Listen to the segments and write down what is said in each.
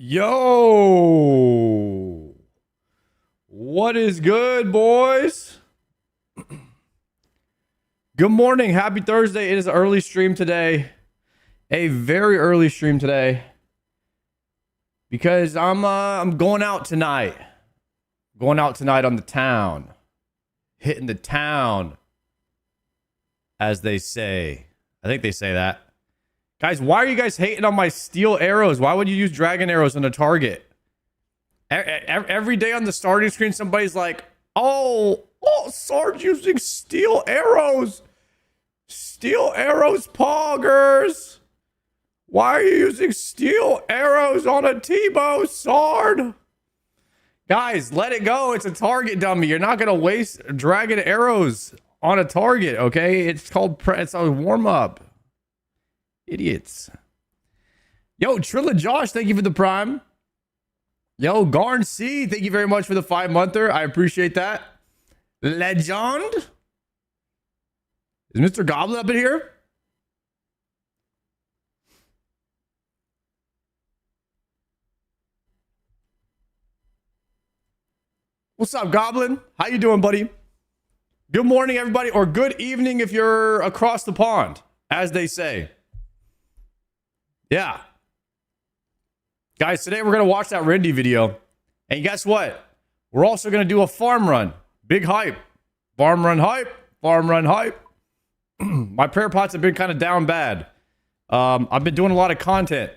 Yo, what is good, boys? Good morning. Happy Thursday. It is an early stream today. A very early stream today because I'm going out tonight. Going out tonight on the town. Hitting the town, as they say. I think they say that. Guys, why are you guys hating on my steel arrows? Why would you use dragon arrows on a target? Every day on the starting screen, somebody's like, oh, Sarge using steel arrows. Steel arrows, poggers. Why are you using steel arrows on a T-bow, Sard? Guys, let it go. It's a target dummy. You're not going to waste dragon arrows on a target, okay? It's a warm-up. Idiots. Yo, Trilla Josh, thank you for the prime. Yo, Garn C, thank you very much for the 5-monther. I appreciate that. Legend. Is Mr. Goblin up in here? What's up, Goblin? How you doing, buddy? Good morning, everybody, or good evening if you're across the pond, as they say. Yeah. Guys, today we're going to watch that Rindy video. And guess what? We're also going to do a farm run. Big hype. Farm run hype. Farm run hype. My prayer pots have been kind of down bad. I've been doing a lot of content.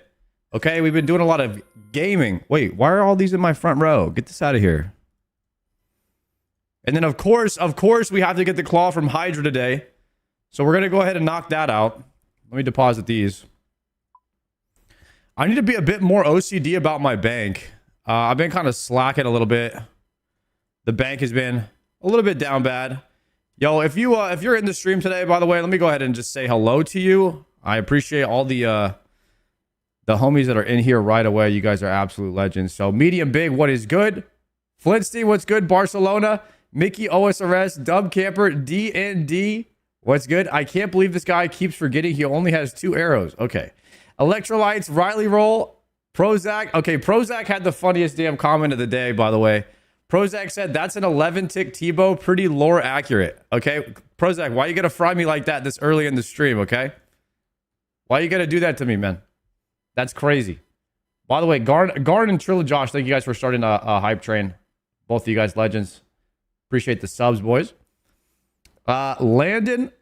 Okay, we've been doing a lot of gaming. Wait, why are all these in my front row? Get this out of here. And then, of course, we have to get the claw from Hydra today. So we're going to go ahead and knock that out. Let me deposit these. I need to be a bit more OCD about my bank. I've been kind of slacking a little bit. The bank has been a little bit down bad. Yo, if you're in the stream today, by the way, let me go ahead and just say hello to you. I appreciate all the homies that are in here right away. You guys are absolute legends. So medium big, what is good? Flintstein, what's good? Barcelona, Mickey OSRS, Dub Camper, DND, what's good? I can't believe this guy keeps forgetting he only has 2 arrows. Okay. Electrolytes, Riley Roll, Prozac. Okay, Prozac had the funniest damn comment of the day, by the way. Prozac said, that's an 11-tick T-bow, pretty lore accurate. Okay, Prozac, why you gonna fry me like that this early in the stream, okay? Why you gonna do that to me, man? That's crazy. By the way, Garn and Trilla Josh, thank you guys for starting a hype train. Both of you guys legends. Appreciate the subs, boys. Landon,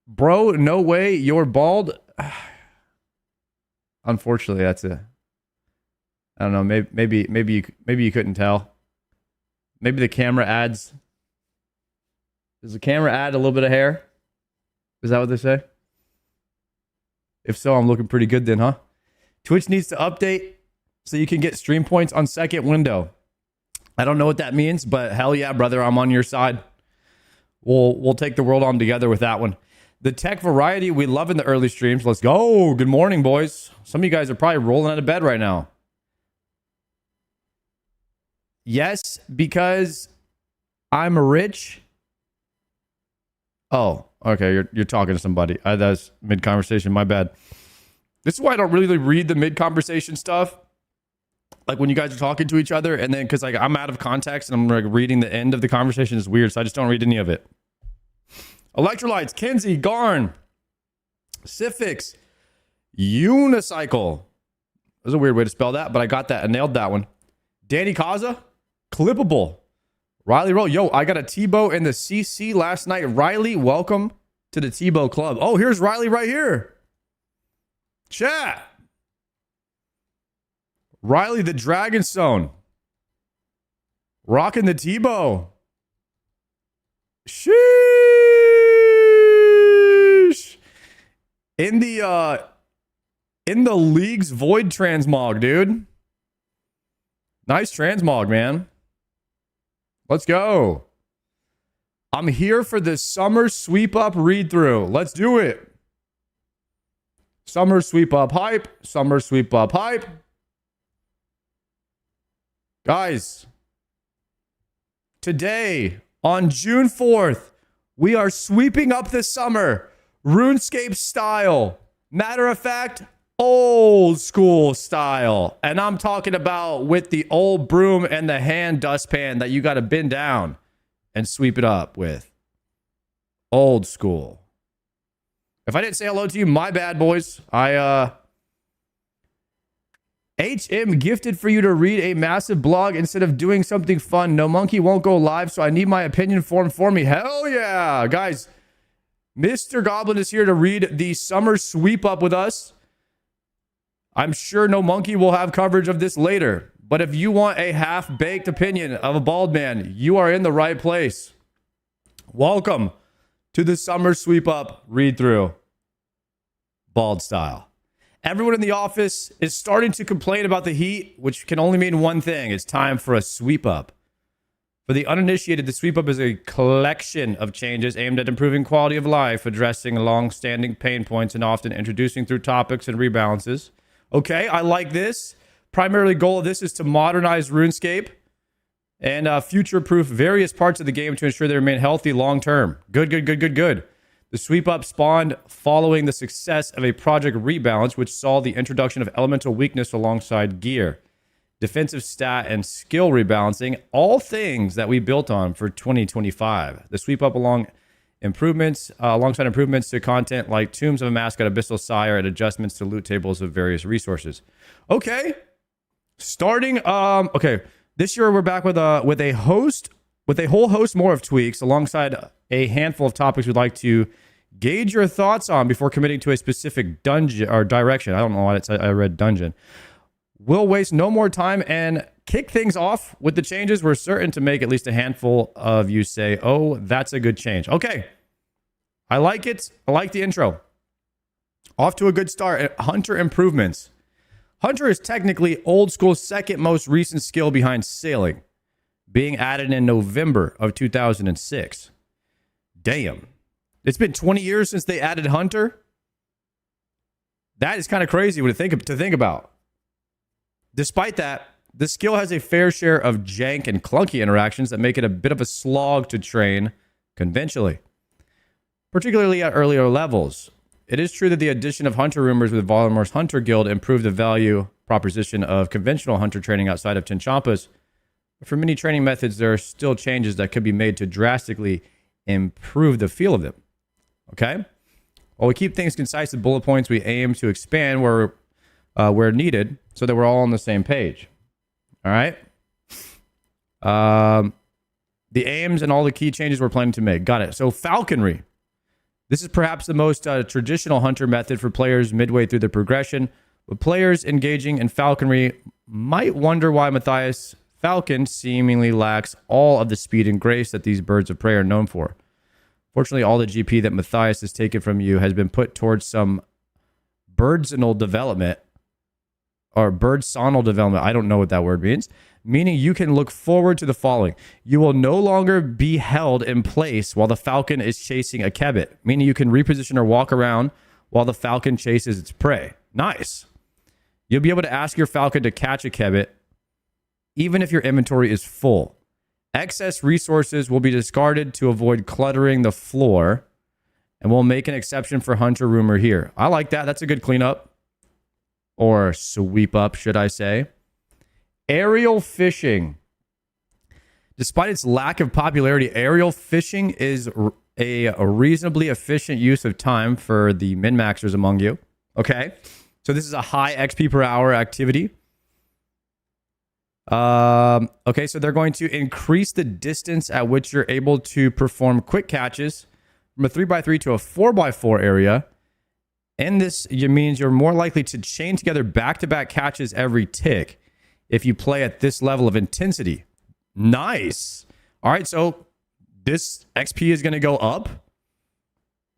bro, no way, you're bald. Unfortunately, that's I don't know. Maybe you couldn't tell. Maybe the camera adds. Does the camera add a little bit of hair? Is that what they say? If so, I'm looking pretty good then, huh? Twitch needs to update so you can get stream points on second window. I don't know what that means, but hell yeah, brother, I'm on your side. We'll take the world on together with that one. The tech variety we love in the early streams. Let's go. Good morning, boys. Some of you guys are probably rolling out of bed right now. Yes, because I'm rich. Oh, okay. You're talking to somebody. That's mid-conversation. My bad. This is why I don't really read the mid-conversation stuff. Like when you guys are talking to each other, and then because like I'm out of context and I'm like reading the end of the conversation is weird, so I just don't read any of it. Electrolytes, Kenzie, Garn, Sifix, Unicycle. There's a weird way to spell that, but I got that. I nailed that one. Danny Kaza, Clippable. Riley Roll. Yo, I got a T-bow in the CC last night. Riley, welcome to the T-bow club. Oh, here's Riley right here. Chat. Riley the Dragonstone. Rocking the T-bow. Sheesh. In the league's void transmog, dude. Nice transmog, man. Let's go. I'm here for the summer sweep up read through. Let's do it. Summer sweep up hype. Summer sweep up hype. Guys, today on June 4th, we are sweeping up the summer, RuneScape style. Matter of fact, old school style. And I'm talking about with the old broom and the hand dustpan that you got to bend down and sweep it up with. Old school. If I didn't say hello to you, my bad, boys. HM gifted for you to read a massive blog instead of doing something fun. No monkey won't go live, so I need my opinion form for me. Hell yeah. Guys, Mr. Goblin is here to read the summer sweep up with us. I'm sure No Monkey will have coverage of this later. But if you want a half-baked opinion of a bald man, you are in the right place. Welcome to the summer sweep up read through. Bald style. Everyone in the office is starting to complain about the heat, which can only mean one thing. It's time for a sweep up. For the uninitiated, the sweep up is a collection of changes aimed at improving quality of life, addressing long-standing pain points, and often introducing through topics and rebalances. Okay, I like this. Primarily goal of this is to modernize RuneScape and future-proof various parts of the game to ensure they remain healthy long-term. Good. The sweep up spawned following the success of a project rebalance, which saw the introduction of elemental weakness alongside gear, defensive stat, and skill rebalancing, all things that we built on for 2025. The sweep up alongside improvements to content like Tombs of a Mascot, Abyssal Sire, and adjustments to loot tables of various resources. Okay. Okay. This year we're back with a whole host more of tweaks alongside a handful of topics we'd like to gauge your thoughts on before committing to a specific dungeon or direction. I don't know why I read dungeon. We'll waste no more time and kick things off with the changes we're certain to make at least a handful of you say, oh, that's a good change. Okay. I like it. I like the intro. Off to a good start. Hunter improvements. Hunter is technically old school's second most recent skill behind sailing, being added in November of 2006. Damn. It's been 20 years since they added Hunter. That is kind of crazy to think about. Despite that, the skill has a fair share of jank and clunky interactions that make it a bit of a slog to train conventionally, particularly at earlier levels. It is true that the addition of Hunter rumors with Volumor's Hunter Guild improved the value proposition of conventional Hunter training outside of Tinchampas. But for many training methods, there are still changes that could be made to drastically improve the feel of them. Okay? While we keep things concise with bullet points, we aim to expand where needed so that we're all on the same page. All right? The aims and all the key changes we're planning to make. Got it. So falconry. This is perhaps the most traditional hunter method for players midway through the progression, but players engaging in falconry might wonder why Matthias Falcon seemingly lacks all of the speed and grace that these birds of prey are known for. Fortunately, all the GP that Matthias has taken from you has been put towards some birdsonal development, or birdsonal development. I don't know what that word means. Meaning you can look forward to the following. You will no longer be held in place while the falcon is chasing a kebbit. Meaning you can reposition or walk around while the falcon chases its prey. Nice. You'll be able to ask your falcon to catch a kebbit even if your inventory is full. Excess resources will be discarded to avoid cluttering the floor, and we'll make an exception for Hunter Rumor here. I like that. That's a good cleanup. Or sweep up, should I say. Aerial fishing. Despite its lack of popularity, aerial fishing is a reasonably efficient use of time for the min-maxers among you. Okay? So this is a high XP per hour activity. Okay, so they're going to increase the distance at which you're able to perform quick catches from a 3x3 to a 4x4 area. And this means you're more likely to chain together back-to-back catches every tick if you play at this level of intensity. Nice. All right, so this XP is going to go up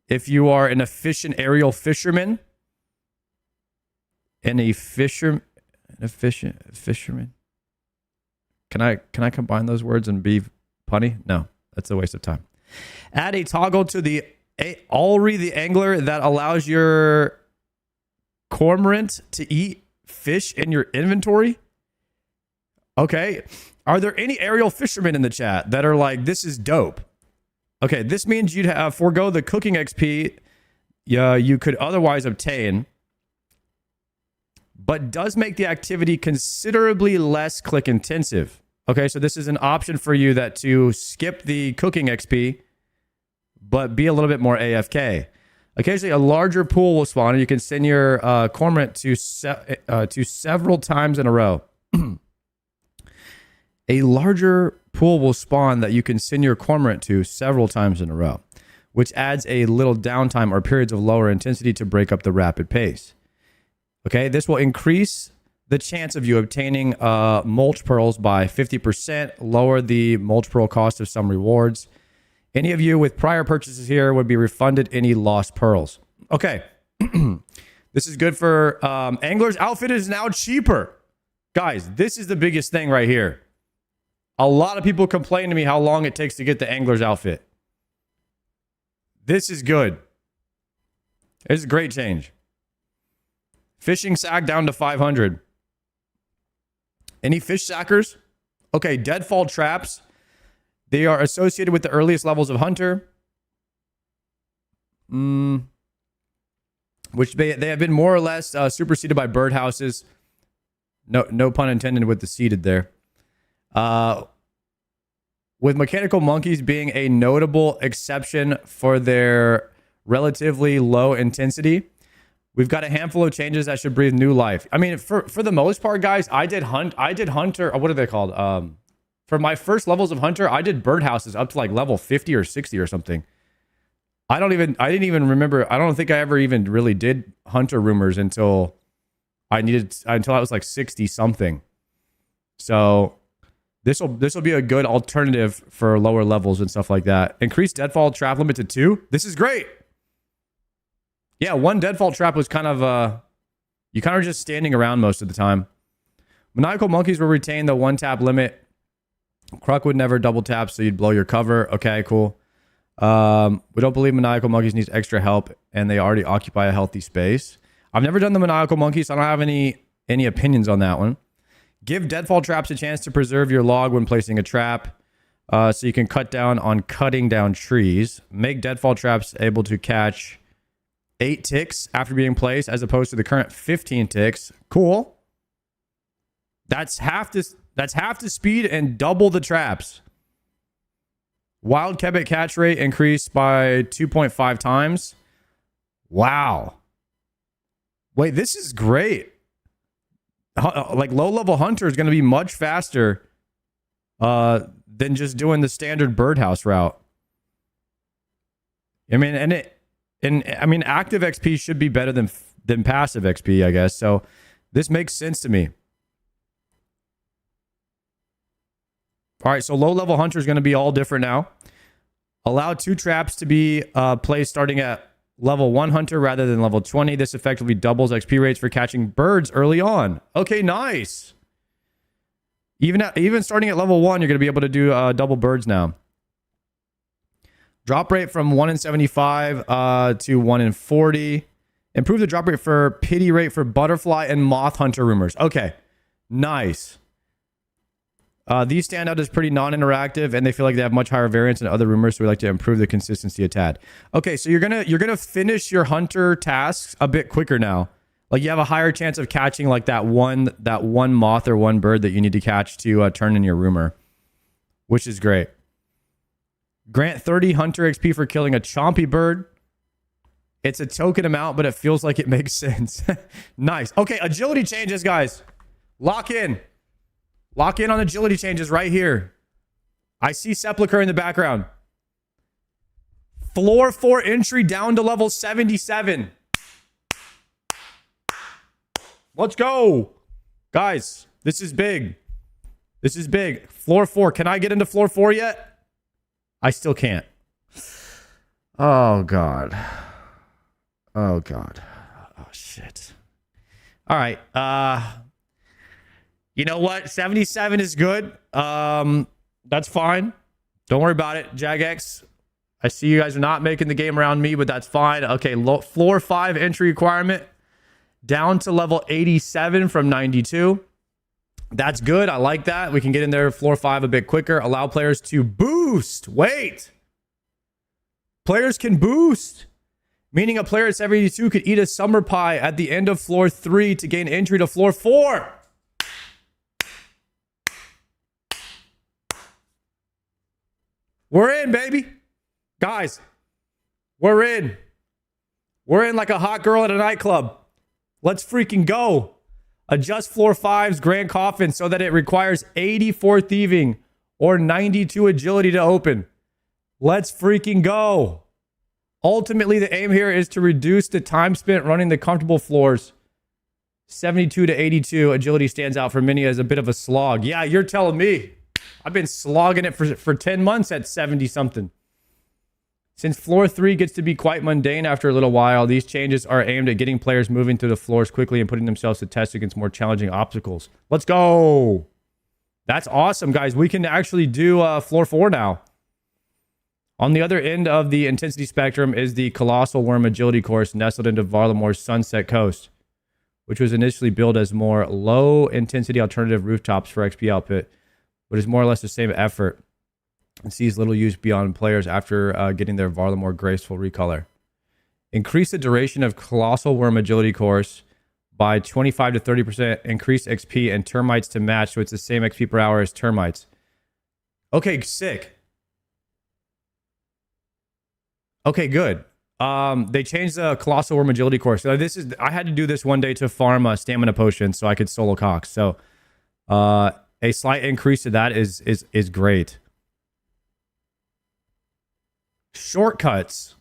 if you are an efficient aerial fisherman. And efficient fisherman. Can I combine those words and be punny? No, that's a waste of time. Add a toggle to the Alri the angler that allows your cormorant to eat fish in your inventory. Okay. Are there any aerial fishermen in the chat that are like, this is dope? Okay, this means you'd forego the cooking XP you could otherwise obtain but does make the activity considerably less click intensive. Okay, so this is an option for you that to skip the cooking XP, but be a little bit more AFK. Occasionally, a larger pool will spawn, and you can send your cormorant to several times in a row. A larger pool will spawn that you can send your cormorant to several times in a row, which adds a little downtime or periods of lower intensity to break up the rapid pace. Okay, this will increase the chance of you obtaining mulch pearls by 50%, lower the mulch pearl cost of some rewards. Any of you with prior purchases here would be refunded any lost pearls. Okay, this is good for anglers. Outfit is now cheaper. Guys, this is the biggest thing right here. A lot of people complain to me how long it takes to get the angler's outfit. This is good. It's a great change. Fishing sack down to 500. Any fish sackers? Okay, deadfall traps. They are associated with the earliest levels of hunter. Which they have been more or less superseded by birdhouses. No pun intended with the seeded there. With mechanical monkeys being a notable exception for their relatively low intensity, we've got a handful of changes that should breathe new life. I mean, for the most part, guys, I did hunter. What are they called? For my first levels of hunter, I did birdhouses up to like level 50 or 60 or something. I didn't even remember. I don't think I ever even really did hunter rumors until I was like 60 something. So this will be a good alternative for lower levels and stuff like that. Increase deadfall trap limit to 2. This is great. Yeah, 1 deadfall trap was kind of you kind of just standing around most of the time. Maniacal monkeys will retain the 1 tap limit. Kruk would never double tap, so you'd blow your cover. Okay, cool. We don't believe maniacal monkeys needs extra help, and they already occupy a healthy space. I've never done the maniacal monkeys, so I don't have any opinions on that one. Give deadfall traps a chance to preserve your log when placing a trap, so you can cut down on cutting down trees. Make deadfall traps able to catch 8 ticks after being placed, as opposed to the current 15 ticks. Cool. That's half the speed and double the traps. Wild Quebec catch rate increased by 2.5 times. Wow. Wait, this is great. Like low-level hunter is going to be much faster than just doing the standard birdhouse route. I mean, active XP should be better than passive XP, I guess. So this makes sense to me. All right, so low-level hunter is going to be all different now. Allow 2 traps to be placed starting at level 1 hunter rather than level 20. This effectively doubles XP rates for catching birds early on. Okay, nice. Even starting at level 1, you're going to be able to do double birds now. Drop rate from 1 in 75 to 1 in 40. Improve the drop rate for pity rate for butterfly and moth hunter rumors. Okay, nice. These stand out as pretty non-interactive, and they feel like they have much higher variance than other rumors, so we like to improve the consistency a tad. Okay, so you're gonna finish your hunter tasks a bit quicker now. Like you have a higher chance of catching like that one moth or 1 bird that you need to catch to turn in your rumor, which is great. Grant 30 hunter XP for killing a chompy bird. It's a token amount, but it feels like it makes sense. Nice. Okay, agility changes, guys. Lock in. Lock in on agility changes right here. I see Sepulcher in the background. Floor 4 entry down to level 77. Let's go. Guys, this is big. This is big. Floor 4. Can I get into floor 4 yet? I still can't. Oh, God. Oh, God. Oh, shit. All right. You know what? 77 is good. That's fine. Don't worry about it, Jagex. I see you guys are not making the game around me, but that's fine. Okay, floor 5 entry requirement down to level 87 from 92. That's good. I like that. We can get in there floor 5 a bit quicker. Allow players to boost. Wait. Players can boost Meaning a player at 72 could eat a summer pie at the end of floor 3 to gain entry to floor 4. We're in, baby. Guys, we're in. We're in like a hot girl at a nightclub. Let's freaking go. Adjust floor 5's grand coffin so that it requires 84 thieving or 92 agility to open. Let's freaking go. Ultimately, the aim here is to reduce the time spent running the comfortable floors. 72 to 82, agility stands out for many as a bit of a slog. Yeah, you're telling me. I've been slogging it for 10 months at 70-something. Since floor 3 gets to be quite mundane after a little while, these changes are aimed at getting players moving through the floors quickly and putting themselves to test against more challenging obstacles. Let's go. That's awesome, guys. We can actually do floor 4 now. On the other end of the intensity spectrum is the Colossal Worm Agility course nestled into Varlamore's Sunset Coast, which was initially billed as more low-intensity alternative rooftops for XP output, but is more or less the same effort and sees little use beyond players after getting their Varlamore graceful recolor. Increase the duration of Colossal Worm Agility course by 25 to 30%, increase XP and termites to match, so it's the same XP per hour as termites. Okay, sick. Okay, good. They changed the Colossal Worm Agility course. So I had to do this one day to farm a stamina potion so I could solo Cox. So a slight increase to that is great. Shortcuts.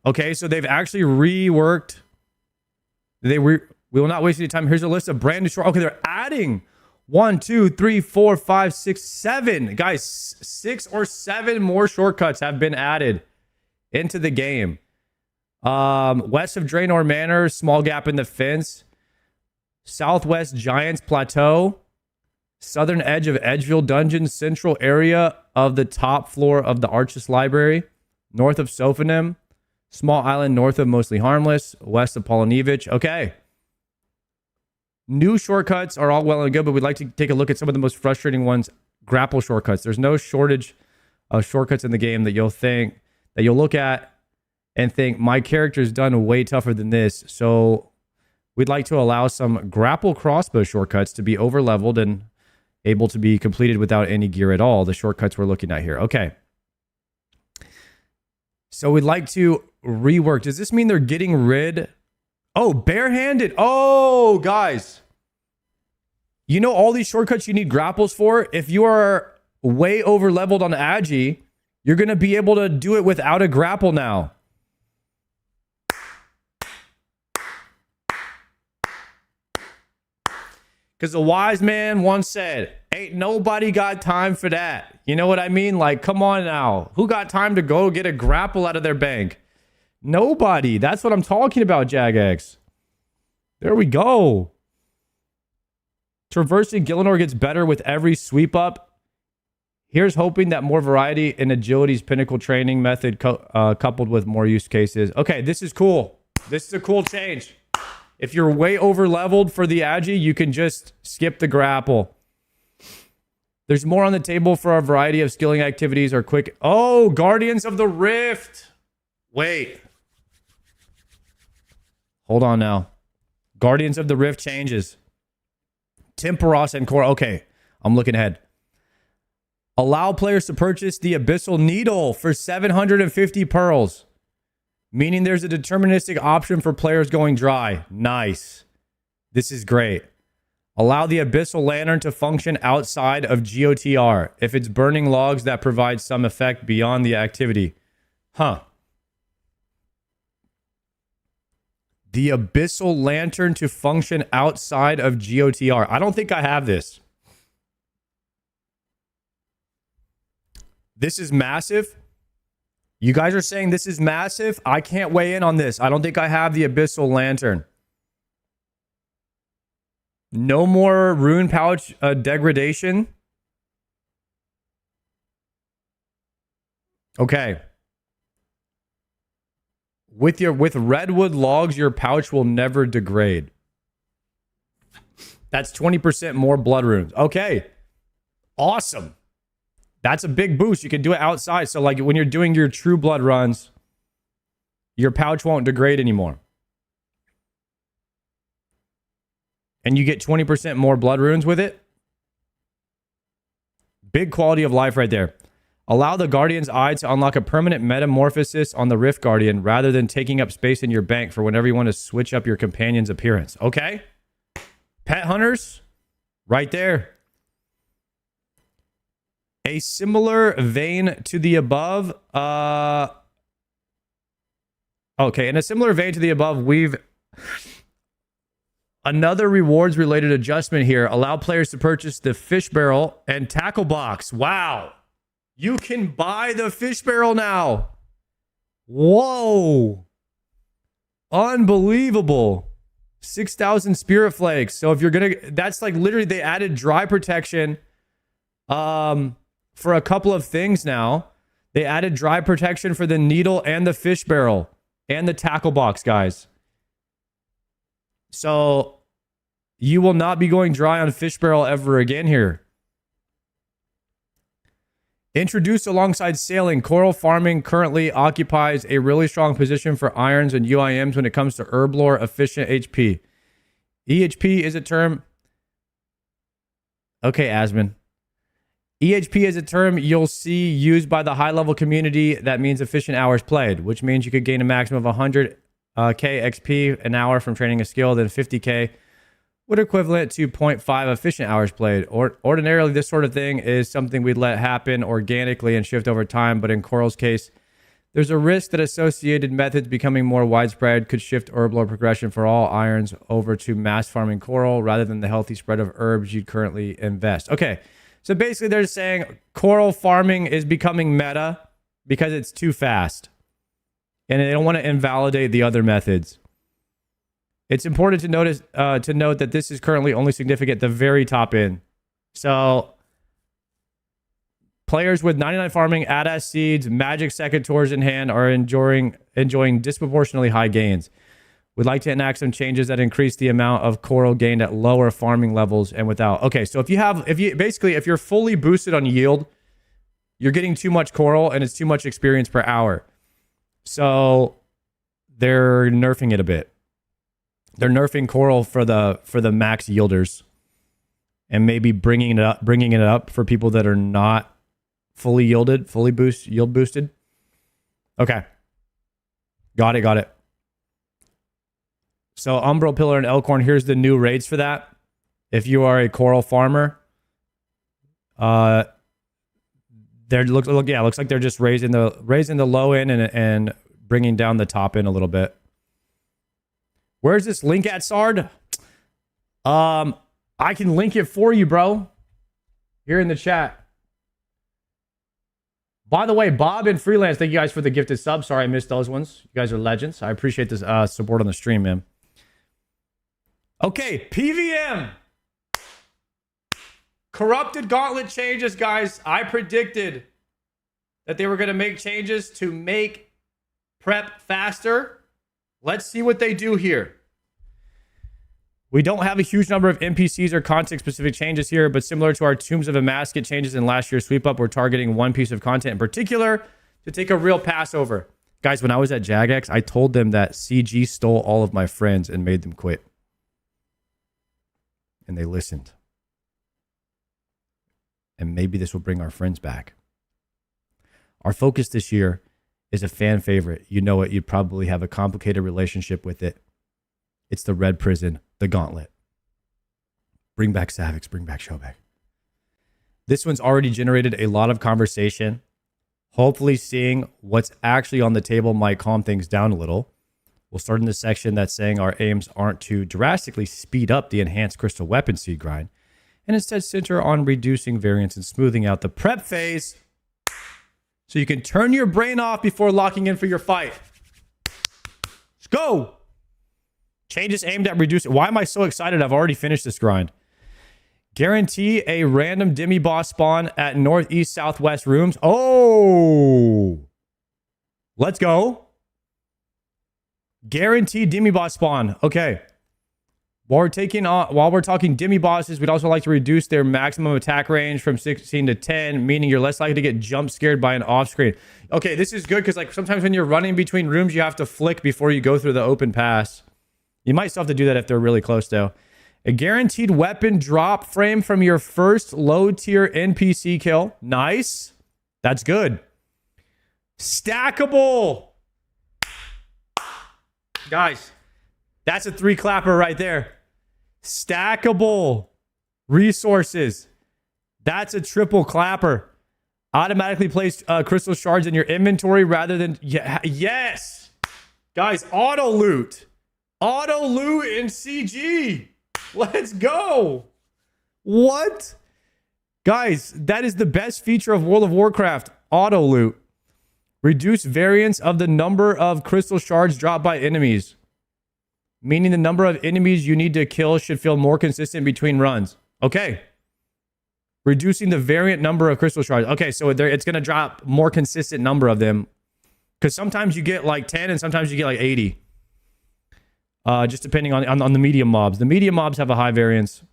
Okay, so they've actually reworked. We will not waste any time. Here's a list of brand new short. Okay, they're adding 1, 2, 3, 4, 5, 6, 7. Guys, 6 or 7 more shortcuts have been added into the game. West of Draenor Manor, small gap in the fence. Southwest Giants Plateau. Southern edge of Edgeville Dungeon. Central area of the top floor of the Archis Library. North of Sophonim. Small island north of Mostly Harmless. West of Polonevich. Okay. New shortcuts are all well and good, but we'd like to take a look at some of the most frustrating ones. Grapple shortcuts. There's no shortage of shortcuts in the game that you'll look at and think, my character's done way tougher than this. So we'd like to allow some grapple crossbow shortcuts to be over-leveled and able to be completed without any gear at all. The shortcuts we're looking at here. Okay. So we'd like to rework. Does this mean they're getting rid? Oh, barehanded. Oh, guys. You know all these shortcuts you need grapples for? If you are way over-leveled on Agi, you're going to be able to do it without a grapple now. Because the wise man once said, ain't nobody got time for that. You know what I mean? Like, come on now. Who got time to go get a grapple out of their bank? Nobody. That's what I'm talking about, Jagex. There we go. Traversing Gielinor gets better with every sweep up. Here's hoping that more variety in Agility's pinnacle training method coupled with more use cases. Okay, this is cool. This is a cool change. If you're way over leveled for the Agi, you can just skip the grapple. There's more on the table for a variety of skilling activities or quick. Oh, Guardians of the Rift. Wait. Hold on now. Guardians of the Rift changes. Temperos and Core. Okay, I'm looking ahead. Allow players to purchase the Abyssal Needle for 750 pearls. Meaning there's a deterministic option for players going dry. Nice. This is great. Allow the Abyssal Lantern to function outside of GOTR if it's burning logs that provide some effect beyond the activity. Huh. The Abyssal Lantern to function outside of GOTR. I don't think I have this. This is massive. You guys are saying this is massive. I can't weigh in on this. I don't think I have the Abyssal Lantern. No more rune pouch degradation. Okay. With redwood logs, your pouch will never degrade. That's 20% more blood runes. Okay. Awesome. That's a big boost. You can do it outside. So like when you're doing your true blood runs, your pouch won't degrade anymore. And you get 20% more blood runes with it. Big quality of life right there. Allow the Guardian's Eye to unlock a permanent metamorphosis on the Rift Guardian rather than taking up space in your bank for whenever you want to switch up your companion's appearance. Okay? Pet hunters, right there. A similar vein to the above. Okay, in a similar vein to the above, we've... Another rewards related adjustment here. Allow players to purchase the fish barrel and tackle box. Wow. You can buy the fish barrel now. Whoa. Unbelievable. 6,000 spirit flakes. So if you're going to, that's like literally they added dry protection for a couple of things now. They added dry protection for the needle and the fish barrel and the tackle box, guys. So you will not be going dry on fish barrel ever again here. Introduced alongside sailing, coral farming currently occupies a really strong position for irons and UIMs when it comes to herb lore efficient HP. EHP is a term... Okay, Asman. EHP is a term you'll see used by the high-level community that means efficient hours played, which means you could gain a maximum of 100k XP an hour from training a skill, then 50k would equivalent to 0.5 efficient hours played. Ordinarily, this sort of thing is something we'd let happen organically and shift over time, but in Coral's case, there's a risk that associated methods becoming more widespread could shift herb lore progression for all irons over to mass farming Coral rather than the healthy spread of herbs you'd currently invest. Okay, so basically they're saying Coral farming is becoming meta because it's too fast. And they don't want to invalidate the other methods. It's important to note that this is currently only significant at the very top end. So players with 99 farming, ADAS seeds, magic secateurs in hand are enjoying disproportionately high gains. We'd like to enact some changes that increase the amount of coral gained at lower farming levels and without. Okay, so if you're fully boosted on yield, you're getting too much coral and it's too much experience per hour. So they're nerfing it a bit. They're nerfing coral for the max yielders, and maybe bringing it up for people that are not fully yield boosted. Okay, got it. So Umbral Pillar and Elkhorn. Here's the new rates for that. If you are a coral farmer, looks like they're just raising the low end and bringing down the top end a little bit. Where's this link at, Sard? I can link it for you, bro. Here in the chat. By the way, Bob and Freelance, thank you guys for the gifted sub. Sorry I missed those ones. You guys are legends. I appreciate this support on the stream, man. Okay, PVM. Corrupted Gauntlet changes, guys. I predicted that they were going to make changes to make prep faster. Let's see what they do here. We don't have a huge number of NPCs or context-specific changes here, but similar to our Tombs of Amasket changes in last year's sweep up, we're targeting one piece of content in particular to take a real pass over. Guys, when I was at Jagex, I told them that CG stole all of my friends and made them quit. And they listened. And maybe this will bring our friends back. Our focus this year is a fan favorite. You know it. You'd probably have a complicated relationship with it. It's the Red Prison, the Gauntlet. Bring back Savix, bring back Showback. This one's already generated a lot of conversation. Hopefully seeing what's actually on the table might calm things down a little. We'll start in the section that's saying our aims aren't to drastically speed up the enhanced crystal weapon seed grind, and instead center on reducing variance and smoothing out the prep phase so you can turn your brain off before locking in for your fight. Let's go. Changes aimed at reducing... Why am I so excited? I've already finished this grind. Guarantee a random demi-boss spawn at northeast southwest rooms. Oh! Let's go. Guaranteed demi-boss spawn. Okay. While we're talking demi bosses, we'd also like to reduce their maximum attack range from 16 to 10, meaning you're less likely to get jump scared by an off screen. Okay, this is good because like sometimes when you're running between rooms, you have to flick before you go through the open pass. You might still have to do that if they're really close though. A guaranteed weapon drop frame from your first low tier NPC kill. Nice. That's good. Stackable. Guys, that's a 3 clapper right there. Stackable resources. That's a triple clapper. Automatically place crystal shards in your inventory rather than... yes. Guys, auto loot. Auto loot in CG. Let's go. What? Guys, that is the best feature of World of Warcraft. Auto loot. Reduce variance of the number of crystal shards dropped by enemies. Meaning the number of enemies you need to kill should feel more consistent between runs. Okay. Reducing the variant number of crystal shards. Okay, so it's going to drop more consistent number of them. Because sometimes you get like 10 and sometimes you get like 80. Just depending on the medium mobs. The medium mobs have a high variance.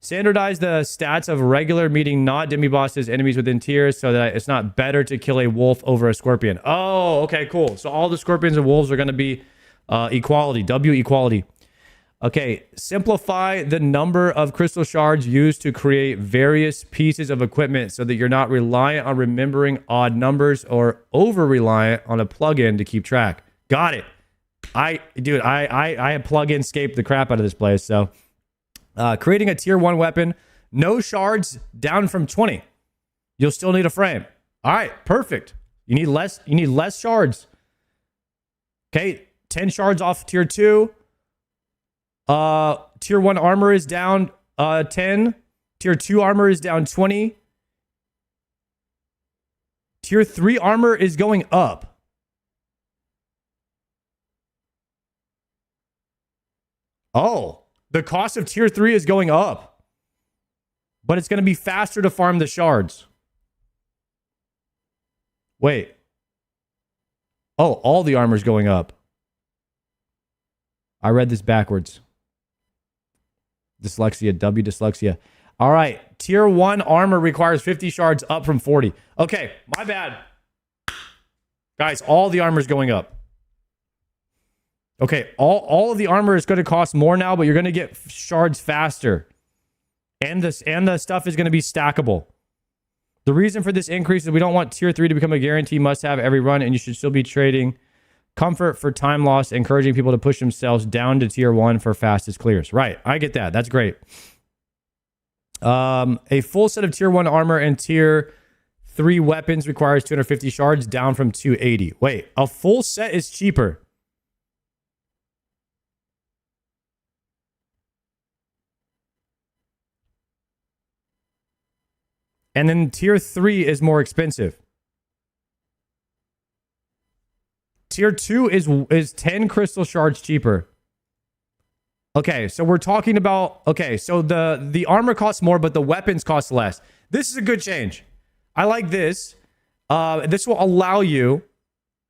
Standardize the stats of regular, meaning not demi-bosses, enemies within tiers, so that it's not better to kill a wolf over a scorpion. Oh, okay, cool. So all the scorpions and wolves are going to be equality. W equality. Okay, simplify the number of crystal shards used to create various pieces of equipment so that you're not reliant on remembering odd numbers or over-reliant on a plugin to keep track. Got it. I have plug-in scaped the crap out of this place, so... creating a tier 1 weapon, no shards down from 20. You'll still need a frame. All right, perfect. You need less shards. Okay, 10 shards off tier 2. Tier 1 armor is down 10. Tier 2 armor is down 20. Tier 3 armor is going up. Oh. The cost of tier 3 is going up. But it's going to be faster to farm the shards. Wait. Oh, all the armor's going up. I read this backwards. Dyslexia, W dyslexia. All right. Tier 1 armor requires 50 shards up from 40. Okay, my bad. Guys, all the armor's going up. Okay, all of the armor is going to cost more now, but you're going to get shards faster. And the stuff is going to be stackable. The reason for this increase is we don't want tier 3 to become a guarantee must-have every run, and you should still be trading comfort for time loss, encouraging people to push themselves down to tier 1 for fastest clears. Right, I get that. That's great. A full set of tier 1 armor and tier 3 weapons requires 250 shards, down from 280. Wait, a full set is cheaper. And then tier 3 is more expensive. Tier 2 is 10 crystal shards cheaper. Okay, so we're talking about... Okay, so the armor costs more, but the weapons cost less. This is a good change. I like this. This will allow you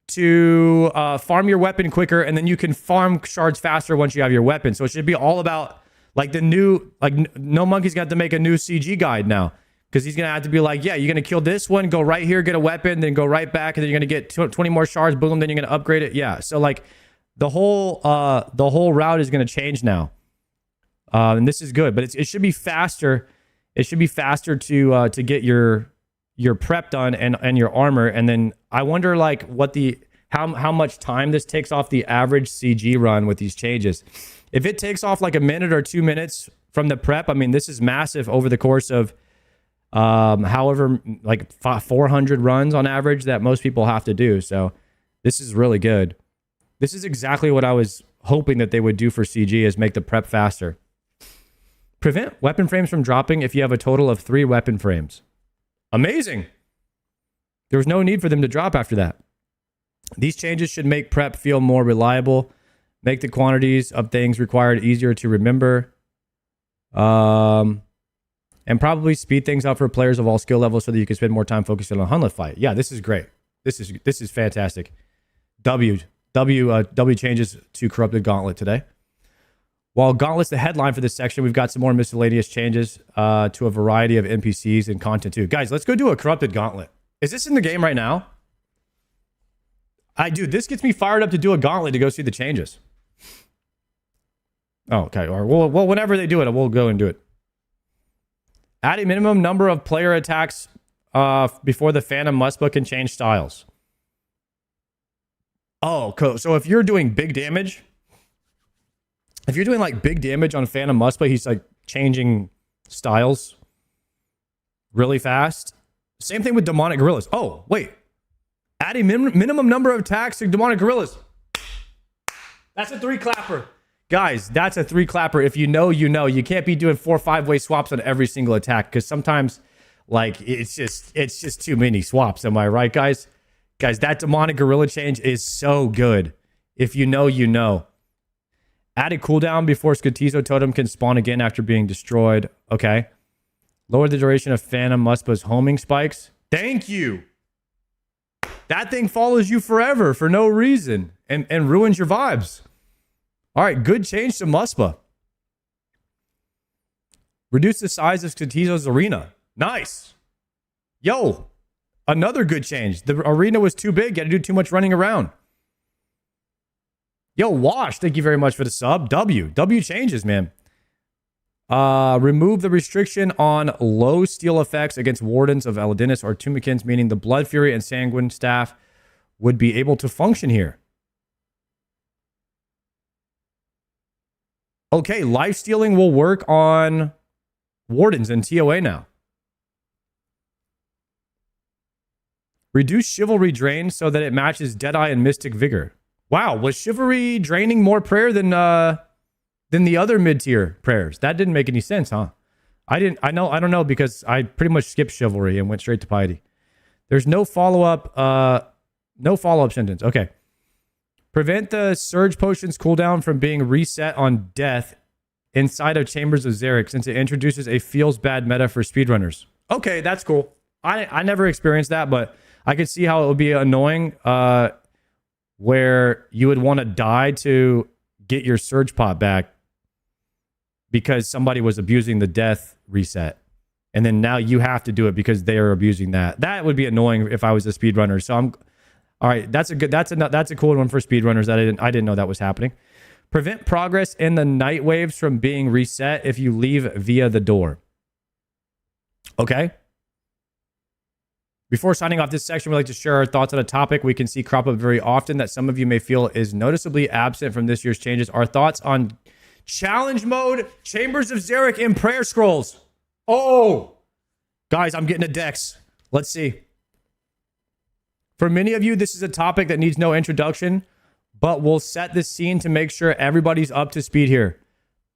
to farm your weapon quicker, and then you can farm shards faster once you have your weapon. So it should be all about... Like the new... Like, No Monkey's got to make a new CG guide now. Because he's going to have to be like, yeah, you're going to kill this one, go right here, get a weapon, then go right back, and then you're going to get 20 more shards, boom, then you're going to upgrade it. Yeah, so like the whole route is going to change now. And this is good, but it should be faster. It should be faster to get your prep done and your armor. And then I wonder like what how much time this takes off the average CG run with these changes. If it takes off like a minute or 2 minutes from the prep, I mean, this is massive over the course of however, like 400 runs on average that most people have to do. So this is really good. This is exactly what I was hoping that they would do for CG, is make the prep faster. Prevent weapon frames from dropping if you have a total of 3 weapon frames. Amazing. There's no need for them to drop after that. These changes should make prep feel more reliable, make the quantities of things required easier to remember. And probably speed things up for players of all skill levels so that you can spend more time focusing on a Hunlet fight. Yeah, this is great. This is fantastic. W changes to Corrupted Gauntlet today. While Gauntlet's the headline for this section, we've got some more miscellaneous changes to a variety of NPCs and content too. Guys, let's go do a corrupted Gauntlet. Is this in the game right now? This gets me fired up to do a Gauntlet to go see the changes. Oh, okay. Or well, whenever they do it, we'll go and do it. Add a minimum number of player attacks before the Phantom Muspa can change styles. Oh, cool. So if you're doing big damage, if you're doing like big damage on Phantom Muspa, he's like changing styles really fast. Same thing with Demonic Gorillas. Oh, wait. Add a minimum number of attacks to Demonic Gorillas. That's a 3-clapper. Guys, that's a 3-clapper. If you know, you know. You can't be doing 4 or 5-way swaps on every single attack because sometimes, like, it's just too many swaps. Am I right, guys? Guys, that Demonic Gorilla change is so good. If you know, you know. Add a cooldown before Skotizo Totem can spawn again after being destroyed. Okay. Lower the duration of Phantom Muspa's homing spikes. Thank you. That thing follows you forever for no reason and ruins your vibes. All right, good change to Muspa. Reduce the size of Skotizo's arena. Nice. Yo, another good change. The arena was too big. You had to do too much running around. Yo, Wash, thank you very much for the sub. W changes, man. Remove the restriction on low steel effects against Wardens of Eladinus or Tumikins, meaning the Blood Fury and Sanguine staff would be able to function here. Okay, life stealing will work on Wardens and TOA now. Reduce Chivalry drain so that it matches Deadeye and Mystic Vigor. Wow, was Chivalry draining more prayer than the other mid-tier prayers? That didn't make any sense, huh? I don't know because I pretty much skipped Chivalry and went straight to Piety. There's no follow-up sentence. Okay. Prevent the Surge Potions cooldown from being reset on death inside of Chambers of Xeric since it introduces a feels bad meta for speedrunners. Okay, that's cool. I never experienced that, but I could see how it would be annoying where you would want to die to get your Surge Pot back because somebody was abusing the death reset. And then now you have to do it because they are abusing that. That would be annoying if I was a speedrunner. So all right, that's a cool one for speedrunners that I didn't know that was happening. Prevent progress in the night waves from being reset if you leave via the door. Okay. Before signing off this section, we'd like to share our thoughts on a topic we can see crop up very often that some of you may feel is noticeably absent from this year's changes. Our thoughts on challenge mode, Chambers of Xeric, and prayer scrolls. Oh, guys, I'm getting a Dex. Let's see. For many of you, this is a topic that needs no introduction, but we'll set the scene to make sure everybody's up to speed here.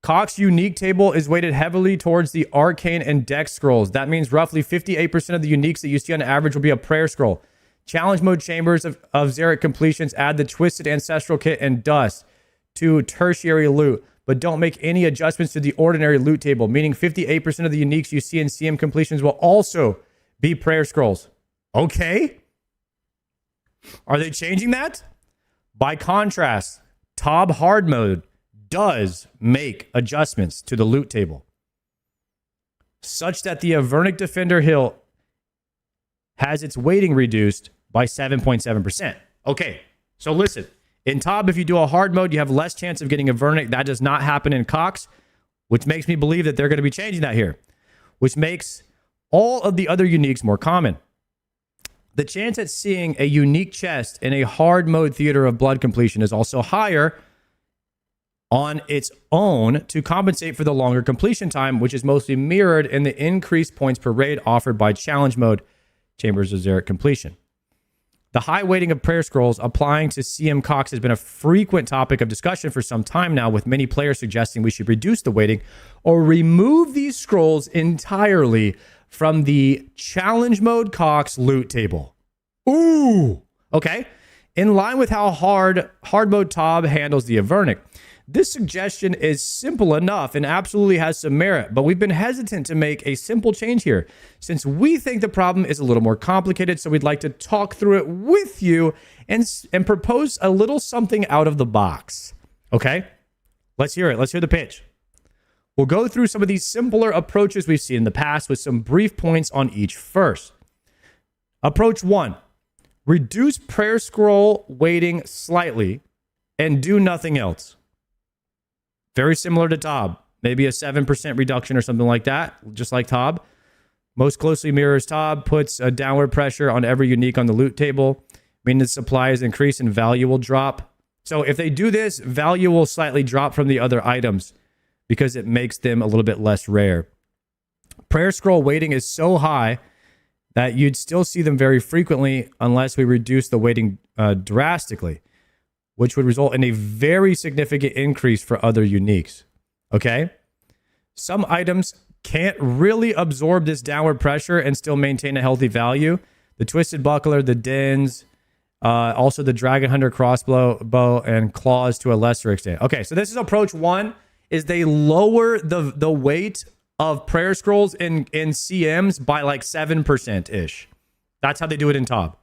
Cox's unique table is weighted heavily towards the arcane and dex scrolls. That means roughly 58% of the uniques that you see on average will be a prayer scroll. Challenge mode Chambers of Xeric completions add the Twisted Ancestral Kit and Dust to tertiary loot, but don't make any adjustments to the ordinary loot table, meaning 58% of the uniques you see in CM completions will also be prayer scrolls. Okay. Are they changing that? By contrast, Tob hard mode does make adjustments to the loot table such that the Avernic Defender Hill has its weighting reduced by 7.7%. Okay, so listen. In Tob, if you do a hard mode, you have less chance of getting Avernic. That does not happen in Cox, which makes me believe that they're going to be changing that here, which makes all of the other uniques more common. The chance at seeing a unique chest in a hard mode Theater of Blood completion is also higher on its own to compensate for the longer completion time, which is mostly mirrored in the increased points per raid offered by challenge mode Chambers of Xeric completion. The high weighting of prayer scrolls applying to CM Cox has been a frequent topic of discussion for some time now, with many players suggesting we should reduce the weighting or remove these scrolls entirely from the challenge mode Cox loot table. Ooh, okay. In line with how hard mode Tob handles the Avernic. This suggestion is simple enough and absolutely has some merit, but we've been hesitant to make a simple change here since we think the problem is a little more complicated, so we'd like to talk through it with you and propose a little something out of the box. Okay? Let's hear it. Let's hear the pitch. We'll go through some of these simpler approaches we've seen in the past with some brief points on each first. Approach 1. Reduce prayer scroll weighting slightly and do nothing else. Very similar to Tob. Maybe a 7% reduction or something like that, just like Tob. Most closely mirrors Tob, puts a downward pressure on every unique on the loot table. Maintenance supply is increased and value will drop. So if they do this, value will slightly drop from the other items because it makes them a little bit less rare. Prayer scroll weighting is so high that you'd still see them very frequently unless we reduce the weighting drastically, which would result in a very significant increase for other uniques. Okay? Some items can't really absorb this downward pressure and still maintain a healthy value. The Twisted Buckler, the Dens, also the Dragon Hunter crossbow bow, and claws to a lesser extent. Okay, so this is approach 1, is they lower the weight of prayer scrolls in CMs by like 7%-ish. That's how they do it in Tob.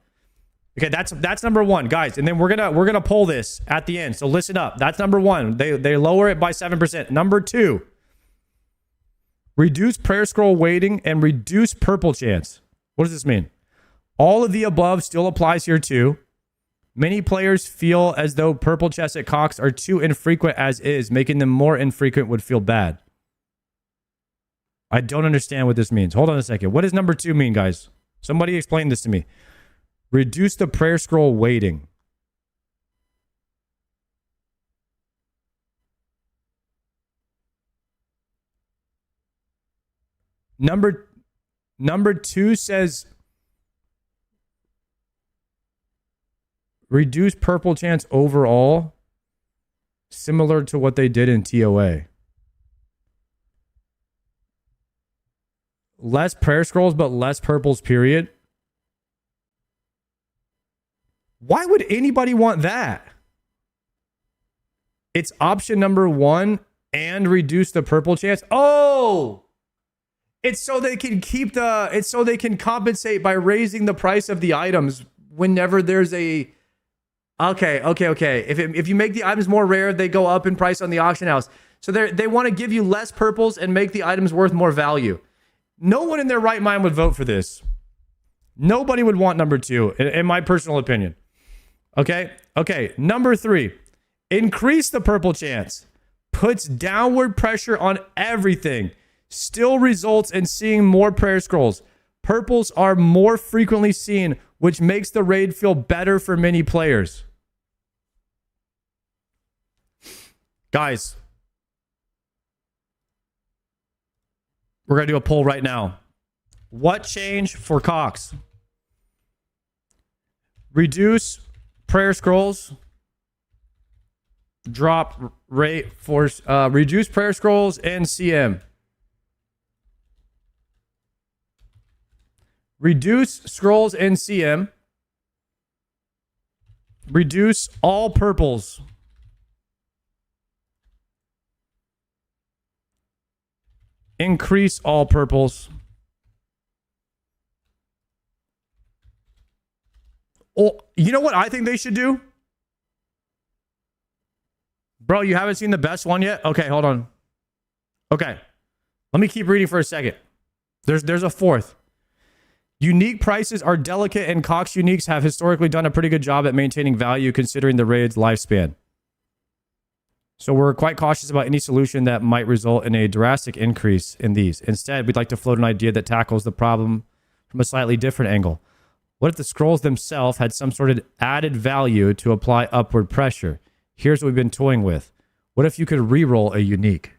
Okay, that's number 1, guys. And then we're gonna pull this at the end. So listen up. That's number 1. They lower it by 7%. Number 2, reduce prayer scroll weighting and reduce purple chance. What does this mean? All of the above still applies here too. Many players feel as though purple chests at Cox are too infrequent as is. Making them more infrequent would feel bad. I don't understand what this means. Hold on a second. What does number 2 mean, guys? Somebody explain this to me. Reduce the prayer scroll weighting. Number 2 says reduce purple chance overall, similar to what they did in TOA. Less prayer scrolls, but less purples, period. Why would anybody want that? It's option number 1 and reduce the purple chance. Oh! It's so they can it's so they can compensate by raising the price of the items whenever there's a... Okay. If you make the items more rare, they go up in price on the auction house. So they want to give you less purples and make the items worth more value. No one in their right mind would vote for this. Nobody would want number 2, in my personal opinion. Okay. Number 3, increase the purple chance. Puts downward pressure on everything. Still results in seeing more prayer scrolls. Purples are more frequently seen, which makes the raid feel better for many players. Guys, we're going to do a poll right now. What changed for Cox? Reduce prayer scrolls. Drop rate for reduce prayer scrolls and CM. Reduce scrolls and CM. Reduce all purples. Increase all purples. Oh, you know what I think they should do? Bro, you haven't seen the best one yet? Okay, hold on. Okay. Let me keep reading for a second. There's a 4th. Unique prices are delicate, and Cox uniques have historically done a pretty good job at maintaining value considering the raid's lifespan. So we're quite cautious about any solution that might result in a drastic increase in these. Instead, we'd like to float an idea that tackles the problem from a slightly different angle. What if the scrolls themselves had some sort of added value to apply upward pressure? Here's what we've been toying with. What if you could re-roll a unique?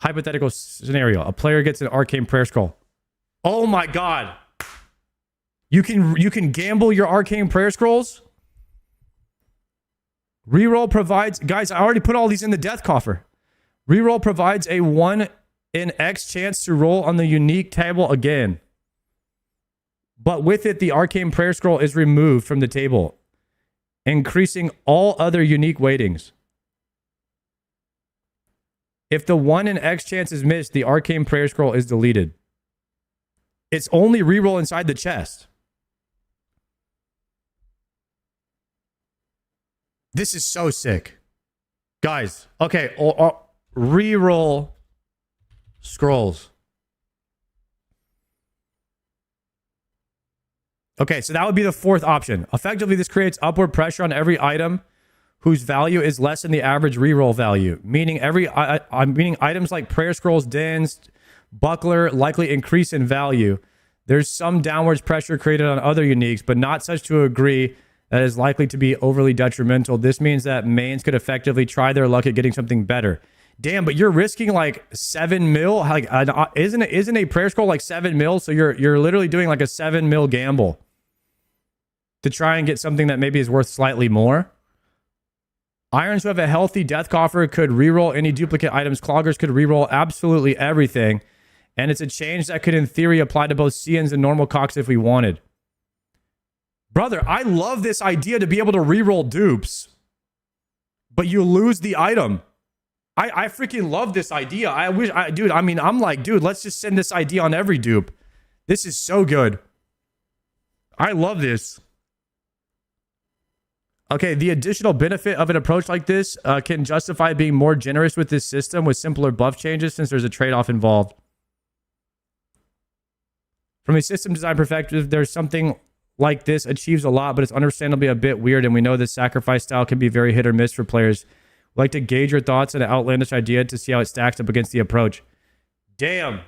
Hypothetical scenario. A player gets an arcane prayer scroll. Oh my God. You can gamble your arcane prayer scrolls? Reroll provides... Guys, I already put all these in the death coffer. Reroll provides a 1 in X chance to roll on the unique table again. But with it, the arcane prayer scroll is removed from the table, increasing all other unique weightings. If the 1 in X chance is missed, the arcane prayer scroll is deleted. It's only reroll inside the chest. This is so sick. Guys, okay, reroll scrolls. Okay, so that would be the fourth option. Effectively, this creates upward pressure on every item whose value is less than the average reroll value, meaning meaning items like prayer scrolls, dens, buckler likely increase in value. There's some downwards pressure created on other uniques, but not such to a degree that is likely to be overly detrimental. This means that mains could effectively try their luck at getting something better. Damn, but you're risking like 7 mil. Like, isn't a prayer scroll like 7 mil? So you're literally doing like a 7 mil gamble to try and get something that maybe is worth slightly more. Irons who have a healthy death coffer could reroll any duplicate items. Cloggers could reroll absolutely everything. And it's a change that could, in theory, apply to both Cians and normal cocks if we wanted. Brother, I love this idea to be able to reroll dupes, but you lose the item. I freaking love this idea. I'm like, dude, let's just send this idea on every dupe. This is so good. I love this. Okay, the additional benefit of an approach like this can justify being more generous with this system with simpler buff changes since there's a trade-off involved. From a system design perspective, there's something like this achieves a lot, but it's understandably a bit weird, and we know this sacrifice style can be very hit or miss for players. We'd like to gauge your thoughts on an outlandish idea to see how it stacks up against the approach. Damn.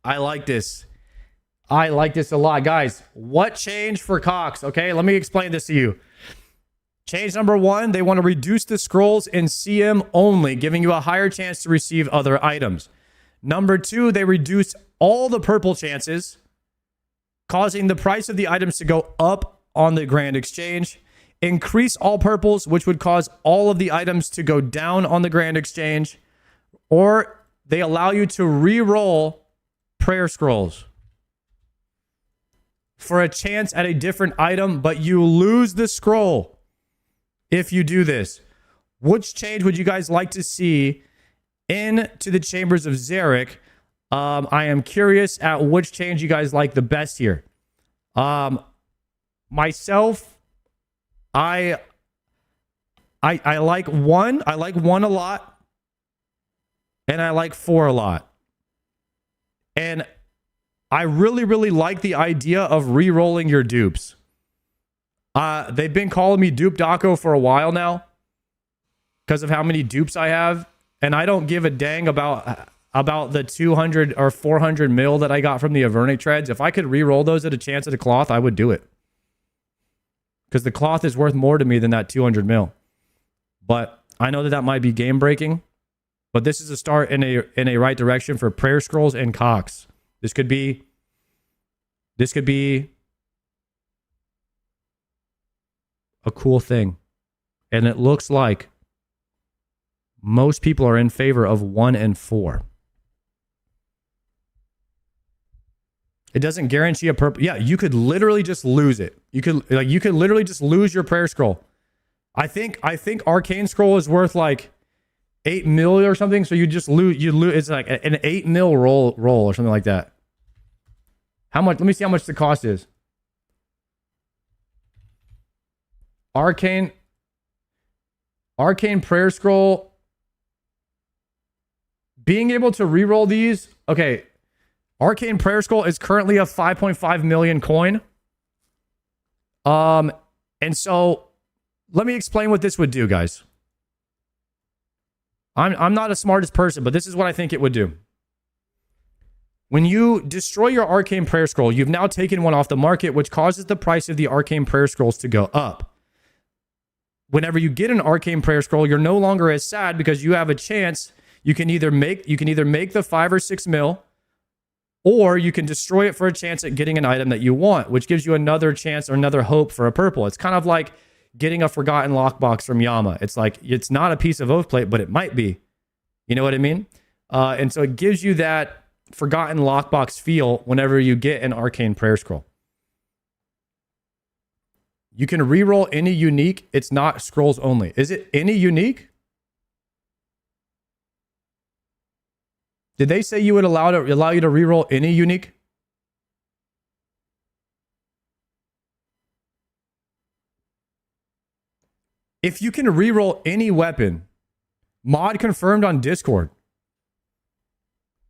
I like this. I like this a lot. Guys, what changed for Cox? Okay, let me explain this to you. Change number 1, they want to reduce the scrolls in CM only, giving you a higher chance to receive other items. Number 2, they reduce all the purple chances, causing the price of the items to go up on the Grand Exchange. Increase all purples, which would cause all of the items to go down on the Grand Exchange. Or they allow you to re-roll prayer scrolls for a chance at a different item, but you lose the scroll if you do this. Which change would you guys like to see into the Chambers of Xeric? I am curious at which change you guys like the best here. Myself, I like 1. I like 1 a lot. And I like 4 a lot. And I really, really like the idea of re-rolling your dupes. They've been calling me Dupe Daco for a while now because of how many dupes I have. And I don't give a dang about the 200 or 400 mil that I got from the Avernic treads. If I could re-roll those at a chance at a cloth, I would do it. Because the cloth is worth more to me than that 200 mil. But I know that might be game breaking. But this is a start in a right direction for prayer scrolls and cocks. This could be a cool thing. And it looks like most people are in favor of 1 and 4. It doesn't guarantee a purple. Yeah, you could literally just lose it. You could literally just lose your prayer scroll. I think Arcane Scroll is worth like 8 mil or something. So you just lose. It's like an 8 mil roll or something like that. How much? Let me see how much the cost is. Arcane Prayer Scroll. Being able to reroll these. Okay. Arcane Prayer Scroll is currently a 5.5 million coin. And so let me explain what this would do, guys. I'm not the smartest person, but this is what I think it would do. When you destroy your Arcane Prayer Scroll, you've now taken one off the market, which causes the price of the Arcane Prayer Scrolls to go up. Whenever you get an Arcane Prayer Scroll, you're no longer as sad because you have a chance. You can either make the 5 or 6 mil, or you can destroy it for a chance at getting an item that you want, which gives you another chance or another hope for a purple. It's kind of like getting a forgotten lockbox from Yama. It's like, it's not a piece of oath plate, but it might be. You know what I mean? And so it gives you that forgotten lockbox feel whenever you get an Arcane Prayer Scroll. You can reroll any unique. It's not scrolls only. Is it any unique? Did they say you would allow you to reroll any unique? If you can reroll any weapon, mod confirmed on Discord.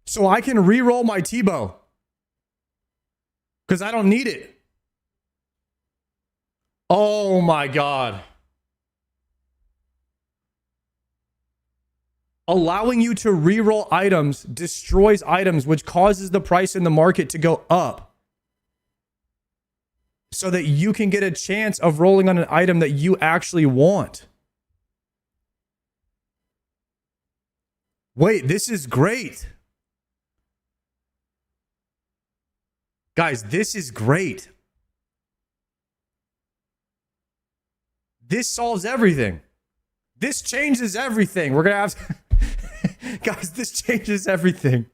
So I can reroll my T-bow. Because I don't need it. Oh my God. Allowing you to reroll items destroys items, which causes the price in the market to go up. So that you can get a chance of rolling on an item that you actually want. Wait, this is great. Guys, this is great. This solves everything. This changes everything. We're going to have... Guys, this changes everything.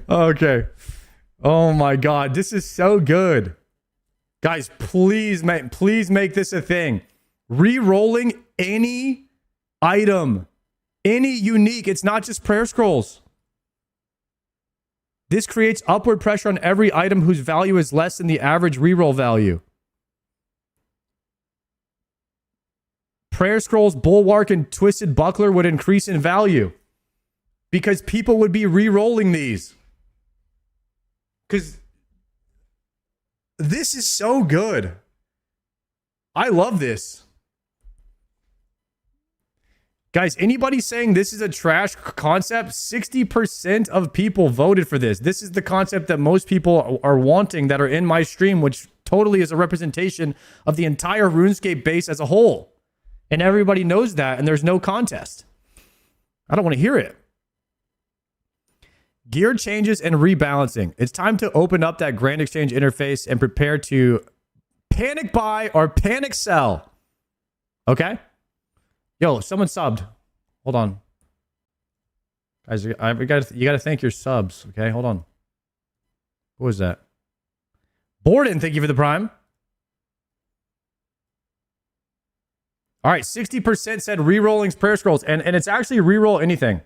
Okay. Oh my God. This is so good. Guys, please make this a thing. Rerolling any item. Any unique. It's not just prayer scrolls. This creates upward pressure on every item whose value is less than the average reroll value. Prayer scrolls, bulwark, and twisted buckler would increase in value because people would be re-rolling these. Because this is so good. I love this. Guys, anybody saying this is a trash concept? 60% of people voted for this. This is the concept that most people are wanting that are in my stream, which totally is a representation of the entire RuneScape base as a whole. And everybody knows that, and there's no contest. I don't want to hear it. Gear changes and rebalancing. It's time to open up that Grand Exchange interface and prepare to panic buy or panic sell. Okay? Yo, someone subbed. Hold on. Guys, you gotta thank your subs, okay? Hold on. Who was that? Borden, thank you for the prime. All right, 60% said re-rollings prayer scrolls, and it's actually re-roll anything.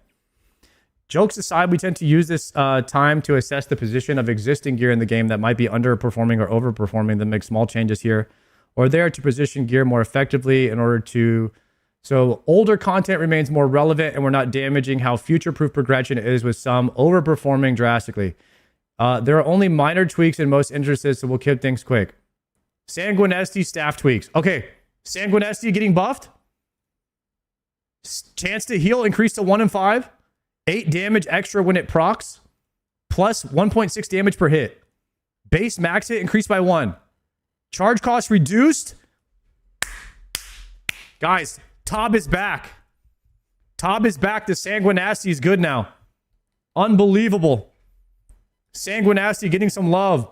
Jokes aside, we tend to use this time to assess the position of existing gear in the game that might be underperforming or overperforming, then make small changes here or there to position gear more effectively in order to... So older content remains more relevant and we're not damaging how future-proof progression is with some overperforming drastically. There are only minor tweaks in most instances, so we'll keep things quick. Sanguinesti staff tweaks. Okay, Sanguinesti getting buffed. Chance to heal increased to 1 in 5. 8 damage extra when it procs. Plus 1.6 damage per hit. Base max hit increased by 1. Charge cost reduced. Guys, Tob is back. Tob is back. The Sanguinasti is good now. Unbelievable. Sanguinasti getting some love.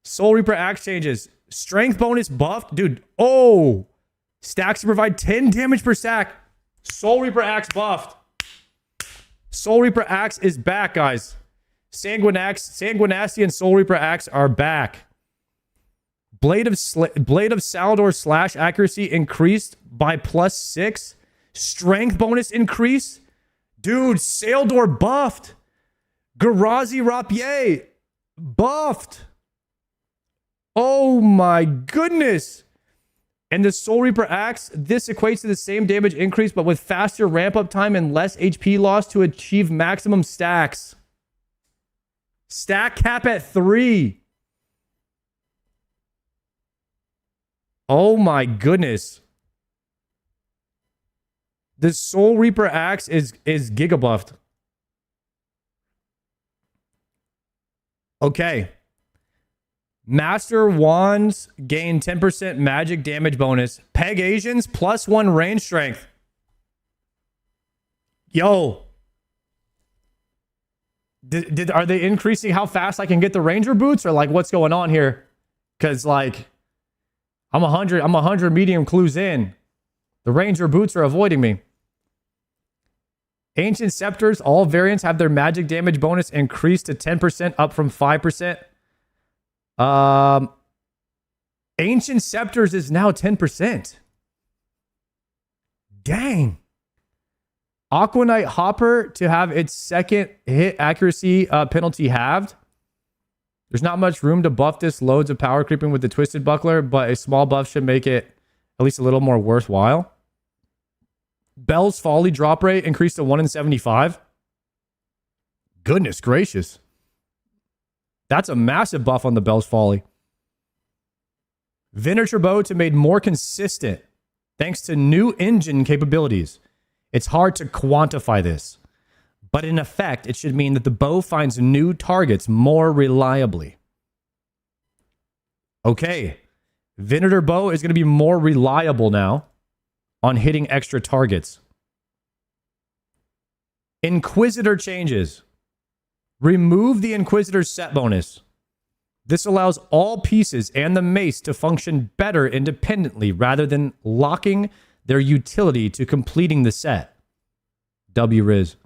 Soul Reaper axe changes. Strength bonus buffed. Dude, oh. Stacks to provide 10 damage per stack. Soul Reaper axe buffed. Soul Reaper axe is back, guys. Sanguinasti and Soul Reaper axe are back. Blade of Salador slash accuracy increased by +6. Strength bonus increase. Dude, Salador buffed. Garazi Rapier buffed. Oh my goodness. And the Soul Reaper axe, this equates to the same damage increase, but with faster ramp up time and less HP loss to achieve maximum stacks. Stack cap at 3. Oh my goodness. The Soul Reaper axe is giga buffed. Okay. Master Wands gain 10% magic damage bonus. Peg Asians +1 range strength. Yo. Are they increasing how fast I can get the Ranger boots, or like what's going on here? Because like I'm 100 medium clues in. The Ranger boots are avoiding me. Ancient Scepters, all variants have their magic damage bonus increased to 10% up from 5%. Ancient Scepters is now 10%. Dang. Aquanite Hopper to have its second hit accuracy penalty halved. There's not much room to buff this. Loads of power creeping with the Twisted Buckler, but a small buff should make it at least a little more worthwhile. Bell's Folly drop rate increased to 1 in 75. Goodness gracious. That's a massive buff on the Bell's Folly. Vinner Turbo to made more consistent thanks to new engine capabilities. It's hard to quantify this, but in effect, it should mean that the bow finds new targets more reliably. Okay, Venator bow is going to be more reliable now on hitting extra targets. Inquisitor changes. Remove the Inquisitor's set bonus. This allows all pieces and the mace to function better independently rather than locking their utility to completing the set. W-Riz.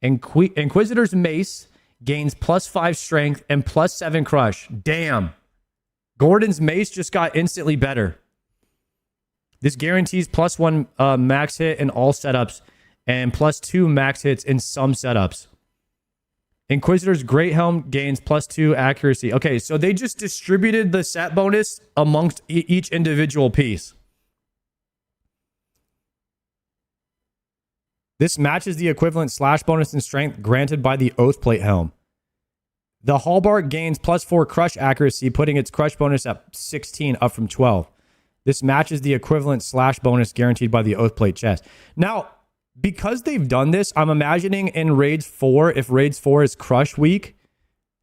Inquisitor's mace gains +5 strength and +7 crush. Damn. Gordon's mace just got instantly better. This guarantees +1 max hit in all setups and +2 max hits in some setups. Inquisitor's Great Helm gains +2 accuracy. Okay, so they just distributed the set bonus amongst each individual piece. This matches the equivalent slash bonus in strength granted by the Oathplate Helm. The Hallbark gains +4 crush accuracy, putting its crush bonus at 16, up from 12. This matches the equivalent slash bonus guaranteed by the Oathplate chest. Now, because they've done this, I'm imagining in Raids 4, if Raids 4 is Crush Week,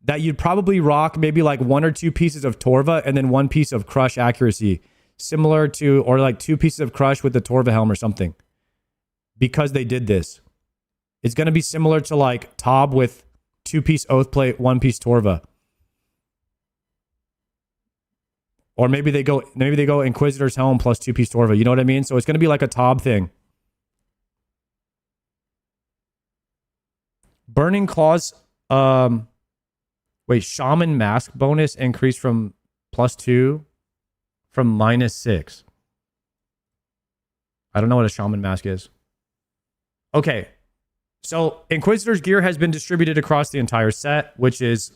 that you'd probably rock maybe like 1 or 2 pieces of Torva and then 1 piece of Crush accuracy. Similar to, or like 2 pieces of Crush with the Torva helm or something. Because they did this. It's going to be similar to like Tob with 2-piece Oathplate, 1-piece Torva. Or maybe they go Inquisitor's Helm plus 2-piece Torva. You know what I mean? So it's going to be like a Tob thing. Burning Claws, Shaman Mask bonus increased from +2 from -6. I don't know what a Shaman Mask is. Okay, so Inquisitor's gear has been distributed across the entire set, which is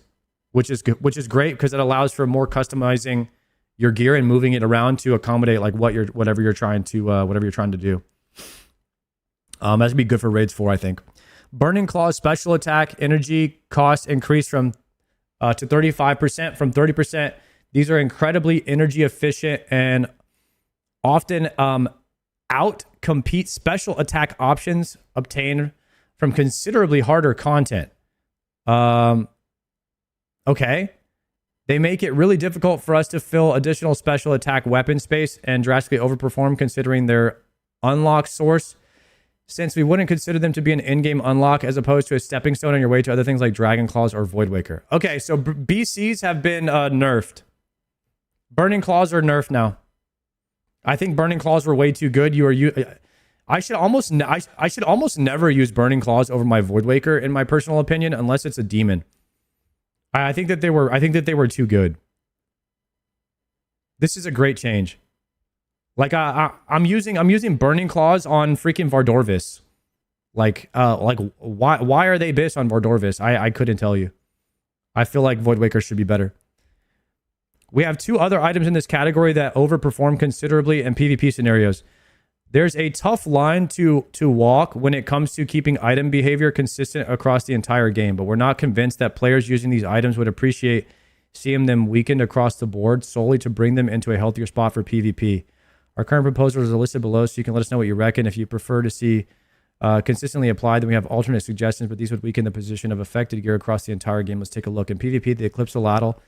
great because it allows for more customizing your gear and moving it around to accommodate like whatever you're trying to do. That would be good for Raids 4, I think. Burning Claw's special attack energy cost increased from to 35% from 30%. These are incredibly energy efficient and often out-compete special attack options obtained from considerably harder content. Okay. They make it really difficult for us to fill additional special attack weapon space and drastically overperform considering their unlock source, since we wouldn't consider them to be an in-game unlock as opposed to a stepping stone on your way to other things like Dragon Claws or Voidwaker. Okay, so BCs have been nerfed. Burning Claws are nerfed now. I think Burning Claws were way too good. I should almost never use Burning Claws over my Voidwaker, in my personal opinion, unless it's a demon. I think that they were too good. This is a great change. Like I'm using Burning Claws on freaking Vardorvis. Like why are they bis on Vardorvis? I couldn't tell you. I feel like Voidwaker should be better. We have 2 other items in this category that overperform considerably in PvP scenarios. There's a tough line to walk when it comes to keeping item behavior consistent across the entire game, but we're not convinced that players using these items would appreciate seeing them weakened across the board solely to bring them into a healthier spot for PvP. Our current proposals are listed below, so you can let us know what you reckon. If you prefer to see consistently applied, then we have alternate suggestions, but these would weaken the position of affected gear across the entire game. Let's take a look. In PvP, the Eclipse Eladdle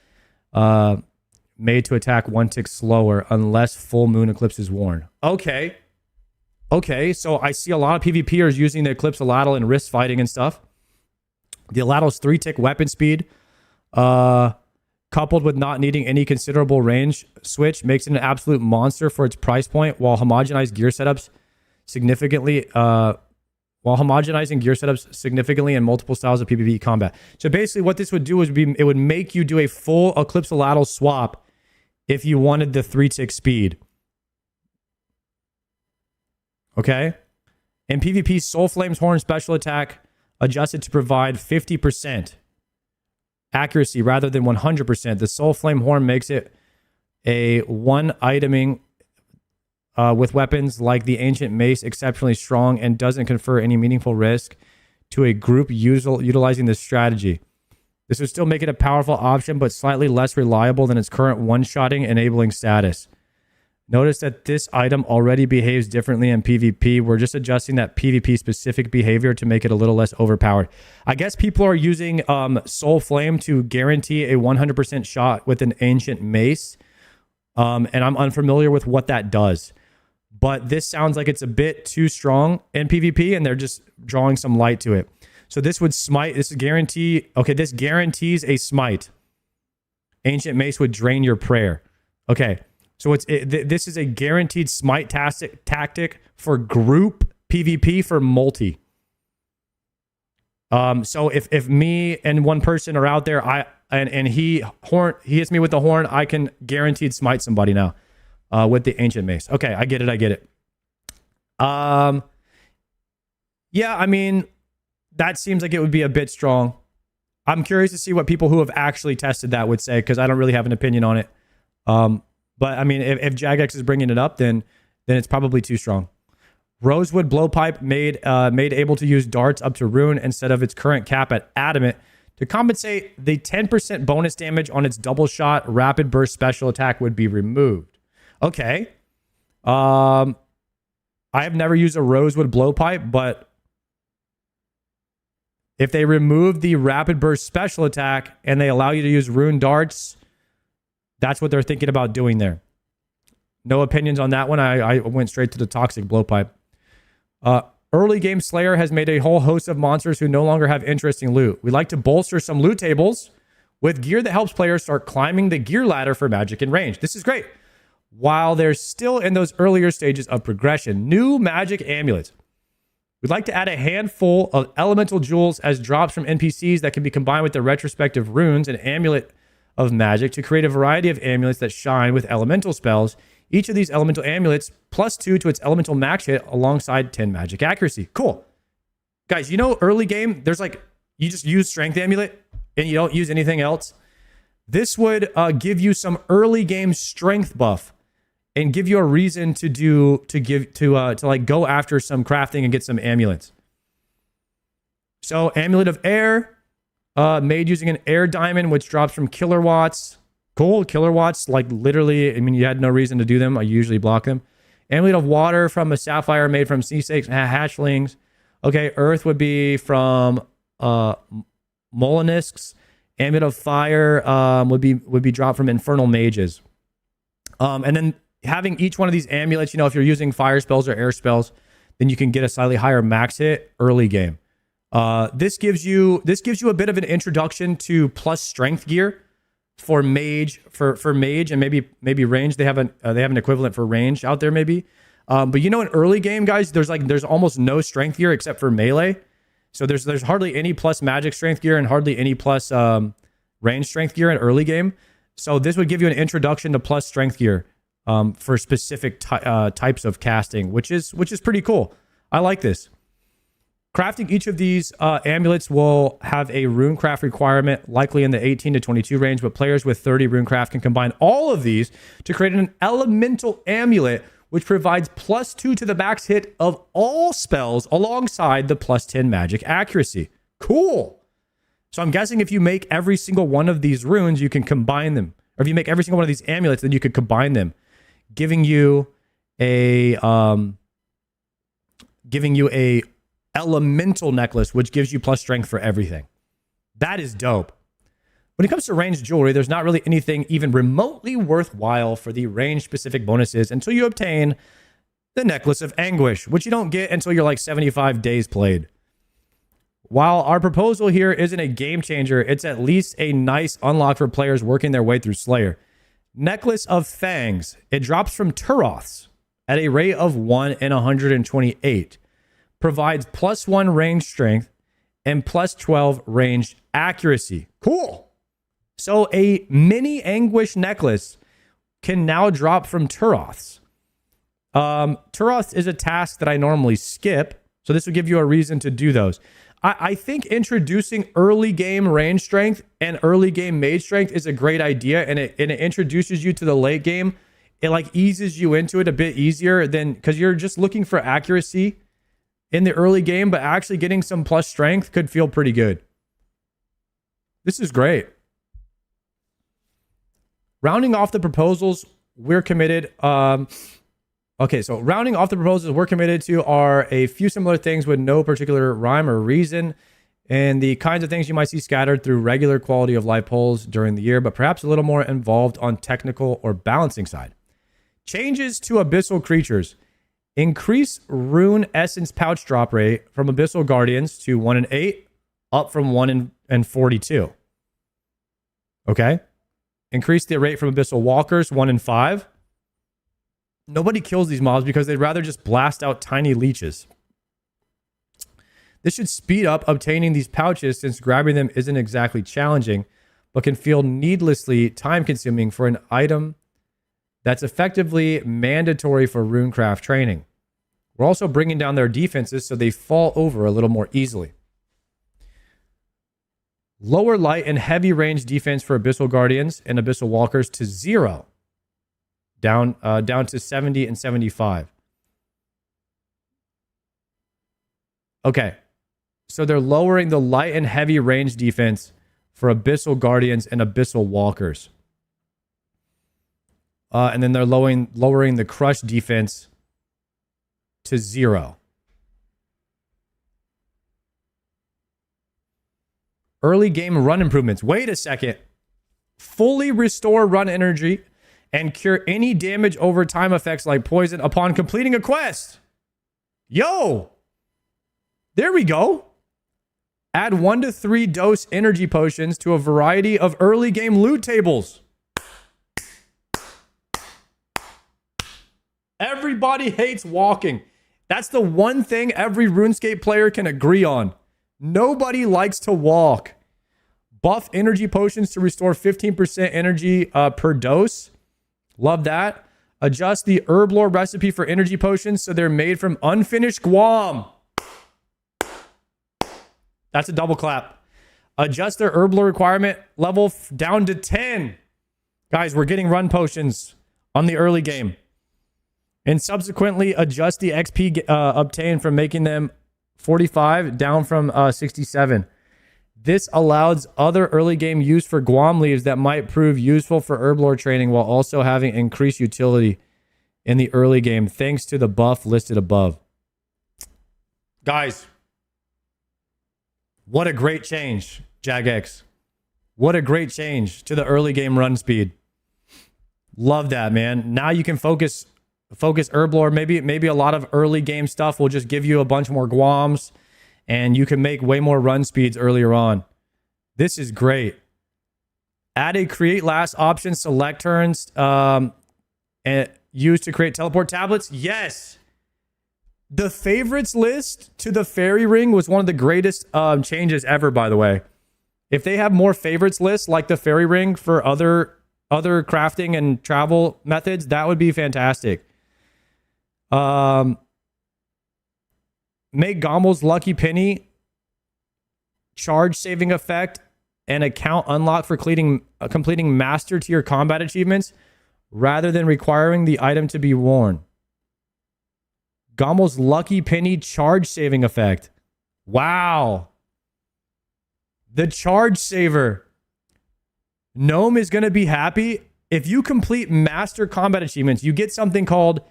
made to attack 1 tick slower unless Full Moon Eclipse is worn. Okay, so I see a lot of PvPers using the Eclipse Eladdle in wrist fighting and stuff. The Eladdle's 3-tick weapon speed, coupled with not needing any considerable range switch, makes it an absolute monster for its price point, while homogenizing gear setups significantly in multiple styles of PvP combat. So basically what this would do is it would make you do a full Eclipse Eladdle swap if you wanted the 3-tick speed. Okay? In PvP, Soul Flame's Horn special attack adjusted to provide 50% accuracy rather than 100%. The Soul Flame Horn makes it a one iteming with weapons like the Ancient Mace exceptionally strong and doesn't confer any meaningful risk to a group utilizing this strategy. This would still make it a powerful option, but slightly less reliable than its current one-shotting enabling status. Notice that this item already behaves differently in PvP. We're just adjusting that PvP-specific behavior to make it a little less overpowered. I guess people are using Soul Flame to guarantee a 100% shot with an Ancient Mace, and I'm unfamiliar with what that does. But this sounds like it's a bit too strong in PvP, and they're just drawing some light to it. So this would smite. This is guarantee. Okay, this guarantees a smite. Ancient Mace would drain your prayer. Okay, so this is a guaranteed smite tactic for group PvP for multi. So if me and one person are out there, he hits me with the horn, I can guaranteed smite somebody now with the Ancient Mace. Okay, I get it. Yeah, I mean, that seems like it would be a bit strong. I'm curious to see what people who have actually tested that would say, because I don't really have an opinion on it. But I mean, if Jagex is bringing it up, then it's probably too strong. Rosewood Blowpipe made able to use darts up to rune instead of its current cap at adamant to compensate the 10% bonus damage on its double shot rapid burst special attack would be removed. Okay. I have never used a Rosewood Blowpipe, but if they remove the rapid burst special attack and they allow you to use rune darts, that's what they're thinking about doing there. No opinions on that one. I went straight to the toxic blowpipe. Early game Slayer has made a whole host of monsters who no longer have interesting loot. We like to bolster some loot tables with gear that helps players start climbing the gear ladder for magic and range. This is great. While they're still in those earlier stages of progression, new magic amulets. We'd like to add a handful of elemental jewels as drops from NPCs that can be combined with the retrospective runes and amulet of magic to create a variety of amulets that shine with elemental spells. Each of these elemental amulets +2 to its elemental max hit alongside 10 magic accuracy. Cool. Guys, you know, early game, there's like, you just use strength amulet and you don't use anything else. This would give you some early game strength buff and give you a reason to go after some crafting and get some amulets. So Amulet of Air, made using an air diamond, which drops from killer watts. Cool, killer watts, like literally, I mean, you had no reason to do them. I usually block them. Amulet of Water from a sapphire made from sea snakes and hatchlings. Okay, Earth would be from mollusks. Amulet of Fire would be dropped from infernal mages. And then having each one of these amulets, you know, if you're using fire spells or air spells, then you can get a slightly higher max hit early game. This gives you a bit of an introduction to plus strength gear for mage, for mage and maybe range. They have an equivalent for range out there maybe. But you know, in early game, guys, there's almost no strength gear except for melee. So there's hardly any plus magic strength gear and hardly any plus range strength gear in early game. So this would give you an introduction to plus strength gear for specific types of casting, which is pretty cool. I like this. Crafting each of these amulets will have a runecraft requirement, likely in the 18 to 22 range, but players with 30 runecraft can combine all of these to create an elemental amulet, which provides +2 to the max hit of all spells alongside the +10 magic accuracy. Cool. So I'm guessing if you make every single one of these runes, you can combine them. Or if you make every single one of these amulets, then you could combine them, giving you a elemental necklace, which gives you plus strength for everything. That is dope. When it comes to ranged jewelry, there's not really anything even remotely worthwhile for the range specific bonuses until you obtain the Necklace of Anguish, which you don't get until you're like 75 days played. While our proposal here isn't a game changer, it's at least a nice unlock for players working their way through Slayer. Necklace of Fangs. It drops from Turoths at a rate of 1 in 128. Provides +1 range strength and +12 range accuracy. Cool. So a mini Anguish necklace can now drop from Turoths. Turoths is a task that I normally skip, so this would give you a reason to do those. I think introducing early game range strength and early game mage strength is a great idea, and it introduces you to the late game it like eases you into it a bit easier than, because you're just looking for accuracy in the early game, but actually getting some plus strength could feel pretty good. This is great. Rounding off the proposals, we're committed. Okay, so rounding off the proposals we're committed to are a few similar things with no particular rhyme or reason, and the kinds of things you might see scattered through regular quality of life polls during the year, but perhaps a little more involved on technical or balancing side. Changes to abyssal creatures. Increase rune essence pouch drop rate from abyssal guardians to 1 in 8, up from 1 in 42. Okay. Increase the rate from abyssal walkers, 1 in 5. Nobody kills these mobs because they'd rather just blast out tiny leeches. This should speed up obtaining these pouches, since grabbing them isn't exactly challenging, but can feel needlessly time-consuming for an item that's effectively mandatory for runecraft training. We're also bringing down their defenses so they fall over a little more easily. Lower light and heavy range defense for abyssal guardians and abyssal walkers to 0. Down to 70 and 75. Okay. So they're lowering the light and heavy range defense for abyssal guardians and abyssal walkers. And then they're lowering the crush defense to 0. Early game run improvements. Wait a second. Fully restore run energy and cure any damage over time effects like poison upon completing a quest. Yo! There we go. Add 1 to 3 dose energy potions to a variety of early game loot tables. Everybody hates walking. That's the one thing every RuneScape player can agree on. Nobody likes to walk. Buff energy potions to restore 15% energy per dose. Love that. Adjust the herblore recipe for energy potions so they're made from unfinished Guam. That's a double clap. Adjust their herblore requirement level down to 10. Guys, we're getting run potions on the early game. And subsequently adjust the XP obtained from making them 45 down from 67. This allows other early game use for Guam leaves that might prove useful for herblore training while also having increased utility in the early game thanks to the buff listed above. Guys, what a great change, Jagex. What a great change to the early game run speed. Love that, man. Now you can focus herblore. Maybe a lot of early game stuff will just give you a bunch more Guams, and you can make way more run speeds earlier on. This is great. Add a create last option select turns and used to create teleport tablets. Yes. The favorites list to the fairy ring was one of the greatest changes ever, by the way. If they have more favorites lists like the fairy ring for other crafting and travel methods, that would be fantastic. Make Gommel's Lucky Penny charge saving effect and account unlock for completing master tier combat achievements rather than requiring the item to be worn. Gommel's Lucky Penny charge saving effect. Wow. The charge saver. Gnome is going to be happy. If you complete master combat achievements, you get something called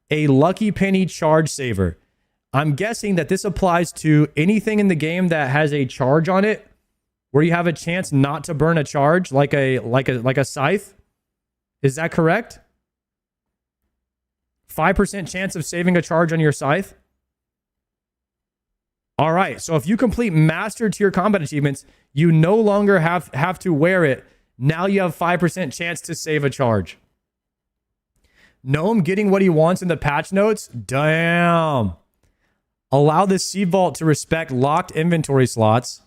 a Lucky Penny charge saver. I'm guessing that this applies to anything in the game that has a charge on it, where you have a chance not to burn a charge, like a scythe. Is that correct? 5% chance of saving a charge on your scythe. All right. So if you complete master tier combat achievements, you no longer have to wear it. Now you have 5% chance to save a charge. Gnome getting what he wants in the patch notes. Damn. Allow the Seed Vault to respect locked inventory slots.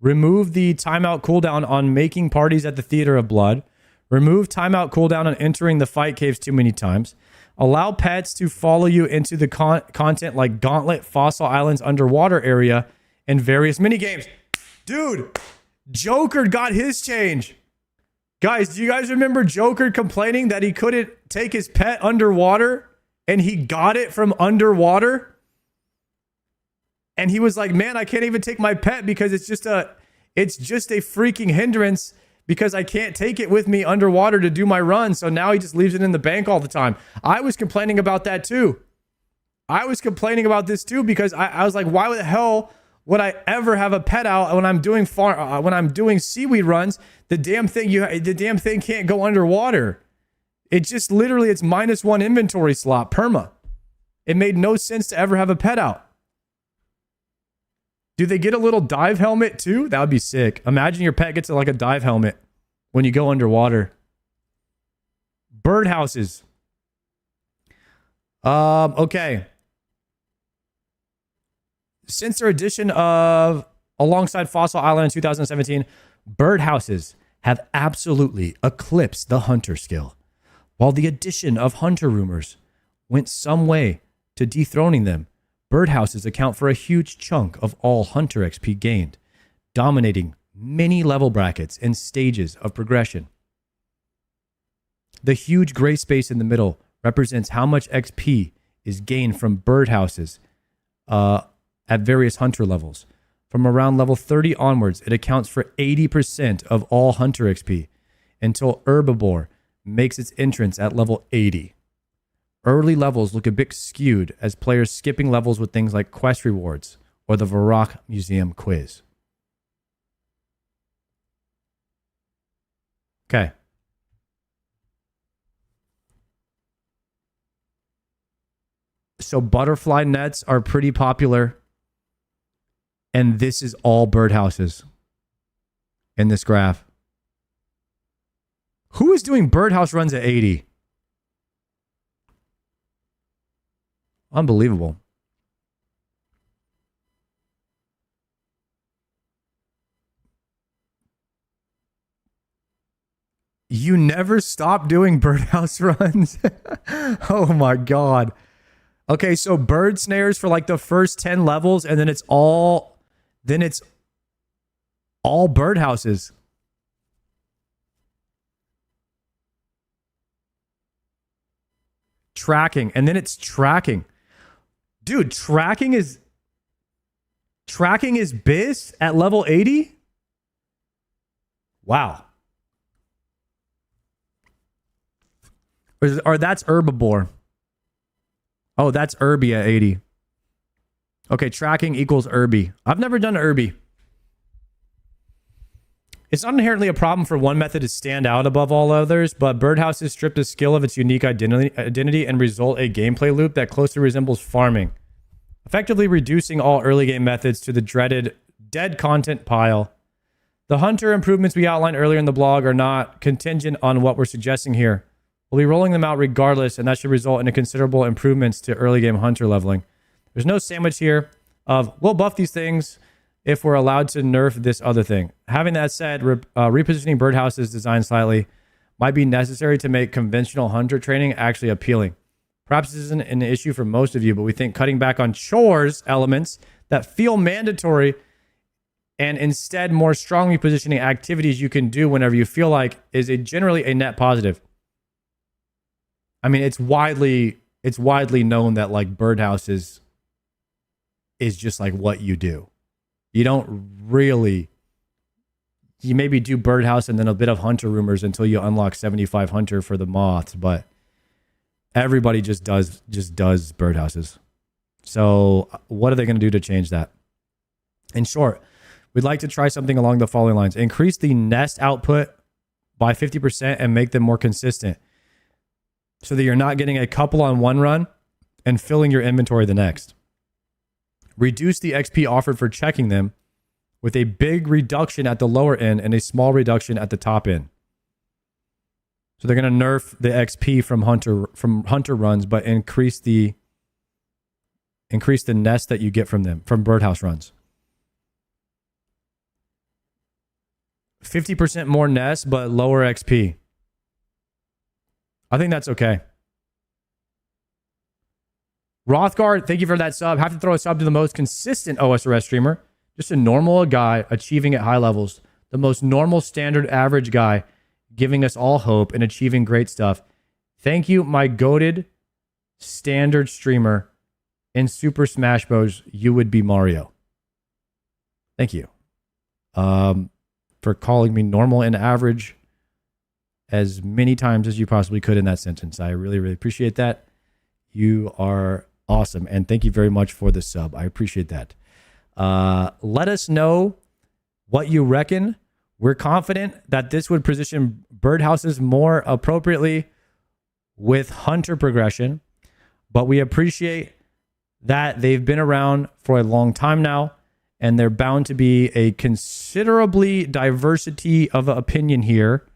Remove the timeout cooldown on making parties at the Theater of Blood. Remove timeout cooldown on entering the fight caves too many times. Allow pets to follow you into the content like Gauntlet, Fossil Islands underwater area, and various minigames. Dude, Joker got his change. Guys, do you guys remember Joker complaining that he couldn't take his pet underwater and he got it from underwater? And he was like, man, I can't even take my pet because it's just a freaking hindrance because I can't take it with me underwater to do my run. So now he just leaves it in the bank all the time. I was complaining about that too. I was complaining about this too because I was like, why the hell would I ever have a pet out when I'm doing seaweed runs? The damn thing can't go underwater. It just literally, it's -1 inventory slot, perma. It made no sense to ever have a pet out. Do they get a little dive helmet too? That would be sick. Imagine your pet gets like a dive helmet when you go underwater. Birdhouses. Okay. Since their addition of alongside Fossil Island in 2017, birdhouses have absolutely eclipsed the hunter skill, while the addition of hunter rumors went some way to dethroning them. Birdhouses account for a huge chunk of all hunter XP gained, dominating many level brackets and stages of progression. The huge gray space in the middle represents how much XP is gained from birdhouses at various hunter levels. From around level 30 onwards, it accounts for 80% of all hunter XP until Herbivore makes its entrance at level 80. Early levels look a bit skewed as players skipping levels with things like quest rewards or the Varrock Museum quiz. Okay. So butterfly nets are pretty popular. And this is all birdhouses in this graph. Who is doing birdhouse runs at 80? Unbelievable. You never stop doing birdhouse runs? Oh my God. Okay, so bird snares for like the first 10 levels, and then it's all birdhouses. Tracking, and then it's tracking. Dude, tracking is biz at level 80? Wow. Or that's Herbivore. Oh, that's Irby at 80. Okay, tracking equals Irby. I've never done Irby. It's not inherently a problem for one method to stand out above all others, but birdhouses strip the skill of its unique identity and result a gameplay loop that closely resembles farming, effectively reducing all early game methods to the dreaded dead content pile. The hunter improvements we outlined earlier in the blog are not contingent on what we're suggesting here. We'll be rolling them out regardless, and that should result in a considerable improvements to early game hunter leveling. There's no sandwich here of, we'll buff these things if we're allowed to nerf this other thing. Having that said, repositioning birdhouses designed slightly might be necessary to make conventional hunter training actually appealing. Perhaps this isn't an issue for most of you, but we think cutting back on chores elements that feel mandatory and instead more strongly positioning activities you can do whenever you feel like is generally a net positive. I mean, it's widely known that like birdhouses is just like what you do. You don't really, you maybe do birdhouse and then a bit of hunter rumors until you unlock 75 hunter for the moths, but everybody just does birdhouses. So what are they going to do to change that? In short, we'd like to try something along the following lines. Increase the nest output by 50% and make them more consistent, so that you're not getting a couple on one run and filling your inventory the next. Reduce the XP offered for checking them with a big reduction at the lower end and a small reduction at the top end. So they're going to nerf the XP from hunter runs, but increase the nest that you get from them, from birdhouse runs. 50% more nest, but lower XP. I think that's okay. Rothgard, thank you for that sub. Have to throw a sub to the most consistent OSRS streamer. Just a normal guy achieving at high levels. The most normal, standard, average guy giving us all hope and achieving great stuff. Thank you, my goated standard streamer in Super Smash Bros. You would be Mario. Thank you for calling me normal and average as many times as you possibly could in that sentence. I really, really appreciate that. You are awesome. And thank you very much for the sub. I appreciate that. Let us know what you reckon. We're confident that this would position birdhouses more appropriately with hunter progression, but we appreciate that they've been around for a long time now, and they're bound to be a considerably diversity of opinion here,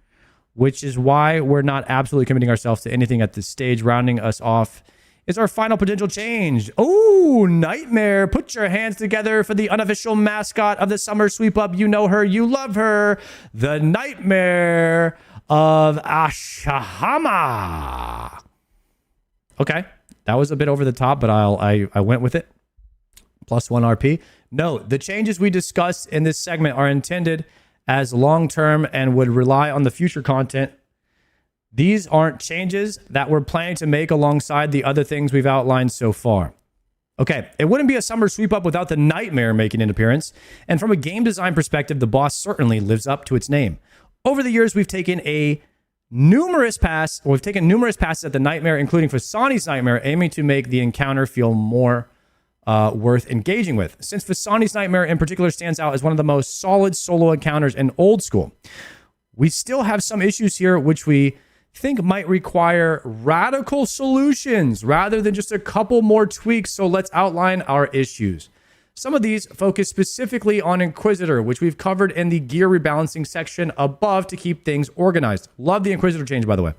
which is why we're not absolutely committing ourselves to anything at this stage. Rounding us off is our final potential change. Oh, Nightmare. Put your hands together for the unofficial mascot of the summer sweep up. You know her. You love her. The Nightmare of Ashahama. Okay. That was a bit over the top, but I went with it. +1 RP. No, the changes we discussed in this segment are intended as long-term and would rely on the future content. These aren't changes that we're planning to make alongside the other things we've outlined so far. Okay, it wouldn't be a summer sweep up without the Nightmare making an appearance. And from a game design perspective, the boss certainly lives up to its name. Over the years, we've taken numerous passes at the Nightmare, including Fasani's Nightmare, aiming to make the encounter feel more worth engaging with. Since Fasani's Nightmare in particular stands out as one of the most solid solo encounters in old school, we still have some issues here which we think might require radical solutions rather than just a couple more tweaks. So let's outline our issues. Some of these focus specifically on Inquisitor, which we've covered in the gear rebalancing section above to keep things organized. Love the Inquisitor change, by the way.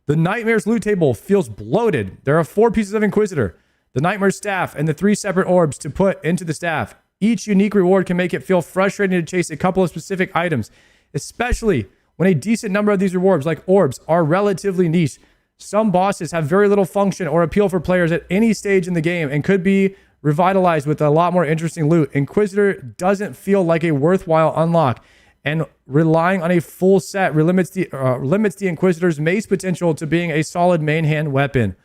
The Nightmare's loot table feels bloated. There are 4 pieces of Inquisitor, the Nightmare's staff, and the 3 separate orbs to put into the staff. Each unique reward can make it feel frustrating to chase a couple of specific items, especially when a decent number of these rewards, like orbs, are relatively niche. Some bosses have very little function or appeal for players at any stage in the game and could be revitalized with a lot more interesting loot. Inquisitor doesn't feel like a worthwhile unlock, and relying on a full set limits the Inquisitor's mace potential to being a solid main hand weapon.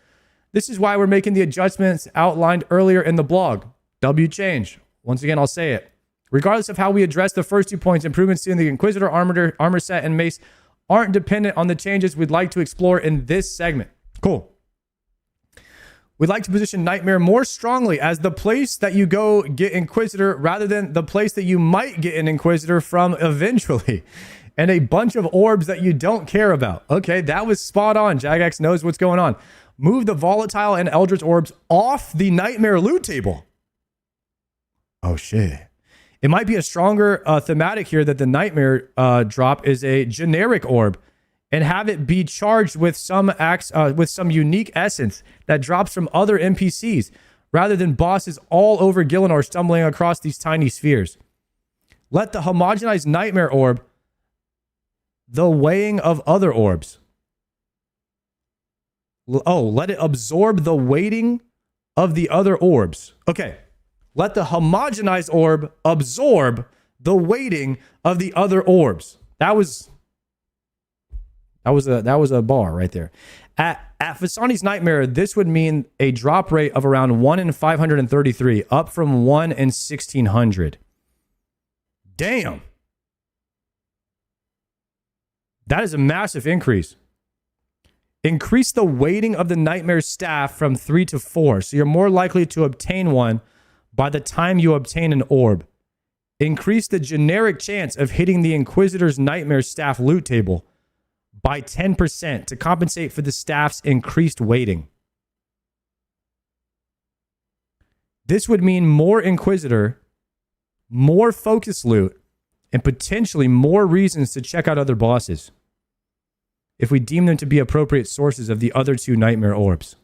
This is why we're making the adjustments outlined earlier in the blog. W change. Once again, I'll say it. Regardless of how we address the first 2 points, improvements in the Inquisitor armor set and mace aren't dependent on the changes we'd like to explore in this segment. Cool. We'd like to position Nightmare more strongly as the place that you go get Inquisitor rather than the place that you might get an Inquisitor from eventually. And a bunch of orbs that you don't care about. Okay, that was spot on. Jagex knows what's going on. Move the Volatile and Eldritch orbs off the Nightmare loot table. Oh, shit. It might be a stronger thematic here that the Nightmare drop is a generic orb, and have it be charged with some unique essence that drops from other NPCs, rather than bosses all over Gielinor stumbling across these tiny spheres. Let the homogenized Nightmare orb the weighing of other orbs. Let it absorb the weighting of the other orbs. Okay. Let the homogenized orb absorb the weighting of the other orbs. That was a bar right there. At Fasani's Nightmare, this would mean a drop rate of around 1 in 533, up from 1 in 1600. Damn. That is a massive increase. Increase the weighting of the Nightmare staff from 3 to 4, so you're more likely to obtain one by the time you obtain an orb. Increase the generic chance of hitting the Inquisitor's Nightmare staff loot table by 10% to compensate for the staff's increased weighting. This would mean more Inquisitor, more focus loot, and potentially more reasons to check out other bosses, if we deem them to be appropriate sources of the other 2 Nightmare orbs.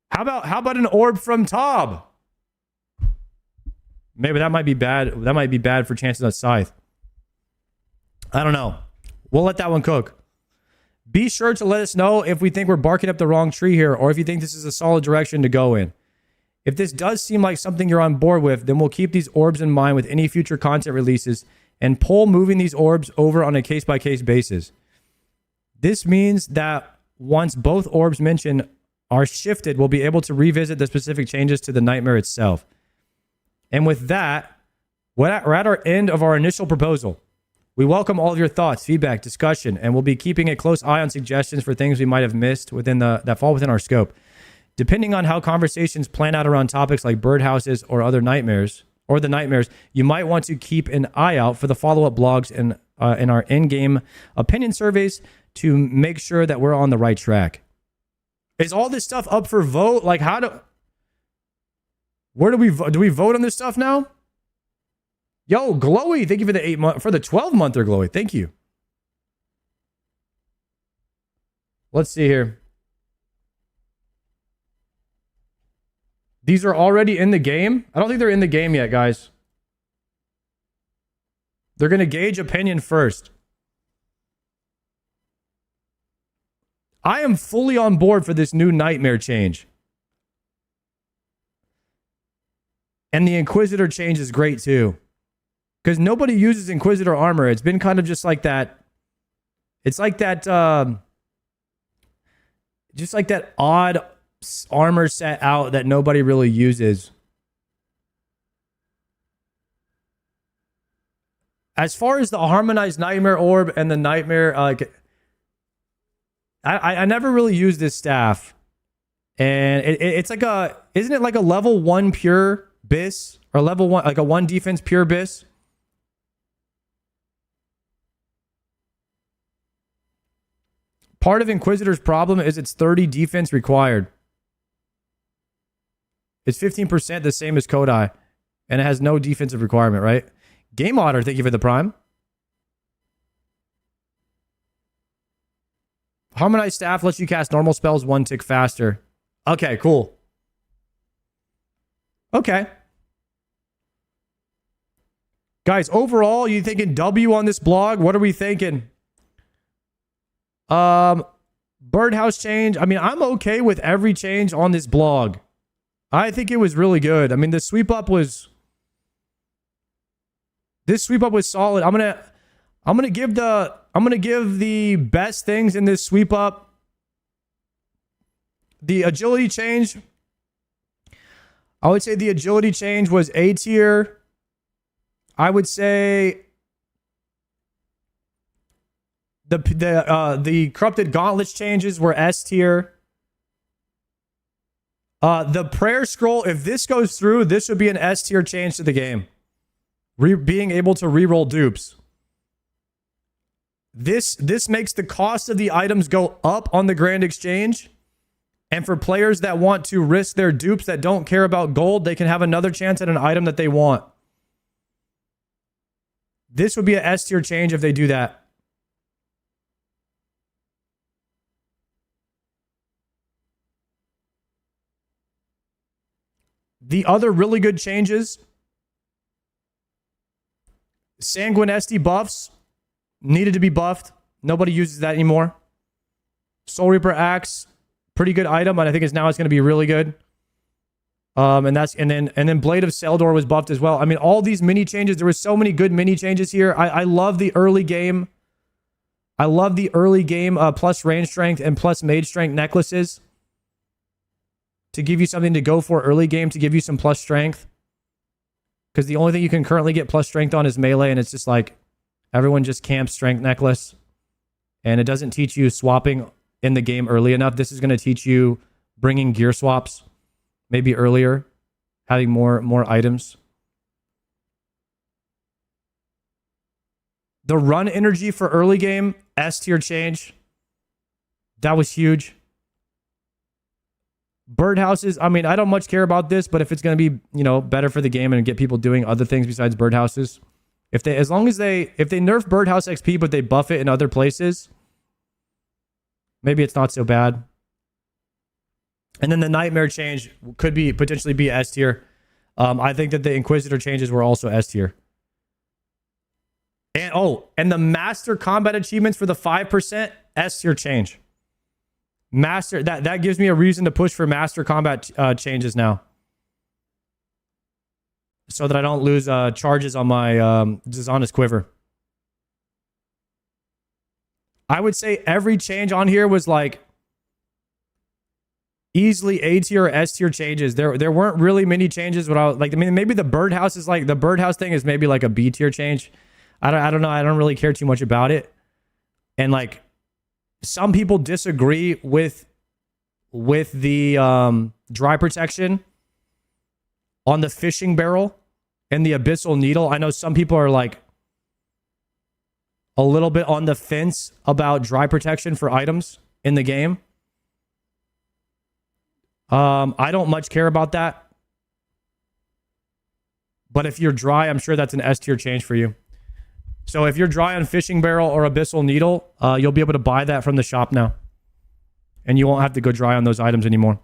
How about an orb from Tob? Maybe that might be bad. That might be bad for chances at Scythe. I don't know. We'll let that one cook. Be sure to let us know if we think we're barking up the wrong tree here, or if you think this is a solid direction to go in. If this does seem like something you're on board with, then we'll keep these orbs in mind with any future content releases and pull moving these orbs over on a case-by-case basis. This means that once both orbs mentioned are shifted, we'll be able to revisit the specific changes to the nightmare itself. And with that, we're at our end of our initial proposal. We welcome all of your thoughts, feedback, discussion, and we'll be keeping a close eye on suggestions for things we might have missed that fall within our scope. Depending on how conversations plan out around topics like birdhouses or other nightmares, you might want to keep an eye out for the follow-up blogs and in our in-game opinion surveys to make sure that we're on the right track. Is all this stuff up for vote? Like, where do we vote on this stuff now? Yo, Glowy, thank you for the 12-monther, Glowy. Thank you. Let's see here. These are already in the game? I don't think they're in the game yet, guys. They're going to gauge opinion first. I am fully on board for this new nightmare change. And the Inquisitor change is great too. Because nobody uses Inquisitor armor. It's been kind of just like that. It's like that, just like that odd armor set out that nobody really uses. As far as the harmonized nightmare orb and the nightmare, I never really used this staff. And it's like isn't it like a level 1 pure bis? Or level 1, like a 1 defense pure bis? Part of Inquisitor's problem is it's 30 defense required. It's 15% the same as Kodai. And it has no defensive requirement, right? Game Otter, thank you for the prime. Harmonized staff lets you cast normal spells 1 tick faster. Okay, cool. Okay. Guys, overall, you thinking W on this blog? What are we thinking? Birdhouse change. I mean, I'm okay with every change on this blog. I think it was really good. I mean, this sweep up was solid. I'm gonna give the best things in this sweep up. The agility change. I would say the agility change was A tier. I would say the corrupted gauntlets changes were S tier. The prayer scroll, if this goes through, this would be an S tier change to the game. Being able to reroll dupes. This makes the cost of the items go up on the Grand Exchange. And for players that want to risk their dupes that don't care about gold, they can have another chance at an item that they want. This would be an S tier change if they do that. The other really good changes, Sanguine SD buffs needed to be buffed. Nobody uses that anymore. Soul Reaper Axe, pretty good item, and I think it's going to be really good. And then Blade of Seldor was buffed as well. I mean, all these mini changes. There were so many good mini changes here. I love the early game. I love the early game plus range strength and plus mage strength necklaces. To give you something to go for early game, to give you some plus strength. Because the only thing you can currently get plus strength on is melee, and it's just like everyone just camps strength necklace. And it doesn't teach you swapping in the game early enough. This is going to teach you bringing gear swaps maybe earlier, having more items. The run energy for early game, S tier change. That was huge. Birdhouses, I mean, I don't much care about this, but if it's going to be, better for the game and get people doing other things besides birdhouses, if they nerf birdhouse XP, but they buff it in other places, maybe it's not so bad. And then the nightmare change could potentially be S tier. I think that the Inquisitor changes were also S tier. And the master combat achievements for the 5% S tier change. Master, that gives me a reason to push for master combat changes now. so that I don't lose charges on my dishonest quiver. I would say every change on here was like easily A tier or S tier changes. There weren't really many changes. What I was like, I mean, maybe the birdhouse is like the birdhouse thing is maybe like a B tier change. I don't know. I don't really care too much about it. And like some people disagree with the dry protection on the fishing barrel and the abyssal needle. I know some people are like a little bit on the fence about dry protection for items in the game. I don't much care about that. But if you're dry, I'm sure that's an S tier change for you. So if you're dry on fishing barrel or abyssal needle, you'll be able to buy that from the shop now. And you won't have to go dry on those items anymore.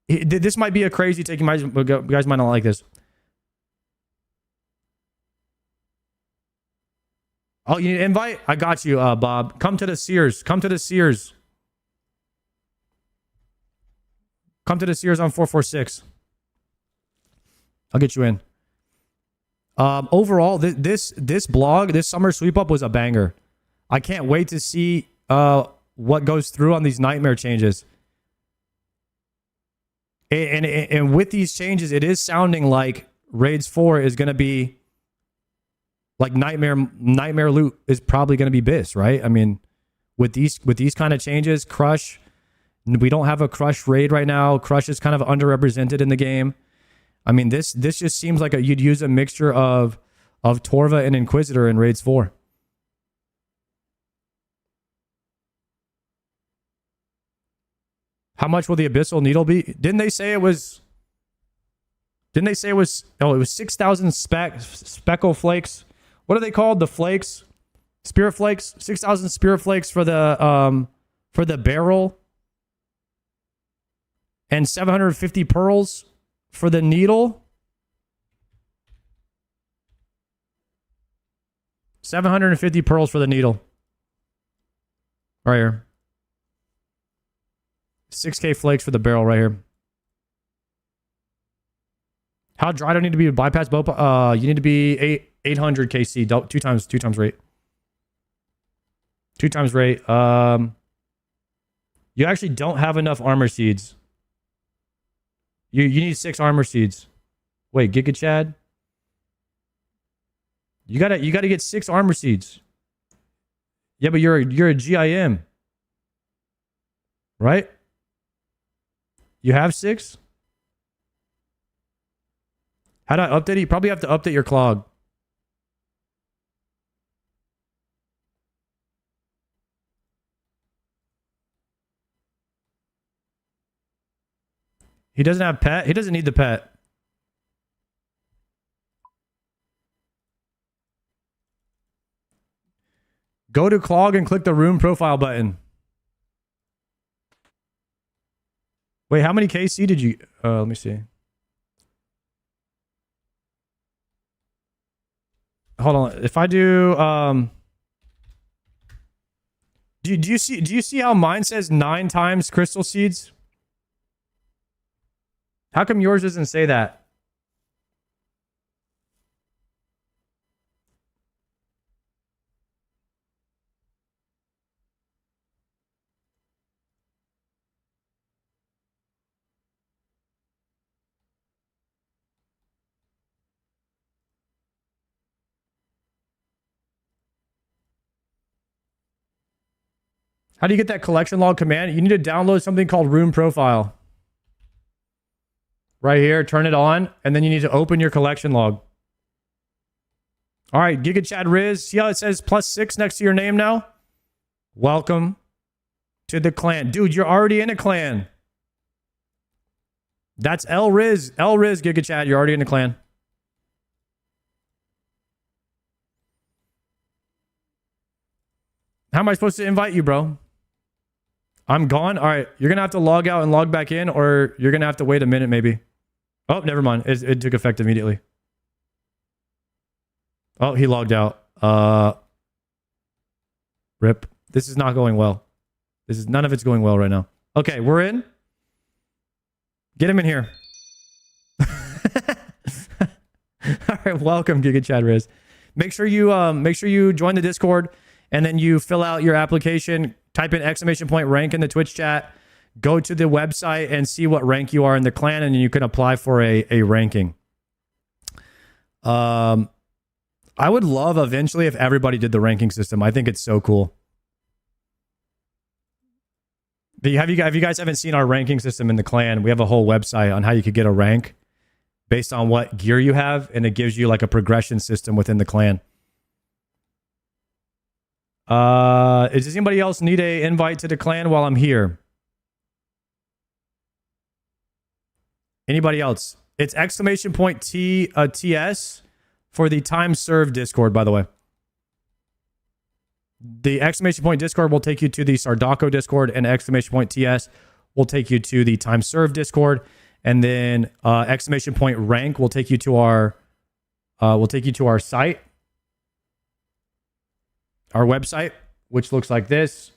This might be a crazy take. You guys might not like this. Oh, you need an invite? I got you, Bob. Come to the Sears. Come to the Sears. Come to the Sears on 446. I'll get you in. Overall, this blog, this summer sweep up was a banger. I can't wait to see what goes through on these nightmare changes. And with these changes, it is sounding like Raids 4 is going to be like nightmare loot is probably going to be BIS, right? I mean, with these kind of changes, Crush, we don't have a Crush raid right now. Crush is kind of underrepresented in the game. I mean, this just seems like you'd use a mixture of Torva and Inquisitor in Raids 4. How much will the Abyssal Needle be? Didn't they say it was... Oh, it was 6,000 speckle flakes. What are they called? The flakes? Spirit flakes? 6,000 spirit flakes for the barrel. And 750 pearls for the needle. 750 pearls for the needle. Right here. 6K flakes for the barrel right here. How dry do I need to be to bypass both? You need to be 800 KC. Two times rate. 2 times rate. You actually don't have enough armor seeds. You need 6 armor seeds. Wait, Giga Chad? You gotta get 6 armor seeds. Yeah, but you're a GIM. Right? You have 6? How do I update it? You probably have to update your clog. He doesn't have pet. He doesn't need the pet. Go to clog and click the room profile button. Wait, how many KC did you... let me see. Hold on. If I do... Do you see how mine says 9 times crystal seeds? How come yours doesn't say that? How do you get that collection log command? You need to download something called Room Profile. Right here, turn it on, and then you need to open your collection log. All right, Giga Chad Riz. See how it says +6 next to your name now? Welcome to the clan. Dude, you're already in a clan. That's L Riz. L Riz, Giga Chad. You're already in a clan. How am I supposed to invite you, bro? I'm gone? All right. You're going to have to log out and log back in, or you're going to have to wait a minute maybe. Oh, never mind. It took effect immediately. Oh, he logged out. Rip. This is not going well. None of it's going well right now. Okay, we're in. Get him in here. All right, welcome, Giga Chad Riz. Make sure you join the Discord, and then you fill out your application. Type in !rank in the Twitch chat. Go to the website and see what rank you are in the clan, and you can apply for a ranking. I would love eventually if everybody did the ranking system. I think it's so cool. If you guys haven't seen our ranking system in the clan, we have a whole website on how you could get a rank based on what gear you have, and it gives you like a progression system within the clan. Does anybody else need a invite to the clan while I'm here? Anybody else? It's !TS for the time served Discord, by the way. The !Discord will take you to the Sardako Discord, and !TS will take you to the time served Discord, and then !rank will take you to our site, our website, which looks like this.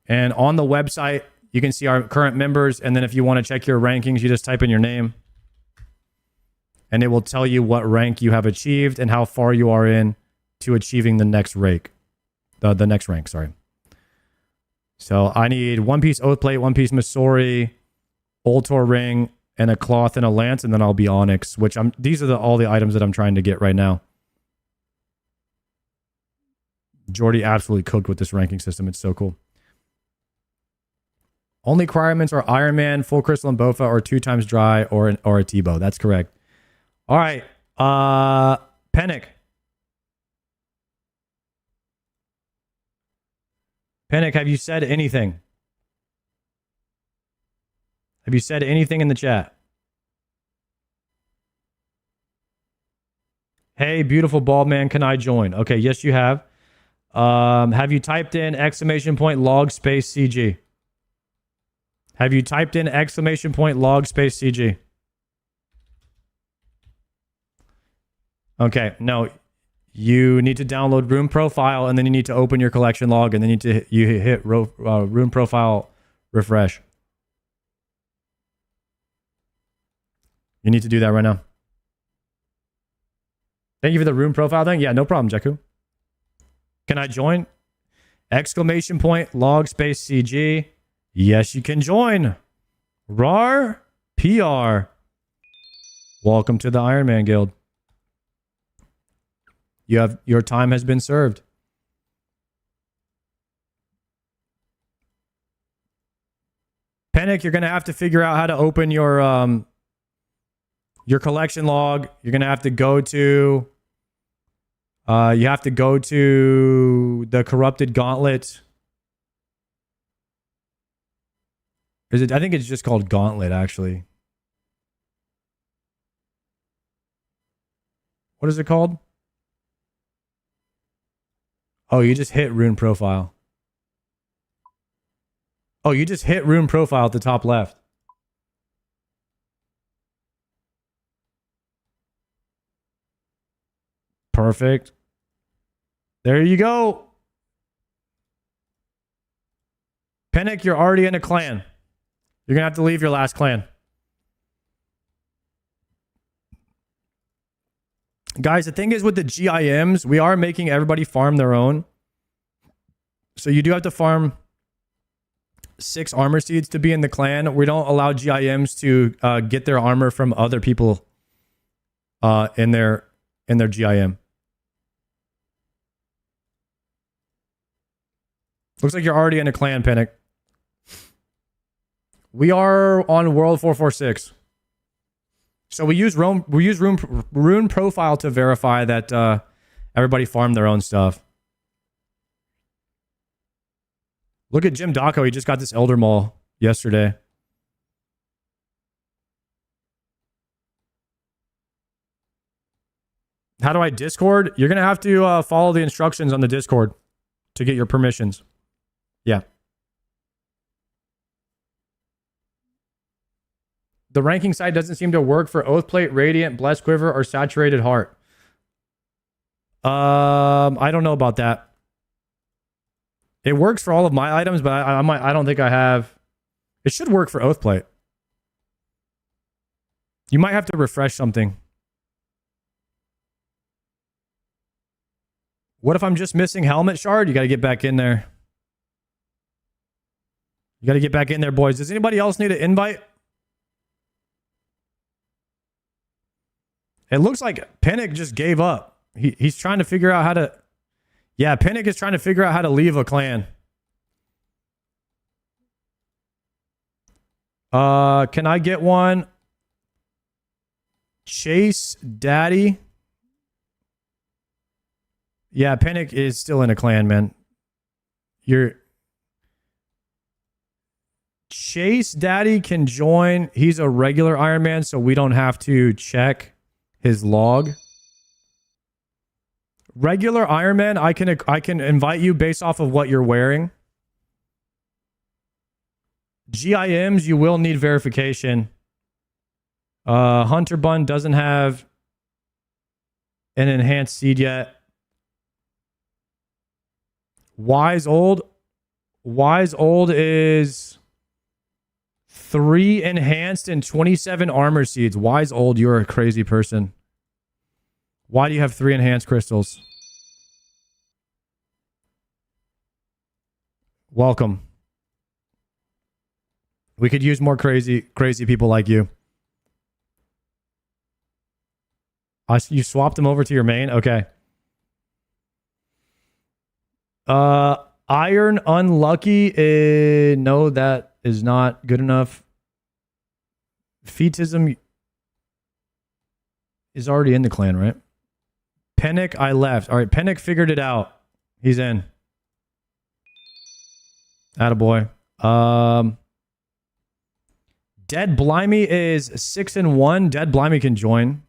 And on the website, you can see our current members. And then if you want to check your rankings, you just type in your name. And it will tell you what rank you have achieved and how far you are in to achieving the next rank. The next rank, sorry. So I need one piece oath plate, one piece Missouri, Ultor ring, and a cloth and a lance, and then I'll be Onyx, which these are all the items that I'm trying to get right now. Jordy absolutely cooked with this ranking system. It's so cool. Only requirements are Ironman, full crystal and Bofa, or 2 times dry, or a Tebow. That's correct. All right. Panic. Panic, have you said anything? Have you said anything in the chat? Hey, beautiful bald man, can I join? Okay, yes, you have. Have you typed in !log space CG? Have you typed in !log space CG? Okay, no. You need to download Room Profile, and then you need to open your collection log, and then you hit Room Profile refresh. You need to do that right now. Thank you for the Room Profile thing. Yeah, no problem, Jakku. Can I join? !log space CG. Yes, you can join. RAR PR. Welcome to the Ironman Guild. Your time has been served. Panic, you're gonna have to figure out how to open your collection log. You're gonna have to go to the corrupted gauntlet. I think it's just called Gauntlet, actually. What is it called? Oh, you just hit Rune Profile. Oh, you just hit Rune Profile at the top left. Perfect. There you go. Panic, you're already in a clan. You're going to have to leave your last clan. Guys, the thing is with the GIMs, we are making everybody farm their own. So you do have to farm 6 armor seeds to be in the clan. We don't allow GIMs to get their armor from other people in their GIM. Looks like you're already in a clan, Panic. We are on World 446. So we use Rune Profile to verify that everybody farmed their own stuff. Look at Jim Dacco. He just got this Elder Maul yesterday. How do I Discord? You're going to have to follow the instructions on the Discord to get your permissions. Yeah. The ranking site doesn't seem to work for Oathplate, Radiant, Blessed Quiver, or Saturated Heart. I don't know about that. It works for all of my items, but I don't think I have. It should work for Oathplate. You might have to refresh something. What if I'm just missing helmet shard? You got to get back in there. You got to get back in there, boys. Does anybody else need an invite? It looks like Pinnock just gave up. He's trying to figure out how to... Yeah, Pinnock is trying to figure out how to leave a clan. Can I get one? Chase Daddy. Yeah, Pinnock is still in a clan, man. Chase Daddy can join. He's a regular Ironman, so we don't have to check his log. Regular Ironman, I can invite you based off of what you're wearing. GIMs, you will need verification. Hunter Bun doesn't have an enhanced seed yet. Wise Old is 3 enhanced and 27 armor seeds. Wise Old, you're a crazy person. Why do you have 3 enhanced crystals? Welcome. We could use more crazy people like you. You swapped them over to your main? Okay. Iron Unlucky. No, that is not good enough. Fetism is already in the clan, right? Pinnock, I left. All right, Pinnock figured it out. He's in. Attaboy. Dead Blimey is 6-1. Dead Blimey can join.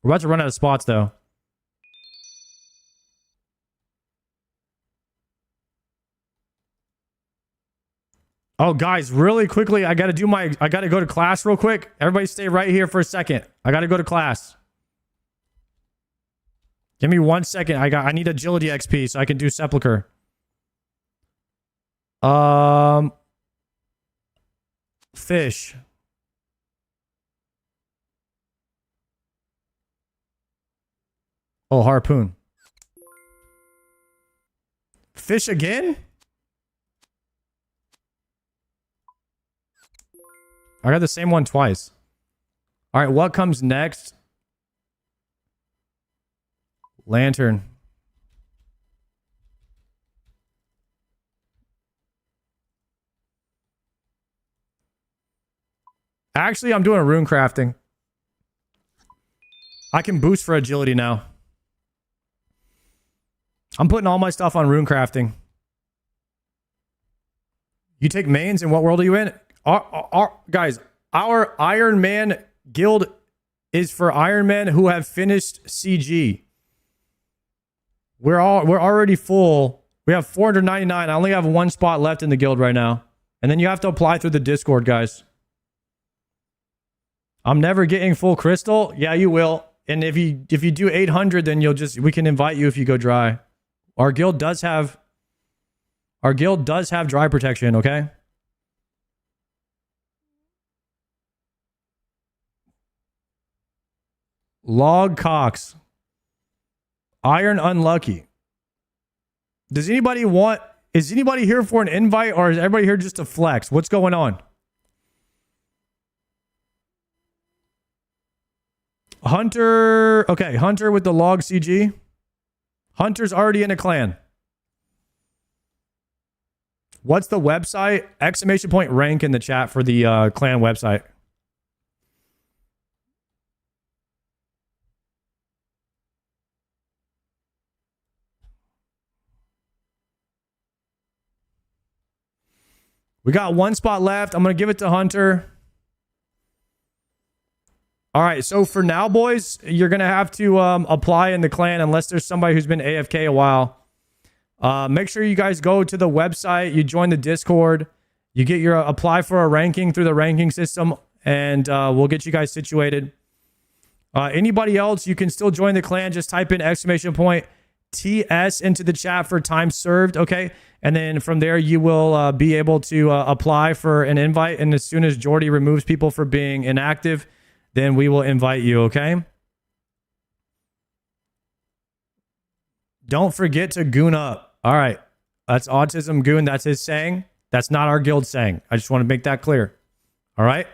We're about to run out of spots, though. Oh, guys, really quickly, I gotta go to class real quick. Everybody stay right here for a second. I gotta go to class. Give me 1 second. I need agility XP so I can do Sepulcher. Fish. Oh, harpoon. Fish again? I got the same one twice. All right, what comes next? Lantern. Actually, I'm doing a rune crafting. I can boost for agility now. I'm putting all my stuff on rune crafting. You take mains, and what world are you in? Guys, our Iron Man guild is for Iron Men who have finished CG. We're already full. We have 499. I only have 1 spot left in the guild right now. And then you have to apply through the Discord, guys. I'm never getting full crystal. Yeah, you will. And if you do 800, then we can invite you if you go dry. Our guild does have dry protection, okay? Log Cox. Iron Unlucky. Is anybody here for an invite, or is everybody here just to flex? What's going on? Hunter. Okay, Hunter with the log CG. Hunter's already in a clan. What's the website? Exclamation point rank in the chat for the clan website. We got 1 spot left. I'm going to give it to Hunter. All right, so for now, boys, you're going to have to apply in the clan unless there's somebody who's been AFK a while. Make sure you guys go to the website. You join the Discord. You get your apply for a ranking through the ranking system, and we'll get you guys situated. Anybody else, you can still join the clan. Just type in exclamation point TS into the chat for time served, okay? And then from there, you will be able to apply for an invite. And as soon as Jordy removes people for being inactive, then we will invite you, okay? Don't forget to goon up. All right. That's Autism Goon. That's his saying. That's not our guild saying. I just want to make that clear. All right?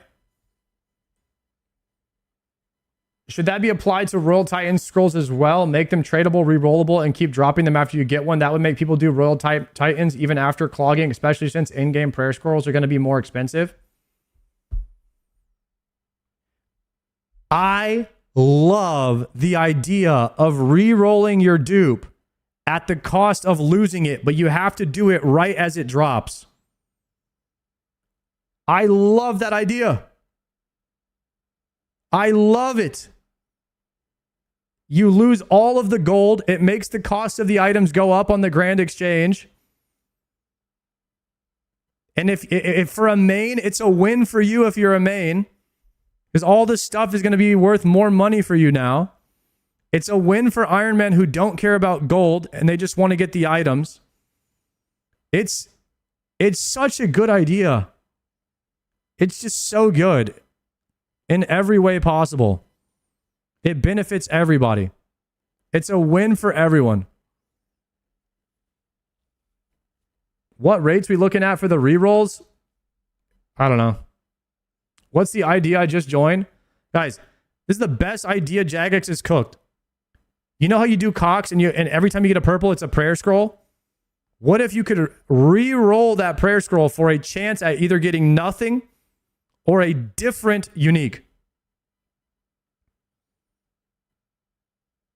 Should that be applied to Royal Titan scrolls as well? Make them tradable, re-rollable, and keep dropping them after you get one. That would make people do Royal Titans even after clogging, especially since in-game prayer scrolls are going to be more expensive. I love the idea of re-rolling your dupe at the cost of losing it, but you have to do it right as it drops. I love that idea. I love it. You lose all of the gold. It makes the cost of the items go up on the grand exchange. And if for a main, it's a win for you if you're a main, because all this stuff is going to be worth more money for you now. It's a win for Ironmen who don't care about gold and they just want to get the items. It's such a good idea. It's just so good in every way possible. It benefits everybody. It's a win for everyone. What rates we looking at for the rerolls? I don't know. What's the idea I just joined? Guys, this is the best idea Jagex has cooked. You know how you do Cox and every time you get a purple, it's a prayer scroll? What if you could re-roll that prayer scroll for a chance at either getting nothing or a different unique?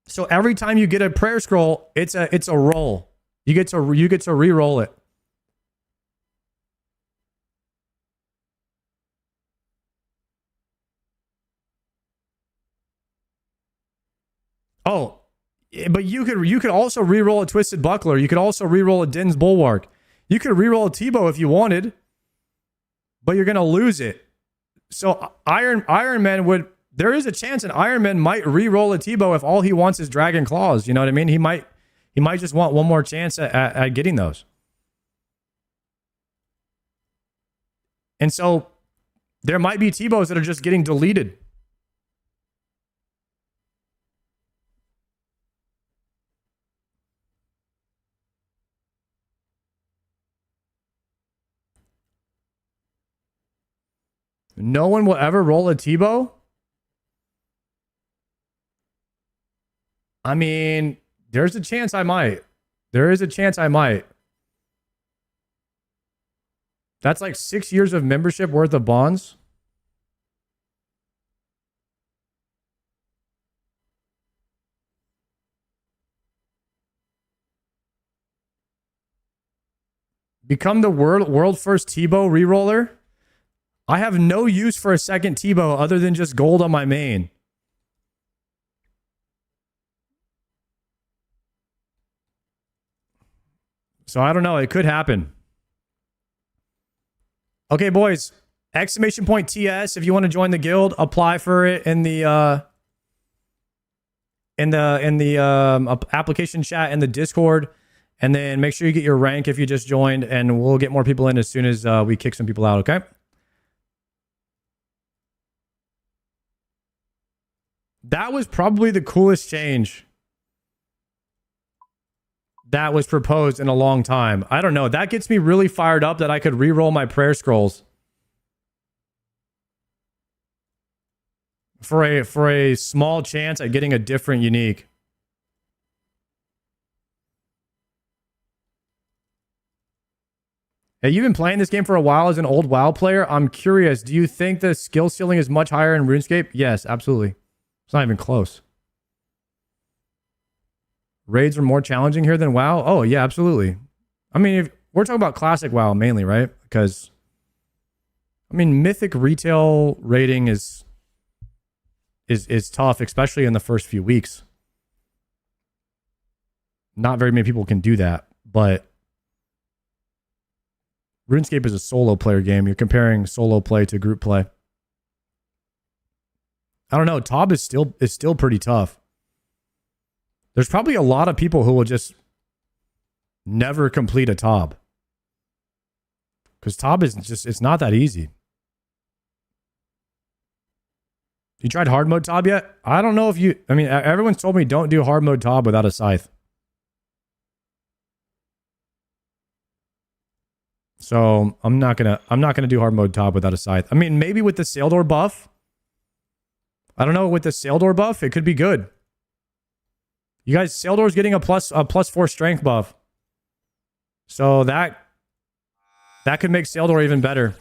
So every time you get a prayer scroll, it's a roll. You get to re-roll it. Oh, but you could also re-roll a Twisted Buckler. You could also re-roll a Din's Bulwark. You could re-roll a Tebow if you wanted, but you're gonna lose it. So Ironman would. There is a chance an Ironman might re-roll a Tebow if all he wants is Dragon Claws. You know what I mean? He might just want one more chance at getting those. And so there might be Tebows that are just getting deleted. No one will ever roll a Tebow? I mean, there's a chance I might. There is a chance I might. That's like 6 years of membership worth of bonds. Become the world first Tebow reroller? I have no use for a second Tebow other than just gold on my main. So I don't know. It could happen. Okay, boys. Exclamation point TS. If you want to join the guild, apply for it in the application chat and the Discord, and then make sure you get your rank if you just joined, and we'll get more people in as soon as we kick some people out. Okay. That was probably the coolest change that was proposed in a long time. I don't know. That gets me really fired up that I could re-roll my prayer scrolls for a small chance at getting a different unique. Hey, you've been playing this game for a while as an old WoW player. I'm curious, do you think the skill ceiling is much higher in RuneScape? Yes, absolutely. It's not even close. Raids are more challenging here than WoW? Oh, yeah, absolutely. I mean, if we're talking about classic WoW mainly, right? Because, I mean, Mythic retail raiding is tough, especially in the first few weeks. Not very many people can do that, but RuneScape is a solo player game. You're comparing solo play to group play. I don't know. Tob is still pretty tough. There's probably a lot of people who will just never complete a TOB. Because TOB is just, it's not that easy. You tried hard mode TOB yet? I don't know if you, I mean, everyone's told me don't do hard mode TOB without a scythe. So I'm not gonna do hard mode TOB without a scythe. I mean, maybe with the sail door buff. I don't know, with the sail door buff, it could be good. You guys, sail door's getting a plus 4 strength buff. So that could make sail door even better.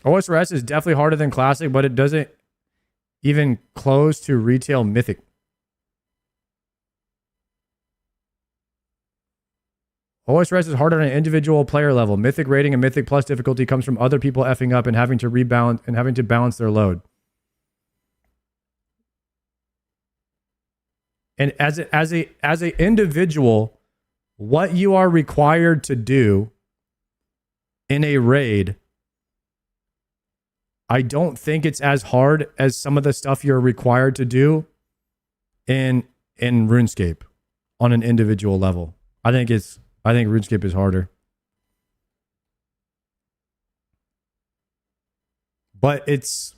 OSRS is definitely harder than classic, but it doesn't even close to retail mythic. OSRS is harder on an individual player level. Mythic rating and Mythic Plus difficulty comes from other people effing up and having to rebalance and having to balance their load. And as a individual, what you are required to do in a raid, I don't think it's as hard as some of the stuff you're required to do in RuneScape on an individual level. I think RuneScape is harder. But it's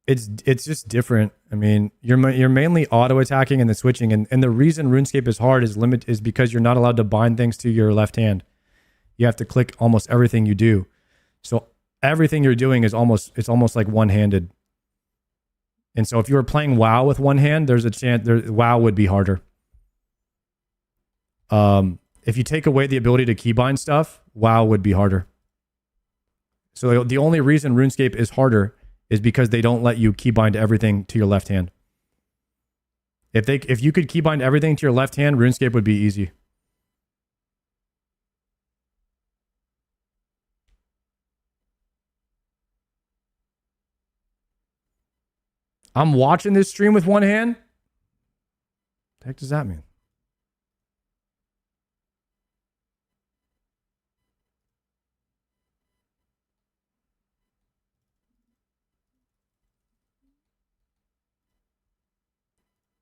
just different. I mean, you're mainly auto attacking and the switching, and the reason RuneScape is hard is because you're not allowed to bind things to your left hand. You have to click almost everything you do. So everything you're doing is almost like one-handed. And so if you were playing WoW with one hand, there's a chance WoW would be harder. If you take away the ability to keybind stuff, WoW would be harder. So the only reason RuneScape is harder is because they don't let you keybind everything to your left hand. If you could keybind everything to your left hand, RuneScape would be easy. I'm watching this stream with one hand? What the heck does that mean?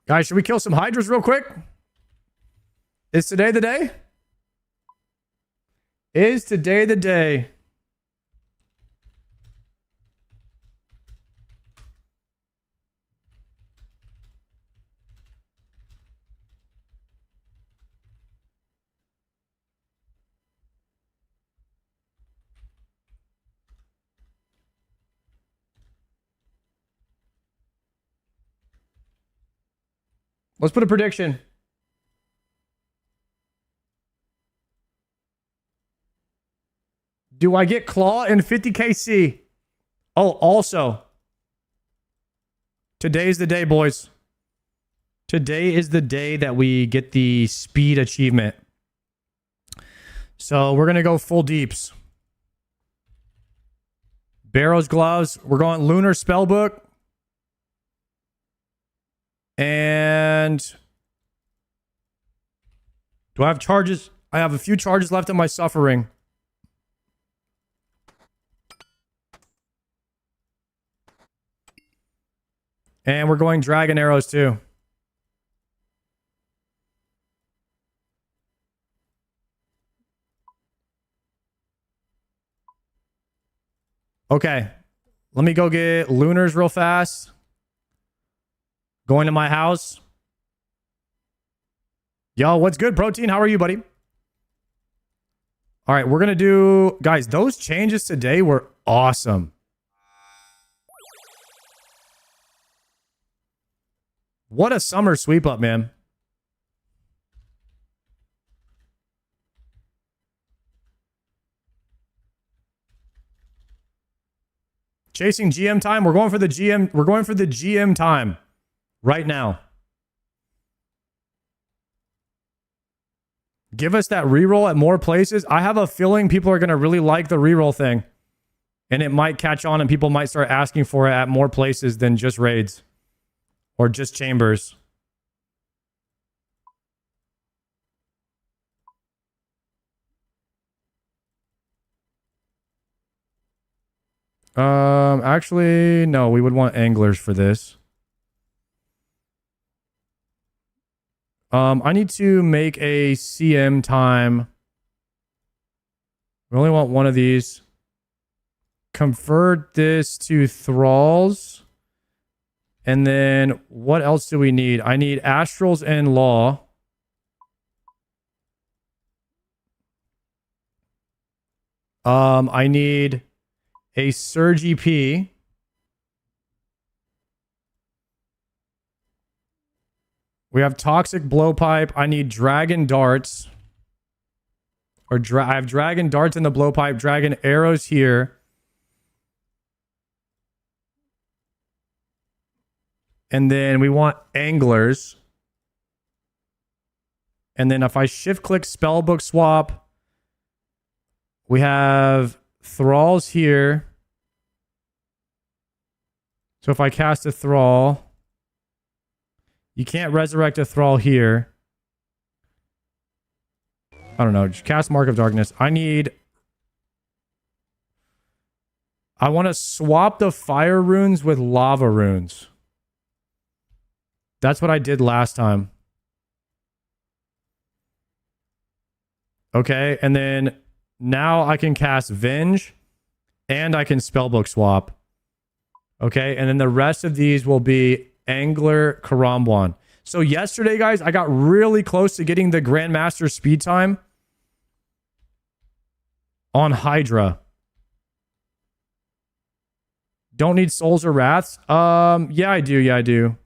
Guys, should we kill some hydras real quick? Is today the day? Is today the day? Let's put a prediction. Do I get Claw in 50kc? Oh, also, today's the day, boys. Today is the day that we get the speed achievement. So we're going to go full deeps. Barrows gloves. We're going lunar spellbook. And do I have charges? I have a few charges left in my suffering. And we're going dragon arrows too. Okay. Let me go get lunars real fast. Going to my house. Yo, what's good, Protein? How are you, buddy? All right, we're going to do... Guys, those changes today were awesome. What a summer sweep up, man. Chasing GM time. We're going for the GM. We're going for the GM time right now. Give us that reroll at more places. I have a feeling people are going to really like the reroll thing. And it might catch on and people might start asking for it at more places than just raids. Or just chambers. Actually, no, we would want anglers for this. I need to make a CM time. We only want one of these. Convert this to thralls. And then what else do we need? I need astrals and law. I need a surge EP. We have toxic blowpipe. I need dragon darts. I have dragon darts in the blowpipe, dragon arrows here. And then we want anglers. And then if I shift click spellbook swap, we have thralls here. So if I cast a thrall, you can't resurrect a thrall here. I don't know. Just cast Mark of Darkness. I want to swap the fire runes with lava runes. That's what I did last time. Okay, and then now I can cast Venge and I can spellbook swap. Okay, and then the rest of these will be Angler Karambwan. So yesterday, guys, I got really close to getting the Grandmaster speed time on Hydra. Don't need souls or wraths? Yeah, I do. Yeah, I do.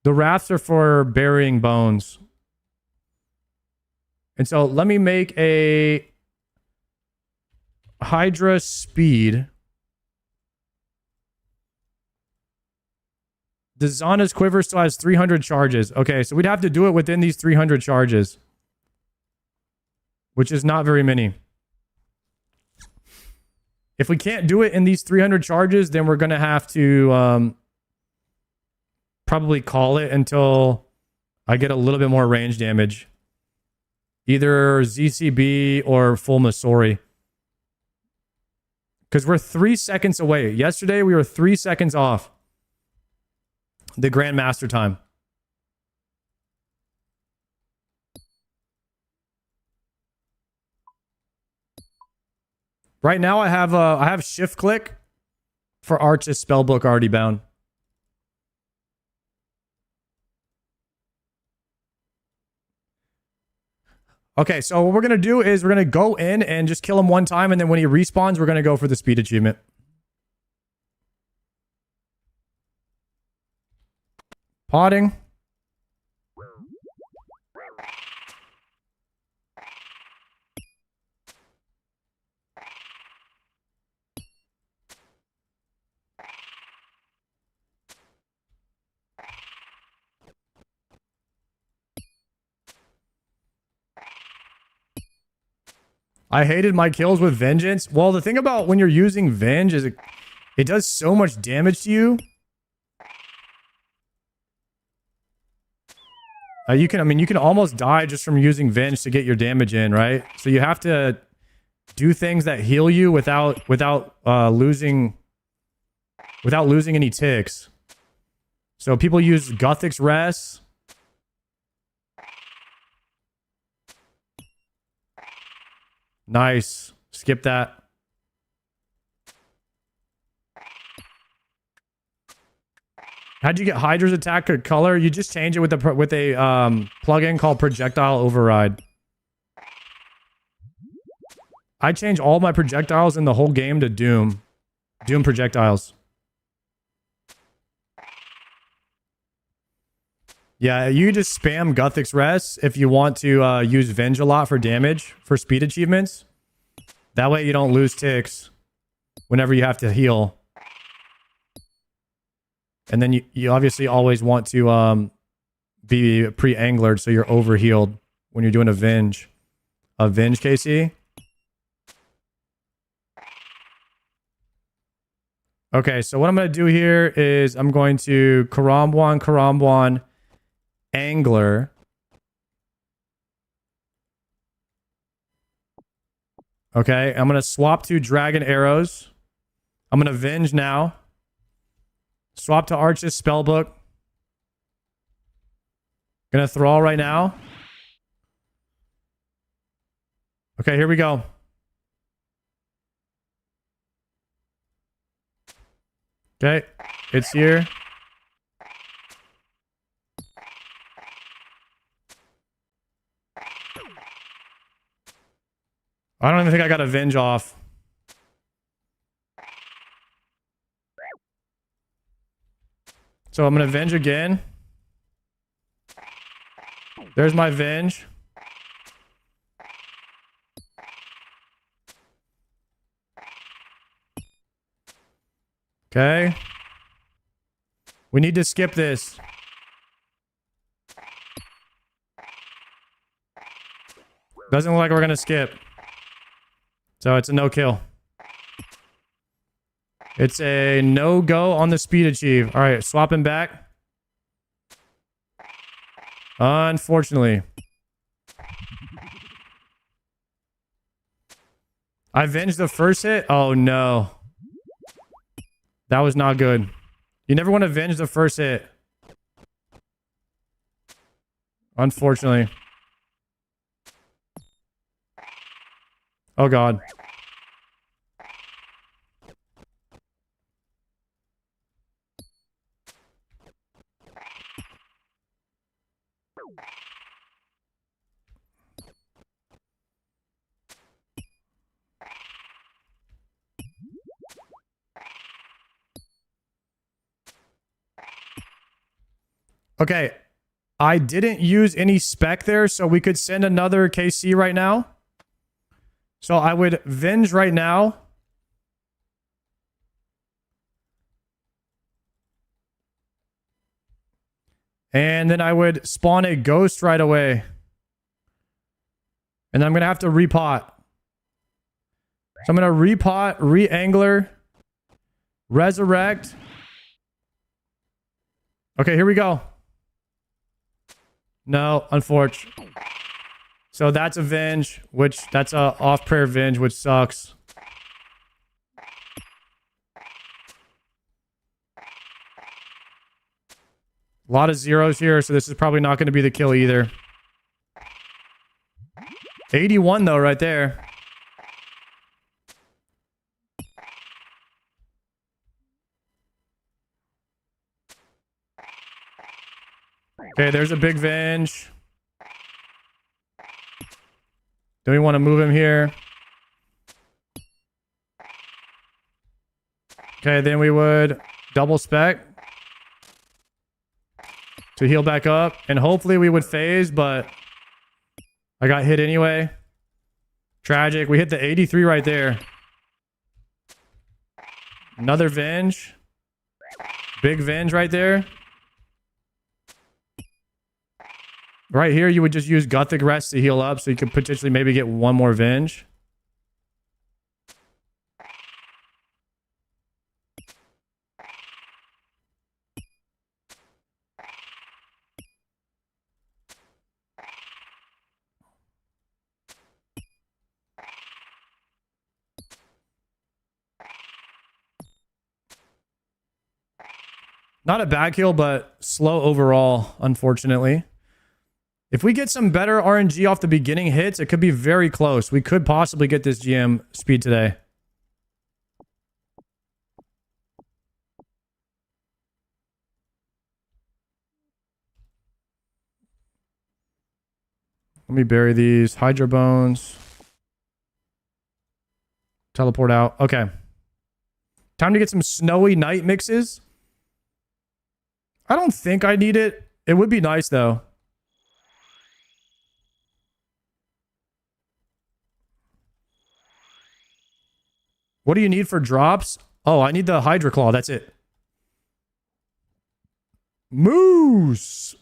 The wraths are for burying bones. And so let me make a Hydra speed. The Zana's quiver still has 300 charges. Okay, so we'd have to do it within these 300 charges, which is not very many. If we can't do it in these 300 charges, then we're going to have to probably call it until I get a little bit more range damage. Either ZCB or full Masori. Because we're 3 seconds away. Yesterday, we were 3 seconds off the Grandmaster time. Right now, I have shift click for Arch's spellbook already bound. Okay, so what we're going to do is we're going to go in and just kill him one time, and then when he respawns, we're going to go for the speed achievement. Potting. I hated my kills with Vengeance. Well, the thing about when you're using Venge is it does so much damage to you. You can almost die just from using Venge to get your damage in, right? So you have to do things that heal you without losing any ticks. So people use Guthix Rest. Nice. Skip that. How'd you get Hydra's attack color? You just change it with a plugin called Projectile Override. I change all my projectiles in the whole game to Doom. Doom projectiles. Yeah, you just spam Guthix Rest if you want to use Venge a lot for damage for speed achievements. That way you don't lose ticks whenever you have to heal. And then you obviously always want to be pre-anglered so you're over-healed when you're doing a Venge. A Venge, KC? Okay, so what I'm going to do here is I'm going to Karambwan, Angler. Okay, I'm going to swap to Dragon Arrows. I'm going to Venge now. Swap to Arch's Spellbook. Gonna Thrall right now. Okay, here we go. Okay, it's here. I don't even think I got a Venge off. So I'm gonna Venge again. There's my Venge. Okay. We need to skip this. Doesn't look like we're gonna skip. So it's a no-kill. It's a no-go on the speed achieve. All right, swapping back. Unfortunately. I Venged the first hit? Oh, no. That was not good. You never want to Venge the first hit. Unfortunately. Oh, God. Okay. I didn't use any spec there, so we could send another KC right now. So I would Venge right now. And then I would spawn a Ghost right away. And then I'm going to have to repot. So I'm going to repot, re-angler, resurrect. Okay, here we go. No, unfortunately. So that's a Venge, which that's a off-prayer Venge, which sucks. A lot of zeros here, so this is probably not going to be the kill either. 81 though, right there. Okay, there's a big Venge. Do we want to move him here? Okay, then we would double spec to heal back up. And hopefully we would phase, but I got hit anyway. Tragic. We hit the 83 right there. Another Venge. Big Venge right there. Right here, you would just use Gothic Rest to heal up, so you could potentially maybe get one more Venge. Not a bad kill, but slow overall, unfortunately. If we get some better RNG off the beginning hits, it could be very close. We could possibly get this GM speed today. Let me bury these. Hydro Bones. Teleport out. Okay. Time to get some Snowy Night mixes. I don't think I need it. It would be nice, though. What do you need for drops? Oh, I need the Hydra Claw. That's it. Moose.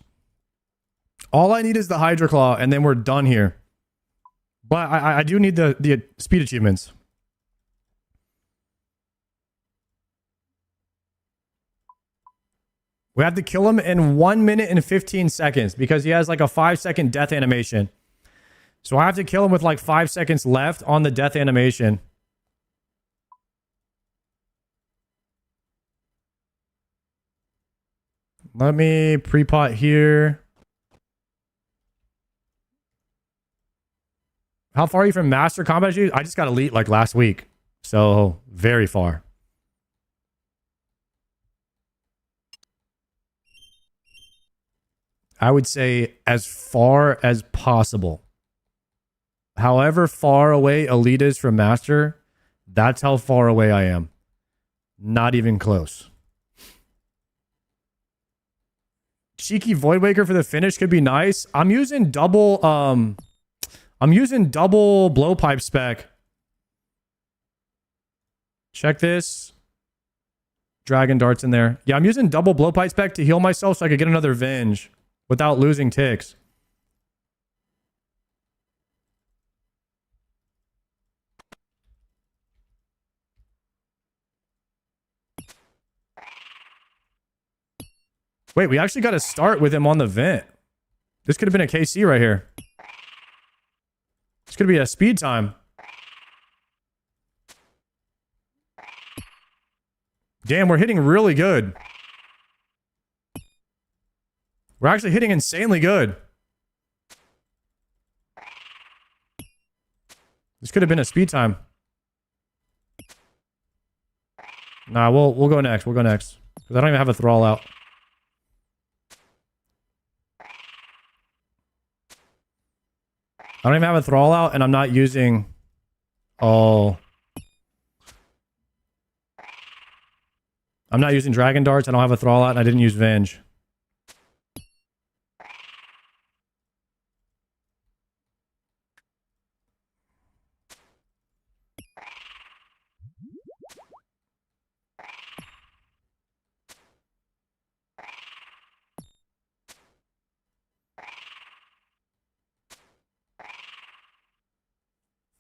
All I need is the Hydra Claw, and then we're done here. But I do need the speed achievements. We have to kill him in 1 minute and 15 seconds because he has like a 5-second death animation. So I have to kill him with like 5 seconds left on the death animation. Let me pre-pot here. How far are you from Master Combat? I just got Elite like last week. So, very far. I would say as far as possible. However far away Elite is from Master, that's how far away I am. Not even close. Cheeky Voidwaker for the finish could be nice. I'm using double blowpipe spec. Check this. Dragon darts in there. Yeah, I'm using double blowpipe spec to heal myself so I could get another Venge without losing ticks. Wait, we actually got to start with him on the vent. This could have been a KC right here. This could be a speed time. Damn, we're hitting really good. We're actually hitting insanely good. This could have been a speed time. Nah, we'll go next. We'll go next. Because I don't even have a thrall out. I don't even have a thrall out, and I'm not using... Oh. I'm not using dragon darts. I don't have a thrall out, and I didn't use Venge.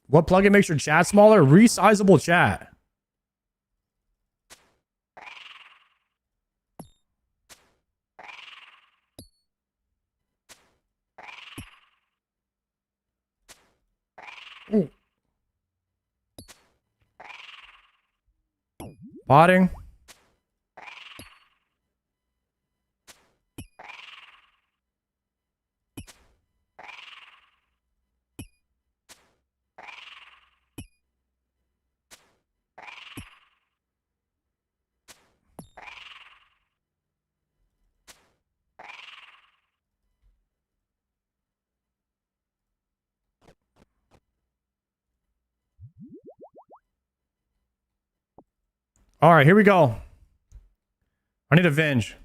What plugin makes your chat smaller? Resizable chat. Ooh. Potting. All right, here we go. I need a Venge.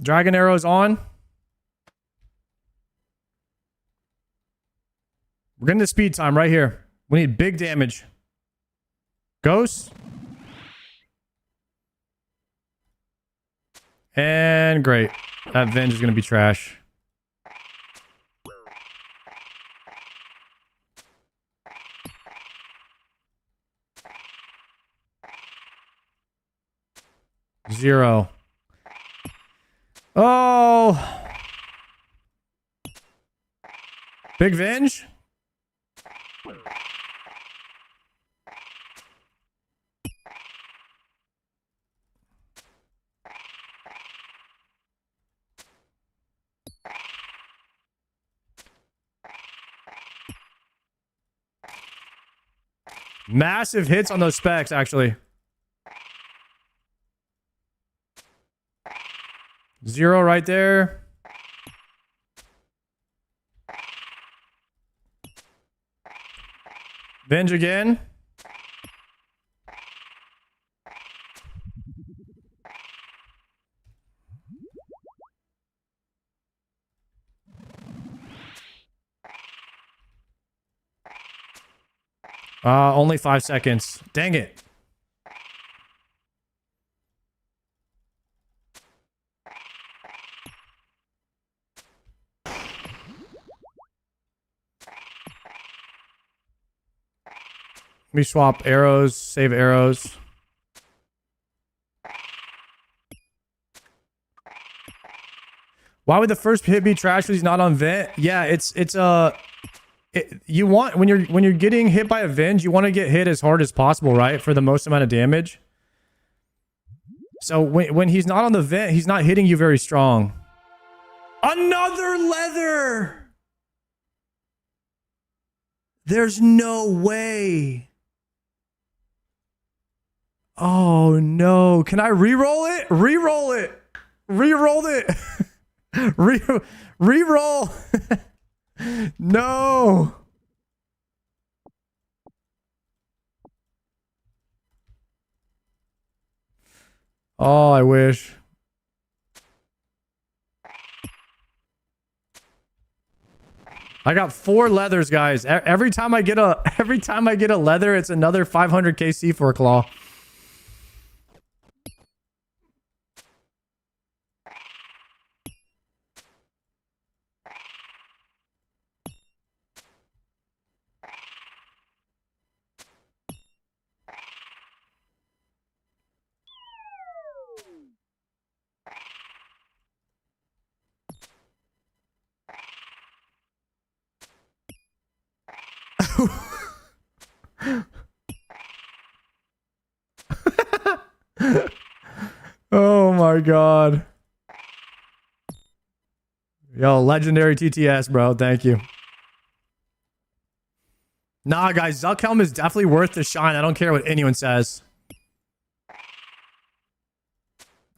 Dragon arrows on. We're getting the speed time right here. We need big damage. Ghost. And great. That Venge is going to be trash. Zero. Oh. Big Venge. Massive hits on those specs, actually. Zero right there. Venge again. Only 5 seconds. Dang it. Let me swap arrows, save arrows. Why would the first hit be trash because he's not on vent? Yeah, you want when you're getting hit by a Venge, you want to get hit as hard as possible, right? For the most amount of damage. So when he's not on the vent, he's not hitting you very strong. Another leather! There's no way. Oh no. Can I re-roll it? Re-roll it. Re-roll it. Re-roll. No. Oh, I wish. I got 4 leathers, guys. Every time I get a leather, it's another 500k C4 claw. Oh my god. Yo, legendary TTS, bro. Thank you. Nah, guys, Zuckhelm is definitely worth the shine. I don't care what anyone says.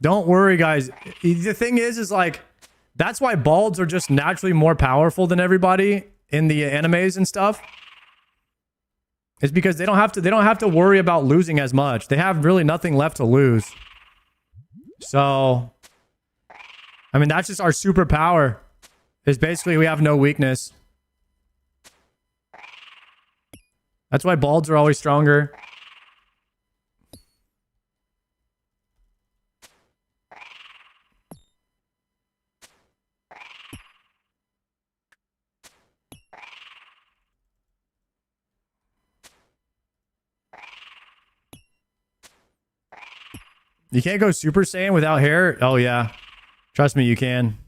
Don't worry, guys. The thing is like, that's why balds are just naturally more powerful than everybody in the animes and stuff. It's because they don't have to worry about losing as much. They have really nothing left to lose. So, I mean, that's just our superpower. Is basically we have no weakness. That's why balds are always stronger. You can't go Super Saiyan without hair? Oh, yeah. Trust me, you can.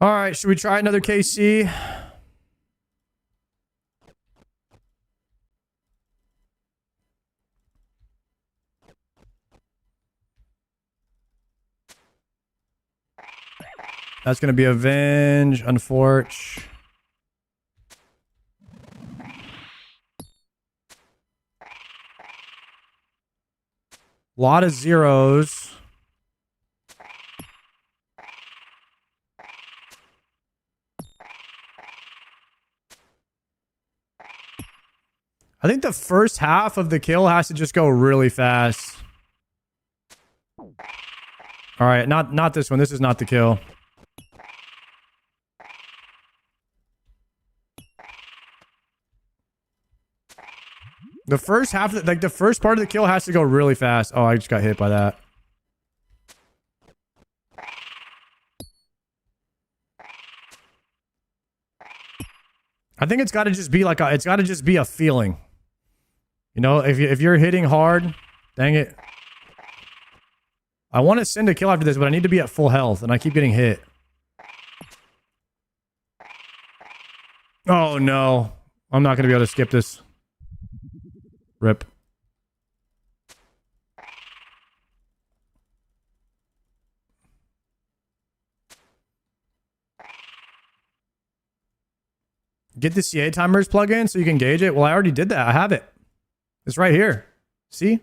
All right, should we try another KC? That's going to be Avenge, Unforge. Lot of zeros. I think the first half of the kill has to just go really fast. All right, not this one. This is not the kill. The first half, like the first part of the kill has to go really fast. Oh, I just got hit by that. I think it's got to just be like it's got to just be a feeling. You know, if you're hitting hard, dang it. I want to send a kill after this, but I need to be at full health, and I keep getting hit. Oh, no. I'm not going to be able to skip this. Rip. Get the CA timers plugin so you can gauge it. Well, I already did that. I have it. It's right here. See?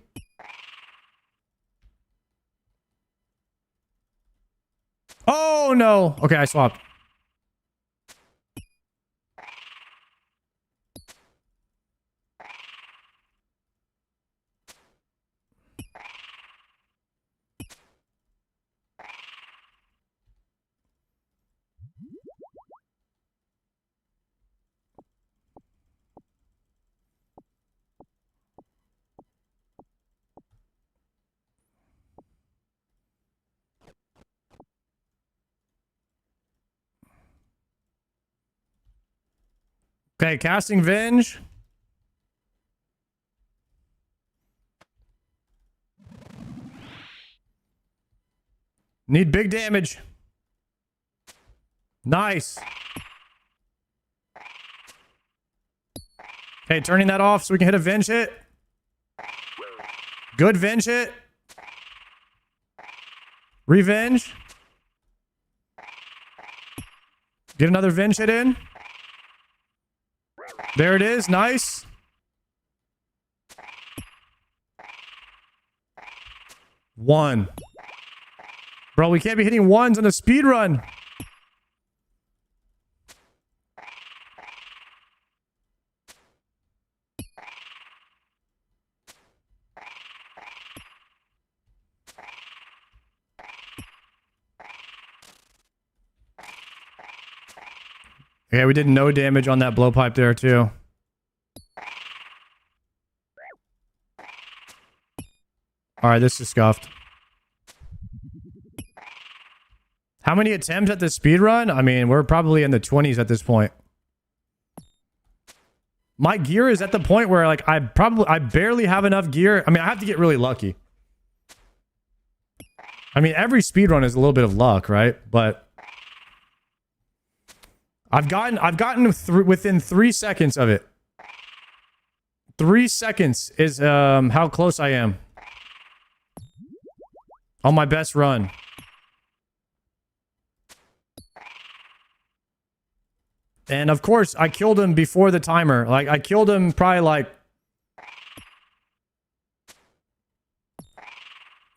Oh, no. Okay, I swapped. Okay, casting Venge. Need big damage. Nice. Okay, turning that off so we can hit a venge hit. Good venge hit. Revenge. Get another venge hit in. There it is. Nice. One. Bro, we can't be hitting ones on a speed run. Okay, we did no damage on that blowpipe there too. Alright, this is scuffed. How many attempts at the speed run? I mean, we're probably in the 20s at this point. My gear is at the point where like I barely have enough gear. I mean, I have to get really lucky. I mean, every speed run is a little bit of luck, right? But I've gotten within 3 seconds of it. 3 seconds is how close I am on my best run. And of course, I killed him before the timer. Like, I killed him probably like...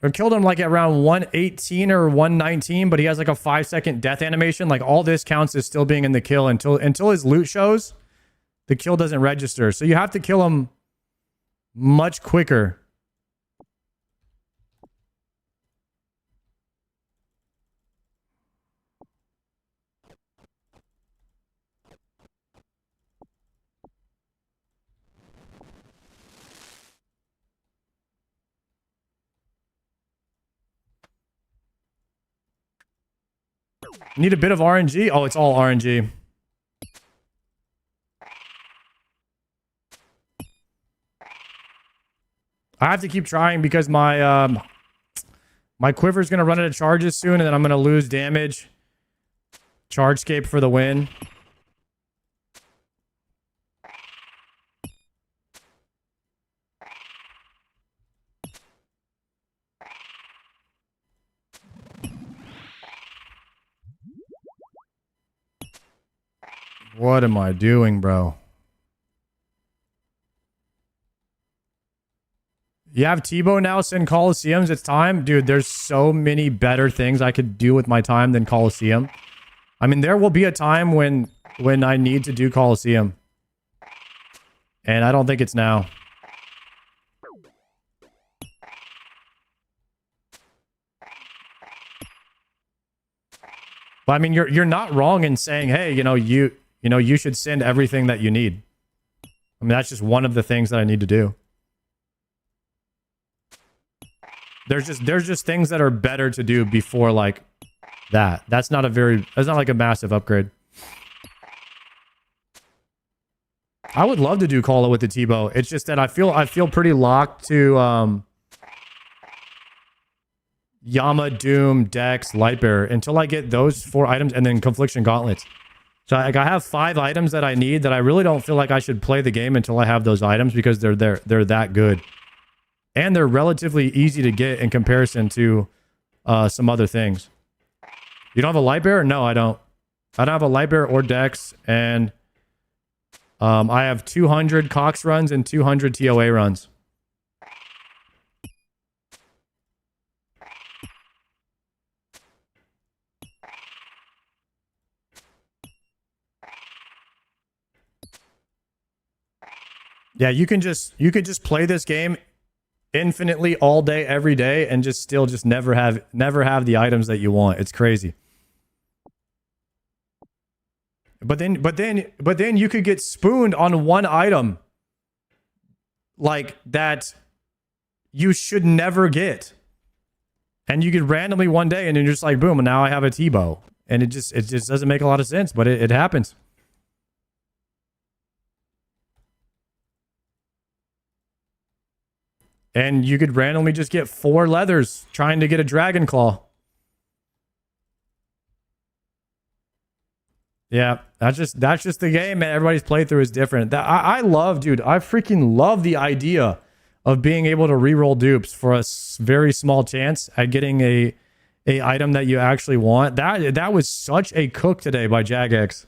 I killed him like at around 118 or 119, but he has like a 5-second death animation. Like, all this counts as still being in the kill until his loot shows. The kill doesn't register. So you have to kill him much quicker. Need a bit of RNG? Oh, it's all RNG. I have to keep trying because my my quiver is going to run out of charges soon, and then I'm going to lose damage. Chargescape for the win. What am I doing, bro? You have Tebow now send Coliseums. It's time. Dude, there's so many better things I could do with my time than Coliseum. I mean, there will be a time when I need to do Coliseum. And I don't think it's now. But I mean, you're not wrong in saying, hey, you should send everything that you need. I mean, that's just one of the things that I need to do. There's just things that are better to do before like that. That's not like a massive upgrade. I would love to do Call It with the Tebow. It's just that I feel pretty locked to Yama, Doom, Dex, Lightbearer until I get those 4 items and then Confliction Gauntlets. So like I have 5 items that I need that I really don't feel like I should play the game until I have those items because they're that good. And they're relatively easy to get in comparison to some other things. You don't have a Lightbearer? No, I don't. I don't have a Lightbearer or Dex, and I have 200 Cox runs and 200 TOA runs. Yeah, you could just play this game infinitely all day, every day, and just never have the items that you want. It's crazy. But then you could get spooned on one item like that you should never get. And you could randomly one day and you're just like, boom, and now I have a Tebow. And it just doesn't make a lot of sense, but it happens. And you could randomly just get 4 leathers trying to get a Dragon Claw. Yeah, that's just the game, man. Everybody's playthrough is different. I love, dude. I freaking love the idea of being able to reroll dupes for a very small chance at getting a item that you actually want. That was such a cook today by Jagex.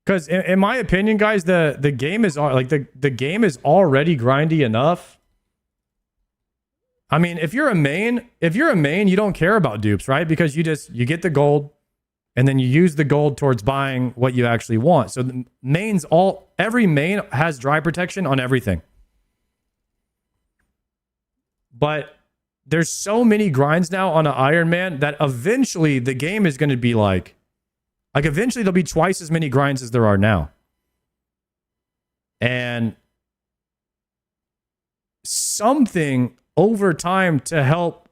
Because in my opinion, guys, the game is like the game is already grindy enough. I mean, if you're a main, you don't care about dupes, right? Because you get the gold, and then you use the gold towards buying what you actually want. So the mains, every main has dry protection on everything. But there's so many grinds now on an Ironman that eventually the game is going to be like eventually there'll be twice as many grinds as there are now. And something over time to help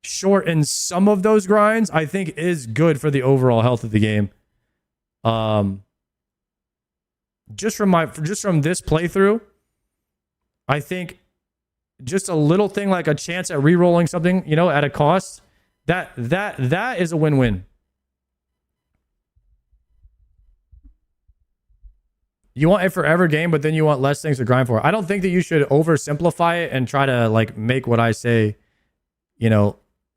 shorten some of those grinds, I think, is good for the overall health of the game. Just from this playthrough, I think just a little thing like a chance at re-rolling something, at a cost, that is a win-win. You want a forever game, but then you want less things to grind for. I don't think that you should oversimplify it and try to make what I say,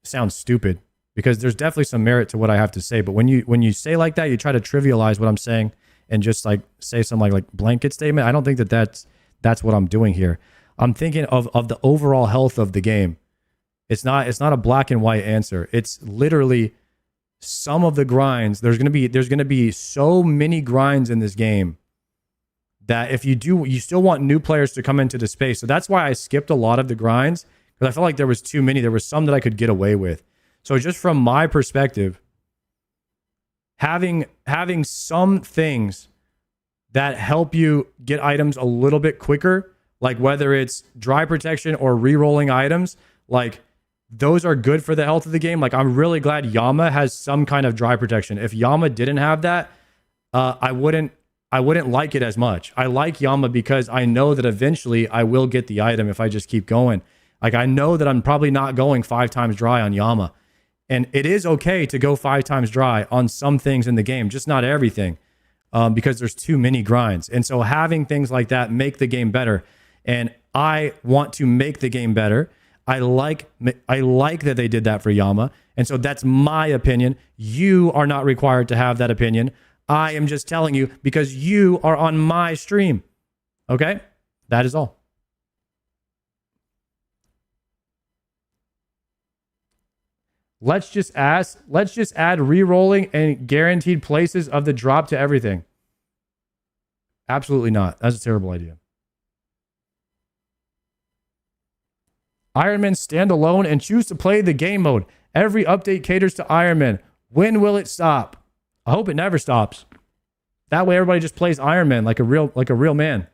sound stupid, because there's definitely some merit to what I have to say. But when you say like that, you try to trivialize what I'm saying and just say some like blanket statement. I don't think that's what I'm doing here. I'm thinking of the overall health of the game. It's not a black and white answer. It's literally some of the grinds. There's gonna be so many grinds in this game that if you still want new players to come into the space. So that's why I skipped a lot of the grinds, because I felt like there was too many. There was some that I could get away with. So just from my perspective, having some things that help you get items a little bit quicker, like whether it's dry protection or re-rolling items, like those are good for the health of the game. Like I'm really glad Yama has some kind of dry protection. If Yama didn't have that, I wouldn't like it as much. I like Yama because I know that eventually I will get the item if I just keep going. Like I know that I'm probably not going 5 times dry on Yama. And it is okay to go 5 times dry on some things in the game, just not everything, because there's too many grinds. And so having things like that make the game better. And I want to make the game better. I like that they did that for Yama. And so that's my opinion. You are not required to have that opinion. I am just telling you because you are on my stream. Okay? That is all. Let's just add re-rolling and guaranteed places of the drop to everything. Absolutely not. That's a terrible idea. Ironman stand alone and choose to play the game mode. Every update caters to Ironman. When will it stop? I hope it never stops. That way everybody just plays Ironman like a real man.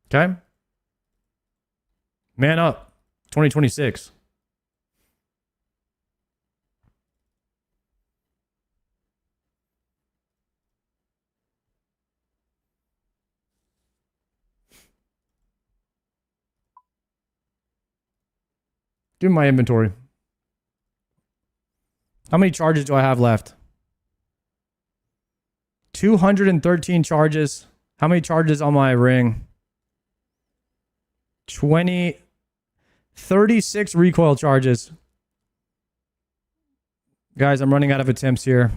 Okay? Man up. 2026. Do my inventory. How many charges do I have left? 213 charges. How many charges on my ring? 36 recoil charges. Guys, I'm running out of attempts here.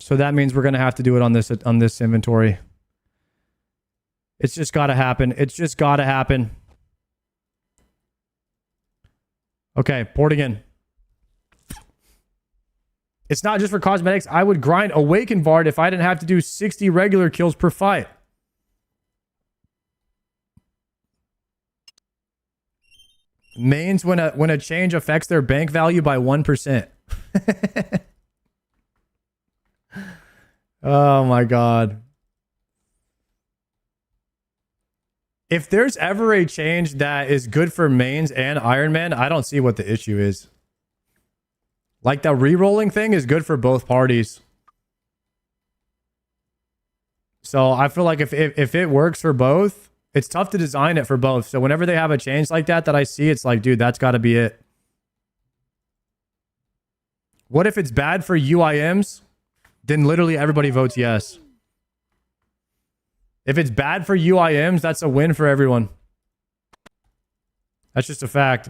So that means we're going to have to do it on this inventory. It's just got to happen. It's just got to happen. Okay, porting in. It's not just for cosmetics. I would grind Awaken Vard if I didn't have to do 60 regular kills per fight. Mains when a change affects their bank value by 1%. Oh my god. If there's ever a change that is good for mains and Ironman, I don't see what the issue is. Like the re-rolling thing is good for both parties. So I feel like if it works for both, it's tough to design it for both. So whenever they have a change like that I see, it's like, dude, that's got to be it. What if it's bad for UIMs? Then literally everybody votes yes. If it's bad for UIMs, that's a win for everyone. That's just a fact.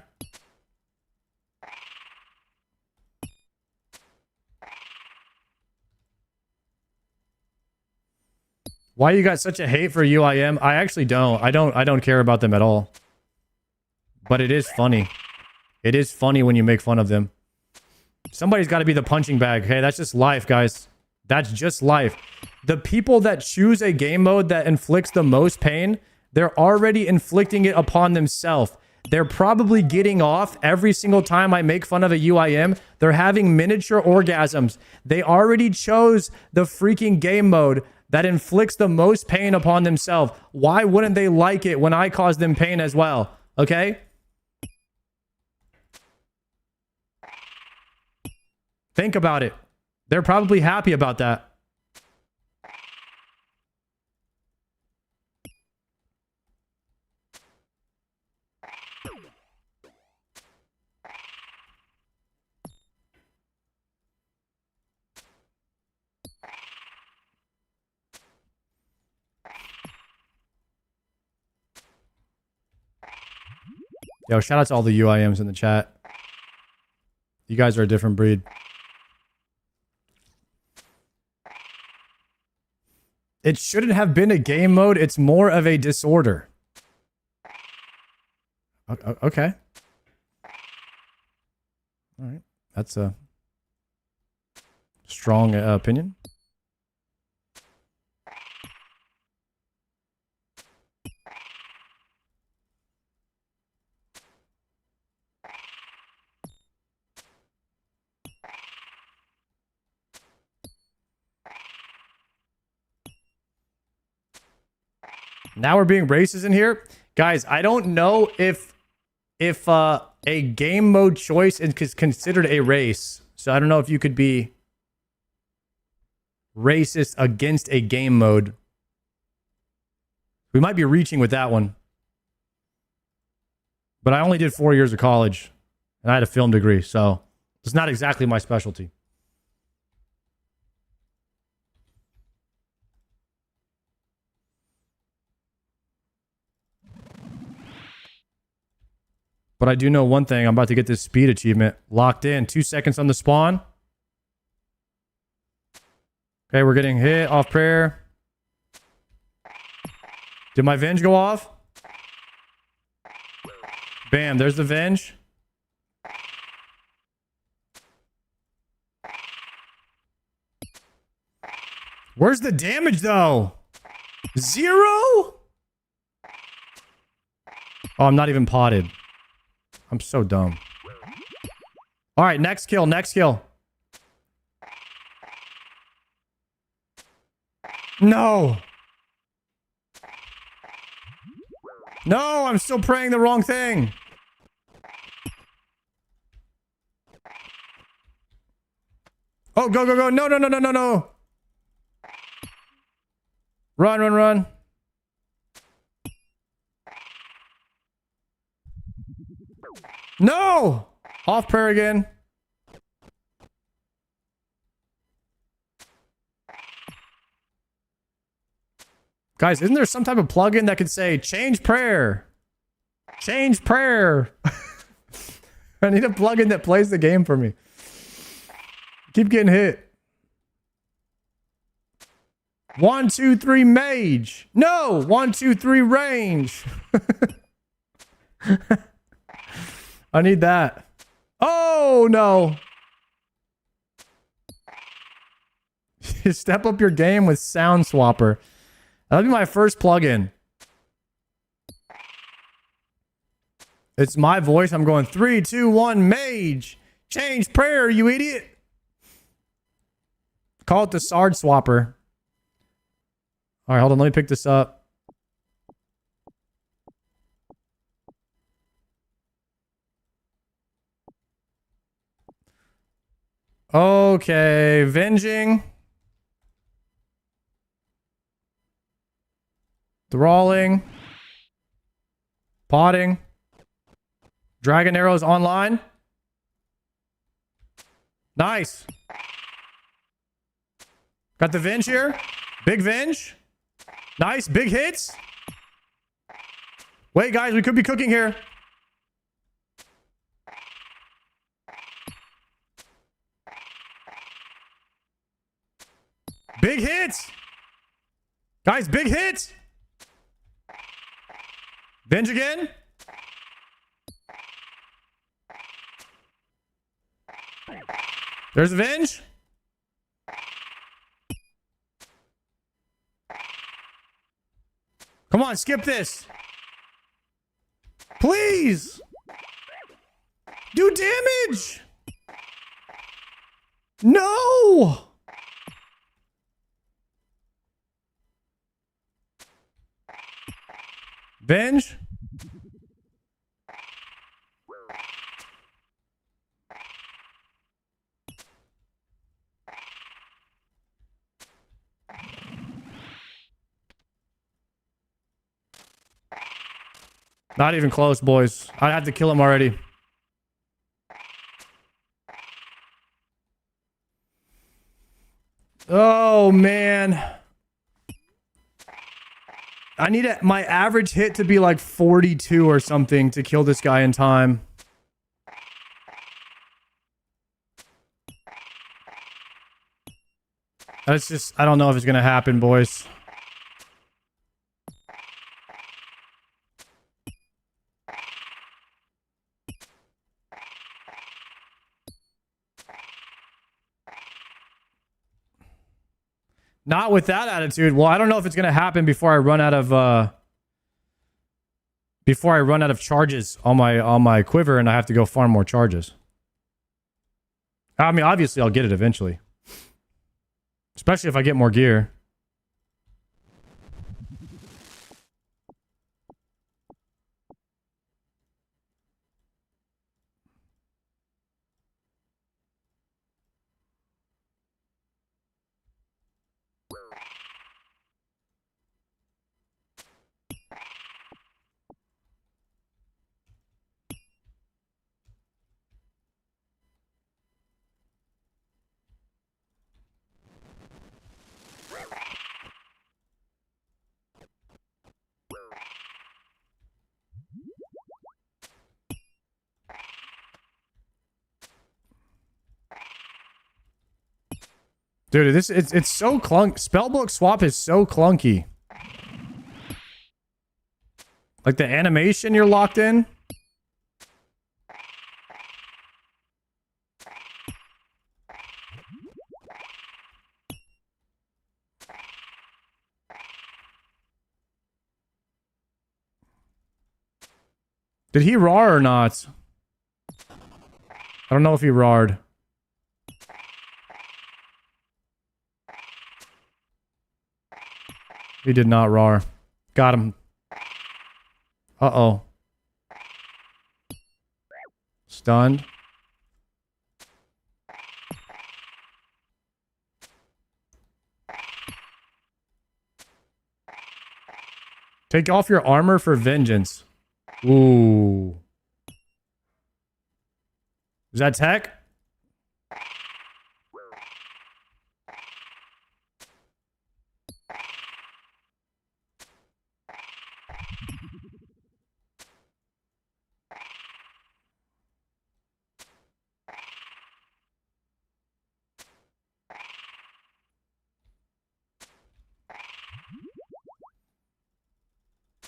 Why you got such a hate for UIM? I actually don't. I don't care about them at all. But it is funny. It is funny when you make fun of them. Somebody's got to be the punching bag. Hey, that's just life, guys. That's just life. The people that choose a game mode that inflicts the most pain, they're already inflicting it upon themselves. They're probably getting off every single time I make fun of a UIM. They're having miniature orgasms. They already chose the freaking game mode that inflicts the most pain upon themselves. Why wouldn't they like it when I cause them pain as well? Okay? Think about it. They're probably happy about that. Yo, shout out to all the UIMs in the chat. You guys are a different breed. It shouldn't have been a game mode. It's more of a disorder. Okay. All right. That's a strong opinion. Now we're being racist in here. Guys, I don't know if a game mode choice is considered a race. So I don't know if you could be racist against a game mode. We might be reaching with that one. But I only did 4 years of college. And I had a film degree. So it's not exactly my specialty. But I do know one thing. I'm about to get this speed achievement locked in. 2 seconds on the spawn. Okay, we're getting hit off prayer. Did my venge go off? Bam, there's the venge. Where's the damage, though? 0? Oh, I'm not even potted. I'm so dumb. All right, next kill, next kill. No. No, I'm still praying the wrong thing. Oh, go, go, go. No, no, no, no, no, no. Run, run, run. No! Off prayer again. Guys, isn't there some type of plugin that could say, change prayer? Change prayer. I need a plugin that plays the game for me. Keep getting hit. 1, 2, 3 mage. No! 1, 2, 3 range. I need that. Oh, no. Step up your game with Sound Swapper. That'll be my first plugin. It's my voice. I'm going 3, 2, 1, mage. Change prayer, you idiot. Call it the Sard Swapper. All right, hold on. Let me pick this up. Okay, venging. Thralling. Potting. Dragon arrows online. Nice. Got the Venge here. Big Venge. Nice. Big hits. Wait, guys. We could be cooking here. Big hits. Guys, big hits. Venge again. There's the Venge. Come on, skip this. Please. Do damage. No. Venge. Not even close, boys. I had to kill him already. Oh, man. I need my average hit to be like 42 or something to kill this guy in time. That's just, I don't know if it's going to happen, boys. Not with that attitude. Well, I don't know if it's going to happen before I run out of charges on my quiver and I have to go farm more charges. I mean, obviously I'll get it eventually. Especially if I get more gear. Dude, it's so Spellbook swap is so clunky. Like the animation you're locked in. Did he roar or not? I don't know if he roared. He did not roar. Got him. Uh-oh. Stunned. Take off your armor for vengeance. Ooh. Is that tech?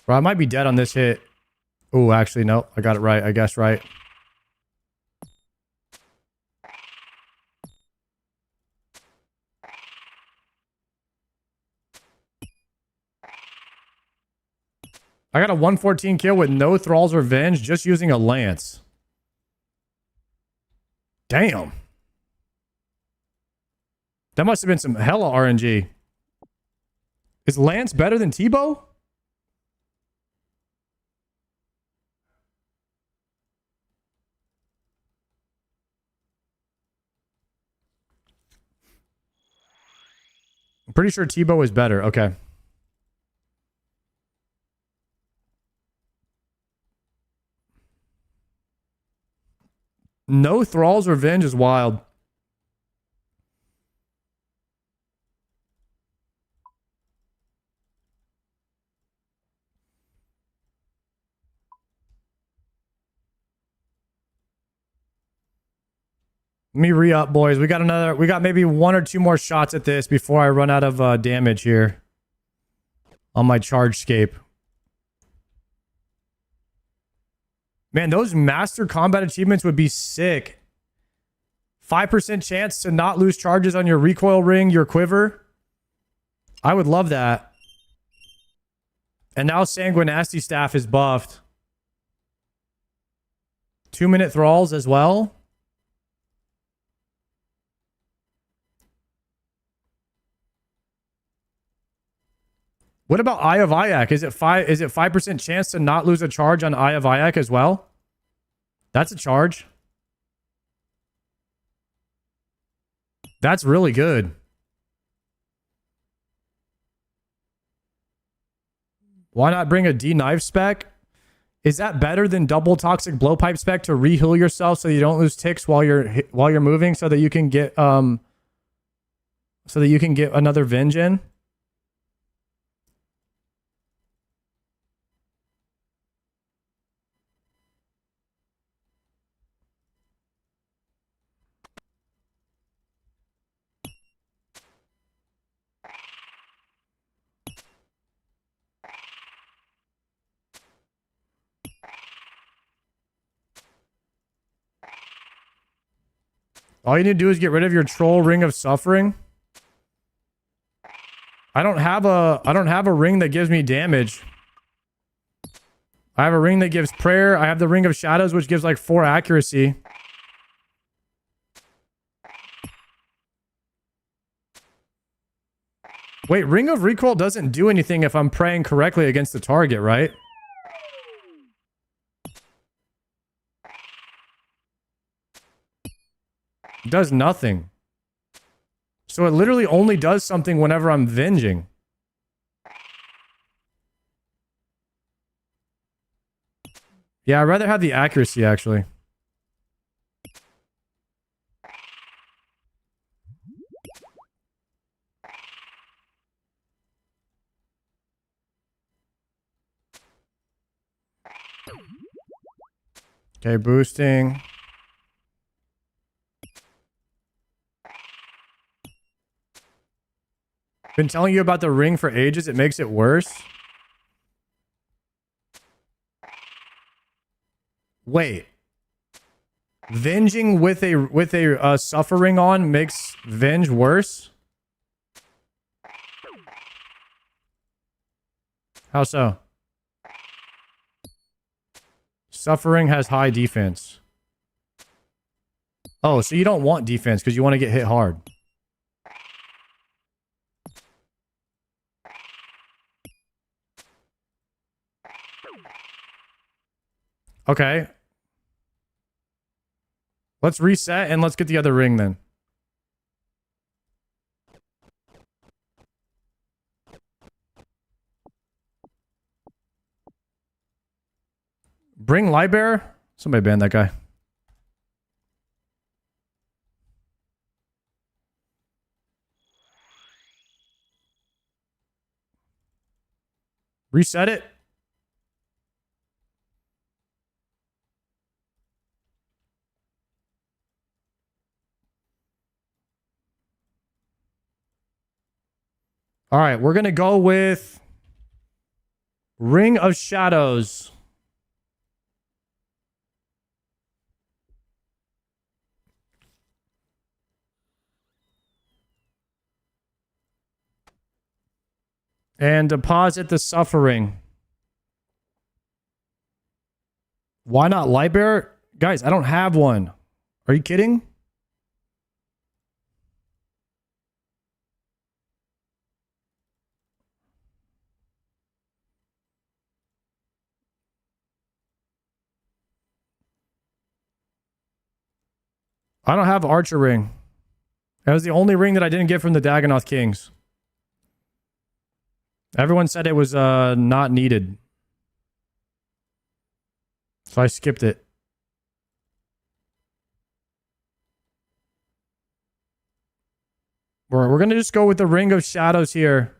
Bro, I might be dead on this hit. Oh, actually, no. I got it right. I guess right. I got a 114 kill with no Thrall's Revenge, just using a Lance. Damn. That must have been some hella RNG. Is Lance better than Tebow? I'm pretty sure Tebow is better. Okay. No Thrall's Revenge is wild. Let me re-up, boys. We got maybe 1 or 2 more shots at this before I run out of damage here on my charge scape. Man, those master combat achievements would be sick. 5% chance to not lose charges on your recoil ring, your quiver. I would love that. And now Sanguinasti Staff is buffed. 2-minute thralls as well. What about Eye of Ayak? Is it 5% chance to not lose a charge on Eye of Ayak as well? That's a charge. That's really good. Why not bring a D-Knife spec? Is that better than double toxic blowpipe spec to re-heal yourself so you don't lose ticks while you're moving so that you can get another Venge in? All you need to do is get rid of your troll ring of suffering. I don't have a ring that gives me damage. I have a ring that gives prayer. I have the ring of shadows, which gives like 4 accuracy. Wait, ring of recoil doesn't do anything if I'm praying correctly against the target, right? It does nothing. So it literally only does something whenever I'm venging. Yeah, I'd rather have the accuracy, actually. Okay, boosting. Been telling you about the ring for ages. It makes it worse. Wait. Venging with a suffering on makes Venge worse? How so? Suffering has high defense. Oh, so you don't want defense because you want to get hit hard. Okay. Let's reset and let's get the other ring then. Bring Lightbearer? Somebody ban that guy. Reset it. All right, we're going to go with Ring of Shadows. And deposit the suffering. Why not Lightbearer? Guys, I don't have one. Are you kidding? I don't have Archer ring. That was the only ring that I didn't get from the Dagonoth Kings. Everyone said it was not needed. So I skipped it. We're going to just go with the Ring of Shadows here.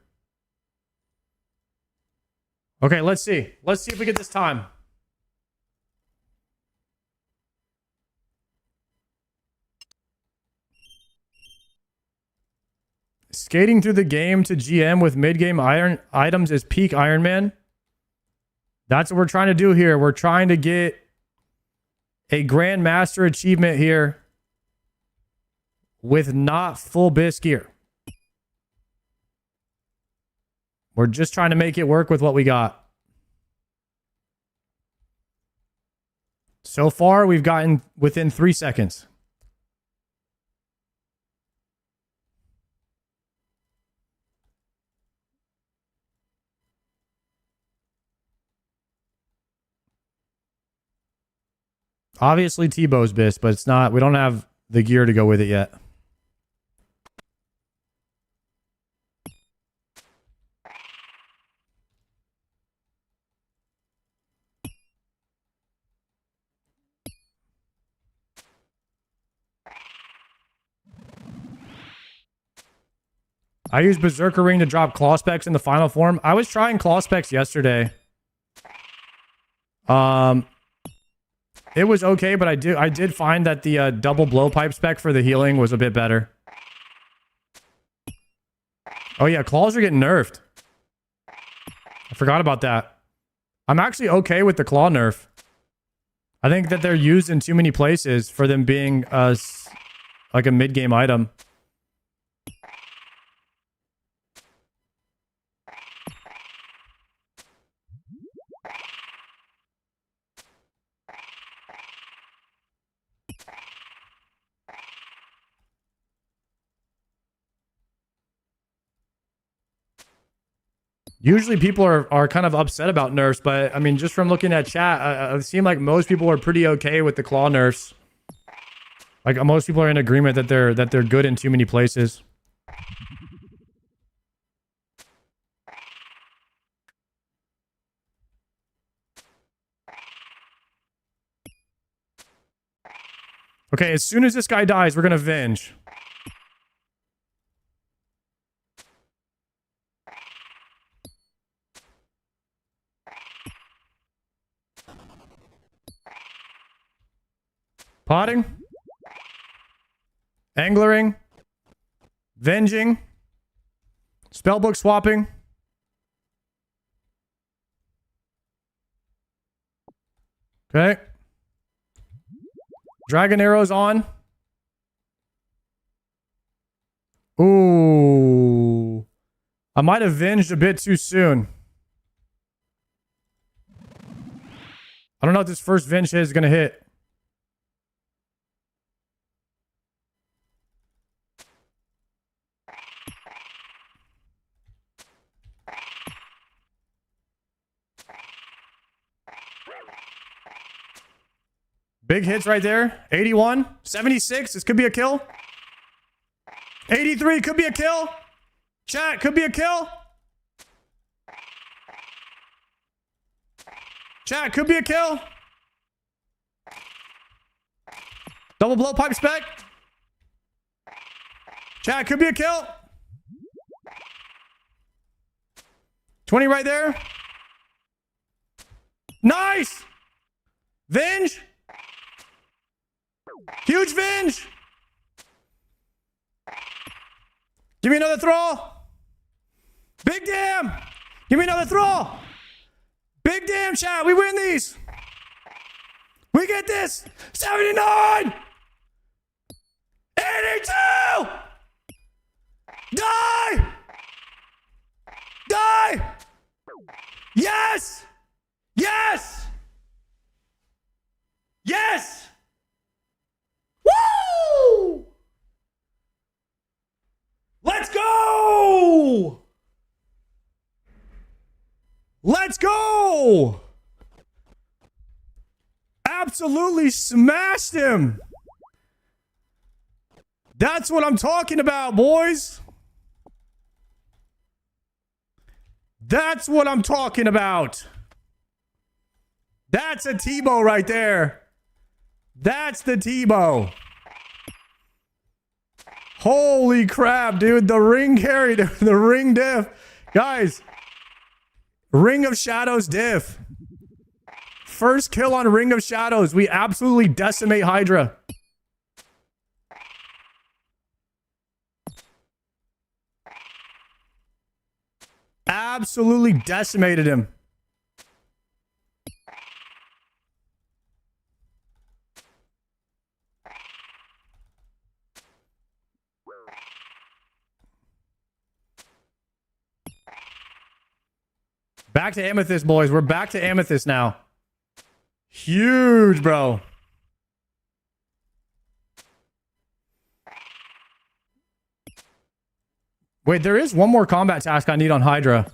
Okay, let's see. Let's see if we get this time. Skating through the game to GM with mid-game iron items is peak Ironman. That's what we're trying to do here. We're trying to get a Grandmaster achievement here with not full bisque gear. We're just trying to make it work with what we got. So far, we've gotten within 3 seconds. Obviously Tebow's bisque, but it's not, we don't have the gear to go with it yet. I used Berserker Ring to drop claw specs in the final form. I was trying claw specs yesterday. It was okay, but I did find that the double blowpipe spec for the healing was a bit better. Oh yeah, claws are getting nerfed. I forgot about that. I'm actually okay with the claw nerf. I think that they're used in too many places for them being like a mid-game item. Usually people are kind of upset about nerfs, but I mean, just from looking at chat, it seemed like most people are pretty okay with the claw nerfs. Like most people are in agreement that they're good in too many places. Okay, as soon as this guy dies, we're gonna venge. Potting. Anglering. Venging. Spellbook swapping. Okay. Dragon arrows on. Ooh. I might have venged a bit too soon. I don't know if this first venge hit is going to hit. Big hits right there. 81. 76. This could be a kill. 83 could be a kill. Chat, could be a kill. Chat, could be a kill. Double blowpipe spec. Chat, could be a kill. 20 right there. Nice. Venge. Huge venge. Give me another throw. Big damn. Give me another throw. Big damn, chat. We win these. We get this. 79. 82. Die. Die. Yes. Yes. Yes. Woo! Let's go! Let's go! Absolutely smashed him. That's what I'm talking about, boys. That's what I'm talking about. That's a Tebow right there. That's the Tebow. Holy crap, dude. The ring carry, the ring diff. Guys, Ring of Shadows diff. First kill on Ring of Shadows. We absolutely decimate Hydra. Absolutely decimated him. Back to Amethyst, boys. We're back to Amethyst now. Huge, bro. Wait, there is one more combat task I need on Hydra.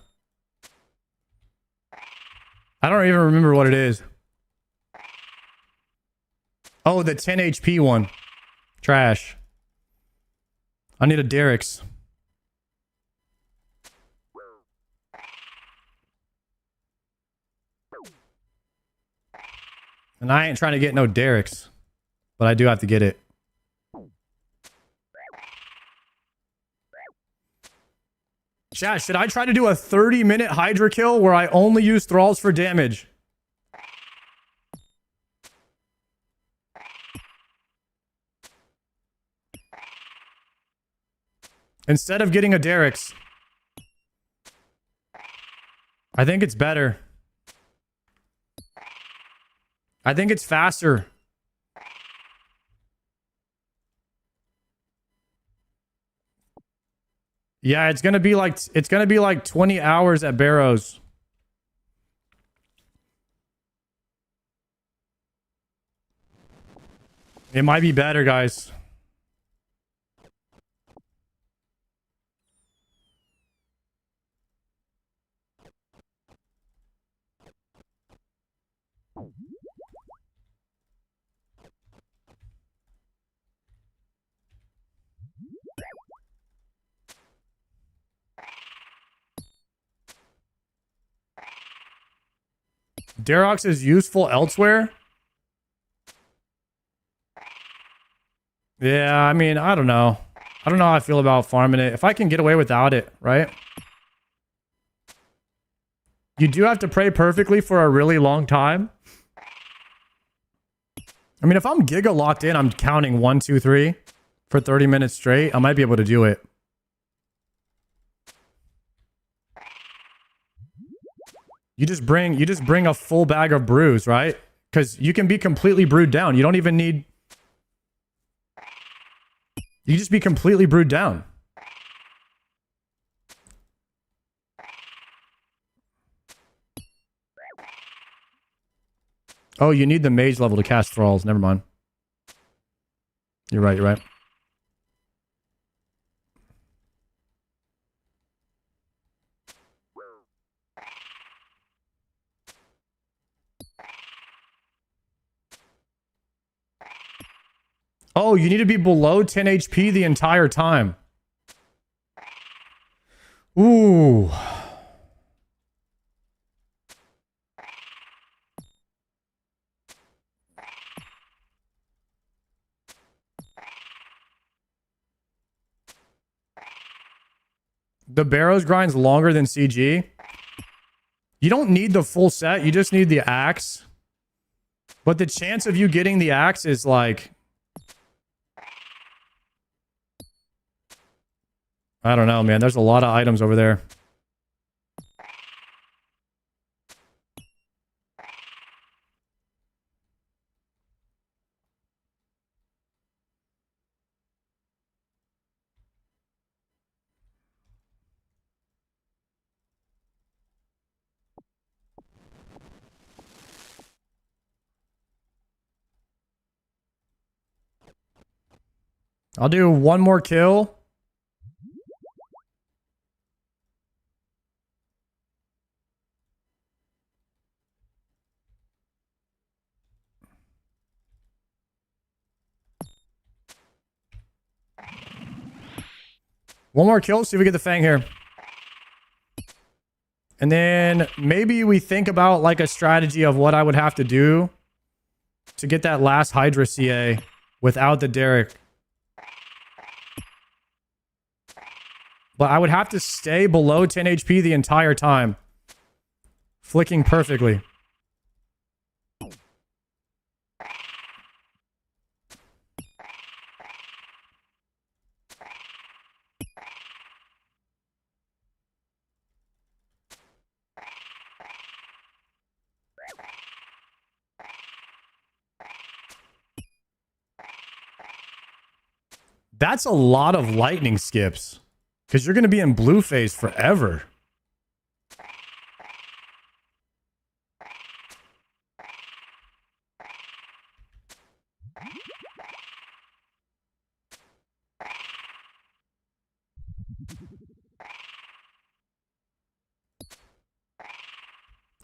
I don't even remember what it is. Oh, the 10 HP one. Trash. I need a Derek's. And I ain't trying to get no Derek's. But I do have to get it. Chat, should I try to do a 30-minute Hydra kill where I only use thralls for damage? Instead of getting a Derek's. I think it's better. I think it's faster. Yeah, it's gonna be like 20 hours at Barrows. It might be better, guys. Darox is useful elsewhere? Yeah, I mean, I don't know. I don't know how I feel about farming it. If I can get away without it, right? You do have to pray perfectly for a really long time. I mean, if I'm Giga locked in, I'm counting 1, 2, 3 for 30 minutes straight. I might be able to do it. You just bring a full bag of brews, right? Because you can be completely brewed down. You don't even need... You just be completely brewed down. Oh, you need the mage level to cast thralls. Never mind. You're right, you're right. Oh, you need to be below 10 HP the entire time. Ooh. The Barrows grind's longer than CG. You don't need the full set. You just need the axe. But the chance of you getting the axe is like... I don't know, man. There's a lot of items over there. I'll do one more kill. One more kill, see if we get the Fang here. And then maybe we think about like a strategy of what I would have to do to get that last Hydra CA without the Derek. But I would have to stay below 10 HP the entire time. Flicking perfectly. That's a lot of lightning skips. Because you're going to be in blue phase forever.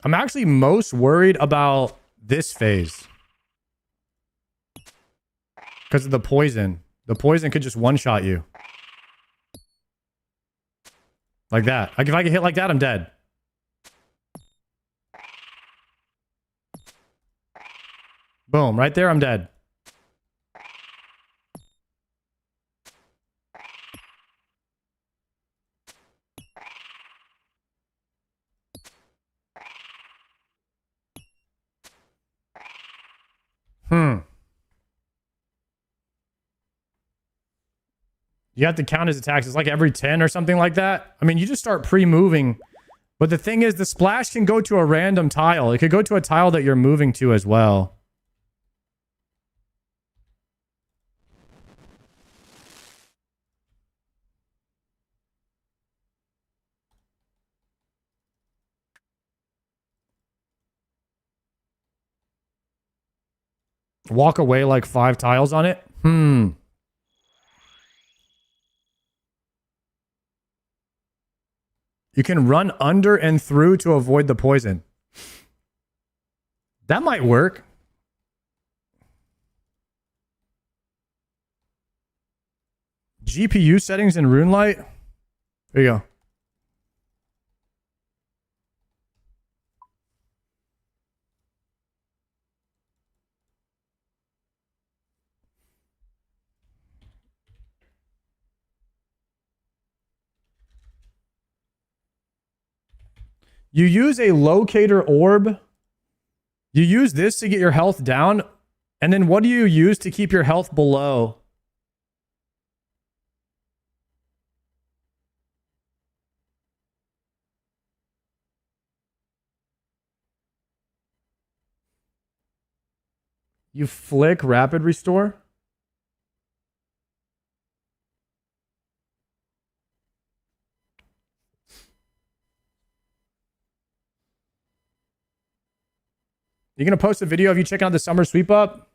I'm actually most worried about this phase. Because of the poison. The poison could just one-shot you. Like that. Like if I get hit like that, I'm dead. Boom. Right there, I'm dead. You have to count his attacks. It's like every 10 or something like that. I mean, you just start pre-moving. But the thing is, the splash can go to a random tile. It could go to a tile that you're moving to as well. Walk away like 5 tiles on it? You can run under and through to avoid the poison. That might work. GPU settings in RuneLight. There you go. You use a locator orb. You use this to get your health down. And then what do you use to keep your health below? You flick rapid restore? You gonna post a video of you checking out the summer sweep up?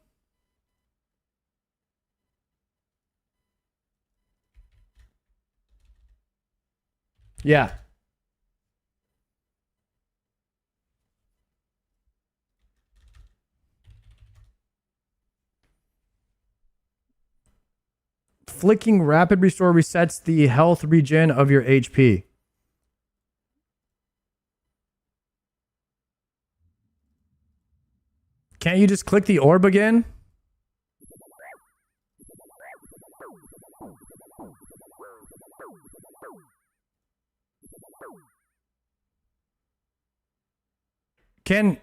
Yeah. Flicking rapid restore resets the health regen of your HP. Can't you just click the orb again? Can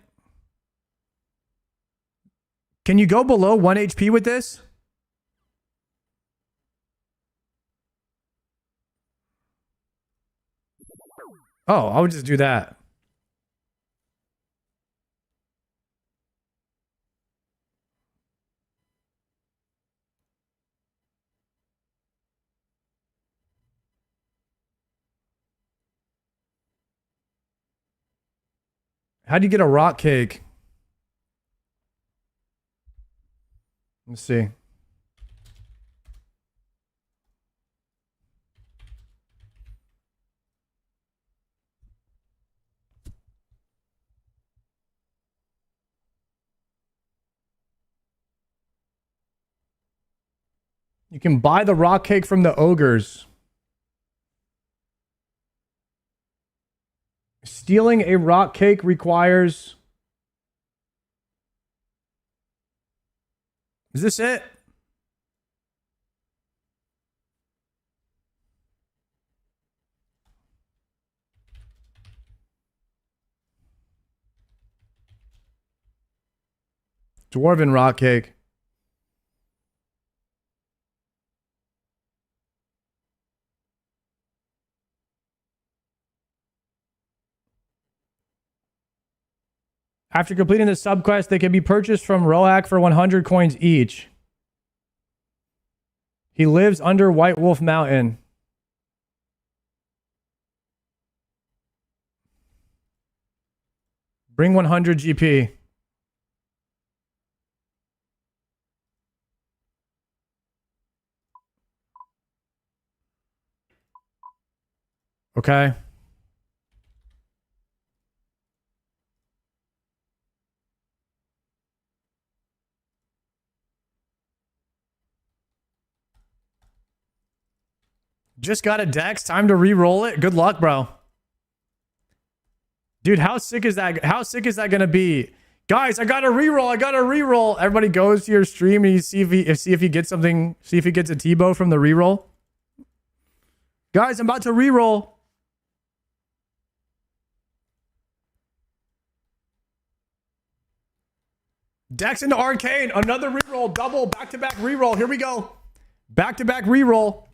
you go below 1 HP with this? Oh, I would just do that. How do you get a rock cake? Let's see. You can buy the rock cake from the ogres. Stealing a rock cake requires... Is this it? Dwarven rock cake. After completing the subquest, they can be purchased from Roak for 100 coins each. He lives under White Wolf Mountain. Bring 100 GP. Okay. Just got a dex. Time to re-roll it. Good luck, bro. Dude, how sick is that? How sick is that gonna be? Guys, I got a re-roll. I got a re-roll. Everybody goes to your stream and you see if he gets something. See if he gets a T-bow from the re-roll. Guys, I'm about to re-roll. Dex into Arcane. Another re-roll. Double. Back-to-back re-roll. Here we go. Back-to-back re-roll.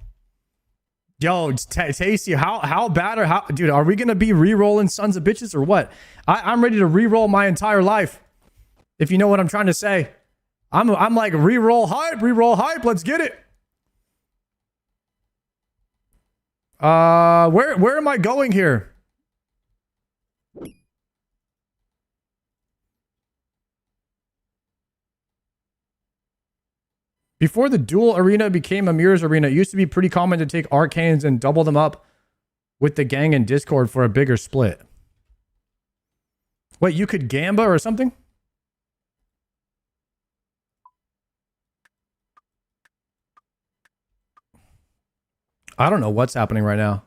Yo, Tasty, how bad or how... Dude, are we going to be re-rolling sons of bitches or what? I'm ready to re-roll my entire life. If you know what I'm trying to say. I'm like, re-roll hype. Let's get it. Where am I going here? Before the dual arena became a mirrors arena, it used to be pretty common to take arcanes and double them up with the gang in Discord for a bigger split. Wait, you could gamba or something? I don't know what's happening right now.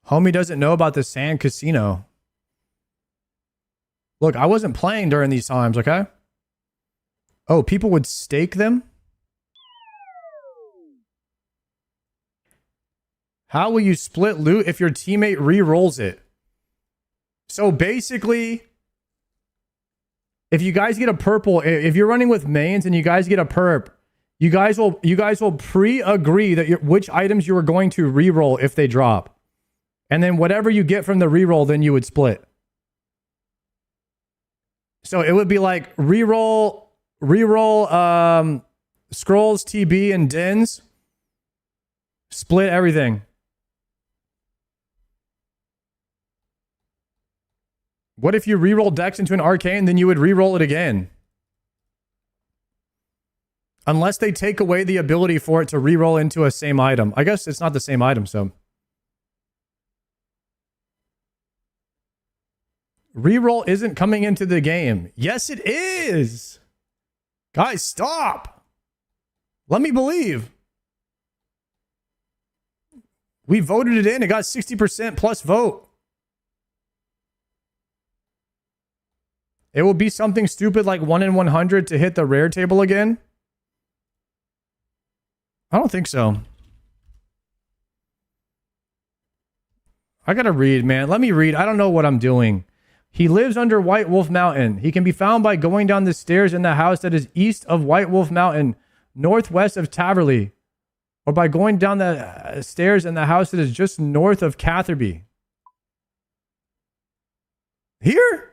Homie doesn't know about the sand casino. Look, I wasn't playing during these times, okay? Oh, people would stake them? How will you split loot if your teammate re-rolls it? So basically, if you guys get a purple, if you're running with mains and you guys get a perp, you guys will pre-agree that which items you are going to re-roll if they drop. And then whatever you get from the re-roll, then you would split. So it would be like re-roll scrolls, TB, and dens. Split everything. What if you re-roll Dex into an arcane, then you would re-roll it again? Unless they take away the ability for it to re-roll into a same item. I guess it's not the same item, so. Re-roll isn't coming into the game. Yes, it is. Guys, stop. Let me believe. We voted it in. It got 60% plus vote. It will be something stupid like 1 in 100 to hit the rare table again. I don't think so. I gotta read, man. Let me read. I don't know what I'm doing. He lives under White Wolf Mountain. He can be found by going down the stairs in the house that is east of White Wolf Mountain, northwest of Taverley, or by going down the stairs in the house that is just north of Catherby. Here?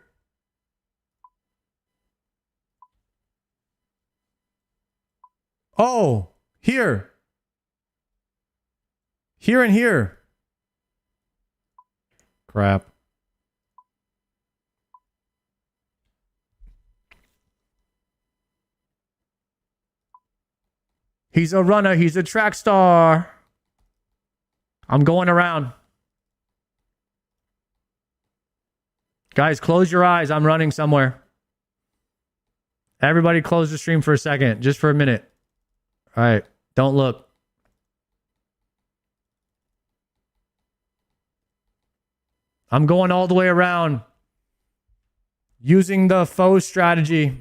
Oh, here. Here and here. Crap. He's a runner. He's a track star. I'm going around. Guys, close your eyes. I'm running somewhere. Everybody close the stream for a second. Just for a minute. All right. Don't look. I'm going all the way around. Using the faux strategy.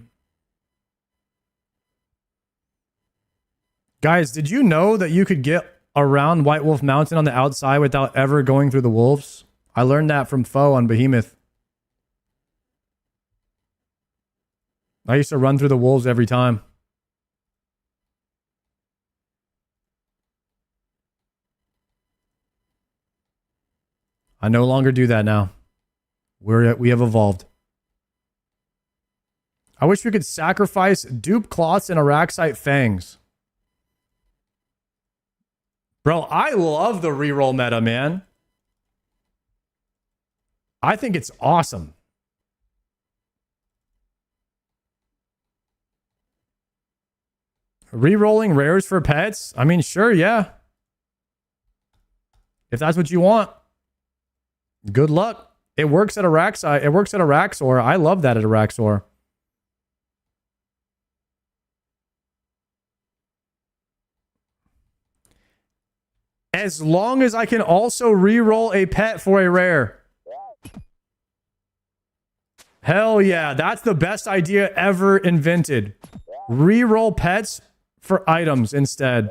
Guys, did you know that you could get around White Wolf Mountain on the outside without ever going through the wolves? I learned that from Foe on Behemoth. I used to run through the wolves every time. I no longer do that now. We have evolved. I wish we could sacrifice dupe cloths and Araxite fangs. Bro, I love the reroll meta, man. I think it's awesome. Rerolling rares for pets? I mean, sure, yeah. If that's what you want. Good luck. It works at Araxite. It works at Araxor. I love that at Araxor. As long as I can also reroll a pet for a rare. Hell yeah, that's the best idea ever invented. Reroll pets for items instead.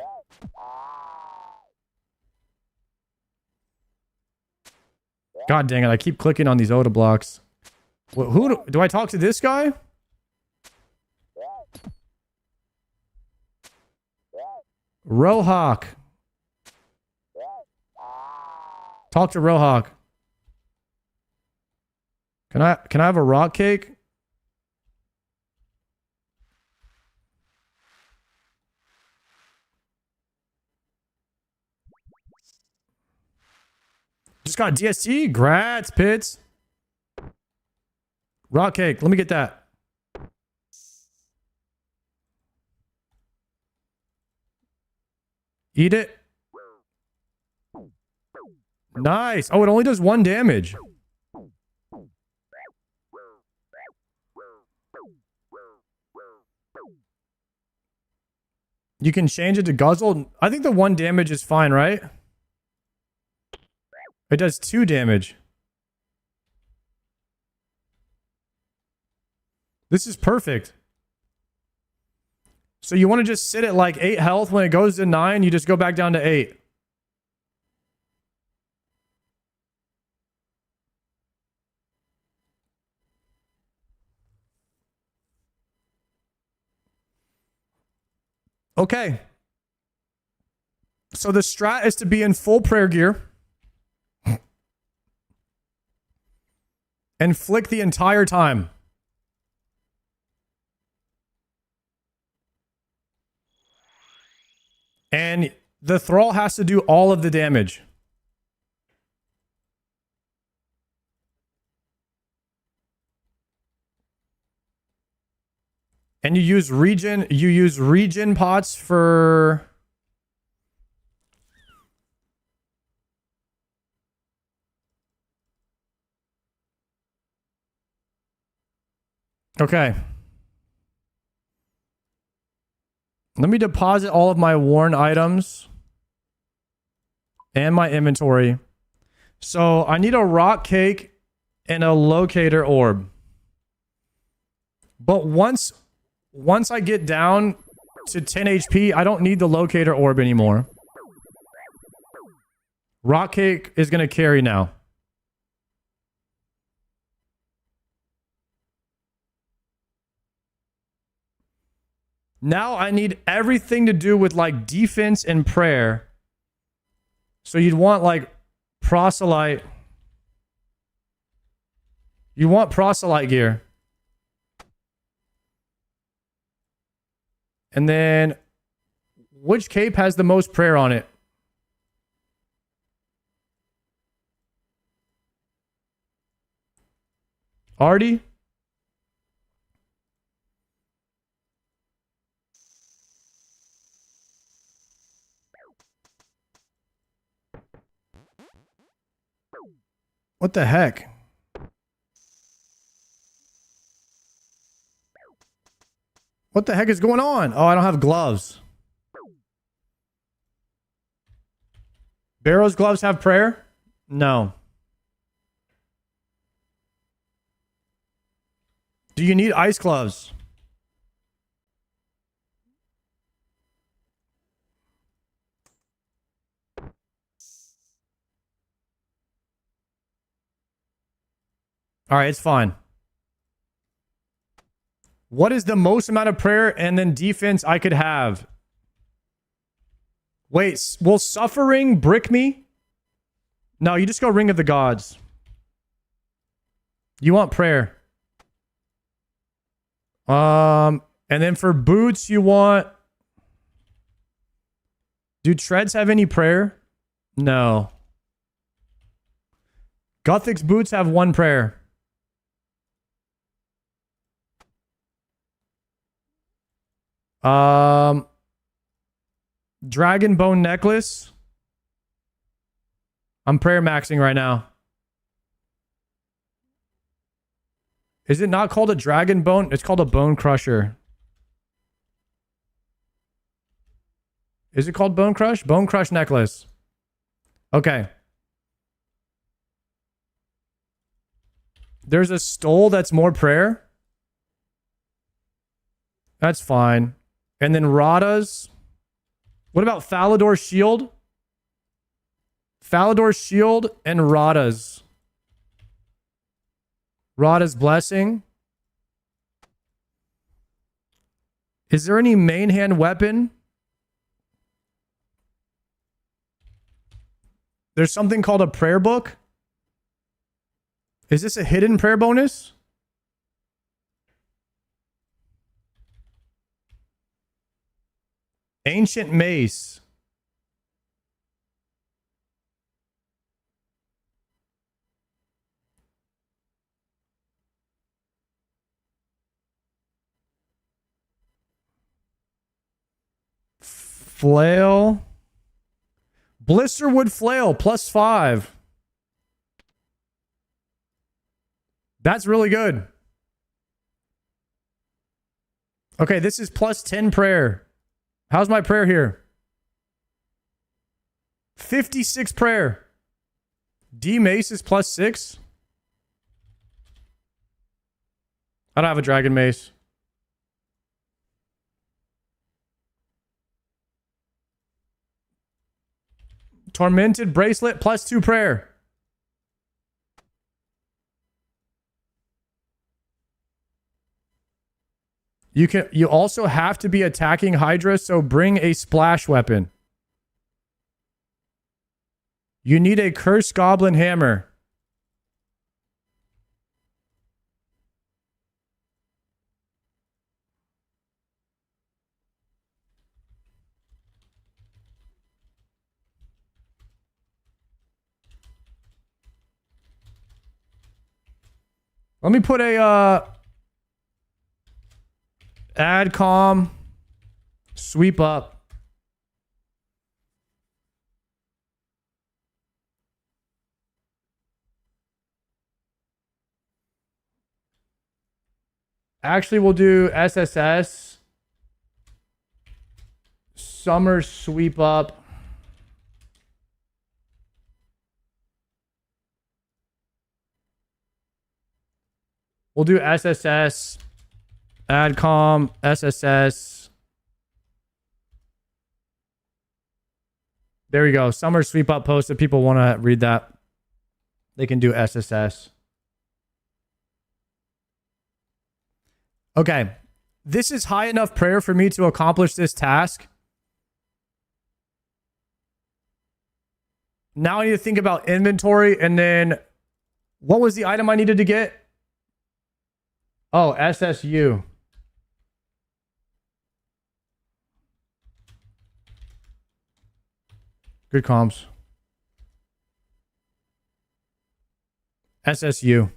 God dang it, I keep clicking on these Oda blocks. Who do I talk to this guy? Rohawk. Talk to Rohawk. Can I have a rock cake? Just got DST? Grats, Pits. Rock cake. Let me get that. Eat it. Nice. Oh, it only does 1 damage. You can change it to guzzle. I think the 1 damage is fine, right? It does 2 damage. This is perfect. So you want to just sit at like 8 health. When it goes to 9, you just go back down to 8. Okay. So the strat is to be in full prayer gear. And flick the entire time. And the thrall has to do all of the damage. And you use regen pots for... Okay. Let me deposit all of my worn items and my inventory. So I need a rock cake and a locator orb. But once I get down to 10 HP, I don't need the locator orb anymore. Rock cake is going to carry now. Now I need everything to do with like defense and prayer. So you'd want like proselyte. You want proselyte gear. And then which cape has the most prayer on it? Artie? What the heck? What the heck is going on? Oh, I don't have gloves. Barrow's gloves have prayer? No. Do you need ice gloves? All right, it's fine. What is the most amount of prayer and then defense I could have? Wait, will suffering brick me? No, you just go Ring of the Gods. You want prayer. And then for boots, you want... Do treads have any prayer? No. Guthix boots have 1 prayer. Dragon bone necklace. I'm prayer maxing right now. Is it not called a dragon bone? It's called a bone crusher. Is it called bone crush? Bone crush necklace. Okay. There's a stole that's more prayer. That's fine. And then Radha's. What about Falador's shield? Falador's shield and Radha's. Radha's blessing. Is there any main hand weapon? There's something called a prayer book. Is this a hidden prayer bonus? Ancient mace. Flail. Blisterwood flail +5. That's really good. Okay, this is +10 prayer. How's my prayer here? 56 prayer. D mace is +6. I don't have a dragon mace. Tormented bracelet +2 prayer. You also have to be attacking Hydra, so bring a splash weapon. You need a cursed goblin hammer. Let me put a AdCom sweep up. Actually, we'll do SSS summer sweep up. We'll do SSS, AdCom, SSS. There we go. Summer sweep up post. If people want to read that, they can do SSS. Okay. This is high enough prayer for me to accomplish this task. Now I need to think about inventory, and then what was the item I needed to get? Oh, SSU. Good comms. SSU.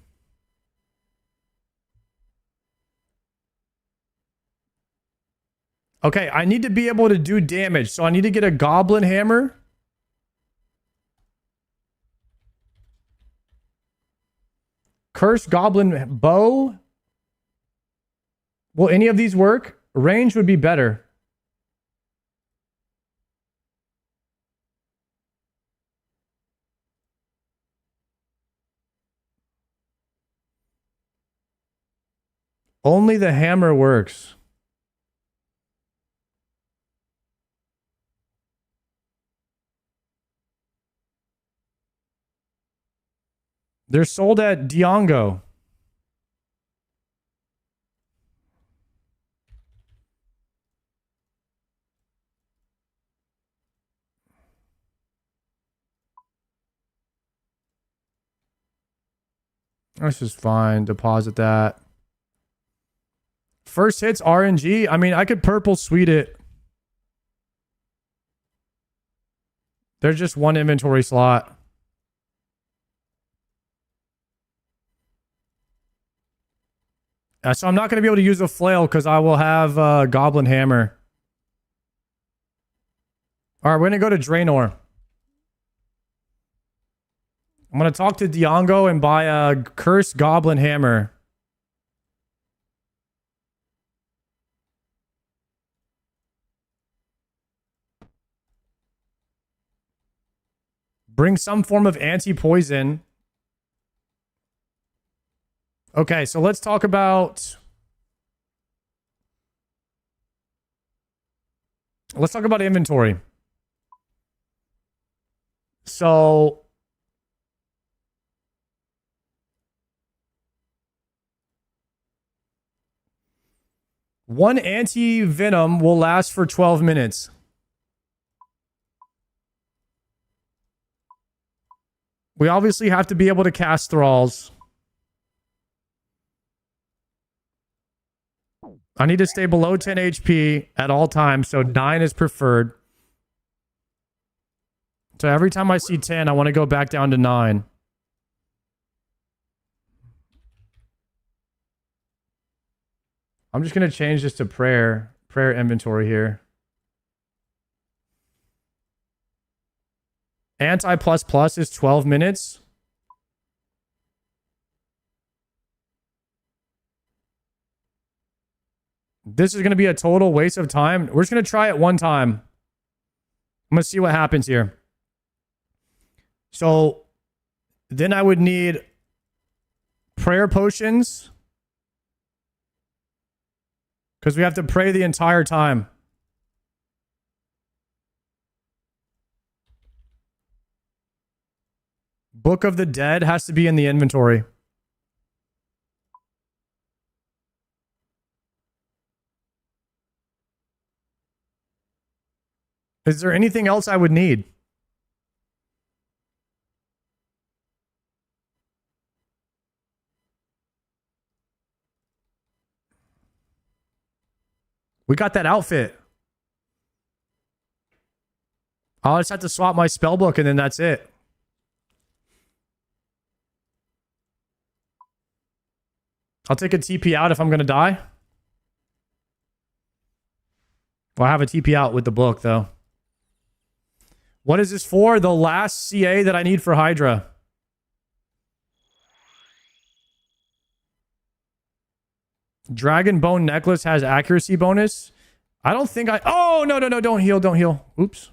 Okay, I need to be able to do damage, so I need to get a goblin hammer. Cursed goblin bow. Will any of these work? Range would be better. Only the hammer works. They're sold at Diongo. This is fine. Deposit that. First hits RNG. I mean, I could purple sweet it. There's just one inventory slot. So I'm not going to be able to use a flail because I will have Goblin Hammer. All right, we're going to go to Draenor. I'm going to talk to Diongo and buy a Cursed Goblin Hammer. Bring some form of anti-poison. Okay, so let's talk about... Let's talk about inventory. So... One anti-venom will last for 12 minutes. We obviously have to be able to cast thralls. I need to stay below 10 HP at all times, so 9 is preferred. So every time I see 10, I want to go back down to 9. I'm just going to change this to prayer inventory here. Anti plus plus is 12 minutes. This is going to be a total waste of time. We're just going to try it one time. I'm going to see what happens here. So then I would need prayer potions. Because we have to pray the entire time. Book of the Dead has to be in the inventory. Is there anything else I would need? We got that outfit. I'll just have to swap my spellbook and then that's it. I'll take a TP out if I'm going to die. Well, I have a TP out with the book, though. What is this for? The last CA that I need for Hydra. Dragon Bone Necklace has accuracy bonus. I don't think I... Oh, no, don't heal, don't heal. Oops.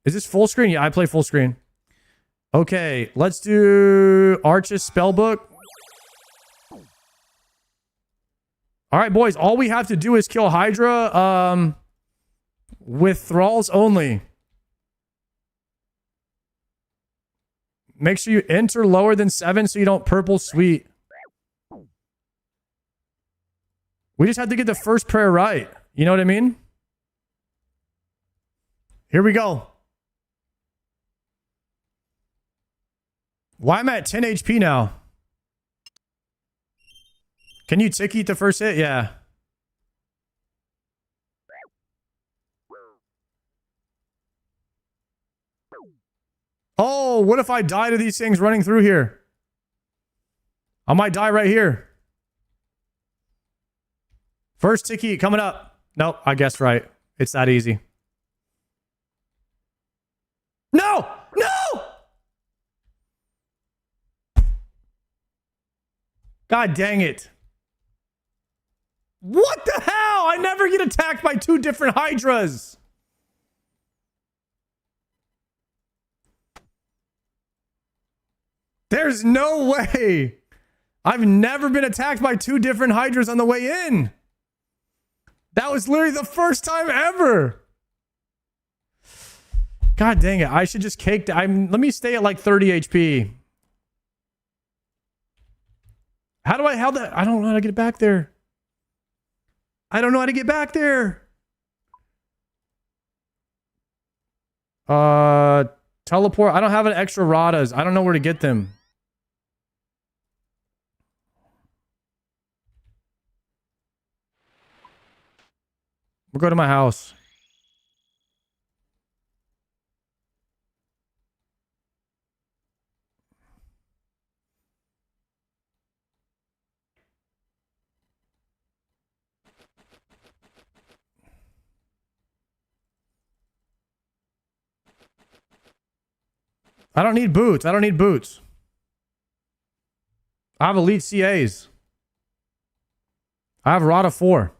Is this full screen? Yeah, I play full screen. Okay, let's do Arch's Spellbook. All right, boys, all we have to do is kill Hydra with thralls only. Make sure you enter lower than 7 so you don't purple sweet. We just have to get the first prayer right. You know what I mean? Here we go. Why am I at 10 HP now? Can you tick eat the first hit? Yeah. Oh, what if I die to these things running through here? I might die right here. First tick eat coming up. Nope, I guessed right. It's that easy. No! No! God dang it. What the hell? I never get attacked by 2 different Hydras. There's no way. I've never been attacked by 2 different hydras on the way in. That was literally the first time ever. God dang it. I should just cake. Let me stay at like 30 HP. How do I, how that? I don't know how to get back there. I don't know how to get back there. Teleport. I don't have an extra radas. I don't know where to get them. We'll go to my house. I don't need boots. I don't need boots. I have elite CAs. I have Rada 4.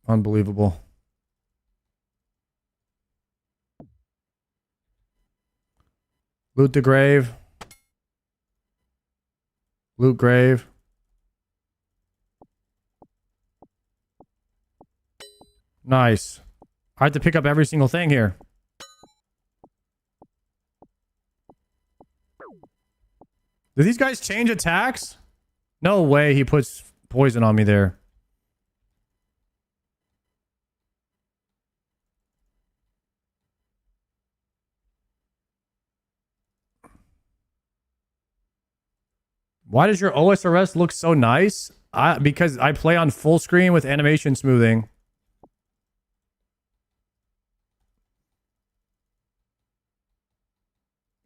Unbelievable. Loot the grave. Loot grave. Nice. I have to pick up every single thing here. Do these guys change attacks? No way he puts poison on me there. Why does your OSRS look so nice? Because I play on full screen with animation smoothing.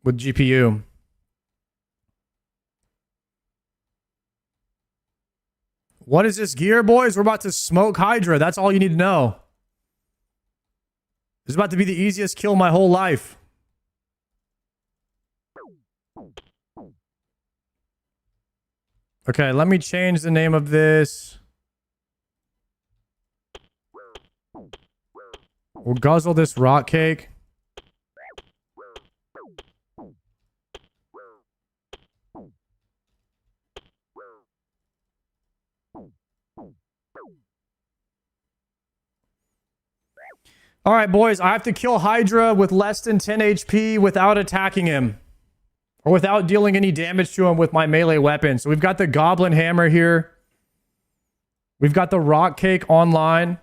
With GPU. What is this gear, boys? We're about to smoke Hydra. That's all you need to know. This is about to be the easiest kill of my whole life. Okay, let me change the name of this. We'll guzzle this rock cake. All right, boys, I have to kill Hydra with less than 10 HP without attacking him. Or without dealing any damage to him with my melee weapon. So we've got the Goblin Hammer here. We've got the Rock Cake online.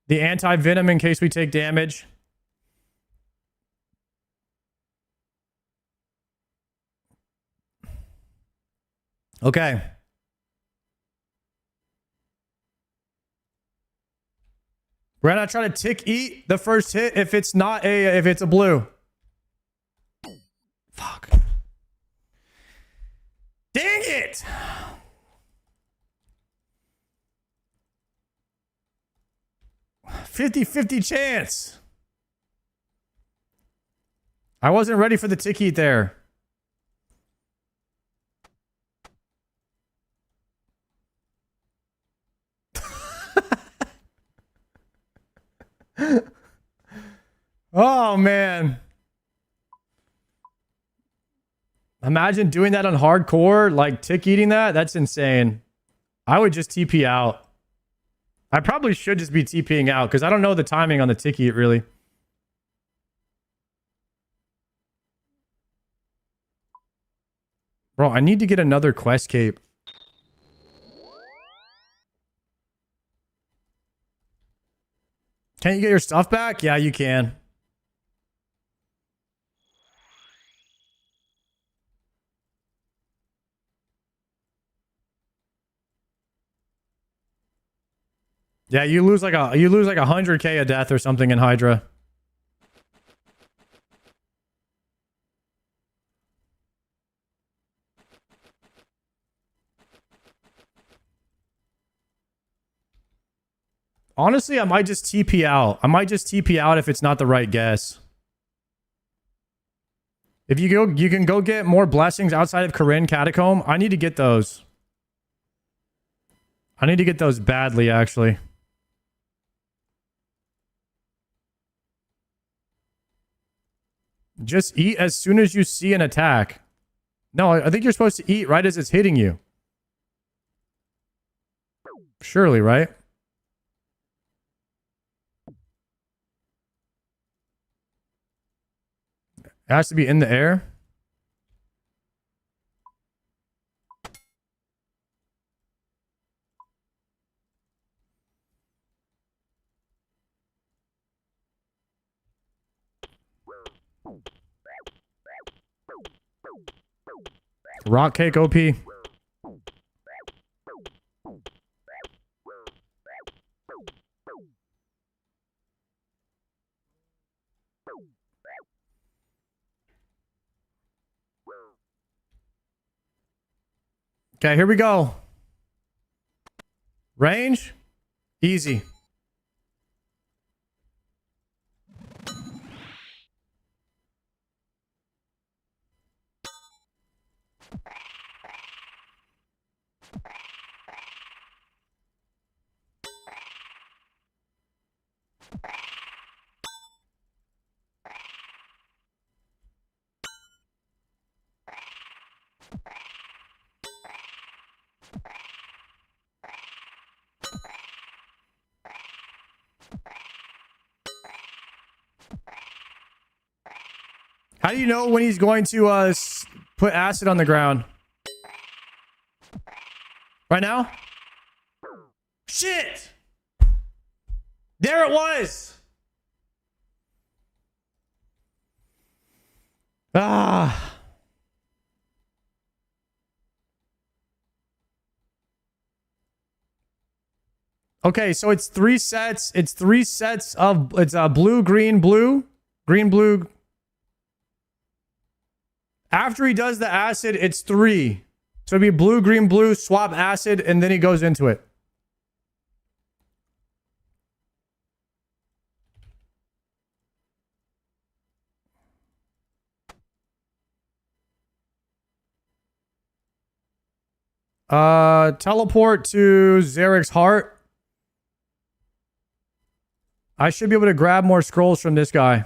The Anti-Venom in case we take damage. Okay. We're gonna try to tick eat the first hit if it's not a if it's a blue. Fuck. Dang it! $50-50 chance. I wasn't ready for the tick eat there. Oh, man. Imagine doing that on hardcore, like tick eating that. That's insane. I would just TP out. I probably should just be TPing out because I don't know the timing on the tick eat really. Bro, I need to get another quest cape. Can't you get your stuff back? Yeah, you can. Yeah, you lose like 100k a death or something in Hydra. Honestly, I might just TP out. I might just TP out if it's not the right guess. If you go, you can go get more blessings outside of Corinne Catacomb. I need to get those. I need to get those badly, actually. Just eat as soon as you see an attack. No, I think you're supposed to eat right as it's hitting you. Surely, right? It has to be in the air. Rock cake OP. Okay, here we go. Range. Easy. How do you know when he's going to put acid on the ground? Right now? Shit! There it was! Ah. Okay, so it's 3 sets. It's 3 sets of... It's blue, green, blue. Green, blue... After he does the acid, it's 3. So it'd be blue, green, blue, swap acid, and then he goes into it. Teleport to Zarek's heart. I should be able to grab more scrolls from this guy.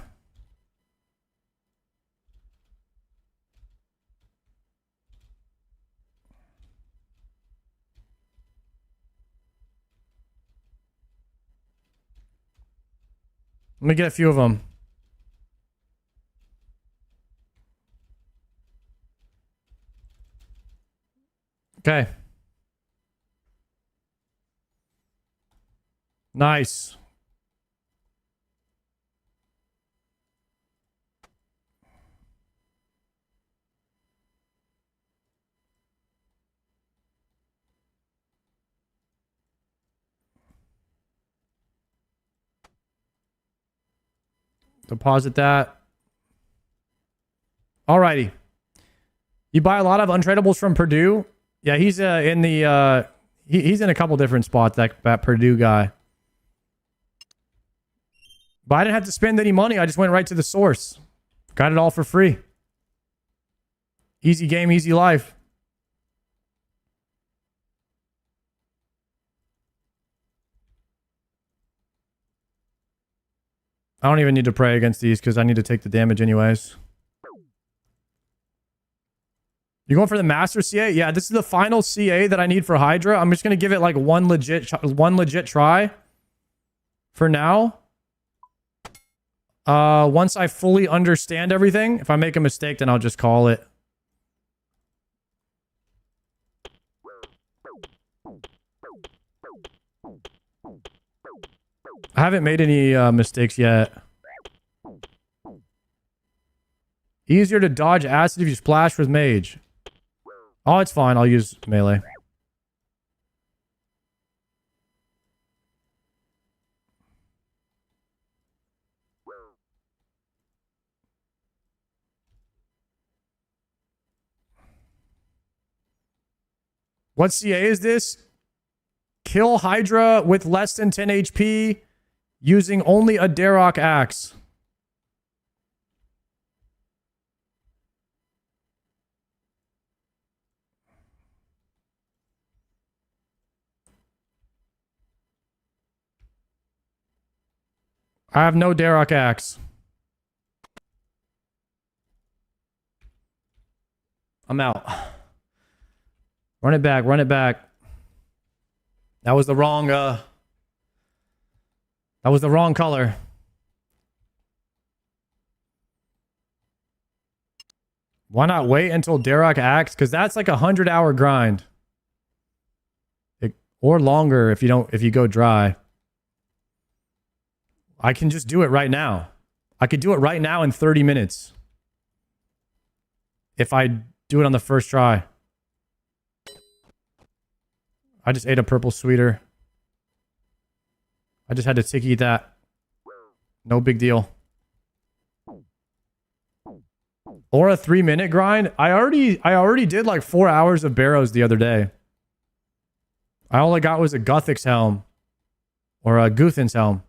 Let me get a few of them. Okay. Nice. Deposit that. Alrighty. You buy a lot of untradables from Purdue? Yeah, he's in the he's in a couple different spots, that Purdue guy. But I didn't have to spend any money. I just went right to the source. Got it all for free. Easy game, easy life. I don't even need to pray against these because I need to take the damage anyways. You going for the master CA? Yeah, this is the final CA that I need for Hydra. I'm just going to give it like one legit try for now. Once I fully understand everything, if I make a mistake, then I'll just call it. I haven't made any mistakes yet. Easier to dodge acid if you splash with mage. Oh, it's fine. I'll use melee. What CA is this? Kill Hydra with less than 10 HP using only a Darok axe. I have no Darok axe. I'm out. Run it back. Run it back. That was the wrong, that was the wrong color. Why not wait until Darok acts? Because that's like 100-hour grind. Or longer if you go dry. I can just do it right now. I could do it right now in 30 minutes. If I do it on the first try. I just ate a purple sweeter. I just had to tick eat that. No big deal. Or a 3-minute grind. I already did like 4 hours of Barrows the other day. All I got was a Guthix helm. Or a Guthin's helm.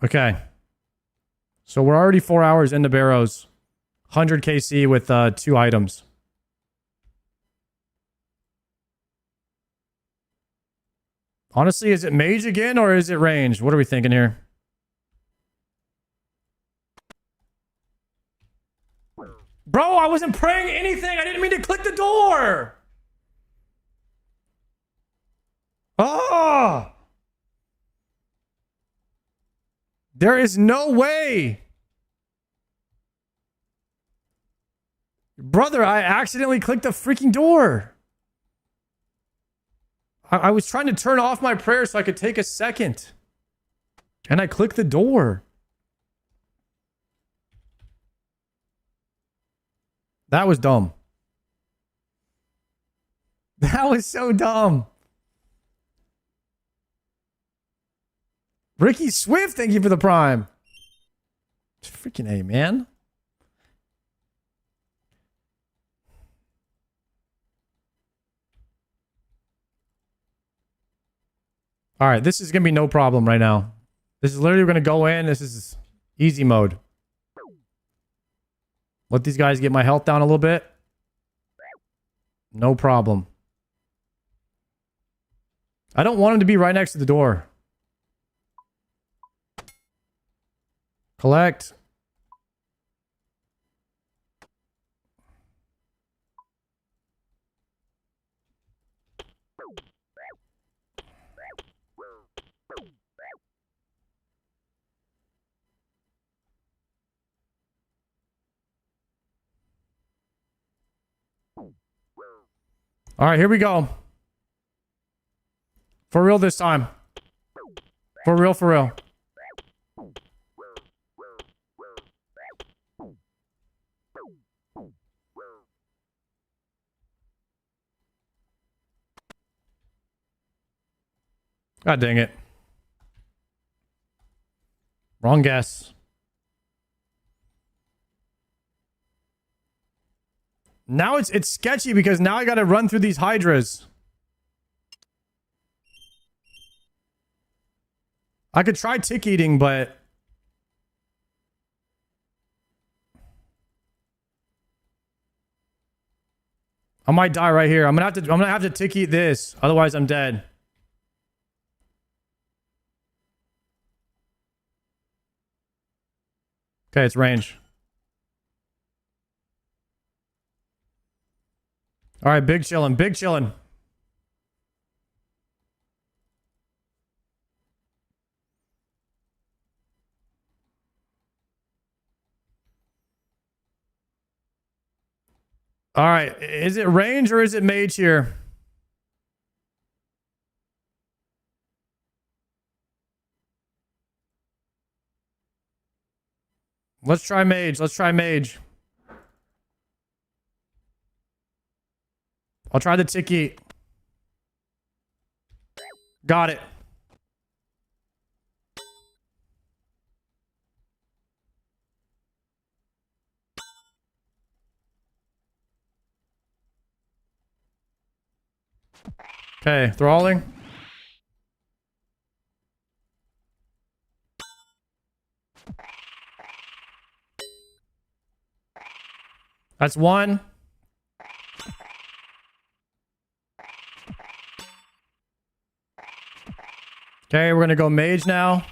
Okay. So we're already 4 hours into Barrows. 100 KC with 2 items. Honestly, is it mage again or is it range? What are we thinking here? Bro, I wasn't praying anything. I didn't mean to click the door. Oh! There is no way. Brother, I accidentally clicked the freaking door. I was trying to turn off my prayer so I could take a second. And I clicked the door. That was dumb. That was so dumb. Ricky Swift, thank you for the prime. Freaking A, man. All right, this is going to be no problem right now. This is literally going to go in. This is easy mode. Let these guys get my health down a little bit. No problem. I don't want him to be right next to the door. Collect. All right, here we go. For real this time. For real, for real. God dang it. Wrong guess. Now it's sketchy because now I got to run through these hydras. I could try tick eating, but I might die right here. I'm gonna have to tick eat this, otherwise I'm dead. Okay, it's range. All right, big chillin', big chillin'. All right, is it range or is it mage here? Let's try mage. Let's try mage. I'll try the ticky. Got it. Okay, thralling. That's one. Okay, we're gonna go mage now.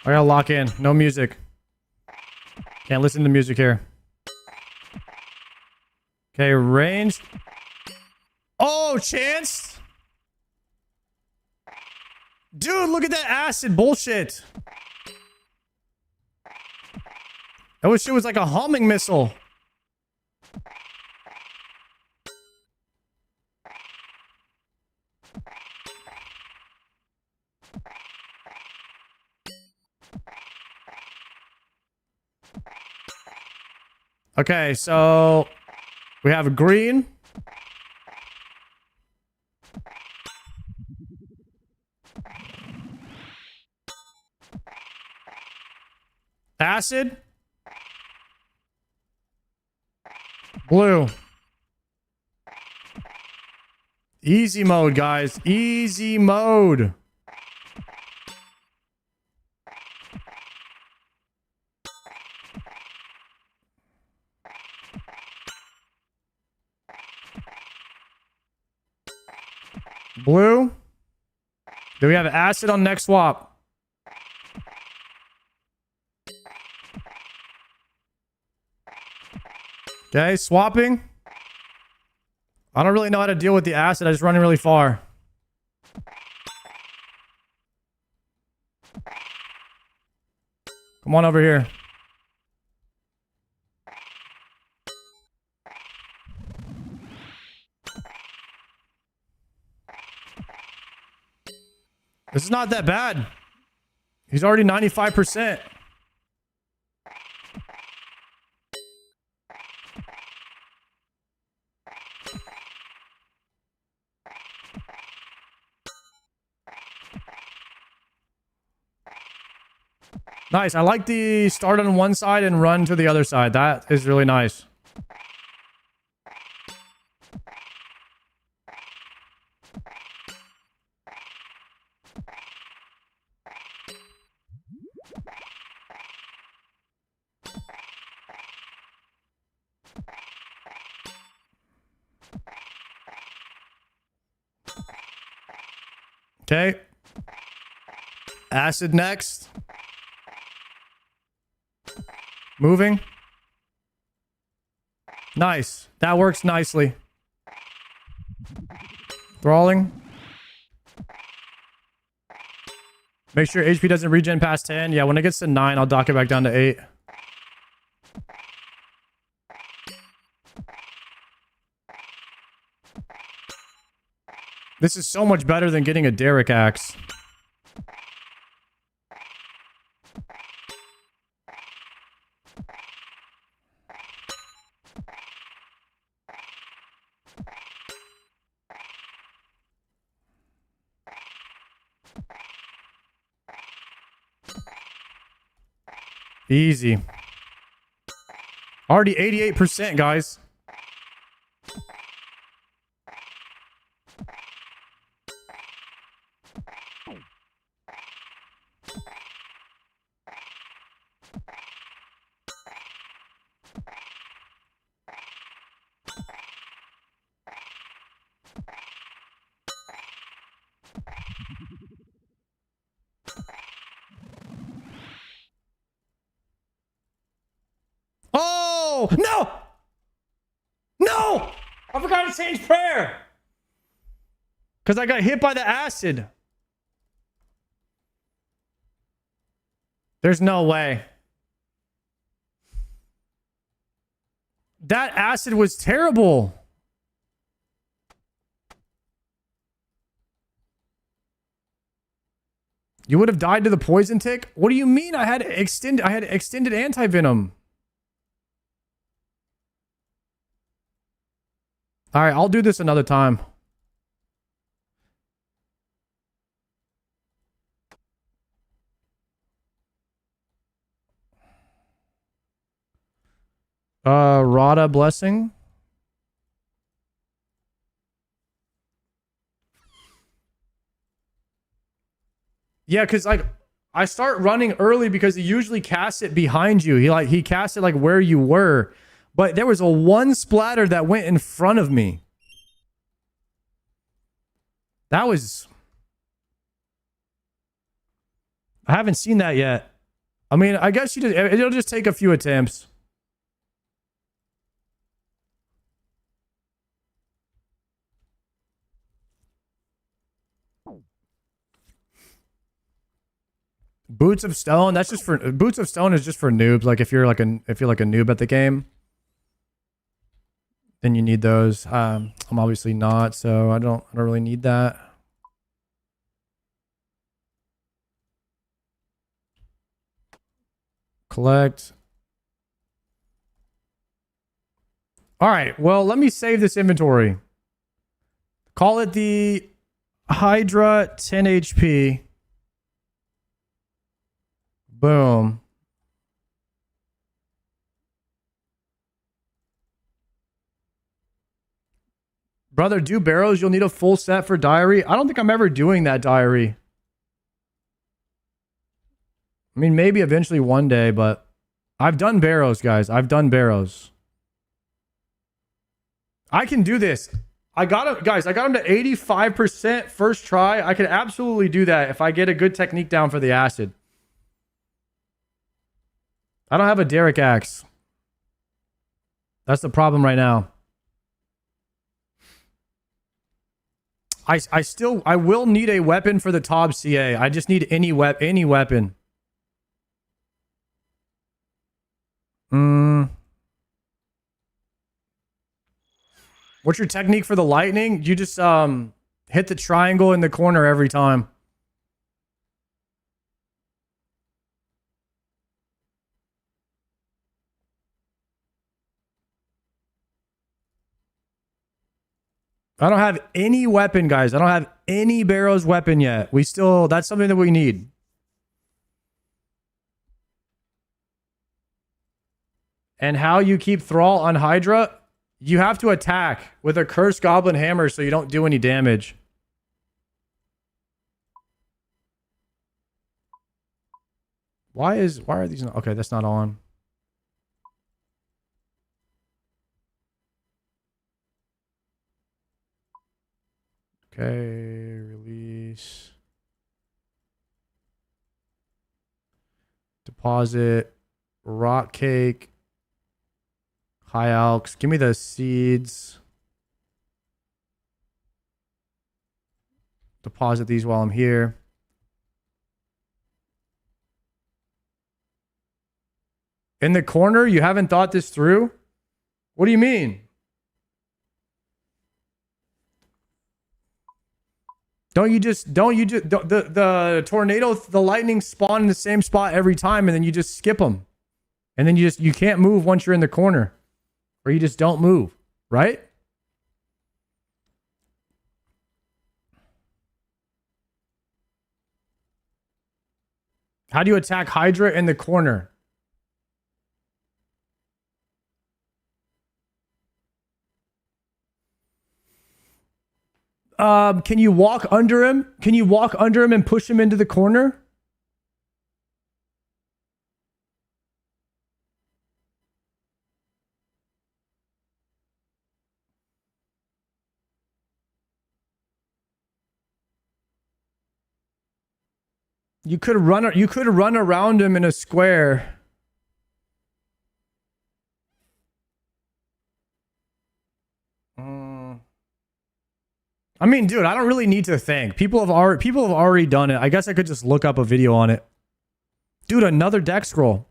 I gotta lock in. No music. Can't listen to music here. Okay, ranged. Oh, chance. Dude, look at that acid bullshit. That shit was like a homing missile. Okay, so we have a green. Acid. Blue. Easy mode, guys. Easy mode. Blue. Do we have acid on next swap? Okay, swapping. I don't really know how to deal with the acid. I just run really far. Come on over here. This is not that bad. He's already 95%. Nice. I like the start on one side and run to the other side. That is really nice. Okay. Acid next. Moving. Nice. That works nicely. Thralling. Make sure HP doesn't regen past 10. Yeah, when it gets to 9, I'll dock it back down to 8. This is so much better than getting a Derrick axe. Easy. Already 88%, guys. Oh, no! No! I forgot to change prayer. Because I got hit by the acid. There's no way. That acid was terrible. You would have died to the poison tick? What do you mean I had extended anti-venom? All right, I'll do this another time. Rada blessing. Yeah, because like I start running early because he usually casts it behind you. He casts it like where you were. But there was a one splatter that went in front of me. That was I haven't seen that yet. I mean, I guess it'll just take a few attempts. Boots of Stone. That's just for Boots of Stone is just for noobs. Like if you're like a noob at the game, then you need those. I'm obviously not, so I don't really need that. Collect. All right. Well, let me save this inventory. Call it the Hydra 10 HP. Boom. Brother, do barrows. You'll need a full set for diary. I don't think I'm ever doing that diary. I mean, maybe eventually one day, but I've done barrows, guys. I've done barrows. I can do this. I got him, guys. I got him to 85% first try. I could absolutely do that if I get a good technique down for the acid. I don't have a Derrick axe. That's the problem right now. I will need a weapon for the Tob CA. I just need any weapon. What's your technique for the lightning? You just hit the triangle in the corner every time. I don't have any weapon, guys. I don't have any Barrows weapon yet. That's something that we need. And how you keep Thrall on Hydra? You have to attack with a Cursed Goblin Hammer so you don't do any damage. Why are these not... Okay, that's not on. Okay, release. Deposit. Rock cake. High Alks. Give me the seeds. Deposit these while I'm here. In the corner, you haven't thought this through? What do you mean? The tornado, the lightning spawn in the same spot every time and then you just skip them. And then you can't move once you're in the corner. Or you just don't move, right? How do you attack Hydra in the corner? Can you walk under him? Can you walk under him and push him into the corner? You could run around him in a square. I mean, dude, I don't really need to think. People have already done it. I guess I could just look up a video on it. Dude, another deck scroll.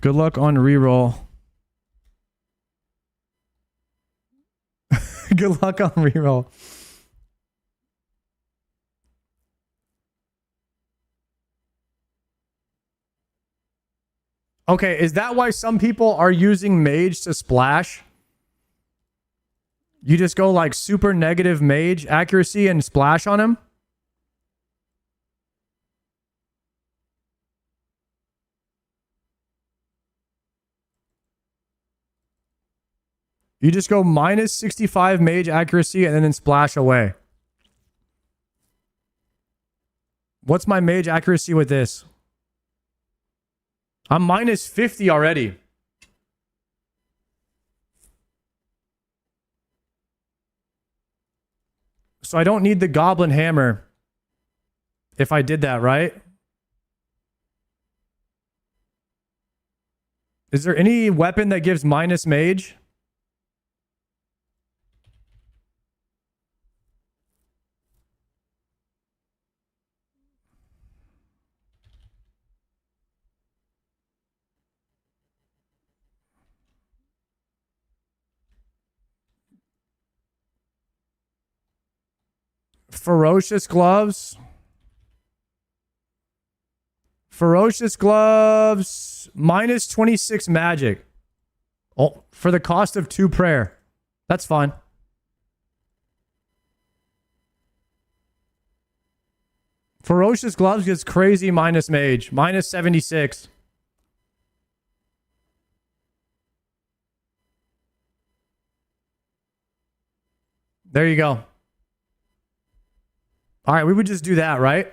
Good luck on reroll. Good luck on reroll. Okay, is that why some people are using mage to splash? You just go like super negative mage accuracy and splash on him? You just go minus 65 mage accuracy and then splash away. What's my mage accuracy with this? I'm minus 50 already. So I don't need the Goblin Hammer. if I did that, right? Is there any weapon that gives minus mage? Ferocious gloves. Ferocious gloves. Minus 26 magic. Oh, for the cost of 2 prayer. That's fine. Ferocious gloves gets crazy minus mage. Minus 76. There you go. All right, we would just do that, right?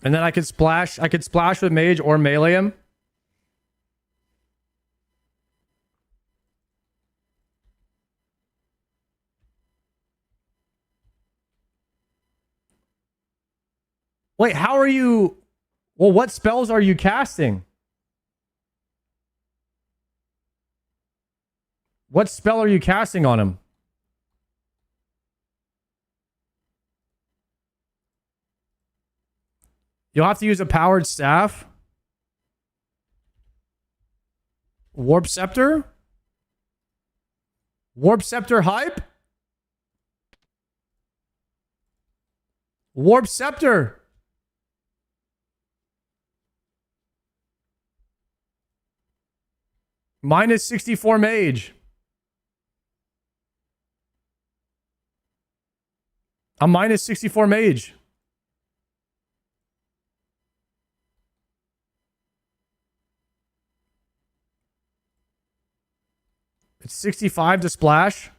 And then I could splash with mage or melee him. Wait, how are you? Well, what spells are you casting? What spell are you casting on him? You'll have to use a powered staff. Warp Scepter? Warp Scepter hype? Warp Scepter. Minus 64 mage. I'm minus 64 mage. It's 65 to splash.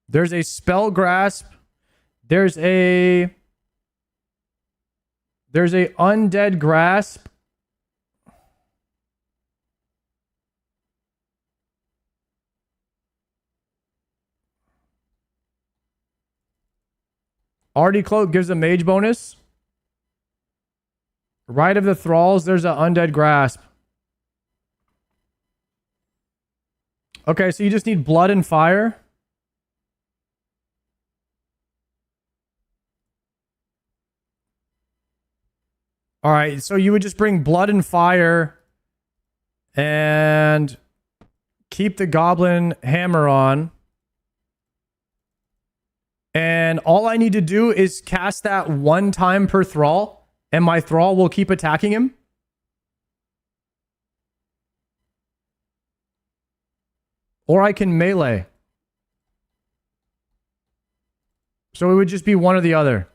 There's a spell grasp. There's a undead grasp. Artie Cloak gives a mage bonus. Rite of the Thralls, there's an undead grasp. Okay, so you just need blood and fire. All right, so you would just bring blood and fire and keep the goblin hammer on. And all I need to do is cast that 1 time per thrall, and my thrall will keep attacking him. Or I can melee. So it would just be one or the other.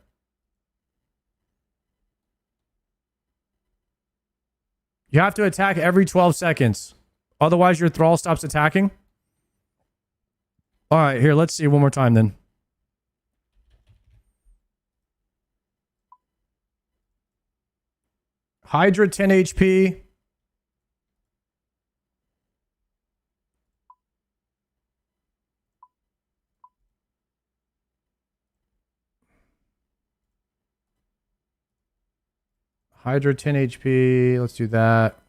You have to attack every 12 seconds. Otherwise, your thrall stops attacking. All right, here, let's see one more time then. Hydra 10 HP. Hydra 10 HP. Let's do that.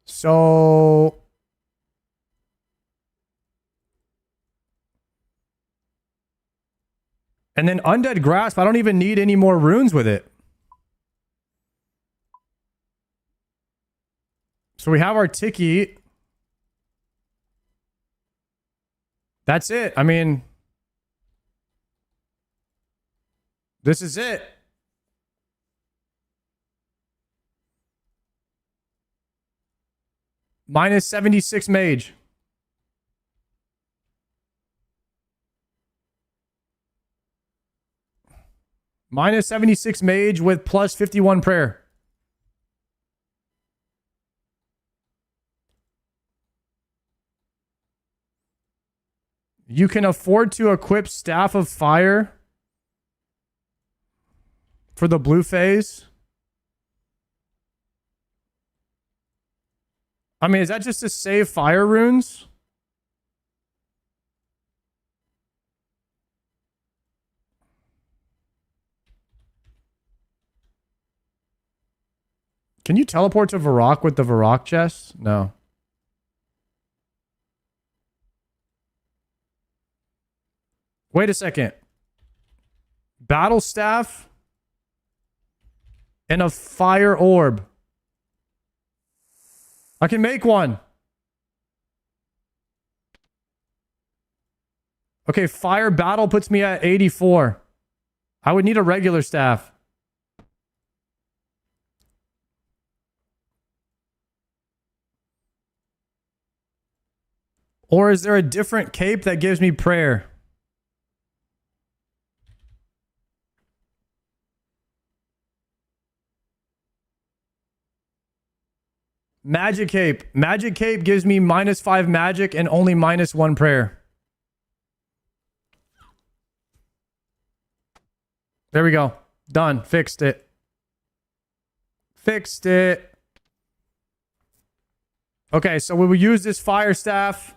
So and then Undead Grasp, I don't even need any more runes with it. So we have our Tiki. That's it. I mean, this is it. Minus 76 mage. Minus 76 mage with plus 51 prayer. You can afford to equip Staff of Fire for the blue phase. I mean, is that just to save fire runes? Can you teleport to Varrock with the Varrock chest? No. Wait a second. Battle staff and a fire orb. I can make one. Okay, fire battle puts me at 84. I would need a regular staff. Or is there a different cape that gives me prayer? Magic cape. Magic cape gives me -5 magic and only -1 prayer. There we go. Done. Fixed it. Fixed it. Okay, so we will use this fire staff.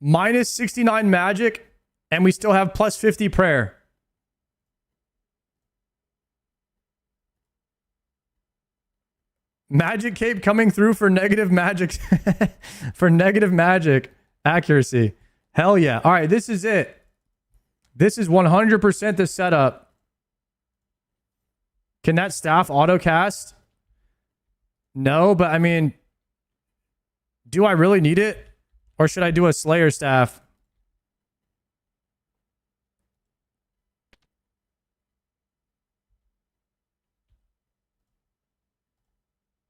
-69 magic, and we still have +50 prayer. Magic cape coming through for negative magic. For negative magic accuracy. Hell yeah. All right, this is it. This is 100% the setup. Can that staff auto cast? No, but I mean, do I really need it? Or should I do a Slayer staff?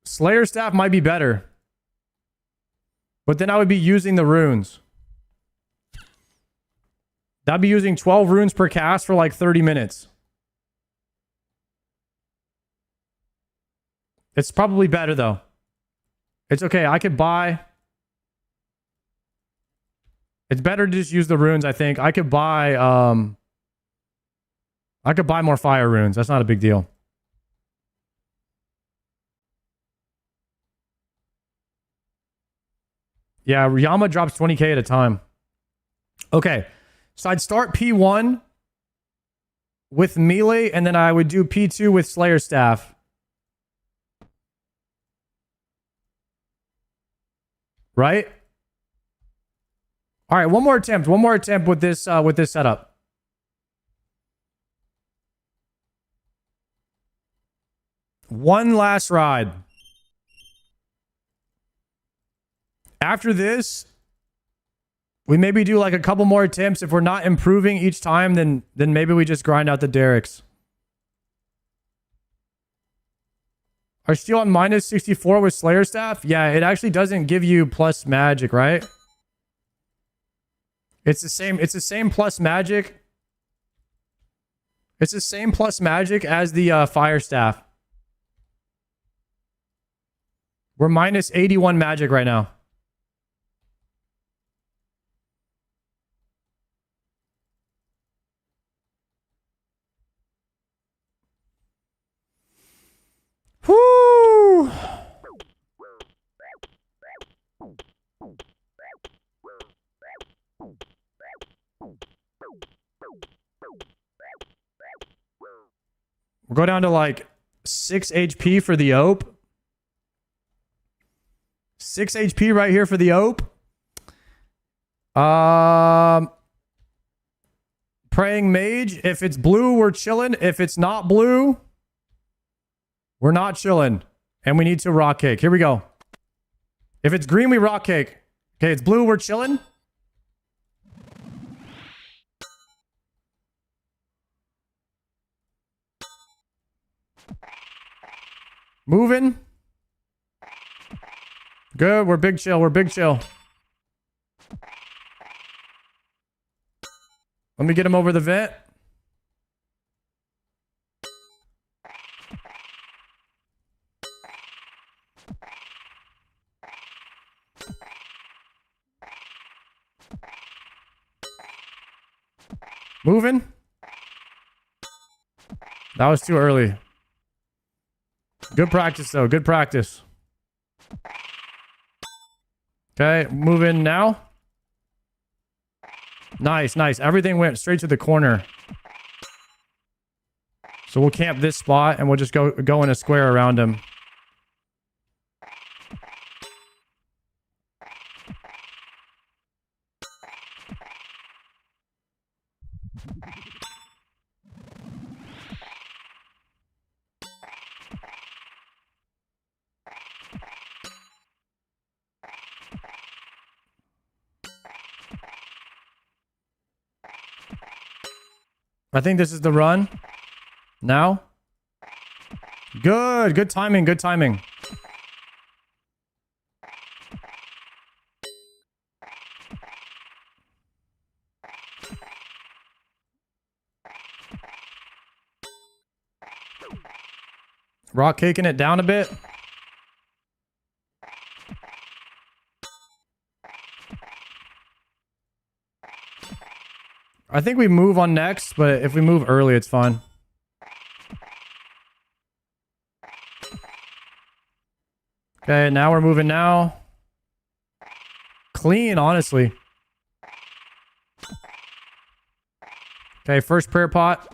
Slayer staff might be better. But then I would be using the runes. I'd be using 12 runes per cast for like 30 minutes. It's probably better though. It's okay. I could buy... It's better to just use the runes, I think. I could buy more fire runes. That's not a big deal. Yeah, Yama drops 20k at a time. Okay. So I'd start P1 with melee, and then I would do P2 with Slayer Staff. Right? All right, one more attempt. One more attempt with this setup. One last ride. After this, we maybe do like a couple more attempts. If we're not improving each time, then maybe we just grind out the derricks. Are still on -64 with Slayer Staff? Yeah, it actually doesn't give you plus magic, right? It's the same plus magic. It's the same plus magic as the Fire Staff. We're -81 magic right now. Whoo! We'll go down to like 6 HP for the OP. 6 HP right here for the OP. Praying Mage. If it's blue, we're chilling. If it's not blue, we're not chilling. And we need to rock cake. Here we go. If it's green, we rock cake. Okay, it's blue, we're chilling. Moving. Good, we're big chill, we're big chill. Let me get him over the vent. Moving. That was too early. Good practice, though. Good practice. Okay, moving now. Nice, nice. Everything went straight to the corner. So we'll camp this spot and we'll just go in a square around him. I think this is the run. Now. Good. Good timing. Good timing. Rock caking it down a bit. I think we move on next, but if we move early, it's fine. Okay, now we're moving now. Clean, honestly. Okay, first prayer pot.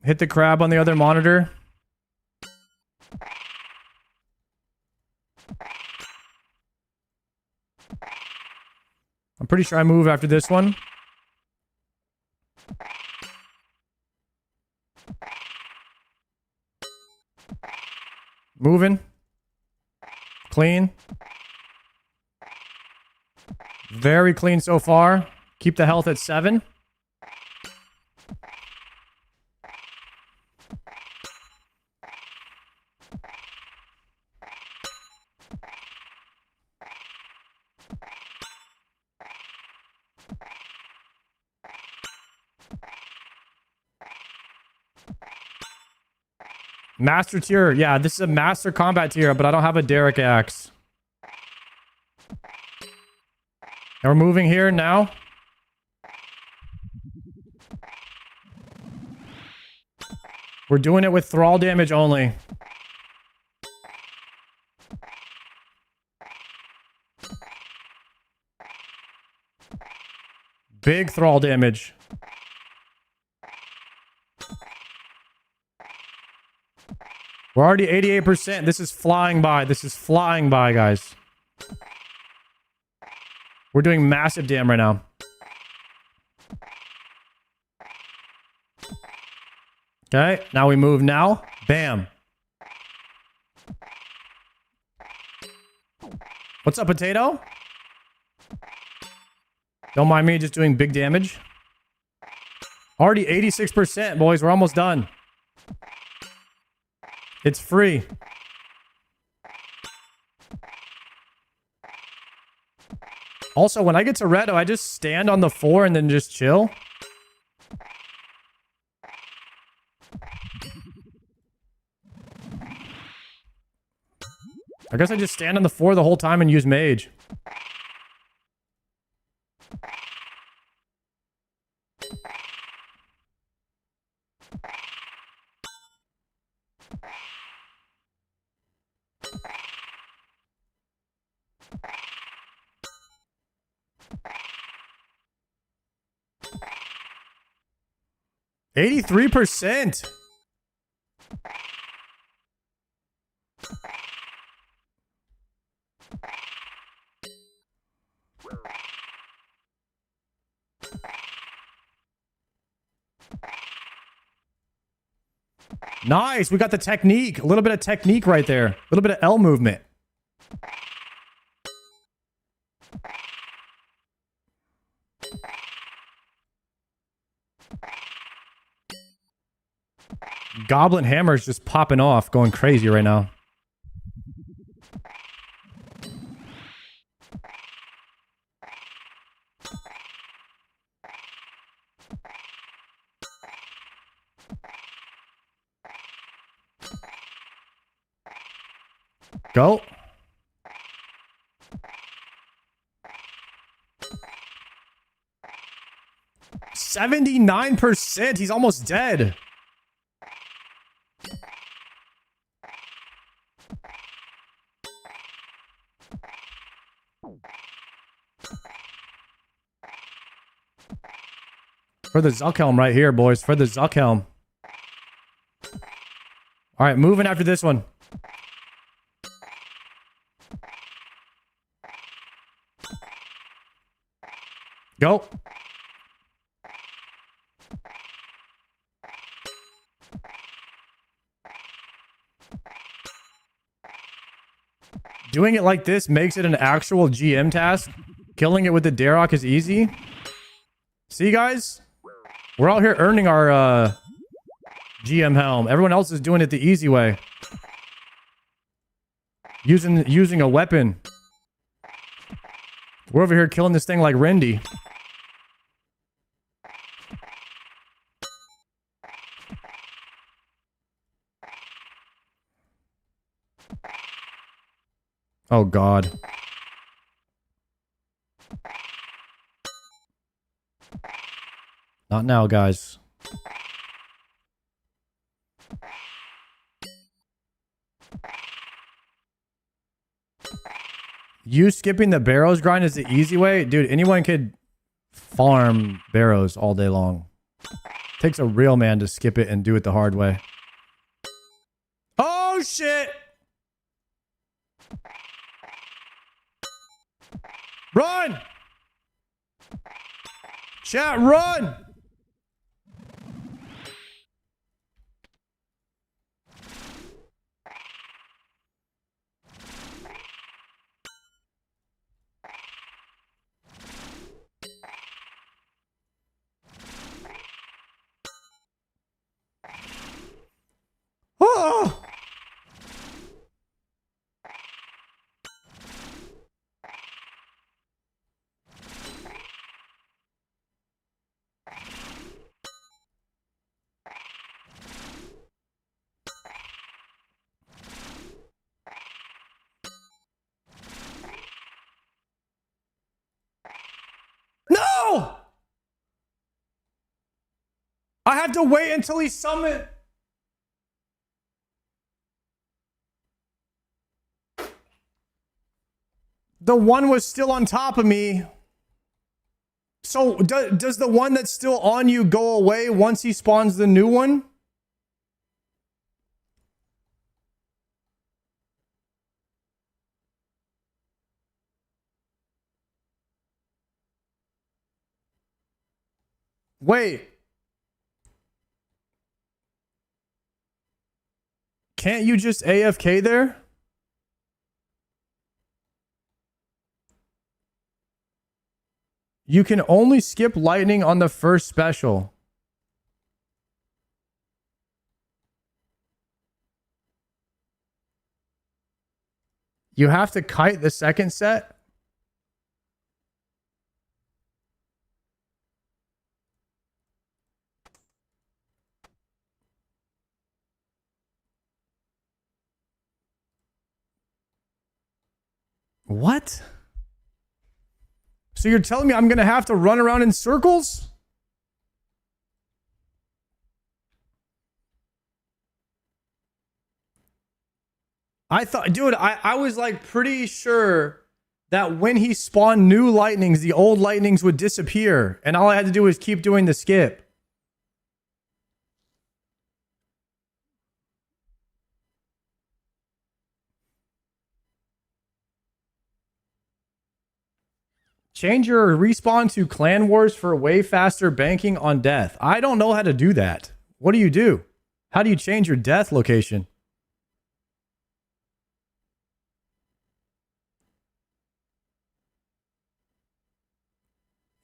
Hit the crab on the other monitor. I'm pretty sure I move after this one. Moving. Clean. Very clean so far. Keep the health at 7. Master tier. Yeah, this is a master combat tier, but I don't have a Derrick axe. And we're moving here now. We're doing it with thrall damage only. Big thrall damage. We're already 88%. This is flying by. This is flying by, guys. We're doing massive damn right now. Okay, now we move now. Bam. What's up, potato? Don't mind me just doing big damage. Already 86%, boys. We're almost done. It's free. Also, when I get to Redo, I just stand on the floor and then just chill. I guess I just stand on the floor the whole time and use mage. %83. Nice. We got the technique. A little bit of technique right there. A little bit of L movement. Goblin Hammer is just popping off, going crazy right now. Go. 79%. He's almost dead. For the Zuckhelm right here, boys. For the Zuckhelm. All right, moving after this one. Go. Doing it like this makes it an actual GM task. Killing it with the Darok is easy. See, guys? We're out here earning our GM helm. Everyone else is doing it the easy way. Using a weapon. We're over here killing this thing like Rendy. Oh, God. Not now, guys. You skipping the barrows grind is the easy way? Dude, anyone could farm barrows all day long. Takes a real man to skip it and do it the hard way. Oh, shit! Run! Chat, run! Oh! No! I have to wait until he summons. The one was still on top of me. So does the one that's still on you go away once he spawns the new one? Wait. Can't you just AFK there? You can only skip lightning on the first special. You have to kite the second set? What? So you're telling me I'm going to have to run around in circles? I thought, dude, I was like pretty sure that when he spawned new lightnings, the old lightnings would disappear. And all I had to do was keep doing the skip. Change your respawn to Clan Wars for way faster banking on death. I don't know how to do that. What do? How do you change your death location?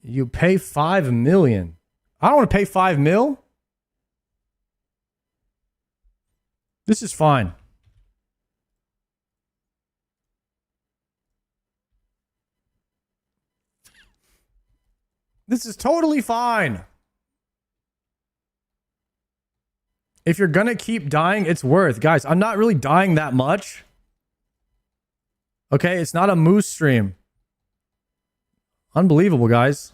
You pay 5 million. I don't want to pay 5 mil. This is fine. This is totally fine. If you're gonna keep dying, it's worth. Guys, I'm not really dying that much. Okay, it's not a moose stream. Unbelievable, guys.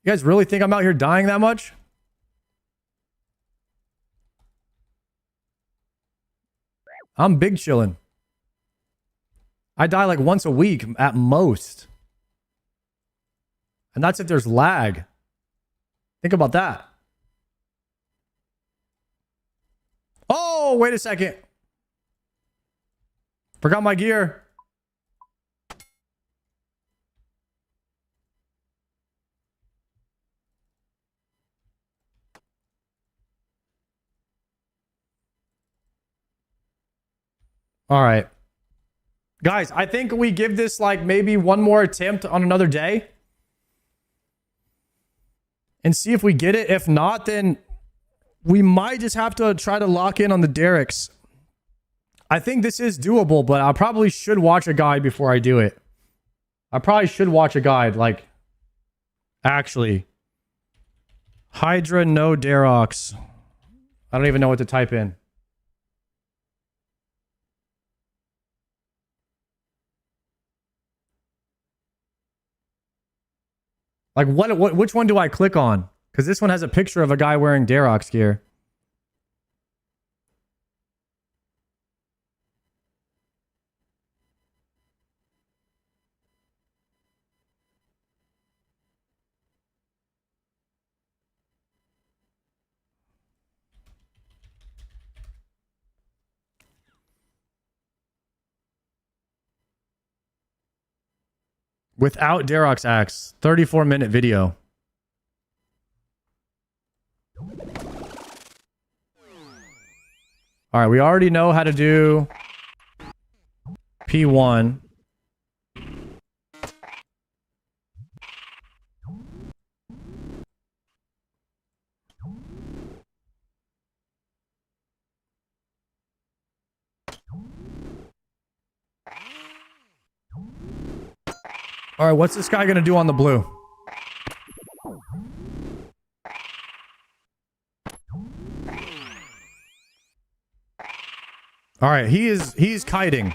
You guys really think I'm out here dying that much? I'm big chilling. I die like once a week at most. And that's if there's lag. Think about that. Oh, wait a second. Forgot my gear. All right. Guys, I think we give this like maybe one more attempt on another day and see if we get it. If not, then we might just have to try to lock in on the derricks. I think this is doable, but I probably should watch a guide before I do it. I probably should watch a guide, like, actually. Hydra, no Derox. I don't even know what to type in. Like, which one do I click on? Because this one has a picture of a guy wearing Derox gear. Without Derox Axe, 34-minute video. All right, we already know how to do P1. All right, what's this guy going to do on the blue? All right, he's kiting.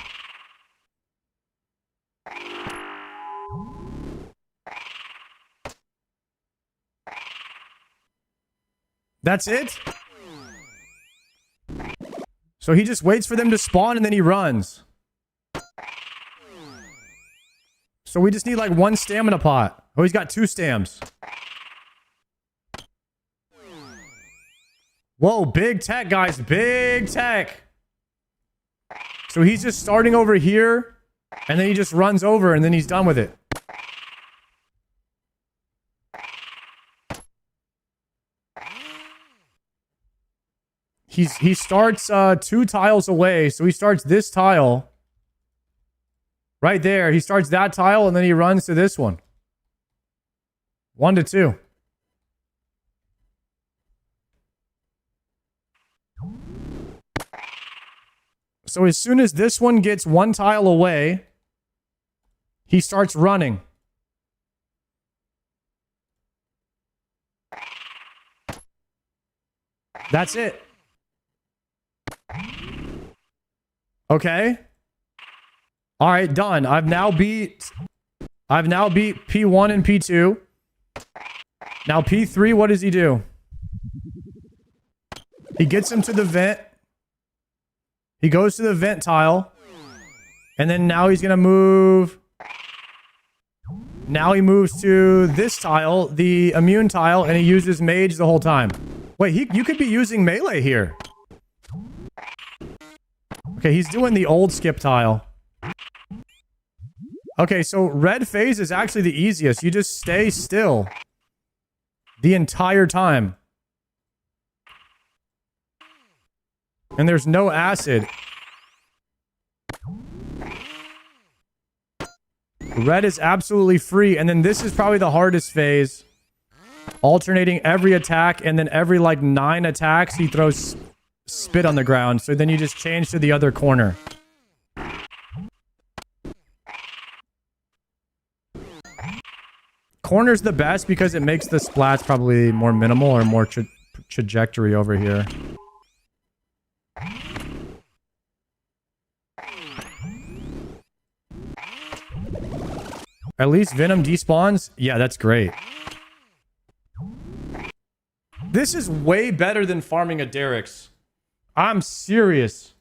That's it? So he just waits for them to spawn and then he runs. So we just need like one stamina pot. Oh, he's got 2 stams. Whoa, big tech, guys. Big tech. So he's just starting over here, and then he just runs over, and then he's done with it. He starts 2 tiles away, so he starts this tile. Right there, he starts that tile, and then he runs to this one. 1 to 2. So as soon as this one gets 1 tile away, he starts running. That's it. Okay. All right, done. I've now beat P1 and P2. Now P3, what does he do? He gets him to the vent. He goes to the vent tile. And then now he's going to move. Now he moves to this tile, the immune tile, and he uses mage the whole time. Wait, you could be using melee here. Okay, he's doing the old skip tile. Okay, so red phase is actually the easiest. You just stay still the entire time. And there's no acid. Red is absolutely free. And then this is probably the hardest phase. Alternating every attack, and then every like 9 attacks, he throws spit on the ground. So then you just change to the other corner. Corner's the best because it makes the splats probably more minimal or more trajectory over here. At least Venom despawns? Yeah, that's great. This is way better than farming a Derek's. I'm serious.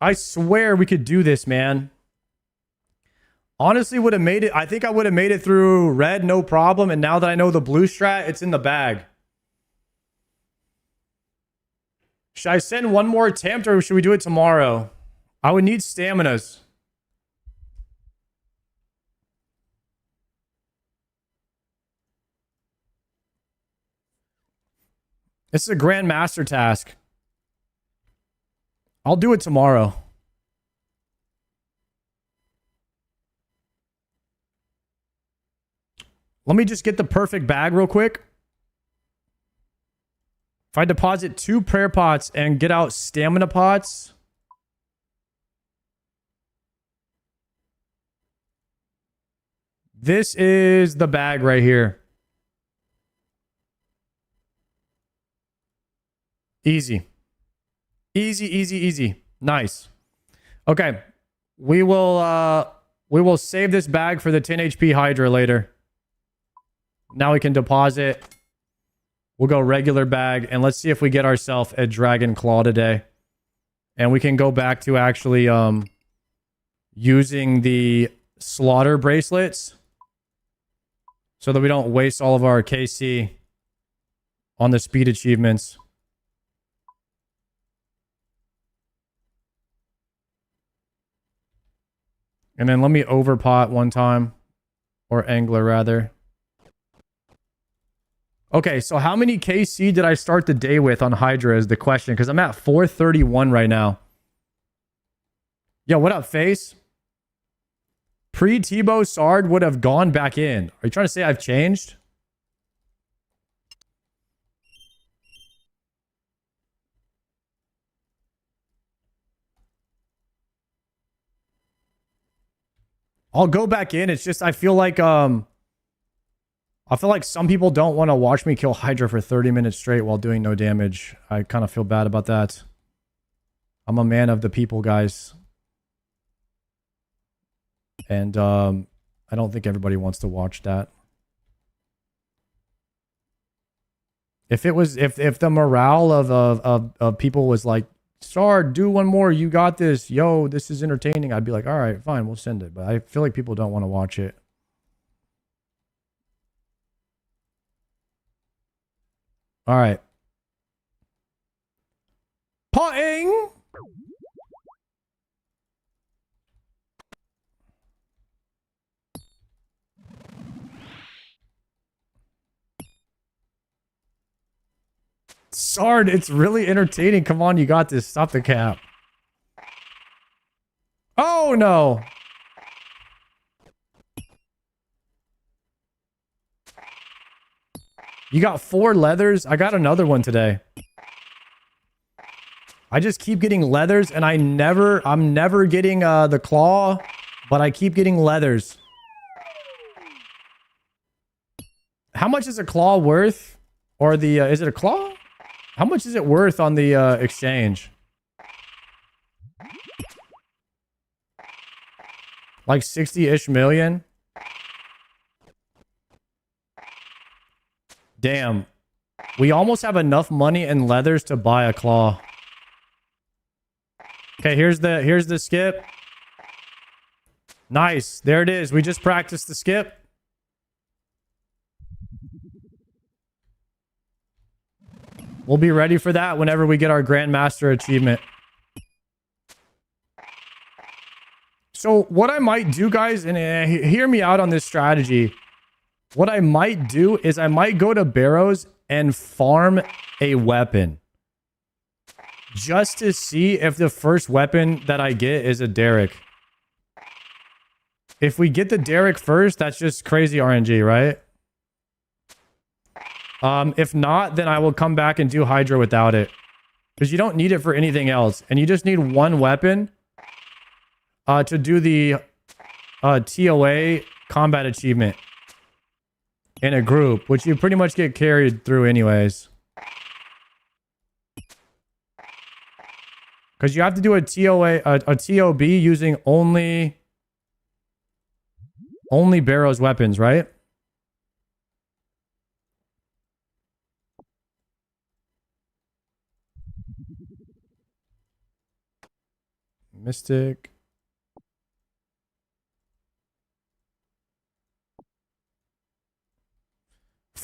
I swear we could do this, man. Honestly, would have made it. I think I would have made it through red, no problem. And now that I know the blue strat, it's in the bag. Should I send one more attempt or should we do it tomorrow? I would need staminas. This is a grandmaster task. I'll do it tomorrow. Let me just get the perfect bag real quick. If I deposit 2 prayer pots and get out stamina pots. This is the bag right here. Easy. Easy, easy, easy. Nice. Okay. We will save this bag for the 10 HP Hydra later. Now we can deposit. We'll go regular bag and let's see if we get ourselves a Dragon Claw today. And we can go back to actually using the slaughter bracelets so that we don't waste all of our KC on the speed achievements. And then let me overpot one time. Or angler, rather. Okay, so how many KC did I start the day with on Hydra is the question. Because I'm at 431 right now. Yo, what up, Face? Pre-Tebow Sard would have gone back in. Are you trying to say I've changed? I'll go back in. It's just I feel like some people don't want to watch me kill Hydra for 30 minutes straight while doing no damage. I kind of feel bad about that. I'm a man of the people, guys. And I don't think everybody wants to watch that. If it was if the morale of people was like, Sard, do one more. You got this. Yo, this is entertaining. I'd be like, all right, fine, we'll send it. But I feel like people don't want to watch it. All right. Potting. Sard, it's really entertaining. Come on, you got this. Stop the cap. Oh, no. You got 4 leathers? I got another one today. I just keep getting leathers and I'm never getting the claw, but I keep getting leathers. How much is a claw worth? Or the, is it a claw? How much is it worth on the exchange? Like 60-ish million? Damn. We almost have enough money and leathers to buy a claw. Okay, here's the skip. Nice. There it is. We just practiced the skip. We'll be ready for that whenever we get our Grandmaster achievement. So what I might do, guys, and hear me out on this strategy. What I might do is I might go to Barrows and farm a weapon. Just to see if the first weapon that I get is a Derrick. If we get the Derrick first, that's just crazy RNG, right? If not, then I will come back and do Hydra without it. Because you don't need it for anything else. And you just need one weapon to do the TOA combat achievement in a group, which you pretty much get carried through anyways. Because you have to do a TOB using only Barrows weapons, right? Mystic.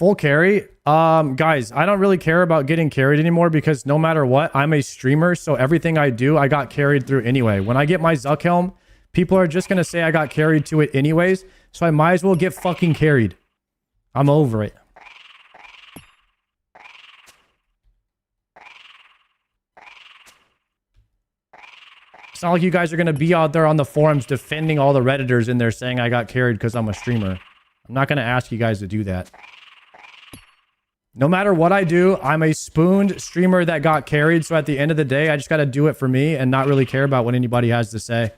Full carry. Guys, I don't really care about getting carried anymore because no matter what, I'm a streamer. So everything I do, I got carried through anyway. When I get my Zuck helm, people are just going to say I got carried to it anyways. So I might as well get fucking carried. I'm over it. It's not like you guys are going to be out there on the forums defending all the Redditors in there saying I got carried because I'm a streamer. I'm not going to ask you guys to do that. No matter what I do, I'm a spooned streamer that got carried. So at the end of the day, I just got to do it for me and not really care about what anybody has to say.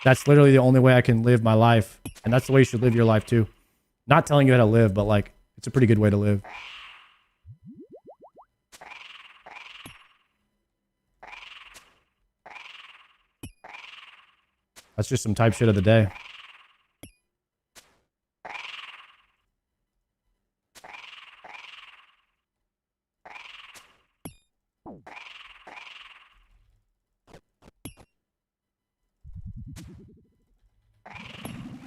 That's literally the only way I can live my life. And that's the way you should live your life too. Not telling you how to live, but like, it's a pretty good way to live. That's just some type shit of the day.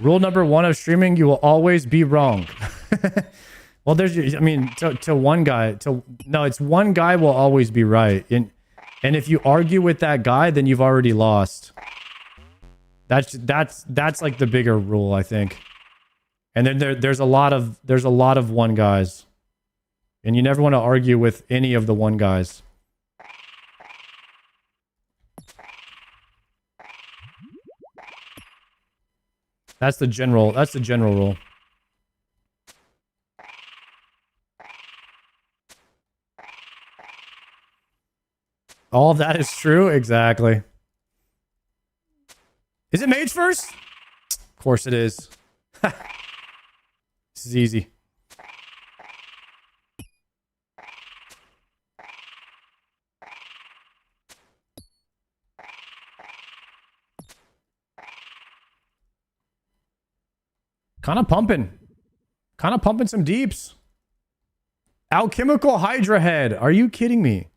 Rule number 1 of streaming, you will always be wrong. Well, there's, I mean, to one guy, no, it's one guy will always be right. And if you argue with that guy, then you've already lost. That's like the bigger rule, I think. And then there's a lot of one guys. And you never want to argue with any of the one guys. That's the general rule. All of that is true? Exactly. Is it mage first? Of course it is. This is easy. Kind of pumping some deeps. Alchemical Hydra head. Are you kidding me?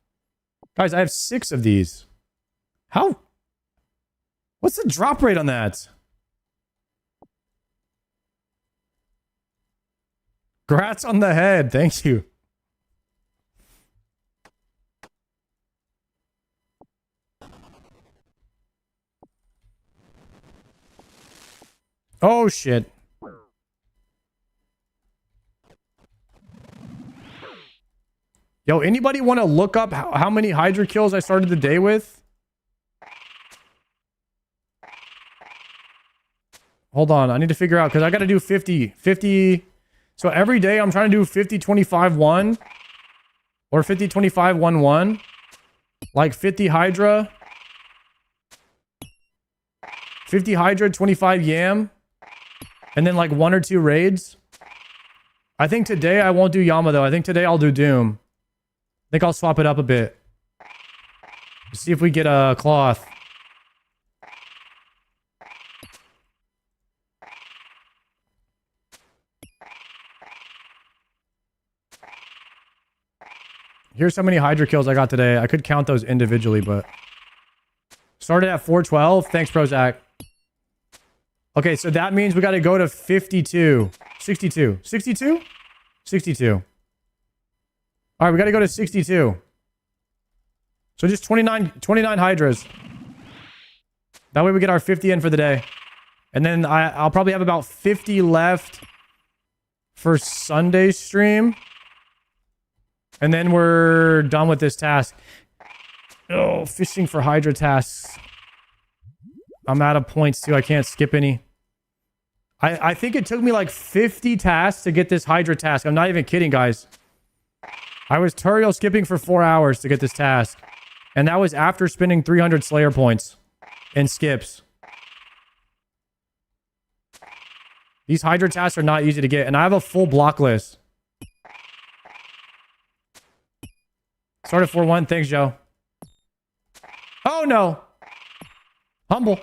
Guys, I have 6 of these. How? What's the drop rate on that? Grats on the head. Thank you. Oh, shit. Yo, anybody want to look up how many Hydra kills I started the day with? Hold on, I need to figure out because I got to do 50. So every day I'm trying to do 50, 25, 1 or 50, 25, 1, 1. Like 50 Hydra, 50 Hydra, 25 Yam, and then like 1 or 2 raids. I think today I won't do Yama though. I think today I'll do Doom. I think I'll swap it up a bit. See if we get a cloth. Here's how many Hydra kills I got today. I could count those individually, but... Started at 412. Thanks, Prozac. Okay, so that means we got to go to 52. 62. 62? 62. All right, we got to go to 62. So just 29 Hydras. That way we get our 50 in for the day. And then I'll probably have about 50 left for Sunday's stream. And then we're done with this task. Oh, fishing for Hydra tasks. I'm out of points too. I can't skip any. I think it took me like 50 tasks to get this Hydra task. I'm not even kidding, guys. I was tutorial skipping for 4 hours to get this task. And that was after spending 300 Slayer points and skips. These Hydra tasks are not easy to get. And I have a full block list. Started 4-1. Thanks, Joe. Oh, no. Humble.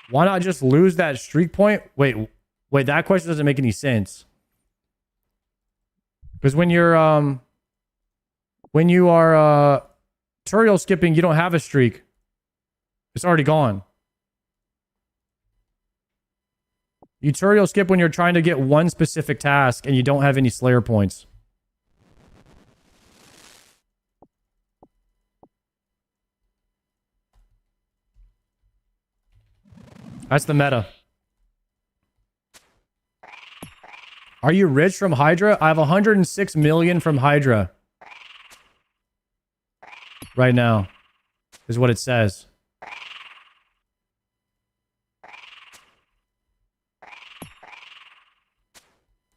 Why not just lose that streak point? Wait, that question doesn't make any sense. Because when you are tutorial skipping, you don't have a streak. It's already gone. You tutorial skip when you're trying to get one specific task and you don't have any Slayer points. That's the meta. Are you rich from Hydra? I have 106 million from Hydra. Right now. Is what it says.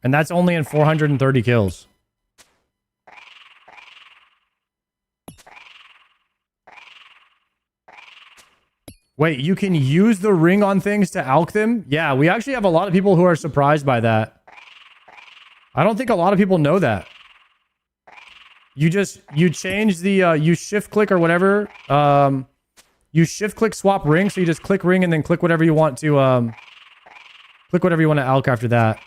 And that's only in 430 kills. Wait, you can use the ring on things to alch them? Yeah, we actually have a lot of people who are surprised by that. I don't think a lot of people know that. You change the, you shift click or whatever. You shift click swap ring. So you just click ring and then click whatever you want to, click whatever you want to alch after that.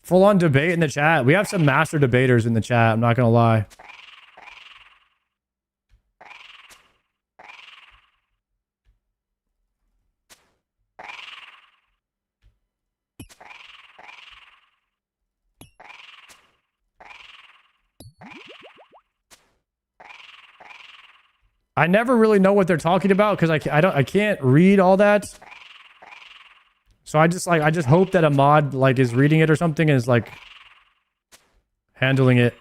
Full on debate in the chat. We have some master debaters in the chat. I'm not going to lie. I never really know what they're talking about because I can't read all that. So I just hope that a mod like is reading it or something and is like handling it.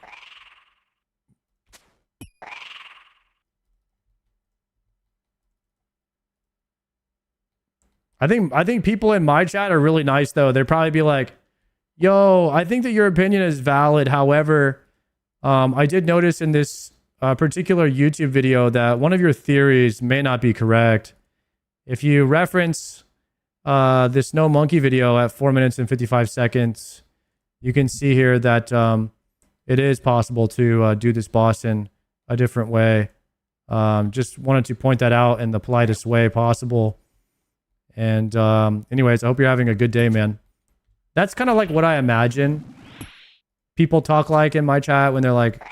I think people in my chat are really nice though. They'd probably be like, "Yo, I think that your opinion is valid. However, I did notice in this particular YouTube video that one of your theories may not be correct. If you reference this no monkey video at 4 minutes and 55 seconds, you can see here that it is possible to do this boss in a different way. Just wanted to point that out in the politest way possible. And anyways, I hope you're having a good day, man. That's kind of like what I imagine people talk like in my chat when they're like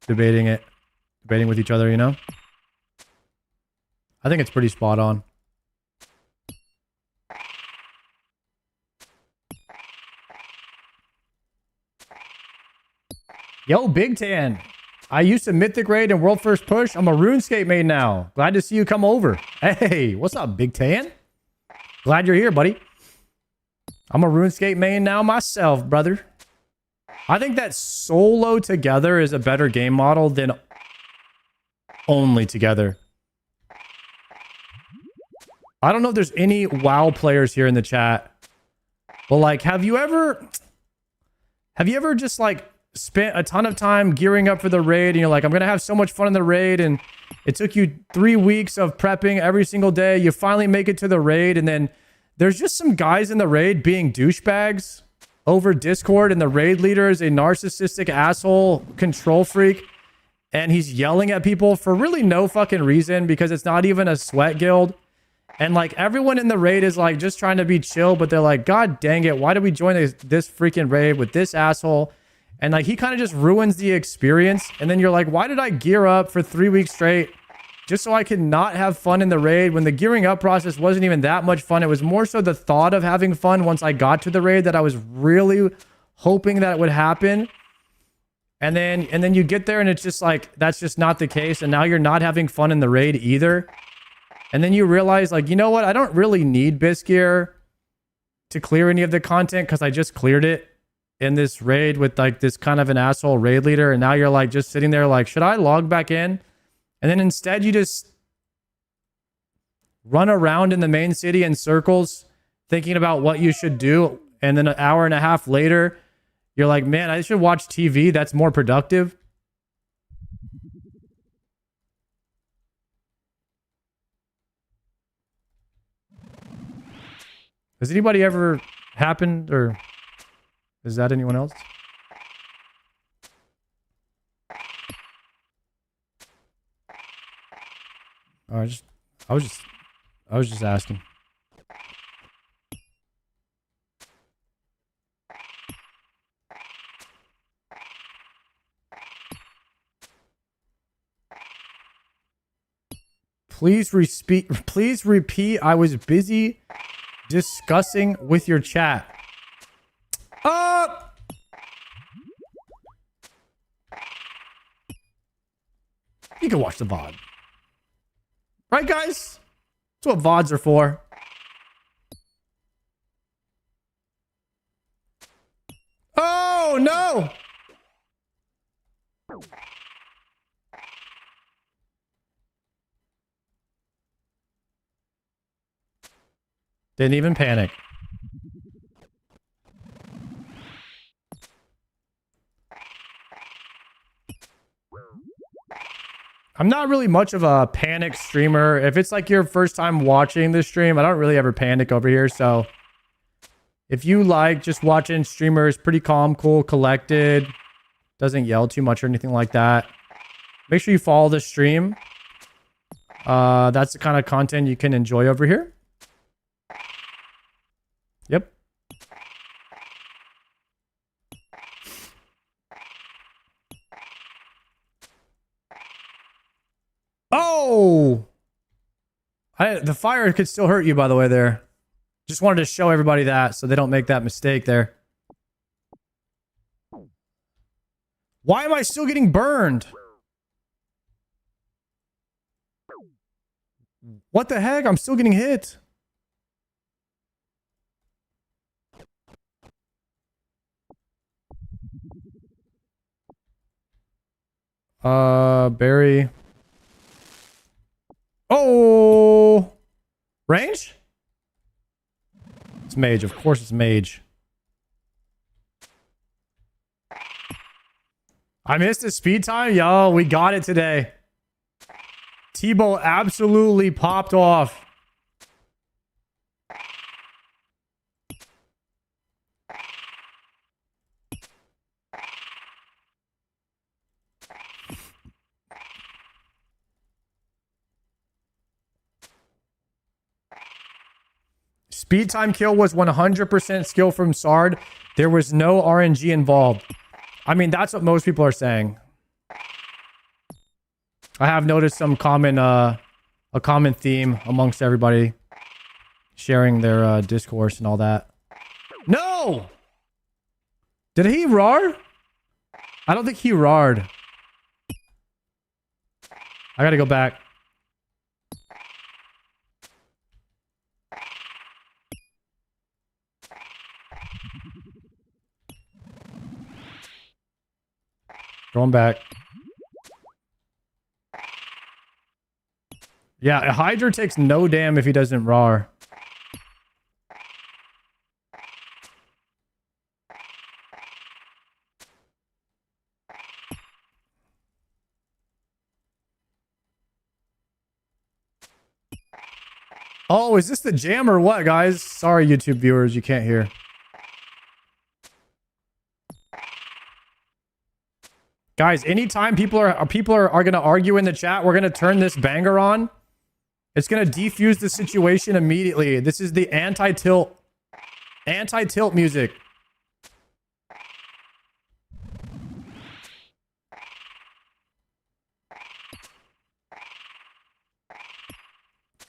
debating with each other, you know? I think it's pretty spot on. Yo, Big Tan. I used to Mythic Raid and World First Push. I'm a RuneScape main now. Glad to see you come over. Hey, what's up, Big Tan? Glad you're here, buddy. I'm a RuneScape main now myself, brother. I think that solo together is a better game model than only together. I don't know if there's any WoW players here in the chat, but like, have you ever just like spent a ton of time gearing up for the raid and you're like, I'm gonna have so much fun in the raid, and it took you 3 weeks of prepping every single day, you finally make it to the raid, and then there's just some guys in the raid being douchebags over Discord, and the raid leader is a narcissistic asshole control freak, and he's yelling at people for really no fucking reason because it's not even a sweat guild. And like everyone in the raid is like just trying to be chill, but they're like, God dang it, why did we join this freaking raid with this asshole? And like he kind of just ruins the experience. And then you're like, why did I gear up for 3 weeks straight just so I could not have fun in the raid, when the gearing up process wasn't even that much fun? It was more so the thought of having fun once I got to the raid that I was really hoping that would happen. And then you get there and it's just like, that's just not the case. And now you're not having fun in the raid either. And then you realize, like, you know what? I don't really need Bisgear to clear any of the content because I just cleared it in this raid with like this kind of an asshole raid leader. And now you're like just sitting there like, should I log back in? And then instead you just run around in the main city in circles thinking about what you should do. And then an hour and a half later, you're like, man, I should watch TV. That's more productive. Has anybody ever happened, or is that anyone else? I was just asking. Please repeat. I was busy discussing with your chat. You can watch the VOD. Right, guys? That's what VODs are for. Oh, no! Didn't even panic. I'm not really much of a panic streamer. If it's like your first time watching this stream, I don't really ever panic over here. So if you like just watching streamers, pretty calm, cool, collected, doesn't yell too much or anything like that, make sure you follow the stream. That's the kind of content you can enjoy over here. Yep. Oh! The fire could still hurt you, by the way, there. Just wanted to show everybody that so they don't make that mistake there. Why am I still getting burned? What the heck? I'm still getting hit. Barry. Oh! Range? It's mage. Of course it's mage. I missed the speed time? Yo, we got it today. Tebow absolutely popped off. Speed time kill was 100% skill from Sard. There was no RNG involved. I mean, that's what most people are saying. I have noticed some common, a common theme amongst everybody sharing their discourse and all that. No! Did he roar? I don't think he roared. I gotta go back. Going back. Yeah, a Hydra takes no damn if he doesn't roar. Oh, is this the jam or what, guys? Sorry, YouTube viewers, you can't hear. Guys, anytime people are going to argue in the chat, we're going to turn this banger on. It's going to defuse the situation immediately. This is the anti-tilt music.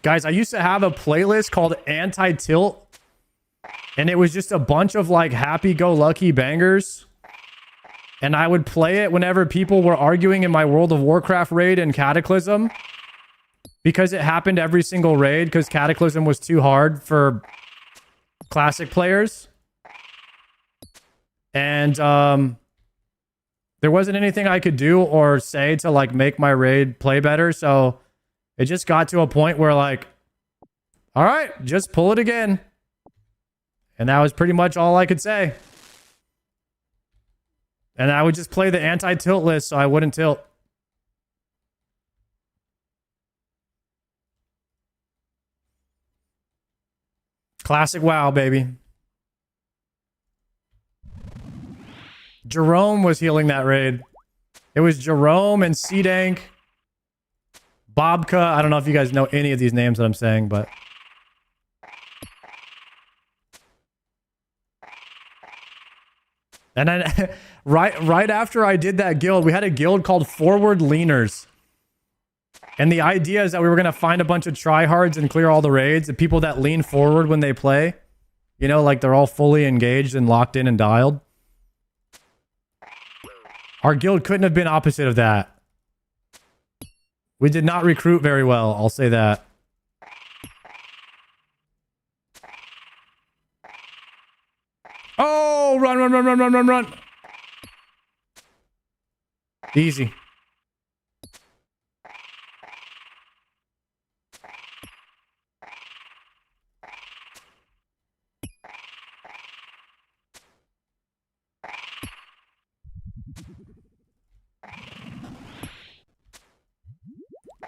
Guys, I used to have a playlist called Anti-Tilt, and it was just a bunch of like happy-go-lucky bangers. And I would play it whenever people were arguing in my World of Warcraft raid and Cataclysm. Because it happened every single raid, because Cataclysm was too hard for classic players. And there wasn't anything I could do or say to like make my raid play better. So it just got to a point where like, all right, just pull it again. And that was pretty much all I could say. And I would just play the anti-tilt list so I wouldn't tilt. Classic WoW, baby. Jerome was healing that raid. It was Jerome and C-Dank. Bobka. I don't know if you guys know any of these names that I'm saying, but and then right after I did that guild, we had a guild called Forward Leaners. And the idea is that we were going to find a bunch of tryhards and clear all the raids, the people that lean forward when they play. You know, like they're all fully engaged and locked in and dialed. Our guild couldn't have been opposite of that. We did not recruit very well, I'll say that. Oh, run, run, run, run, run, run, run. Easy.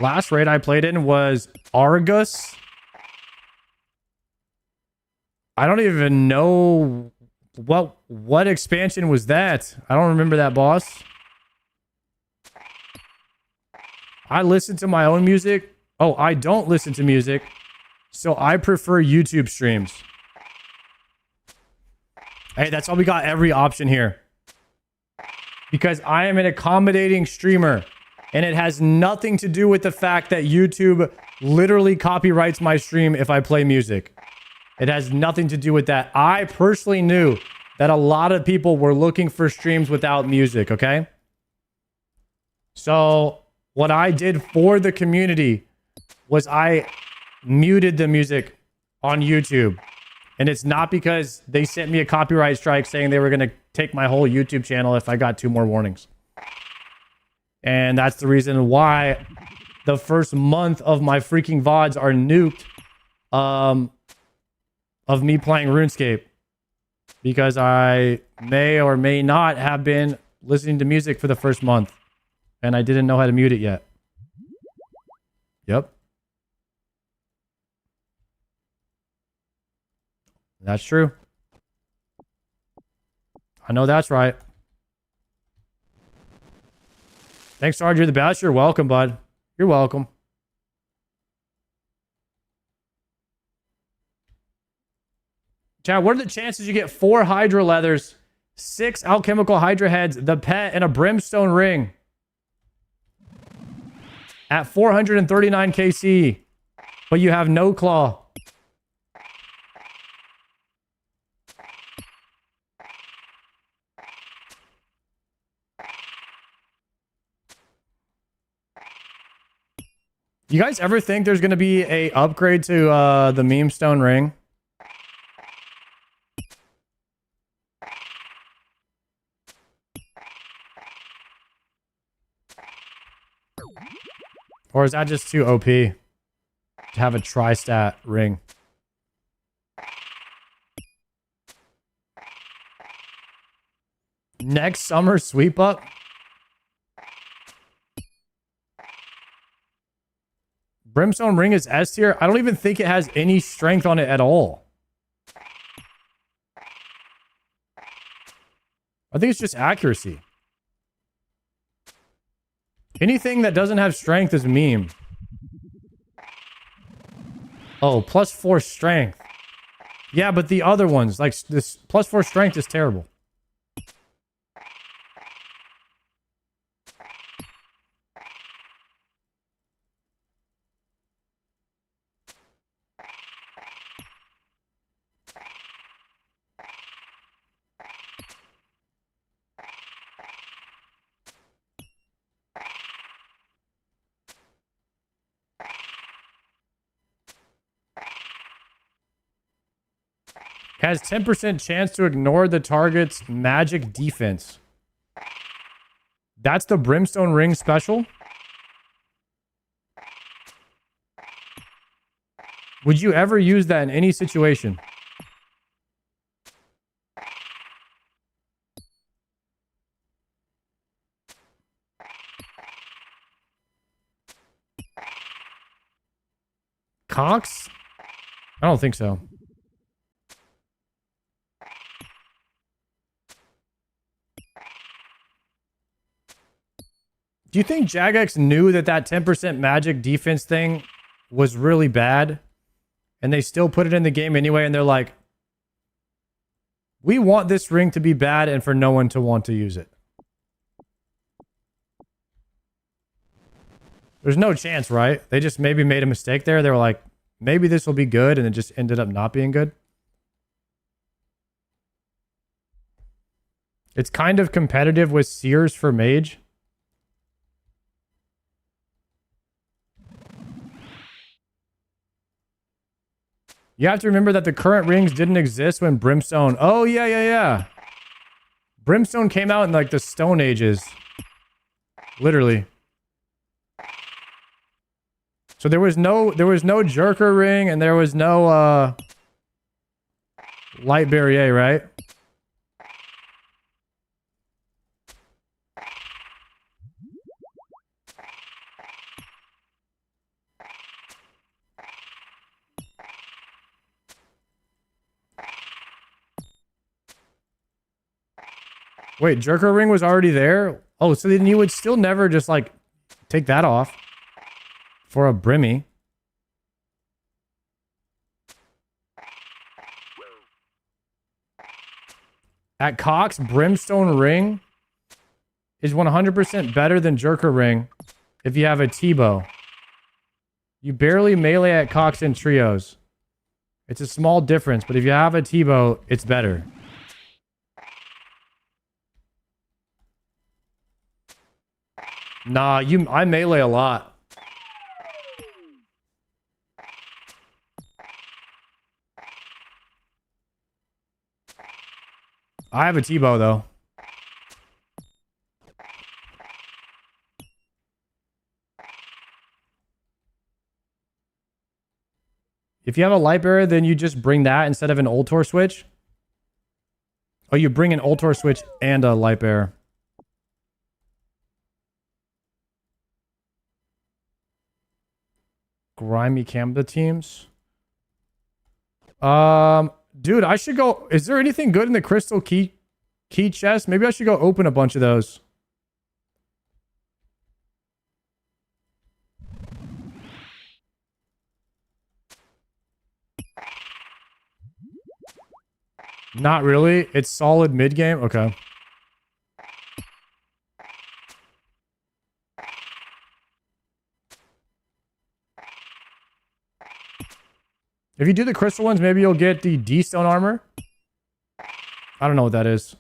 Last raid I played in was Argus. I don't even know what expansion was that. I don't remember that boss. I listen to my own music. Oh, I don't listen to music. So I prefer YouTube streams. Hey, that's why we got every option here. Because I am an accommodating streamer. And it has nothing to do with the fact that YouTube literally copyrights my stream if I play music. It has nothing to do with that. I personally knew that a lot of people were looking for streams without music, okay? So what I did for the community was I muted the music on YouTube. And it's not because they sent me a copyright strike saying they were going to take my whole YouTube channel if I got 2 more warnings. And that's the reason why the first month of my freaking VODs are nuked of me playing RuneScape. Because I may or may not have been listening to music for the first month. And I didn't know how to mute it yet. Yep. That's true. I know that's right. Thanks, Sarge. You're the best. You're welcome, bud. You're welcome. Chad, what are the chances you get 4 Hydra leathers, 6 alchemical Hydra heads, the pet, and a brimstone ring at 439 KC, but you have no claw? You guys ever think there's going to be a upgrade to the meme stone ring? Or is that just too OP to have a tri-stat ring? Next summer sweep up? Brimstone ring is S tier. I don't even think it has any strength on it at all. I think it's just accuracy. Anything that doesn't have strength is meme. Oh, +4 strength. Yeah, but the other ones, like this +4 strength is terrible. Has 10% chance to ignore the target's magic defense. That's the Brimstone Ring special? Would you ever use that in any situation? Cox? I don't think so. Do you think Jagex knew that 10% magic defense thing was really bad? And they still put it in the game anyway, and they're like, we want this ring to be bad and for no one to want to use it. There's no chance, right? They just maybe made a mistake there. They were like, maybe this will be good, and it just ended up not being good. It's kind of competitive with Sears for Mage. You have to remember that the current rings didn't exist when Brimstone... Oh, yeah. Brimstone came out in like the Stone Ages. Literally. So there was no Jerker ring and there was no Light Barrier, right? Wait, Jerker ring was already there? Oh, so then you would still never just like take that off for a Brimmy. At Cox, Brimstone ring is 100% better than Jerker ring if you have a T-bow. You barely melee at Cox in trios. It's a small difference, but if you have a T-bow, it's better. Nah, I melee a lot. I have a T-bow though. If you have a light barrier, then you just bring that instead of an Ultor switch. Oh, you bring an Ultor switch and a light barrier. Grimy Camda teams. Dude, I should go. Is there anything good in the crystal key chest? Maybe I should go open a bunch of those. Not really. It's solid mid game. Okay. If you do the crystal ones, maybe you'll get the D-stone armor. I don't know what that is.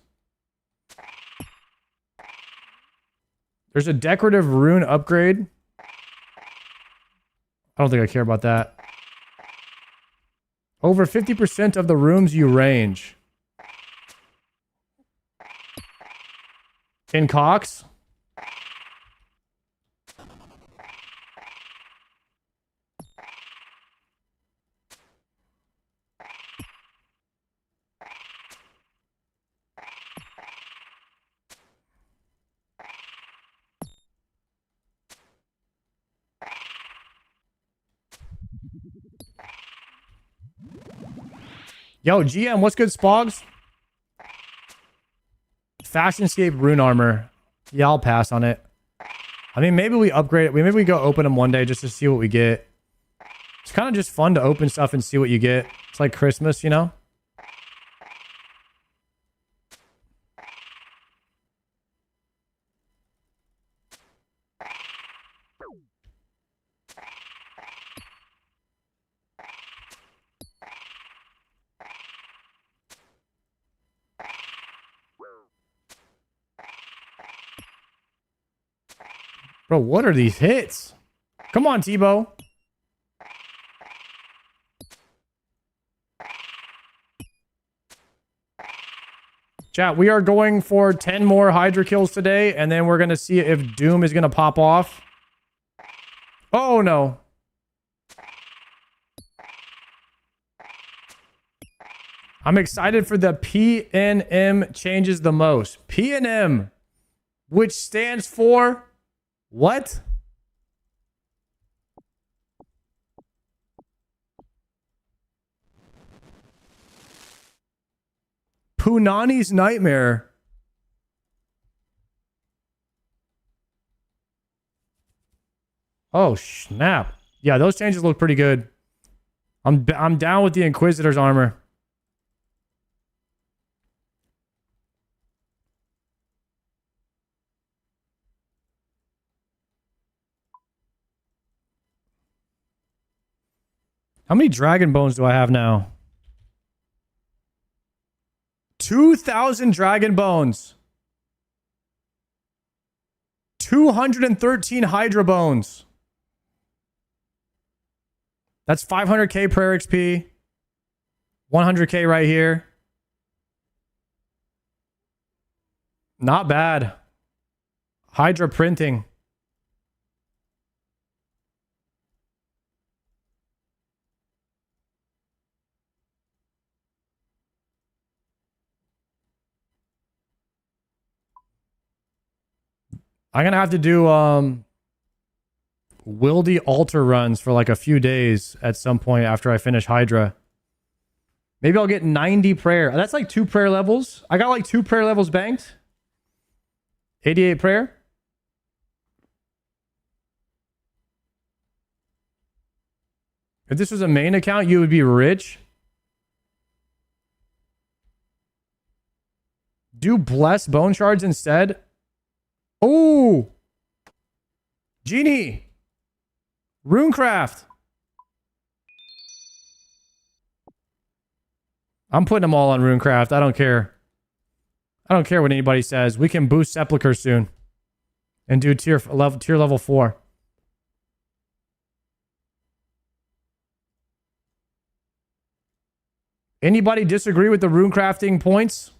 There's a decorative rune upgrade. I don't think I care about that. Over 50% of the rooms you range. In Cox? Yo, GM, what's good, Spogs? Fashionscape rune armor. Yeah, I'll pass on it. I mean, maybe we upgrade it. Maybe we go open them one day just to see what we get. It's kind of just fun to open stuff and see what you get. It's like Christmas, you know? Bro, what are these hits? Come on, T-bow. Chat, we are going for 10 more Hydra kills today, and then we're going to see if Doom is going to pop off. Oh, no. I'm excited for the PNM changes the most. PNM, which stands for... What? Punani's Nightmare. Oh, snap. Yeah, those changes look pretty good. I'm down with the Inquisitor's armor. How many dragon bones do I have now? 2,000 dragon bones. 213 hydra bones. That's 500k prayer XP. 100k right here. Not bad. Hydra printing. I'm gonna have to do wildy altar runs for like a few days at some point after I finish Hydra. Maybe I'll get 90 prayer. That's like 2 prayer levels. I got like 2 prayer levels banked. 88 prayer. If this was a main account, you would be rich. Do bless bone shards instead. Oh, Genie. Runecraft. I'm putting them all on Runecraft. I don't care. I don't care what anybody says. We can boost Sepulcher soon. And do tier level 4. Anybody disagree with the runecrafting points?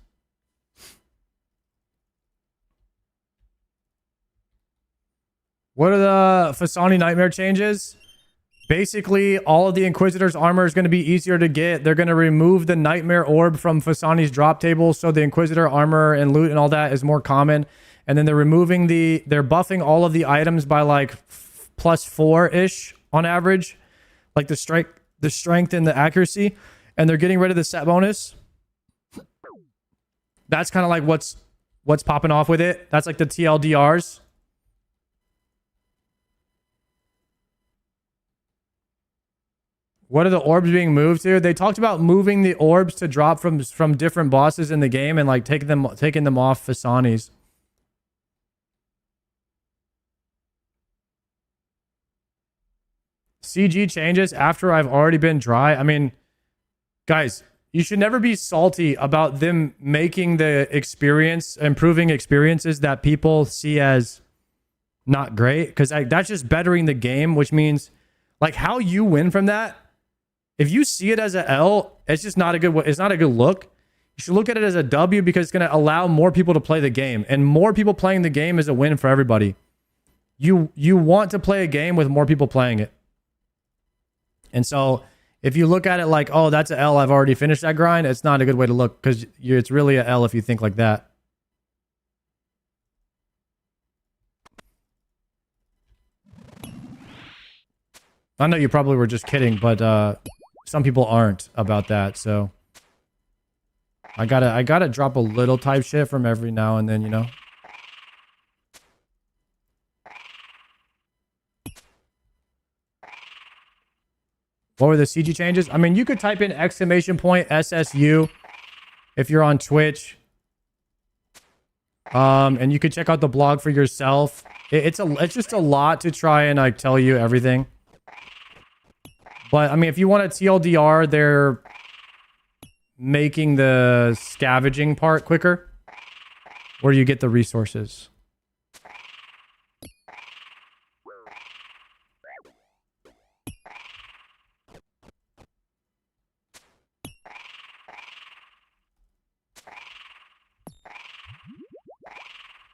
What are the Fasani Nightmare changes? Basically, all of the Inquisitor's armor is going to be easier to get. They're going to remove the Nightmare Orb from Fasani's drop table, so the Inquisitor armor and loot and all that is more common. And then they're removing they're buffing all of the items by like plus 4-ish on average. Like the strength and the accuracy. And they're getting rid of the set bonus. That's kind of like what's popping off with it. That's like the TLDRs. What are the orbs being moved to? They talked about moving the orbs to drop from different bosses in the game and like taking them off Fasani's. CG changes after I've already been dry. I mean, guys, you should never be salty about them making the experience, improving experiences that people see as not great, because that's just bettering the game, which means like how you win from that. If you see it as an L, it's just not a good. It's not a good look. You should look at it as a W because it's going to allow more people to play the game, and more people playing the game is a win for everybody. You want to play a game with more people playing it, and so if you look at it like, oh, that's an L, I've already finished that grind, it's not a good way to look because it's really an L if you think like that. I know you probably were just kidding, but some people aren't about that, so I gotta drop a little type shit from every now and then, you know. What were the CG changes? I mean, you could type in !SSU if you're on Twitch, and you could check out the blog for yourself. It's just a lot to try and like tell you everything. But, I mean, if you want a TLDR, they're making the scavenging part quicker, where you get the resources.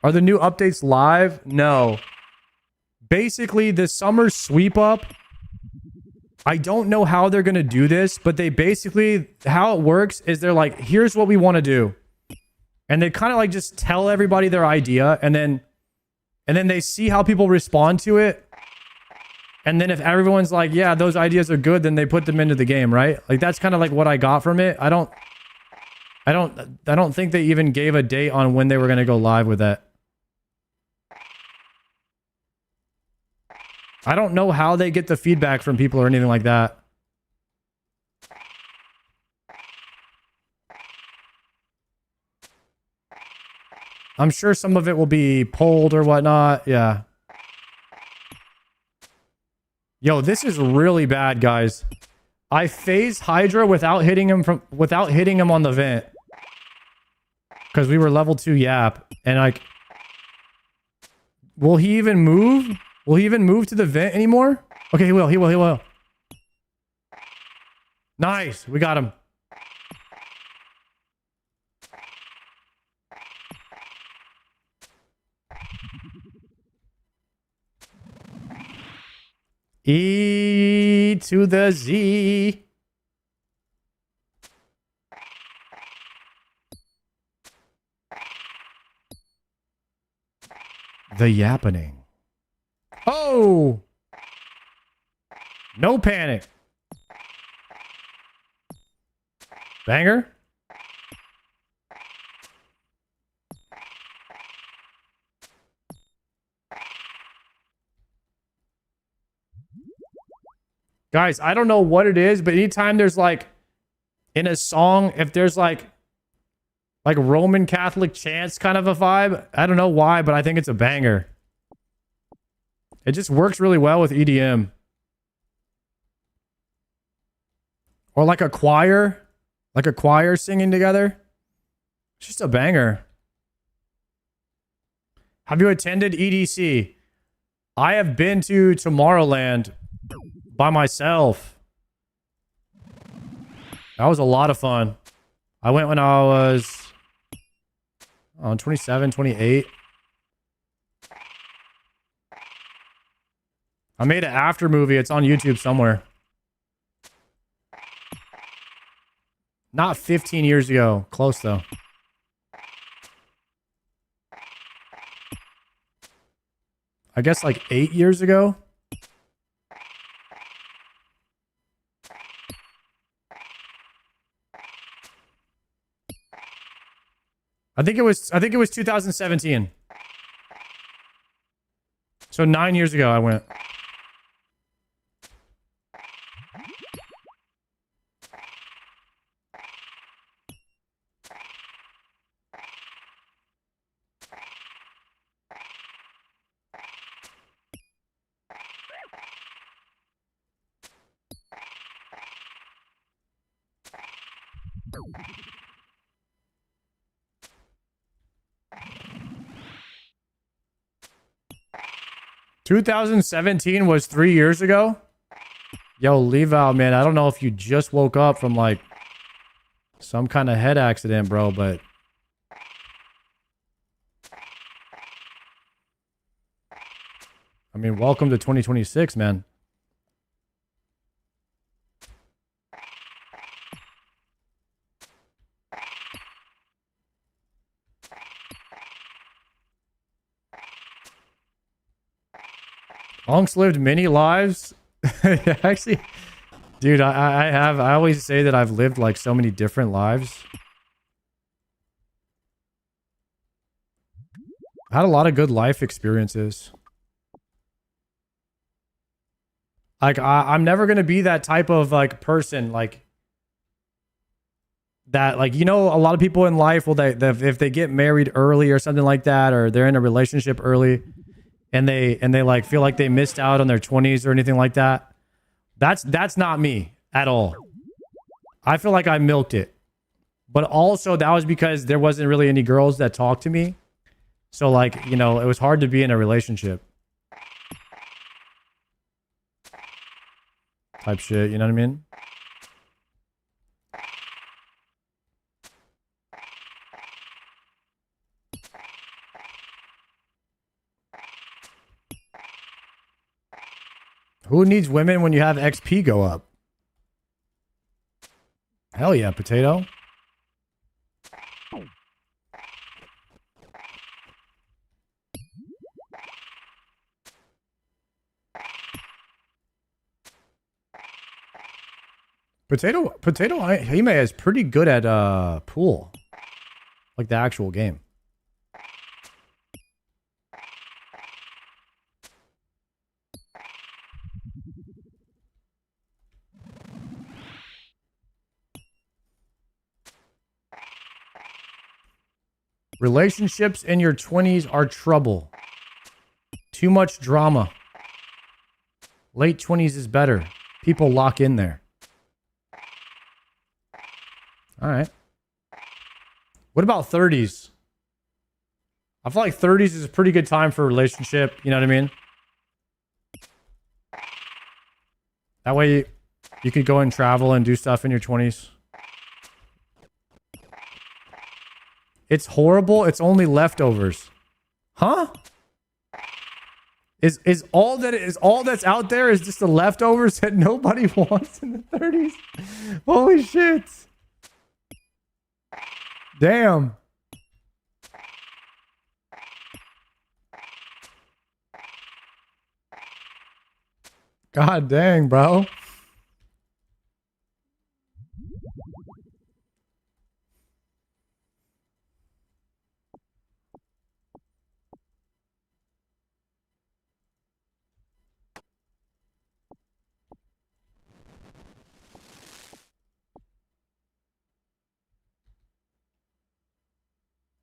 Are the new updates live? No. Basically, the summer sweep up, I don't know how they're going to do this, but they basically, how it works is they're like, here's what we want to do. And they kind of like just tell everybody their idea, and then they see how people respond to it. And then if everyone's like, yeah, those ideas are good, then they put them into the game, right? Like that's kind of like what I got from it. I don't think they even gave a date on when they were going to go live with that. I don't know how they get the feedback from people or anything like that. I'm sure some of it will be polled or whatnot. Yeah. Yo, this is really bad, guys. I phased Hydra without hitting him on the vent. Because we were level 2 Yap. And like, will he even move? Will he even move to the vent anymore? Okay, he will. Nice. We got him. E to the Z. The yappening. Oh! No panic. Banger. Guys, I don't know what it is, but anytime there's like in a song, if there's like Roman Catholic chants kind of a vibe, I don't know why, but I think it's a banger. It just works really well with EDM. Or like a choir singing together. It's just a banger. Have you attended EDC? I have been to Tomorrowland by myself. That was a lot of fun. I went when I was 27, 28. I made an after movie. It's on YouTube somewhere. Not 15 years ago. Close though. I guess like 8 years ago. I think it was 2017. So 9 years ago I went. (2017) was 3 years ago. Yo, leave out, man. I don't know if you just woke up from like some kind of head accident, bro, but I mean, welcome to 2026, man. Unks lived many lives. Actually, dude, I always say that I've lived like so many different lives. I had a lot of good life experiences. Like I'm never gonna be that type of like person like that. Like, you know, a lot of people in life will they if they get married early or something like that, or they're in a relationship early, and they like feel like they missed out on their 20s or anything like that. That's not me at all. I feel like I milked it. But also that was because there wasn't really any girls that talked to me. So like, you know, it was hard to be in a relationship. Type shit, you know what I mean? Who needs women when you have XP go up? Hell yeah, potato. Potato Hime is pretty good at pool. Like the actual game. Relationships in your 20s are trouble. Too much drama. Late 20s is better. People lock in there. All right. What about 30s? I feel like 30s is a pretty good time for a relationship. You know what I mean? That way you could go and travel and do stuff in your 20s. It's horrible. It's only leftovers. Huh? Is all that's out there is just the leftovers that nobody wants in the 30s? Holy shit. Damn. God dang, bro.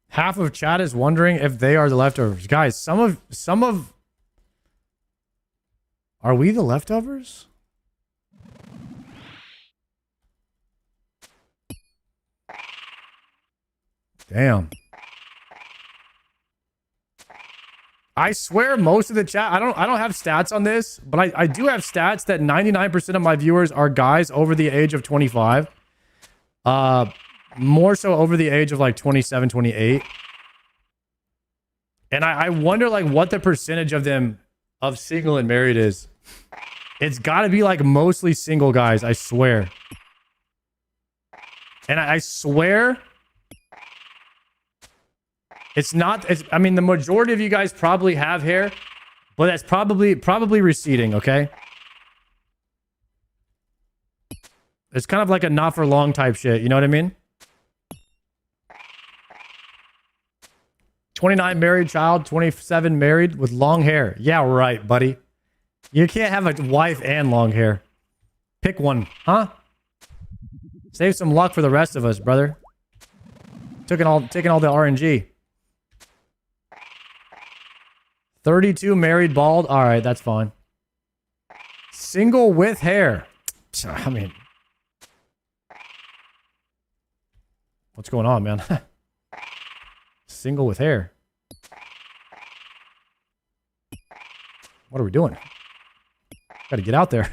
Half of chat is wondering if they are the leftovers. Guys, some of are we the leftovers? Damn. I swear most of the chat, I don't have stats on this, but I do have stats that 99% of my viewers are guys over the age of 25. More so over the age of like 27, 28. And I wonder like what the percentage of them of single and married is. It's got to be like mostly single guys, I swear. And I swear it's not, I mean, the majority of you guys probably have hair, but that's probably receding, okay? It's kind of like a not for long type shit, you know what I mean? 29 married child, 27 married with long hair. Yeah, right, buddy. You can't have a wife and long hair. Pick one, huh? Save some luck for the rest of us, brother. Taking all the RNG. 32 married bald. All right, that's fine. Single with hair. I mean, what's going on, man? Single with hair. What are we doing? Got to get out there.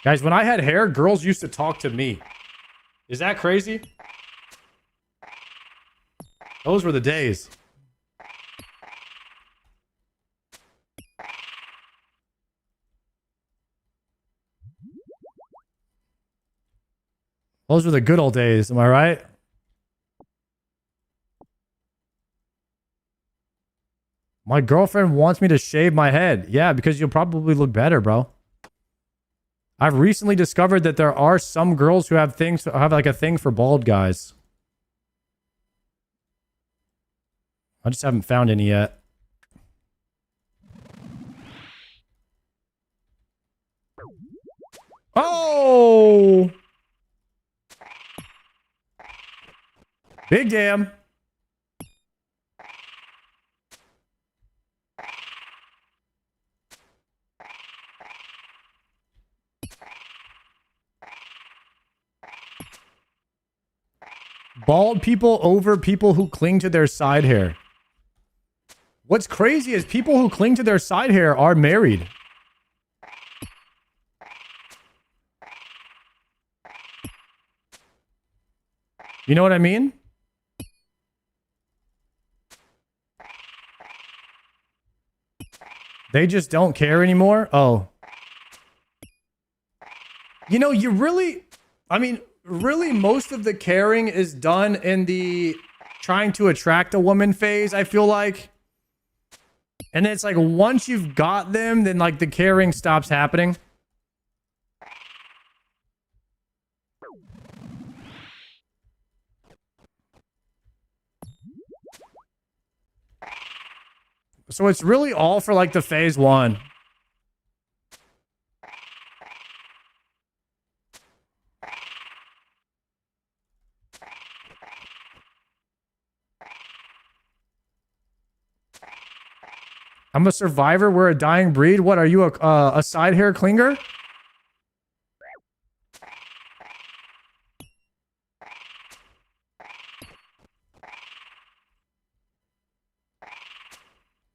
Guys, when I had hair, girls used to talk to me. Is that crazy? Those were the days. Those were the good old days, am I right? My girlfriend wants me to shave my head. Yeah, because you'll probably look better, bro. I've recently discovered that there are some girls who have like a thing for bald guys. I just haven't found any yet. Oh! Big damn. Bald people over people who cling to their side hair. What's crazy is people who cling to their side hair are married. You know what I mean? They just don't care anymore? Oh. You know, you really... I mean, really, most of the caring is done in the trying to attract a woman phase, I feel like. And it's like, once you've got them, then like the caring stops happening. So it's really all for like the phase one. I'm a survivor. We're a dying breed. What, are you a side hair clinger?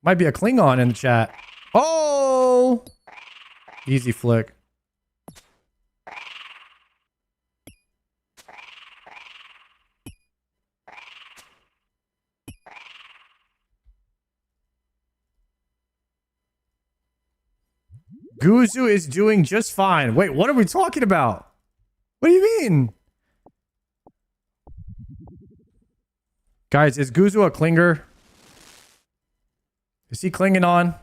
Might be a Klingon in the chat. Oh! Easy flick. Guzu is doing just fine. Wait, what are we talking about? What do you mean? Guys, is Guzu a clinger? Is he clinging on?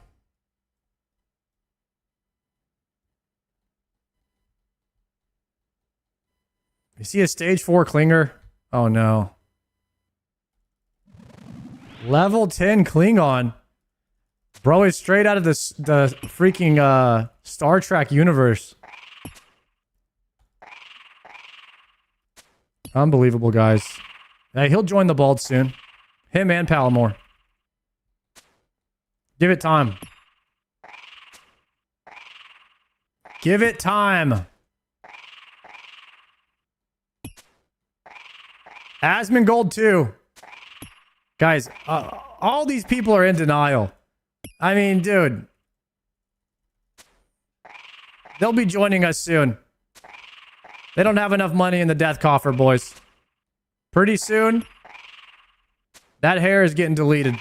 Is he a stage 4 clinger? Oh no. Level 10 Klingon. Bro is straight out of the freaking Star Trek universe. Unbelievable, guys. Hey, he'll join the Bald soon. Him and Palomore. Give it time. Give it time. Asmongold too. Guys, all these people are in denial. I mean, dude. They'll be joining us soon. They don't have enough money in the death coffer, boys. Pretty soon, that hair is getting deleted.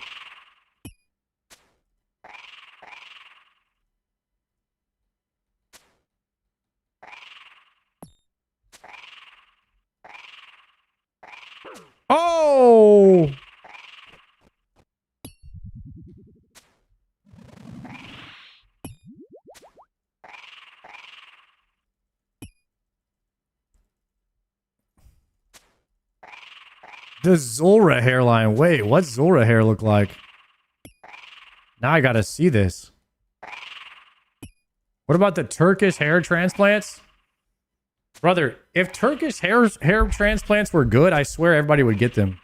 Oh! The Zora hairline. Wait, what's Zora hair look like? Now I gotta see this. What about the Turkish hair transplants? Brother, if Turkish hair transplants were good, I swear everybody would get them.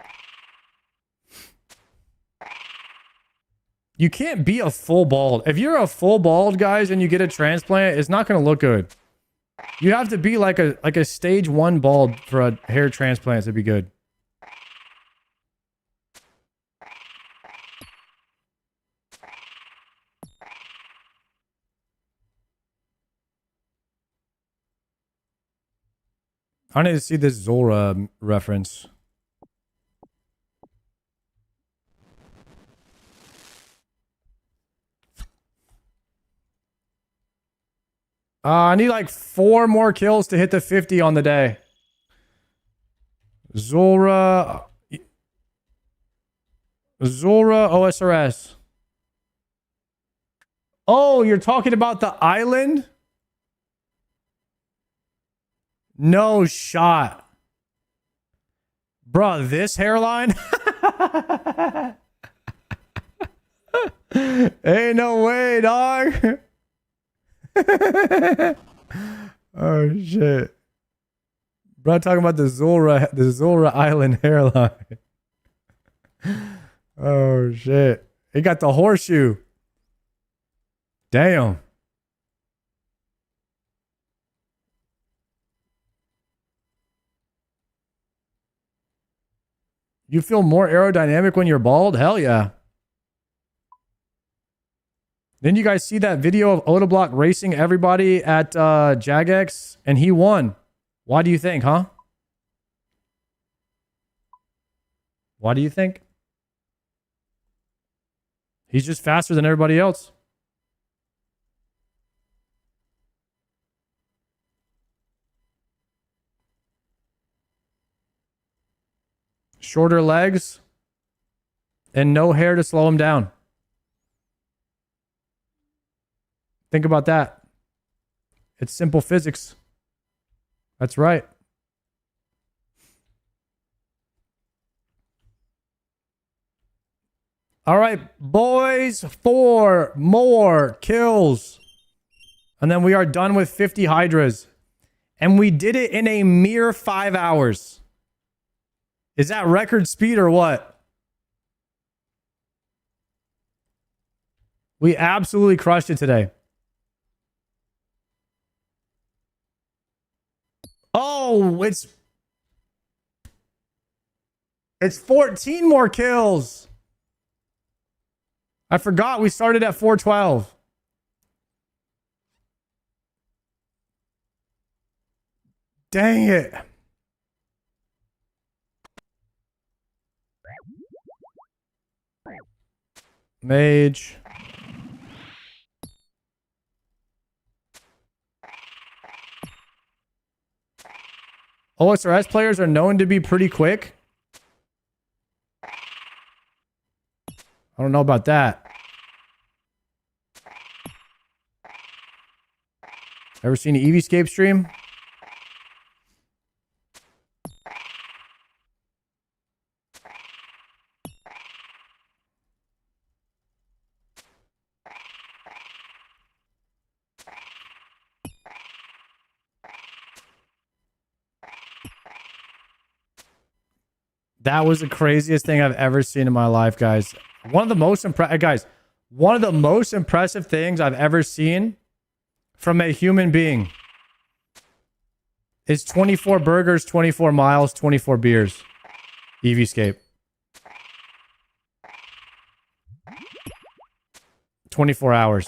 You can't be a full bald. If you're a full bald, guys, and you get a transplant, it's not going to look good. You have to be like a stage 1 bald for a hair transplant to be good. I need to see this Zora reference. I need like 4 more kills to hit the 50 on the day. Zora OSRS. Oh, you're talking about the island? No shot. Bruh, this hairline? Ain't no way, dog. Oh shit. Bro, talking about the Zora Island hairline. Oh shit. He got the horseshoe. Damn. You feel more aerodynamic when you're bald? Hell yeah. Didn't you guys see that video of Otoblock racing everybody at Jagex? And he won. Why do you think, huh? Why do you think? He's just faster than everybody else. Shorter legs and no hair to slow him down. Think about that. It's simple physics. That's right. All right, boys, 4 more kills. And then we are done with 50 Hydras. And we did it in a mere 5 hours. Is that record speed or what? We absolutely crushed it today. Oh, it's 14 more kills. I forgot we started at 412. Dang it. Mage. OSRS players are known to be pretty quick. I don't know about that. Ever seen an EVscape stream? That was the craziest thing I've ever seen in my life, guys. One of the most impressive things I've ever seen from a human being is 24 burgers, 24 miles, 24 beers. EVscape. 24 hours.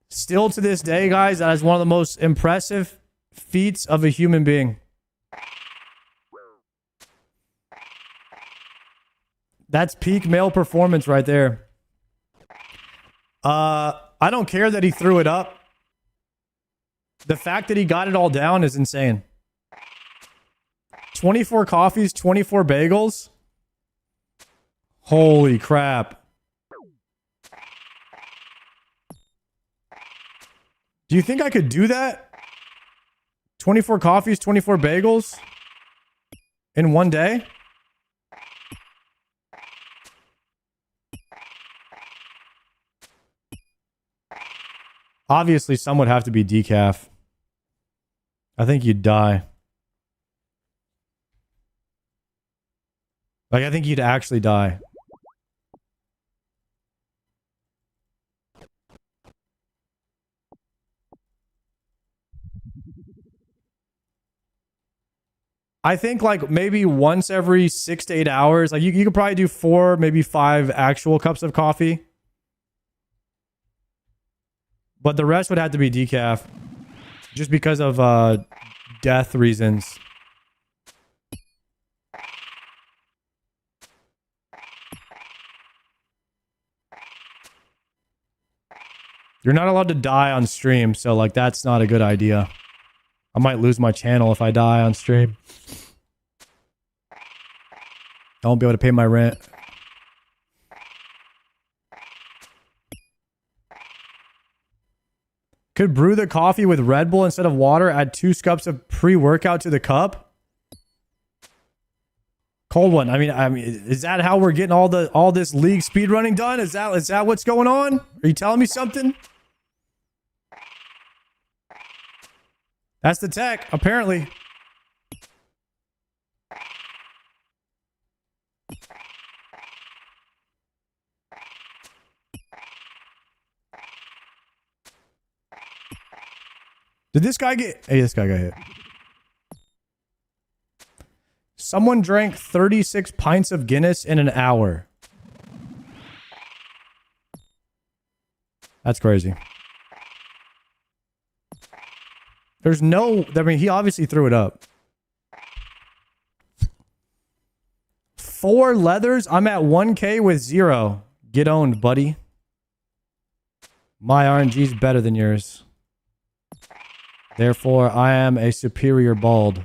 Still to this day, guys, that is one of the most impressive feats of a human being. That's peak male performance right there. I don't care that he threw it up. The fact that he got it all down is insane. 24 coffees, 24 bagels. Holy crap. Do you think I could do that? 24 coffees, 24 bagels in one day? Obviously, some would have to be decaf. I think you'd die. Like, I think you'd actually die. I think like maybe once every 6 to 8 hours, like you could probably do 4, maybe 5 actual cups of coffee. But the rest would have to be decaf just because of death reasons. You're not allowed to die on stream, so like that's not a good idea. I might lose my channel if I die on stream. I won't be able to pay my rent. Could brew the coffee with Red Bull instead of water, add 2 scoops of pre-workout to the cup. Cold one. I mean, is that how we're getting all this league speed running done? Is that what's going on? Are you telling me something? That's the tech, apparently. Did this guy get... Hey, this guy got hit. Someone drank 36 pints of Guinness in an hour. That's crazy. There's no... I mean, he obviously threw it up. 4 leathers? I'm at 1K with 0. Get owned, buddy. My RNG's better than yours. Therefore, I am a superior bald.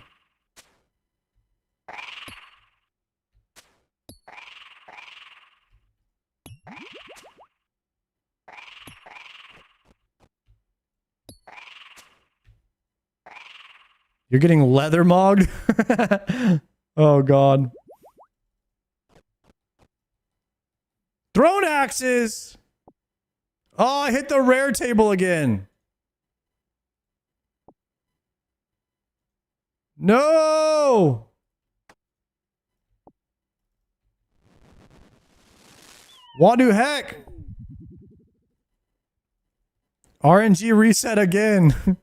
You're getting leather mogged? Oh, God. Throne axes! Oh, I hit the rare table again. No! What the heck? RNG reset again.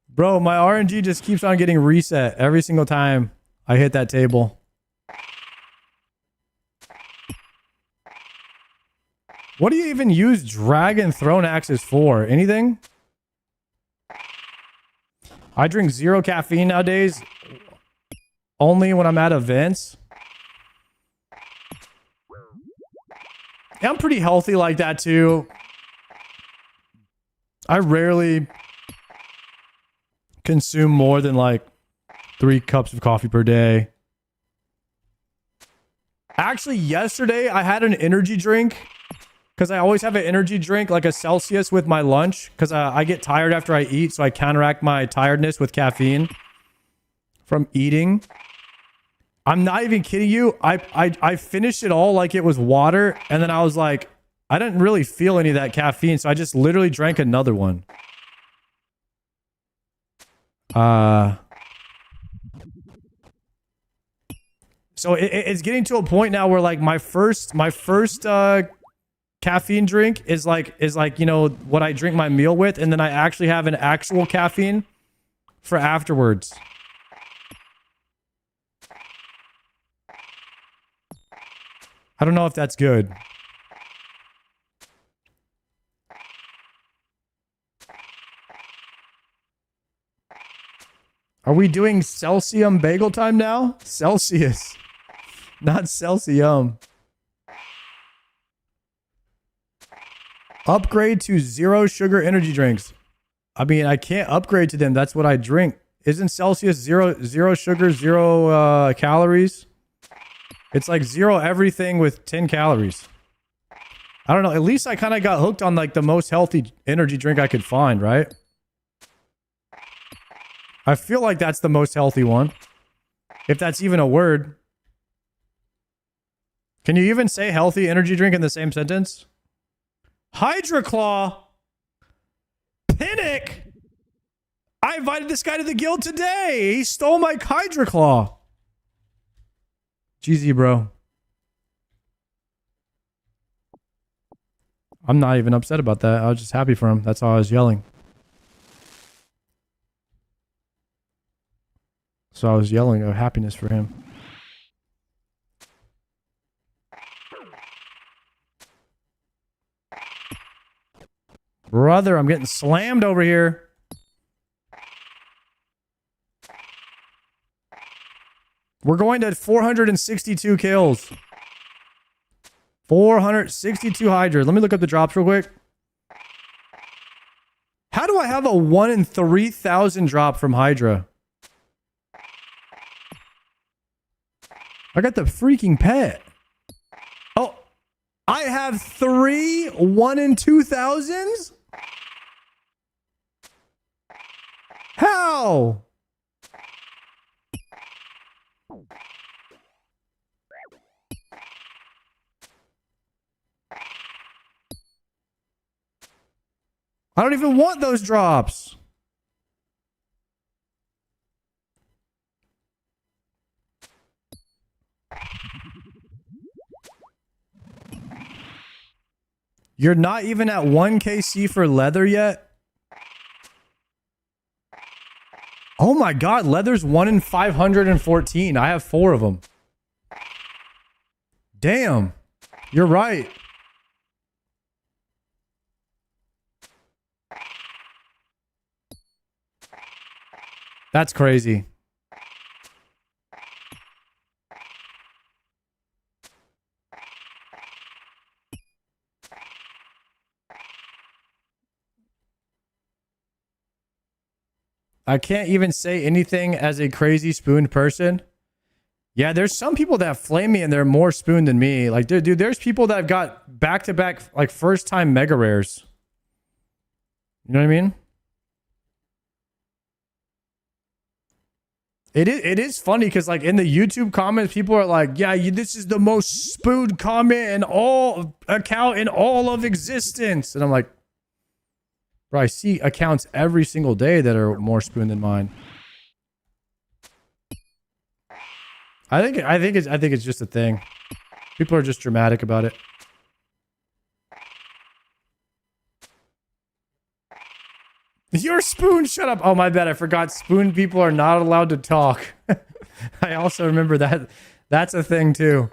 Bro, my RNG just keeps on getting reset every single time I hit that table. What do you even use dragon throne axes for? Anything? I drink 0 caffeine nowadays. Only when I'm at events. Yeah, I'm pretty healthy like that too. I rarely consume more than like 3 cups of coffee per day. Actually, yesterday I had an energy drink because I always have an energy drink, like a Celsius with my lunch, because I get tired after I eat, so I counteract my tiredness with caffeine from eating. I'm not even kidding you. I finished it all like it was water, and then I was like, I didn't really feel any of that caffeine, so I just literally drank another one. So it's getting to a point now where like my first caffeine drink is like, you know, what I drink my meal with, and then I actually have an actual caffeine for afterwards. I don't know if that's good. Are we doing Celsium bagel time now? Celsius, not Celsium. Upgrade to 0 sugar energy drinks. I mean, I can't upgrade to them. That's what I drink. Isn't Celsius zero sugar, 0 calories? It's like 0 everything with 10 calories. I don't know. At least I kind of got hooked on like the most healthy energy drink I could find, right? I feel like that's the most healthy one. If that's even a word. Can you even say healthy energy drink in the same sentence? Hydra Claw. Pinnock. I invited this guy to the guild today. He stole my Hydra Claw. GZ, bro. I'm not even upset about that. I was just happy for him. That's all I was yelling. So I was yelling of happiness for him. Brother, I'm getting slammed over here. We're going to 462 kills. 462 Hydra. Let me look up the drops real quick. How do I have a 1 in 3,000 drop from Hydra? I got the freaking pet. Oh, I have 3 1 in 2,000s? How? I don't even want those drops. You're not even at 1 KC for leather yet? Oh my god, leather's 1 in 514. I have 4 of them. Damn. You're right. That's crazy. I can't even say anything as a crazy spooned person. Yeah, there's some people that flame me and they're more spooned than me. Like, dude, there's people that have got back-to-back, like, first-time mega rares. You know what I mean? It is funny because, like, in the YouTube comments, people are like, yeah, this is the most spooned comment in all account in all of existence. And I'm like, bro, I see accounts every single day that are more spoon than mine. I think it's just a thing. People are just dramatic about it. Your spoon, shut up. Oh, my bad. I forgot spoon people are not allowed to talk. I also remember that. That's a thing too.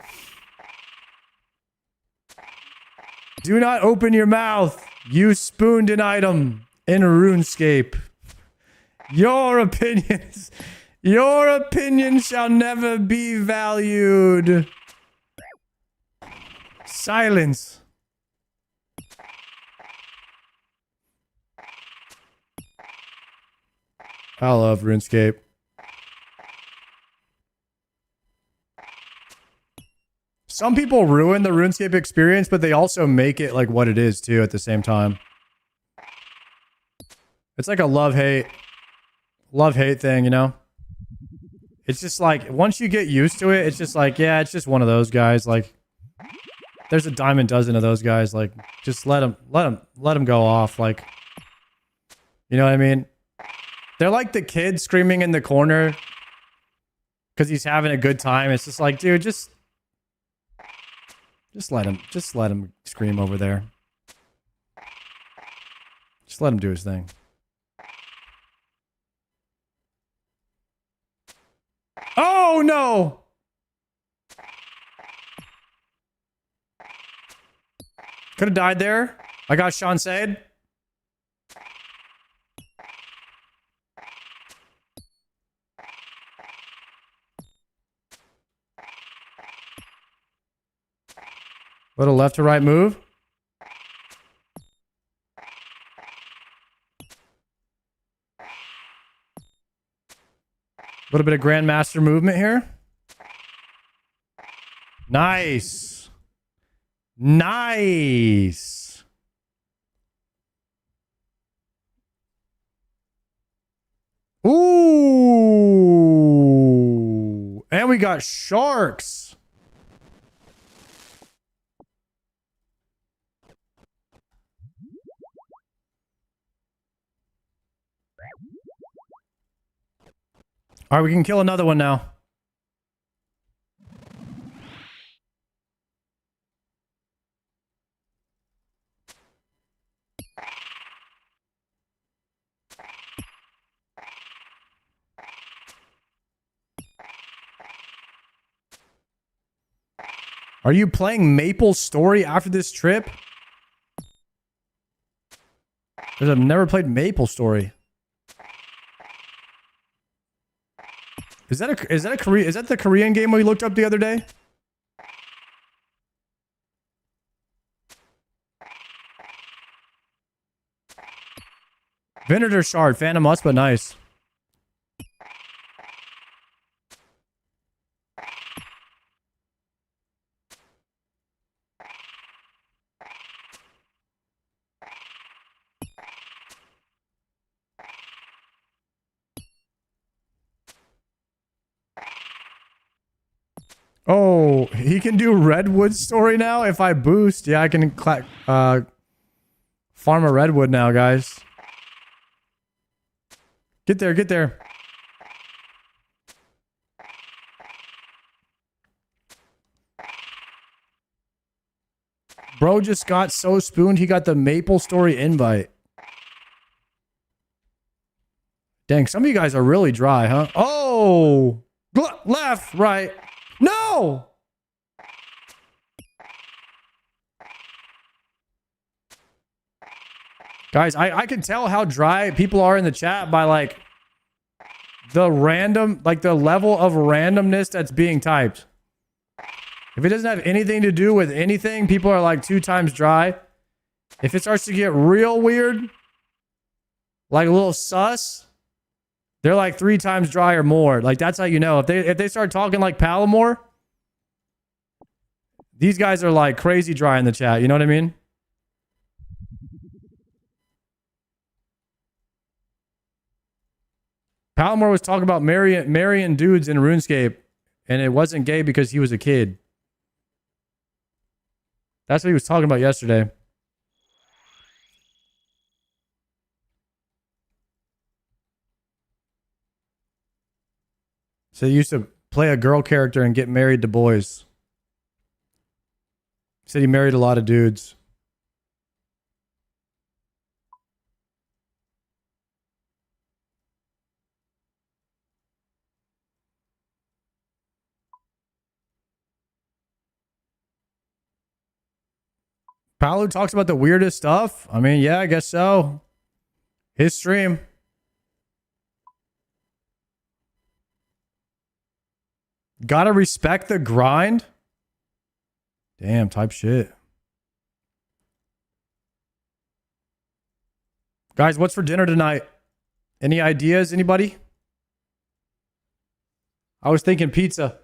Do not open your mouth. You spooned an item in RuneScape. Your opinions shall never be valued. Silence. I love RuneScape. Some people ruin the RuneScape experience, but they also make it like what it is too at the same time. It's like a love-hate thing, you know? It's just like, once you get used to it, it's just like, yeah, it's just one of those guys. Like, there's a dime a dozen of those guys. Like, just let them go off. Like, you know what I mean? They're like the kid screaming in the corner because he's having a good time. It's just like, dude, just let him scream over there. Just let him do his thing. Oh no! Could have died there. I got Sean Said. Little left to right move. A little bit of Grandmaster movement here. Nice. Nice. Ooh. And we got sharks. All right, we can kill another one now. Are you playing Maple Story after this trip? Because I've never played Maple Story. Is that the Korean game we looked up the other day? Venator Shard, Phantom Us, but nice. Oh, he can do Redwood Story now? If I boost, yeah, I can farm a Redwood now, guys. Get there, get there. Bro just got so spooned, he got the Maple Story invite. Dang, some of you guys are really dry, huh? Oh! Left, right. No! Guys, I can tell how dry people are in the chat by like the random, like the level of randomness that's being typed. If it doesn't have anything to do with anything, people are like 2 times dry. If it starts to get real weird, like a little sus, they're like 3 times dry or more. Like that's how you know. If they start talking like Palomore, these guys are like crazy dry in the chat. You know what I mean? Palomore was talking about marrying dudes in RuneScape, and it wasn't gay because he was a kid. That's what he was talking about yesterday. So he used to play a girl character and get married to boys. He said he married a lot of dudes. Paolo talks about the weirdest stuff. I mean, yeah, I guess so. His stream. Gotta respect the grind. Damn, type shit. Guys, what's for dinner tonight? Any ideas? Anybody? I was thinking pizza.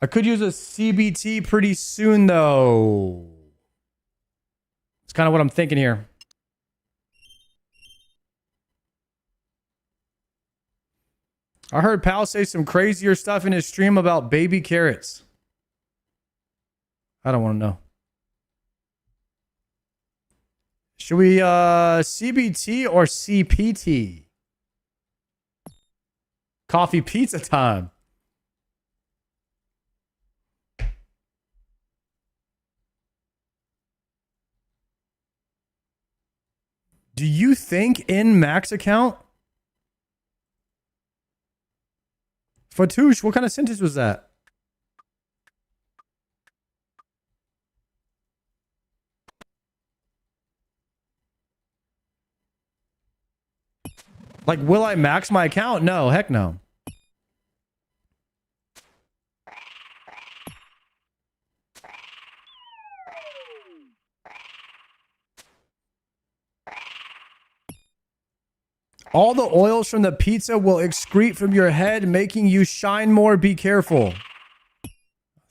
I could use a CBT pretty soon, though. It's kind of what I'm thinking here. I heard Pal say some crazier stuff in his stream about baby carrots. I don't want to know. Should we CBT or CPT? Coffee pizza time. Do you think in max account? Fatouche, what kind of sentence was that? Like, will I max my account? No, heck no. All the oils from the pizza will excrete from your head, making you shine more. Be careful.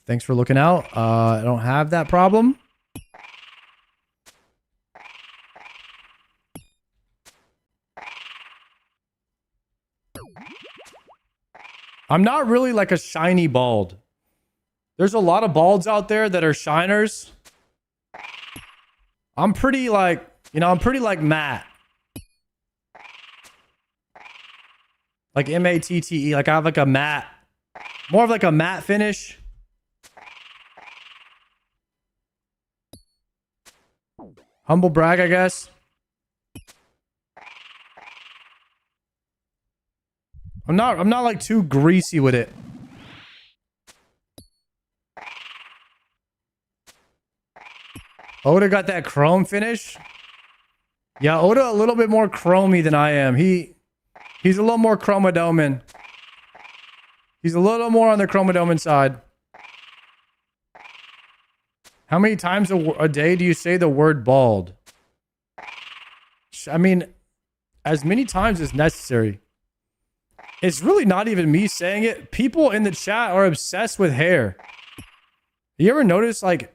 Thanks for looking out. I don't have that problem. I'm not really like a shiny bald. There's a lot of balds out there that are shiners. I'm pretty like, I'm pretty like matte. Like M-A-T-T-E. Like I have like a matte. More of like a matte finish. Humble brag, I guess. I'm not like too greasy with it. Oda got that chrome finish. Yeah, Oda a little bit more chromey than I am. He's a little more chromodomin. He's a little more on the chromodomin side. How many times a day do you say the word bald? I mean, as many times as necessary. It's really not even me saying it. People in the chat are obsessed with hair. You ever notice, like,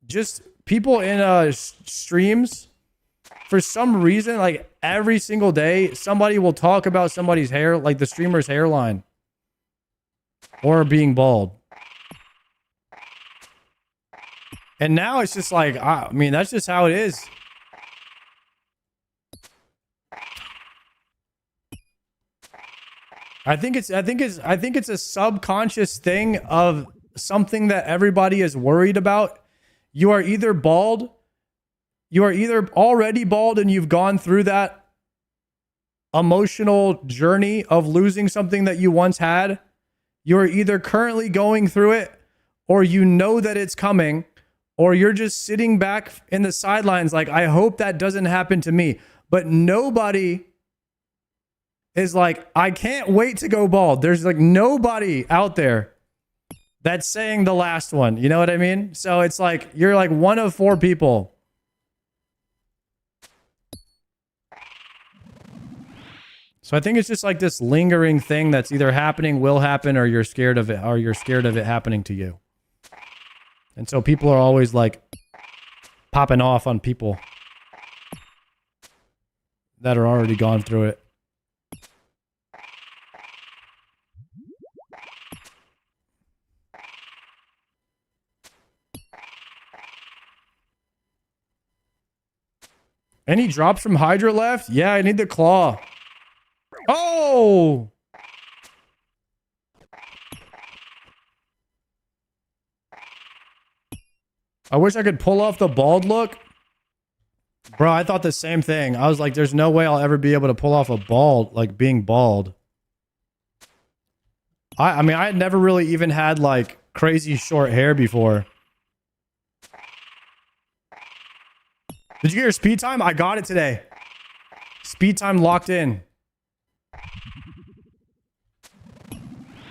just people in streams, for some reason, like, every single day, somebody will talk about somebody's hair, like the streamer's hairline. Or being bald. And now it's just like, I mean, that's just how it is. I think it's a subconscious thing of something that everybody is worried about. You are either bald, you are either already bald and you've gone through that emotional journey of losing something that you once had. You are either currently going through it, or you know that it's coming, or you're just sitting back in the sidelines like, I hope that doesn't happen to me. But nobody is like, I can't wait to go bald. There's like nobody out there that's saying the last one. You know what I mean? So it's like, you're like one of 4 people. So I think it's just like this lingering thing that's either happening, will happen, or you're scared of it, or you're scared of it happening to you. And so people are always like popping off on people that are already gone through it. Any drops from Hydra left? Yeah, I need the claw. Oh! I wish I could pull off the bald look. Bro, I thought the same thing. I was like, there's no way I'll ever be able to pull off a bald, like being bald. I mean, I had never really even had like crazy short hair before. Did you get your speed time? I got it today. Speed time locked in.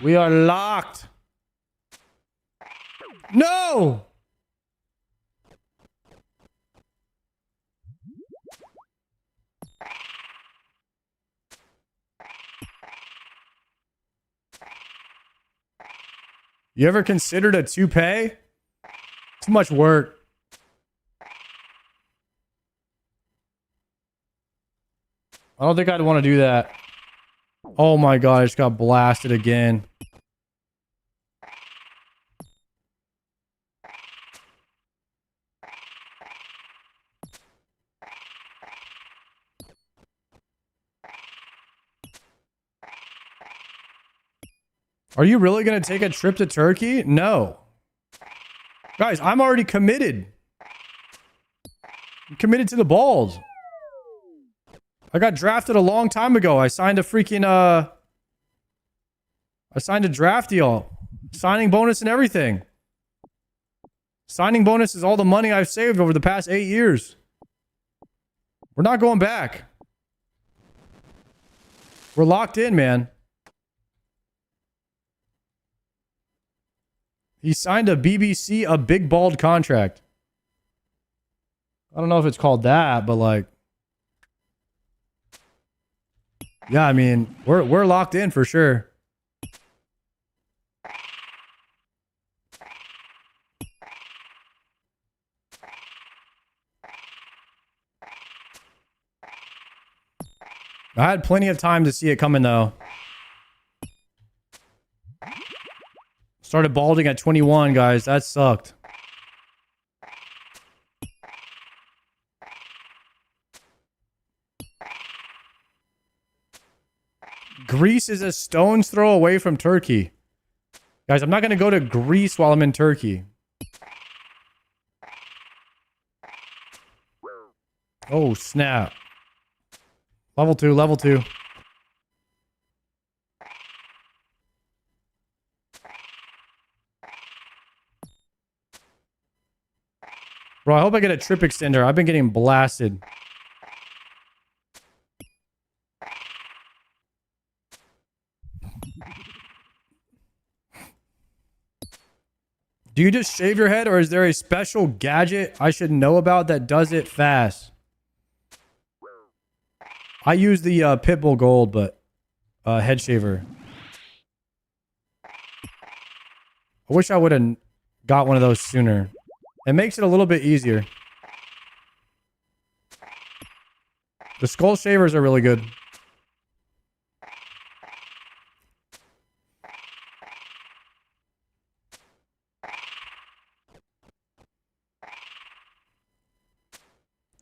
We are locked. No! You ever considered a toupee? Too much work. I don't think I'd want to do that. Oh my god, I just got blasted again. Are you really going to take a trip to Turkey? No. Guys, I'm already committed. I'm committed to the balls. I got drafted a long time ago. I signed a freaking, I signed a draft deal. Signing bonus and everything. Signing bonus is all the money I've saved over the past 8 years. We're not going back. We're locked in, man. He signed a BBC, a big bald contract. I don't know if it's called that, but like, yeah, I mean, we're locked in for sure. I had plenty of time to see it coming though. Started balding at 21, guys. That sucked. Greece is a stone's throw away from Turkey. Guys, I'm not going to go to Greece while I'm in Turkey. Oh, snap. Level 2, level 2. Bro, I hope I get a trip extender. I've been getting blasted. Do you just shave your head, or is there a special gadget I should know about that does it fast? I use the Pitbull Gold, but head shaver. I wish I would have got one of those sooner. It makes it a little bit easier. The skull shavers are really good.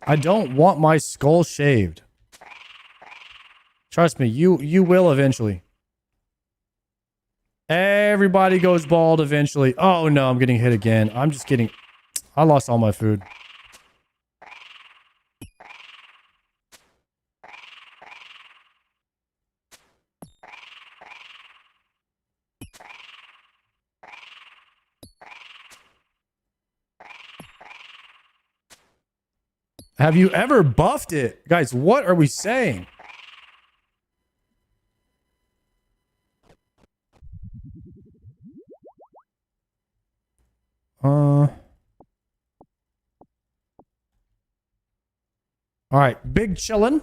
I don't want my skull shaved. Trust me, you will eventually. Everybody goes bald eventually. Oh no, I'm getting hit again. I'm just kidding. I lost all my food. Have you ever buffed it? Guys, what are we saying? All right, big chillin'.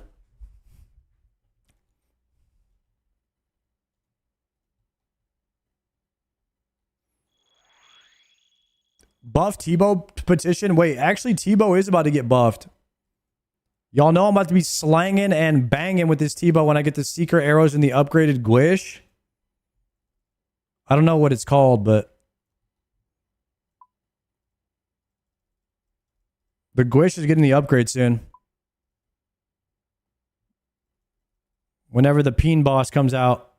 Buff Tebow petition. Wait, actually Tebow is about to get buffed. Y'all know I'm about to be slanging and banging with this Tebow when I get the secret arrows and the upgraded Gwish. I don't know what it's called, but the Gwish is getting the upgrade soon. Whenever the Peen boss comes out.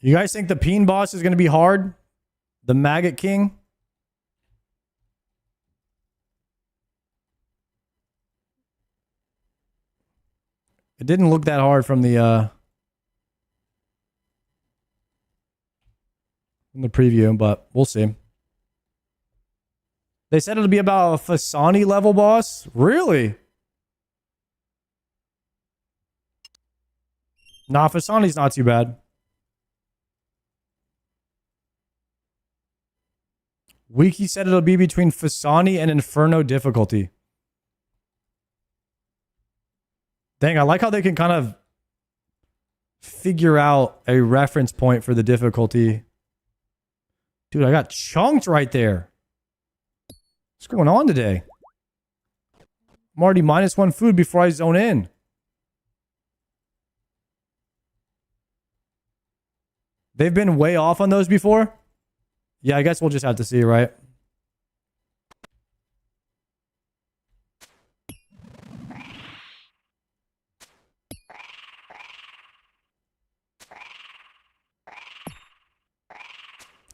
You guys think the Peen boss is going to be hard? The Maggot King? It didn't look that hard from the in the preview, but we'll see. They said it'll be about a Fasani level boss. Really? Nah, Fasani's not too bad. Wiki said it'll be between Fasani and Inferno difficulty. Dang, I like how they can kind of figure out a reference point for the difficulty. Dude, I got chunked right there. What's going on today? I'm already -1 food before I zone in. They've been way off on those before? Yeah, I guess we'll just have to see, right?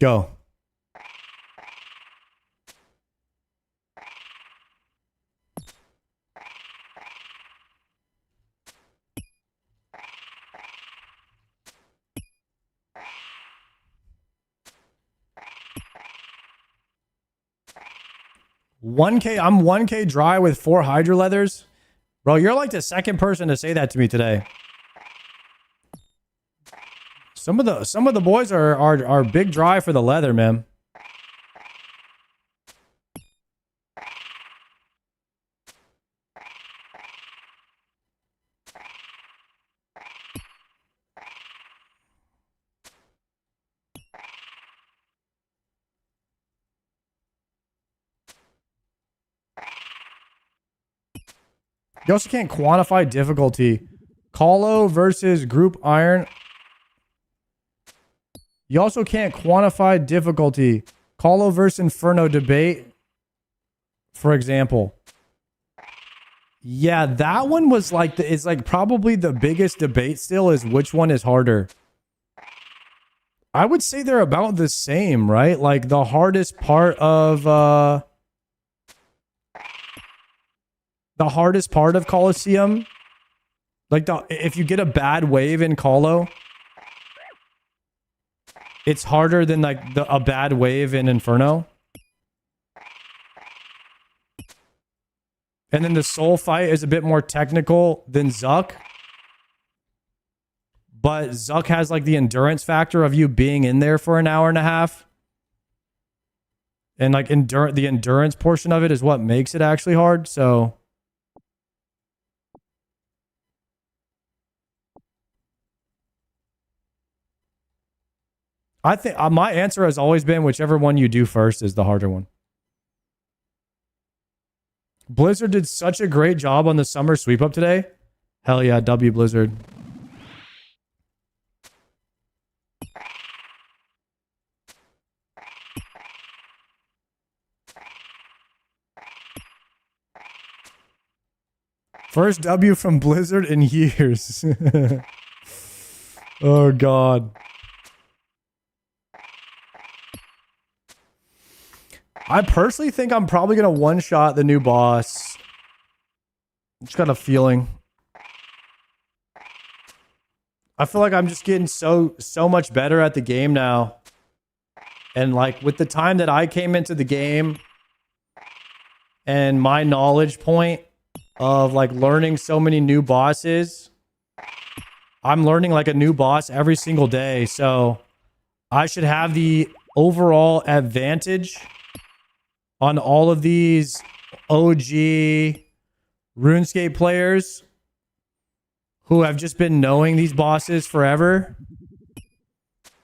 Go. I'm 1K dry with 4 Hydra leathers. Bro, you're like the second person to say that to me today. Some of the boys are big dry for the leather, man. You also can't quantify difficulty. Colo versus group iron. You also can't quantify difficulty. Colo versus Inferno debate, for example. Yeah, that one was like it's like probably the biggest debate still is which one is harder. I would say they're about the same, right? Like the hardest part of Colosseum, like if you get a bad wave in Colo, it's harder than like a bad wave in Inferno. And then the soul fight is a bit more technical than Zuck. But Zuck has like the endurance factor of you being in there for an hour and a half. And like the endurance portion of it is what makes it actually hard. So I think my answer has always been whichever one you do first is the harder one. Blizzard did such a great job on the summer sweep up today. Hell yeah, W Blizzard. First W from Blizzard in years. Oh God. I personally think I'm probably going to one-shot the new boss. Just got a feeling. I feel like I'm just getting so much better at the game now. And like with the time that I came into the game and my knowledge point of like learning so many new bosses, I'm learning like a new boss every single day. So I should have the overall advantage on all of these OG RuneScape players who have just been knowing these bosses forever.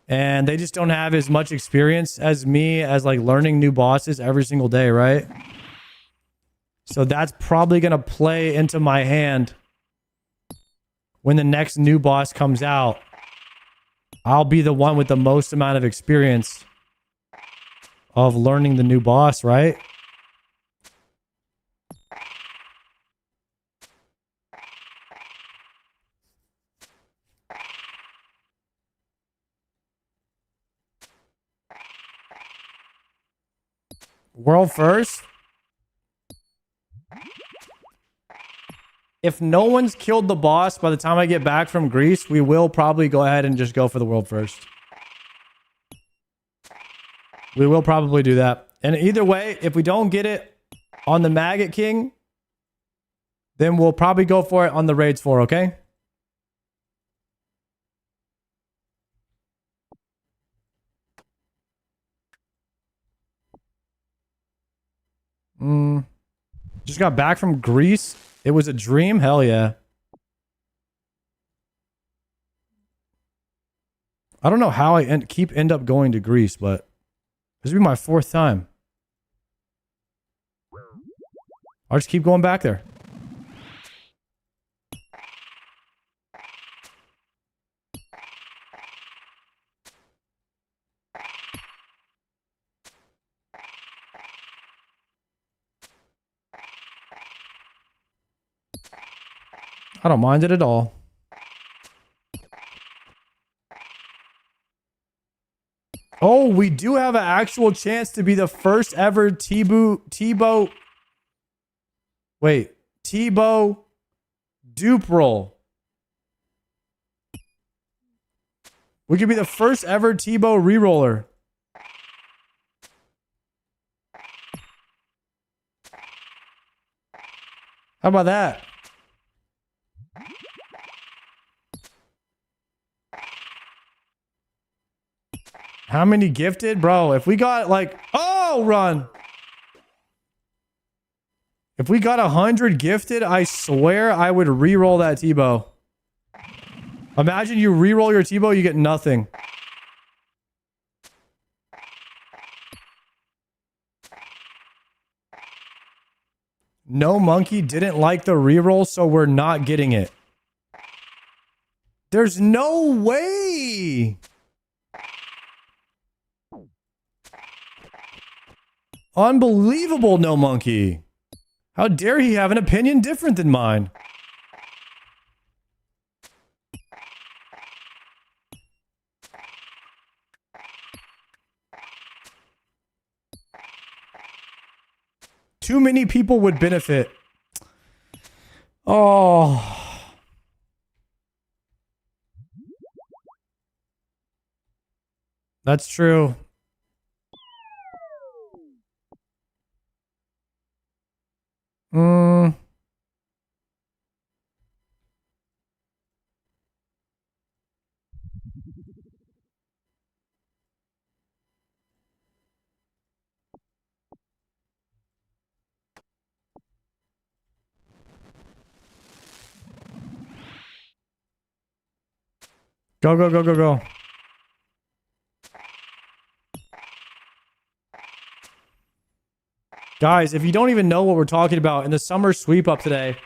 And they just don't have as much experience as me as like learning new bosses every single day, right? So that's probably going to play into my hand when the next new boss comes out. I'll be the one with the most amount of experience of learning the new boss, right? World first? If no one's killed the boss by the time I get back from Greece, we will probably go ahead and just go for the world first. We will probably do that. And either way, if we don't get it on the Maggot King, then we'll probably go for it on the Raids 4, okay? Just got back from Greece. It was a dream? Hell yeah. I don't know how I end up going to Greece, but this will be my 4th time. I'll just keep going back there. I don't mind it at all. Oh, we do have an actual chance to be the first ever Tebow dupe roll. We could be the first ever Tebow reroller. How about that? How many gifted? Bro, if we got like... Oh, run! If we got 100 gifted, I swear I would re-roll that Tebow. Imagine you re-roll your Tebow, you get nothing. No monkey didn't like the re-roll, so we're not getting it. There's no way! Unbelievable, no monkey. How dare he have an opinion different than mine? Too many people would benefit. Oh. That's true. Go, go, go, go, go. Guys, if you don't even know what we're talking about, in the summer sweep up today,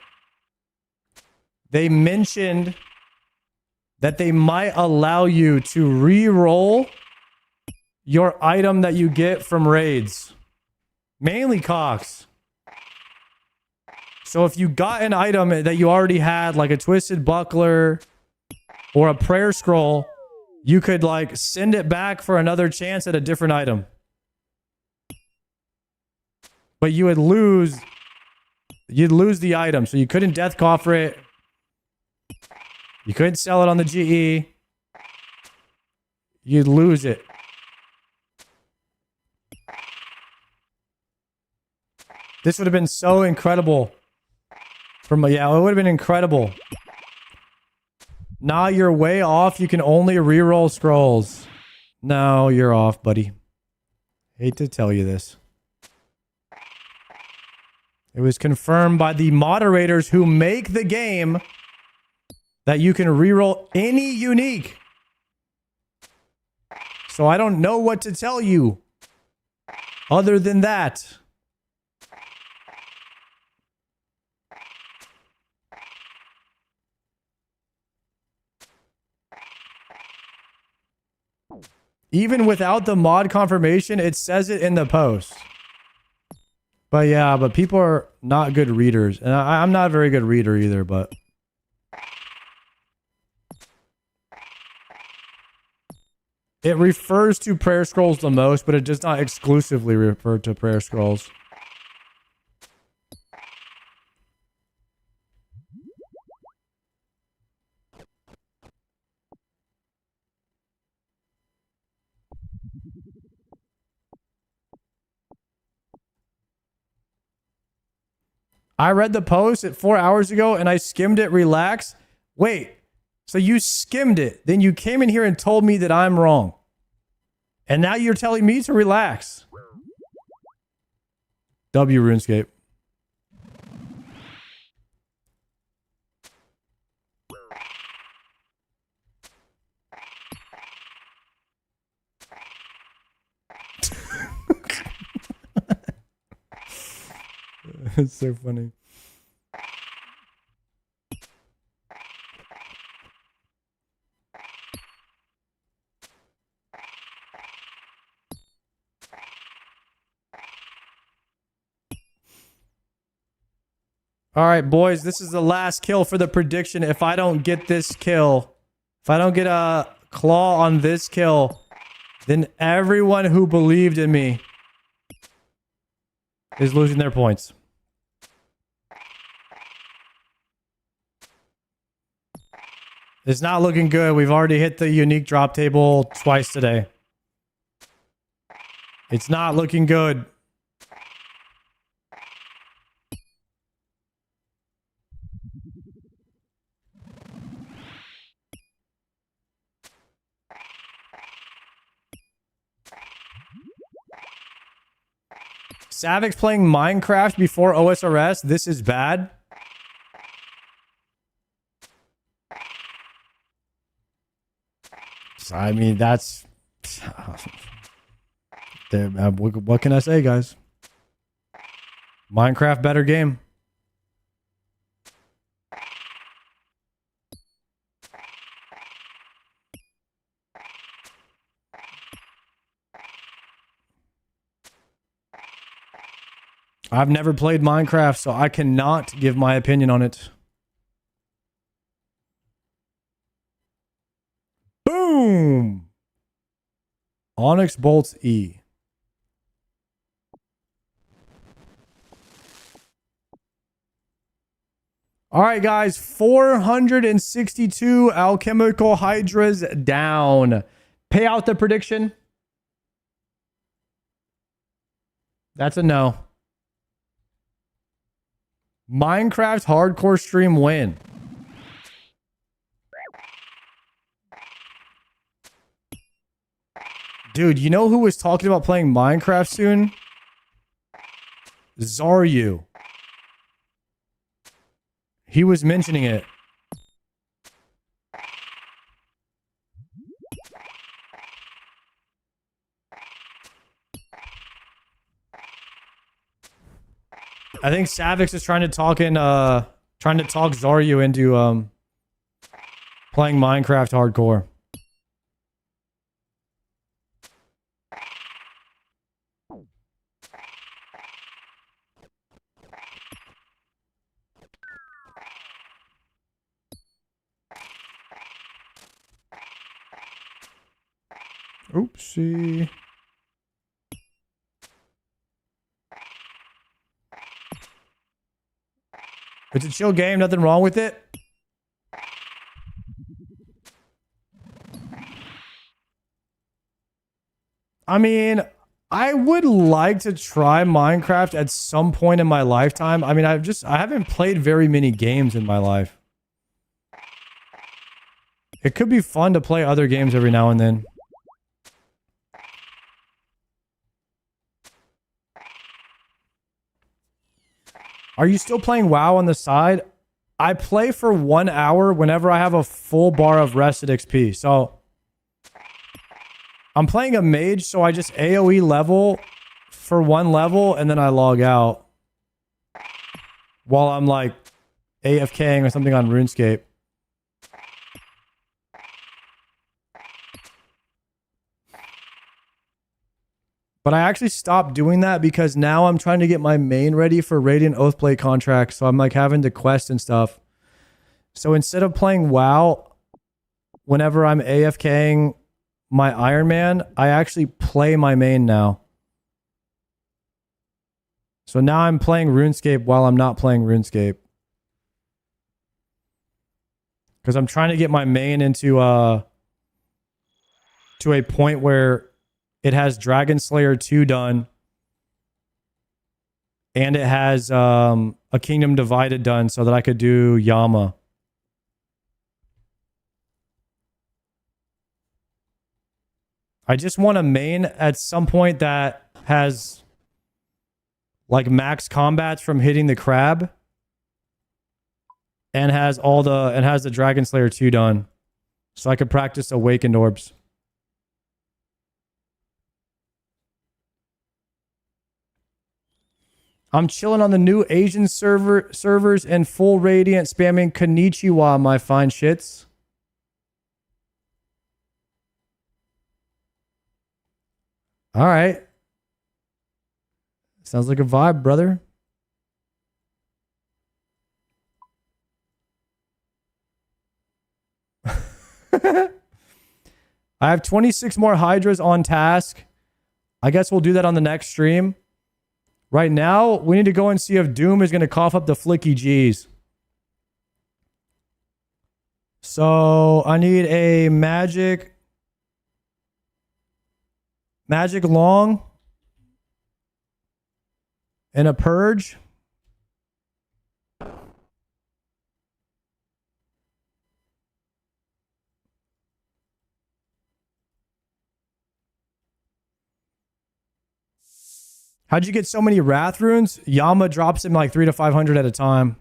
they mentioned that they might allow you to re-roll your item that you get from raids. Mainly Cox. So if you got an item that you already had, like a twisted buckler or a prayer scroll, you could like send it back for another chance at a different item. But you would lose... You'd lose the item, so you couldn't death coffer it. You couldn't sell it on the GE. You'd lose it. This would have been so incredible. Yeah, it would have been incredible. Nah, you're way off. You can only reroll scrolls. No, you're off, buddy. Hate to tell you this. It was confirmed by the moderators who make the game that you can reroll any unique. So I don't know what to tell you other than that. Even without the mod confirmation, it says it in the post. But yeah, but people are not good readers. And I'm not a very good reader either, but... It refers to prayer scrolls the most, but it does not exclusively refer to prayer scrolls. I read the post at 4 hours ago and I skimmed it, relax. Wait, so you skimmed it. Then you came in here and told me that I'm wrong. And now you're telling me to relax. W RuneScape. It's so funny. All right, boys, this is the last kill for the prediction. If I don't get this kill, if I don't get a claw on this kill, then everyone who believed in me is losing their points. It's not looking good. We've already hit the unique drop table twice today. It's not looking good. Savic's playing Minecraft before OSRS. This is bad. I mean, that's... what can I say, guys? Minecraft, better game. I've never played Minecraft, so I cannot give my opinion on it. Boom! Onyx bolts E. All right, guys. 462 alchemical hydras down. Pay out the prediction. That's a no. Minecraft hardcore stream win. Dude, you know who was talking about playing Minecraft soon? Zaryu. He was mentioning it. I think Savix is trying to talk Zaryu into playing Minecraft hardcore. Oopsie. It's a chill game, nothing wrong with it. I mean, I would like to try Minecraft at some point in my lifetime. I mean, I haven't played very many games in my life. It could be fun to play other games every now and then. Are you still playing WoW on the side? I play for 1 hour whenever I have a full bar of rested XP. So I'm playing a mage, so I just AoE level for 1 level and then I log out while I'm like AFKing or something on RuneScape. But I actually stopped doing that because now I'm trying to get my main ready for Radiant Oathblade contracts. So I'm like having to quest and stuff. So instead of playing WoW, whenever I'm AFKing my Ironman, I actually play my main now. So now I'm playing RuneScape while I'm not playing RuneScape. Because I'm trying to get my main into to a point where it has Dragon Slayer 2 done. And it has a Kingdom Divided done so that I could do Yama. I just want a main at some point that has like max combats from hitting the crab and has the Dragon Slayer 2 done. So I could practice Awakened Orbs. I'm chilling on the new Asian servers in full Radiant, spamming Konnichiwa, my fine shits. All right. Sounds like a vibe, brother. I have 26 more Hydras on task. I guess we'll do that on the next stream. Right now, we need to go and see if Doom is going to cough up the flicky G's. So I need a magic long and a purge. How'd you get so many Wrath runes? Yama drops him like 300 to 500 at a time.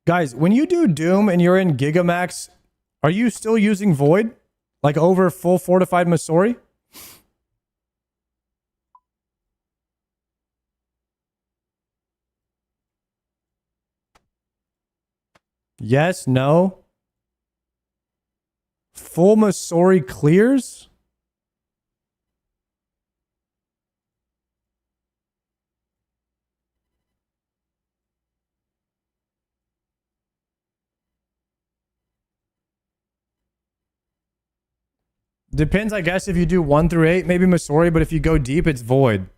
Guys, when you do Doom and you're in Gigamax, are you still using Void? Like over full fortified Masori? Yes, no. Full Masori clears? Depends, I guess, if you do 1 through 8, maybe Masori, but if you go deep, it's Void.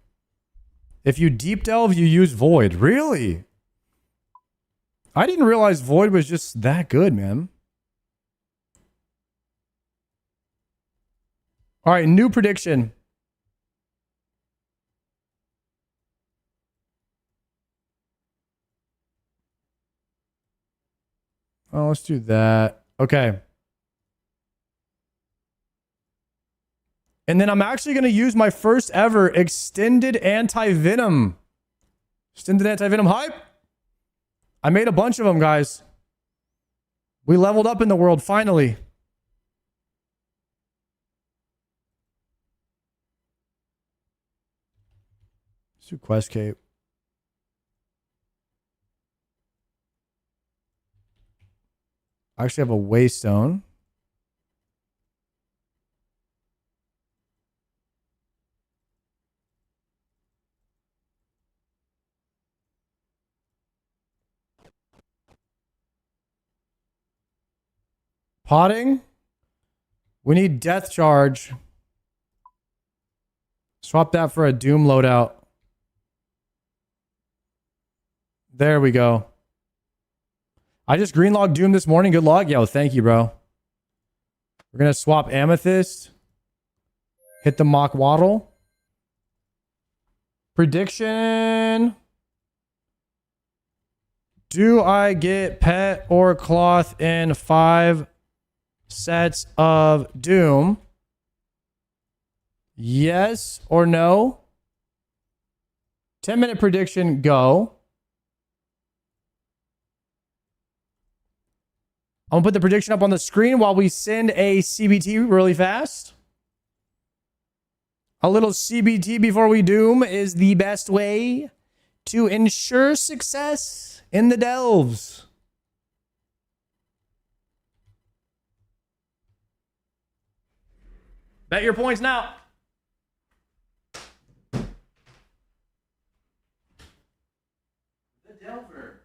If you deep delve, you use Void. Really? I didn't realize Void was just that good, man. All right, new prediction. Oh, let's do that. Okay. And then I'm actually going to use my first ever extended anti-venom. Extended anti-venom hype. I made a bunch of them, guys. We leveled up in the world, finally. Let's do Quest Cape. I actually have a Waystone. Potting. We need Death Charge. Swap that for a Doom loadout. There we go. I just greenlogged Doom this morning. Good luck. Yo, thank you, bro. We're going to swap Amethyst. Hit the Mock Waddle. Prediction. Do I get Pet or Cloth in 5 sets of Doom? Yes or no? 10-minute prediction, go. I'm going to put the prediction up on the screen while we send a CBT really fast. A little CBT before we Doom is the best way to ensure success in the delves. Bet your points now. The Delver.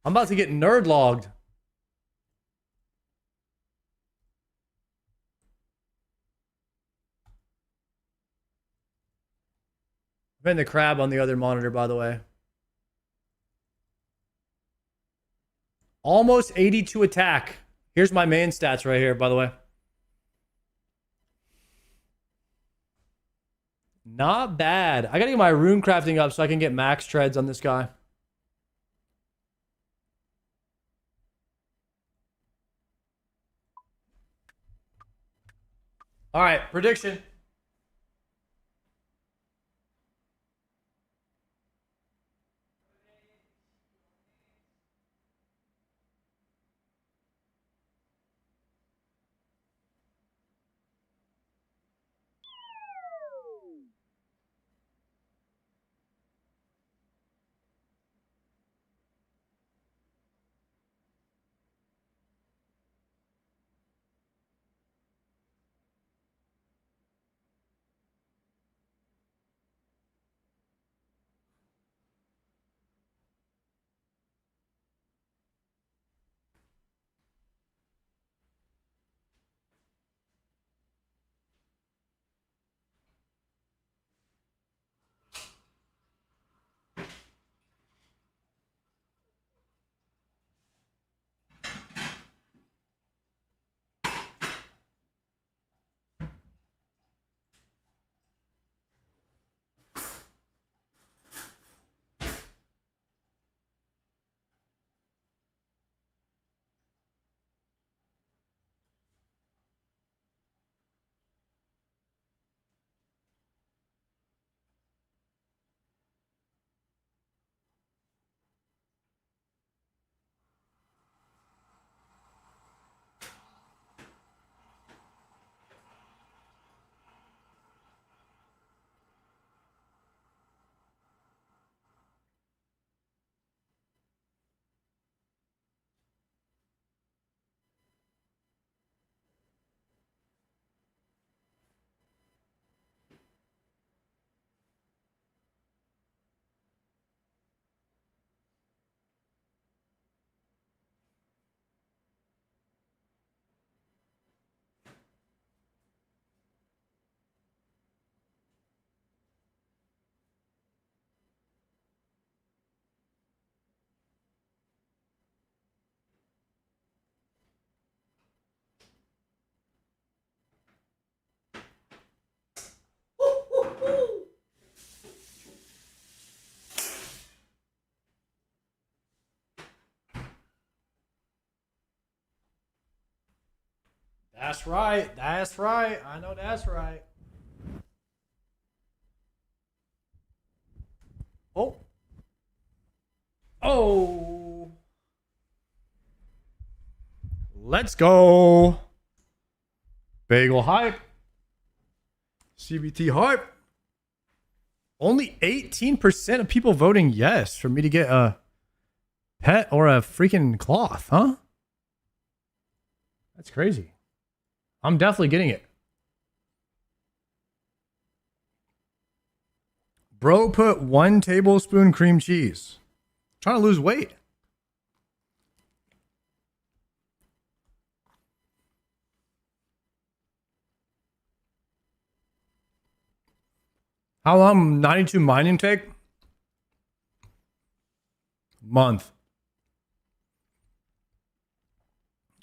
I'm about to get nerd logged. I'm hitting the crab on the other monitor, by the way. Almost 82 attack. Here's my main stats right here, by the way. Not bad. I gotta get my rune crafting up so I can get max treads on this guy. All right, prediction. That's right. That's right. I know that's right. Oh. Oh. Let's go. Bagel hype. CBT hype. Only 18% of people voting yes for me to get a pet or a freaking cloth, huh? That's crazy. I'm definitely getting it. Bro put 1 tablespoon cream cheese. Trying to lose weight. How long 92 mining take? Month.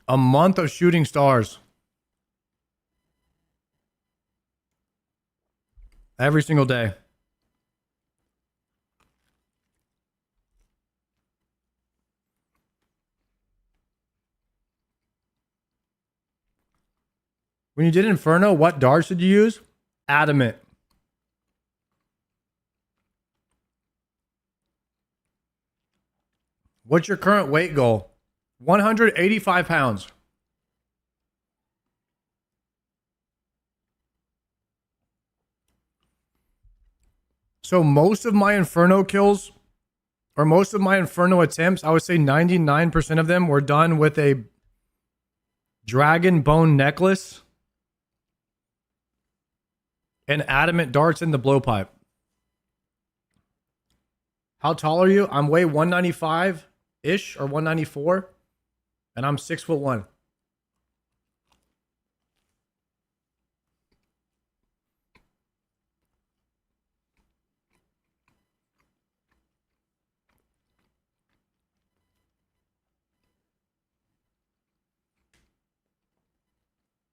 A month of shooting stars. Every single day. When you did Inferno, what darts did you use? Adamant. What's your current weight goal? 185 pounds. So most of my Inferno kills, or most of my Inferno attempts, I would say 99% of them were done with a dragon bone necklace and adamant darts in the blowpipe. How tall are you? I'm weigh 195 ish or 194, and I'm 6'1".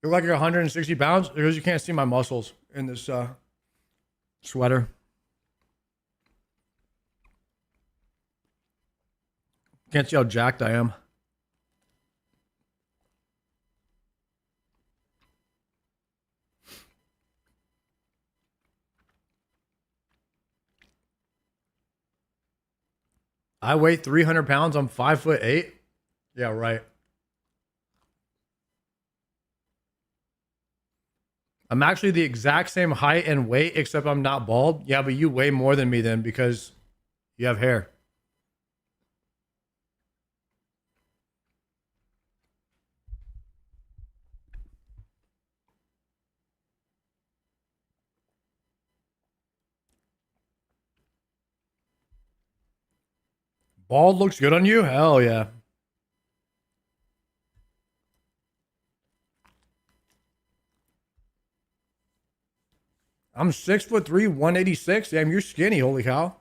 You look like you're 160 pounds because you can't see my muscles in this sweater. Can't see how jacked I am. I weigh 300 pounds. I'm 5'8". Yeah, right. I'm actually the exact same height and weight, except I'm not bald. Yeah, but you weigh more than me then because you have hair. Bald looks good on you? Hell yeah. I'm 6'3", 186. Damn, you're skinny. Holy cow.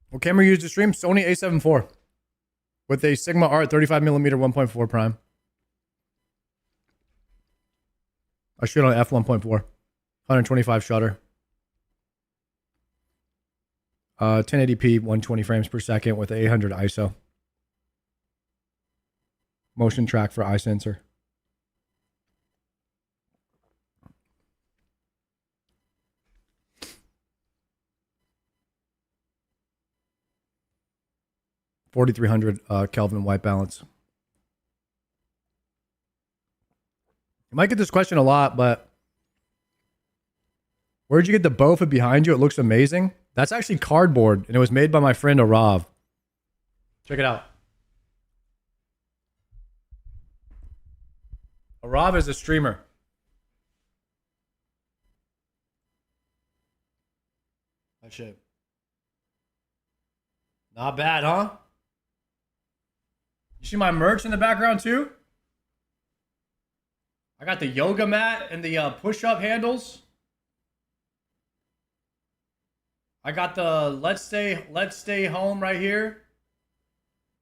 What camera you use to stream? Sony A7 IV with a Sigma Art 35mm 1.4 prime. I shoot on f1.4, 125 shutter. 1080p, 120 frames per second with 800 ISO. Motion track for eye sensor. $4,300 Kelvin white balance. You might get this question a lot, but where'd you get the Bofa behind you? It looks amazing. That's actually cardboard, and it was made by my friend Arav. Check it out. Arav is a streamer. That shit. Not bad, huh? You see my merch in the background too? I got the yoga mat and the push-up handles. I got the let's stay home right here.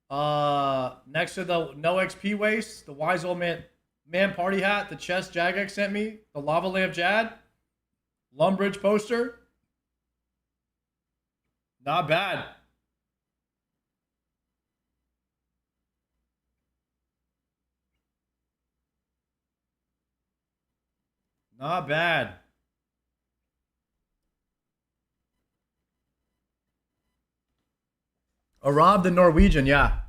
Next to the no XP waist, the wise old man party hat, the chest Jagex sent me, the lava lamp Jad, Lumbridge poster. Not bad. Not bad. Arav the Norwegian, yeah.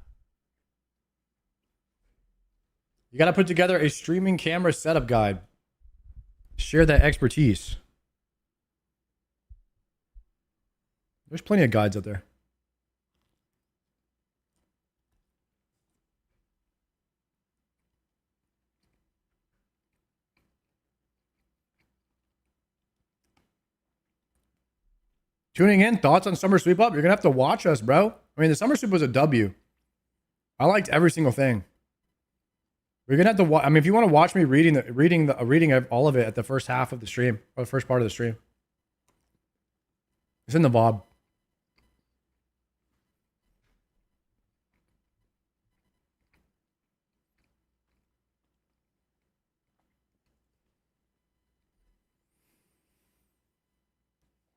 You got to put together a streaming camera setup guide. Share that expertise. There's plenty of guides out there. Tuning in, thoughts on Summer Sweep Up? You're going to have to watch us, bro. I mean, the Summer Sweep was a W. I liked every single thing. We're going to have to watch. I mean, if you want to watch me reading all of it at the first half of the stream, or the first part of the stream, it's in the VOD.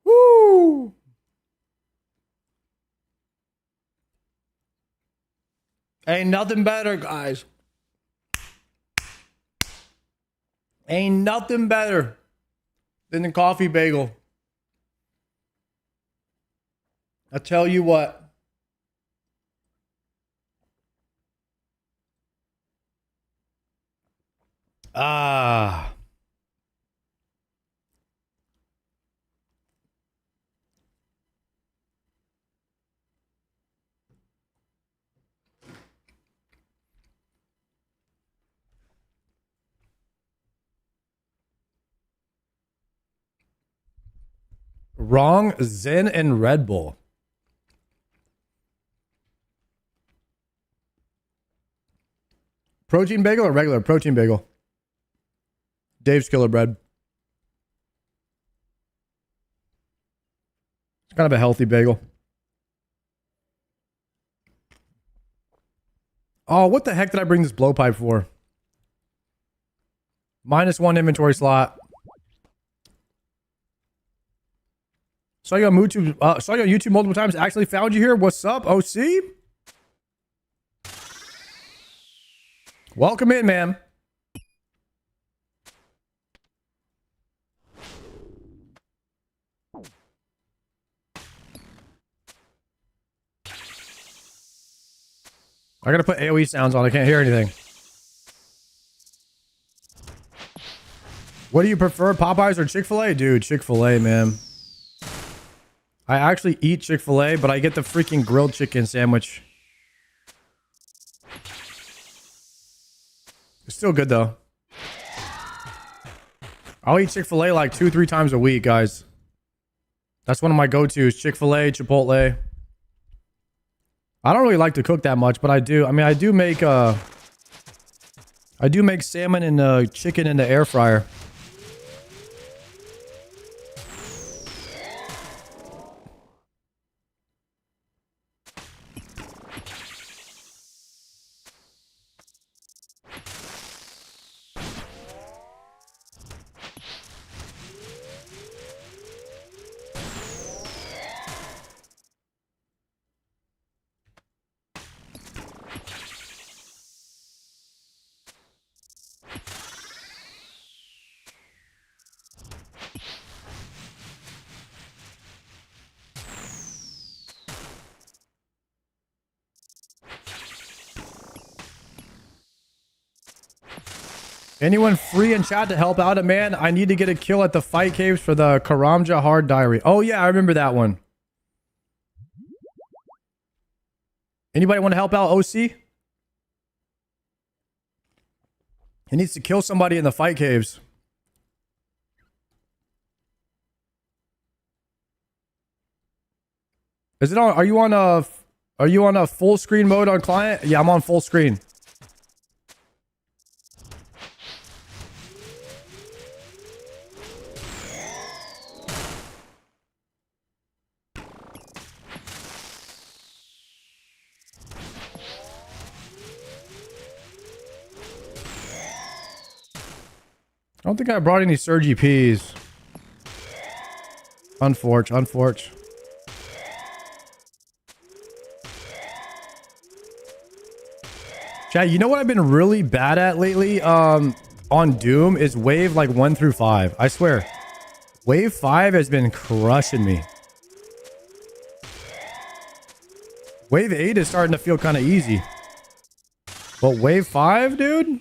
Woo! Ain't nothing better, guys. Ain't nothing better than the coffee bagel. I tell you what. Ah. Wrong. Zen and Red Bull. Protein bagel or regular? Protein bagel. Dave's Killer Bread. It's kind of a healthy bagel. Oh, what the heck did I bring this blowpipe for? -1 inventory slot. Saw you on YouTube multiple times. Actually found you here. What's up, OC? Welcome in, man. I gotta put AoE sounds on. I can't hear anything. What do you prefer, Popeyes or Chick-fil-A? Dude, Chick-fil-A, man. I actually eat Chick-fil-A, but I get the freaking grilled chicken sandwich. It's still good, though. I'll eat Chick-fil-A like 2-3 times a week, guys. That's one of my go-tos. Chick-fil-A, Chipotle. I don't really like to cook that much, but I do. I mean, I do make salmon and chicken in the air fryer. Anyone free in chat to help out a man? I need to get a kill at the fight caves for the Karamja Hard Diary. Oh yeah, I remember that one. Anybody want to help out OC? He needs to kill somebody in the fight caves. Is it on? Are you on a full screen mode on client? Yeah, I'm on full screen. I don't think I brought any Surge EPs. Unforge. Chat, you know what I've been really bad at lately on Doom is wave like 1 through 5. I swear. Wave 5 has been crushing me. Wave 8 is starting to feel kind of easy. But wave 5, dude?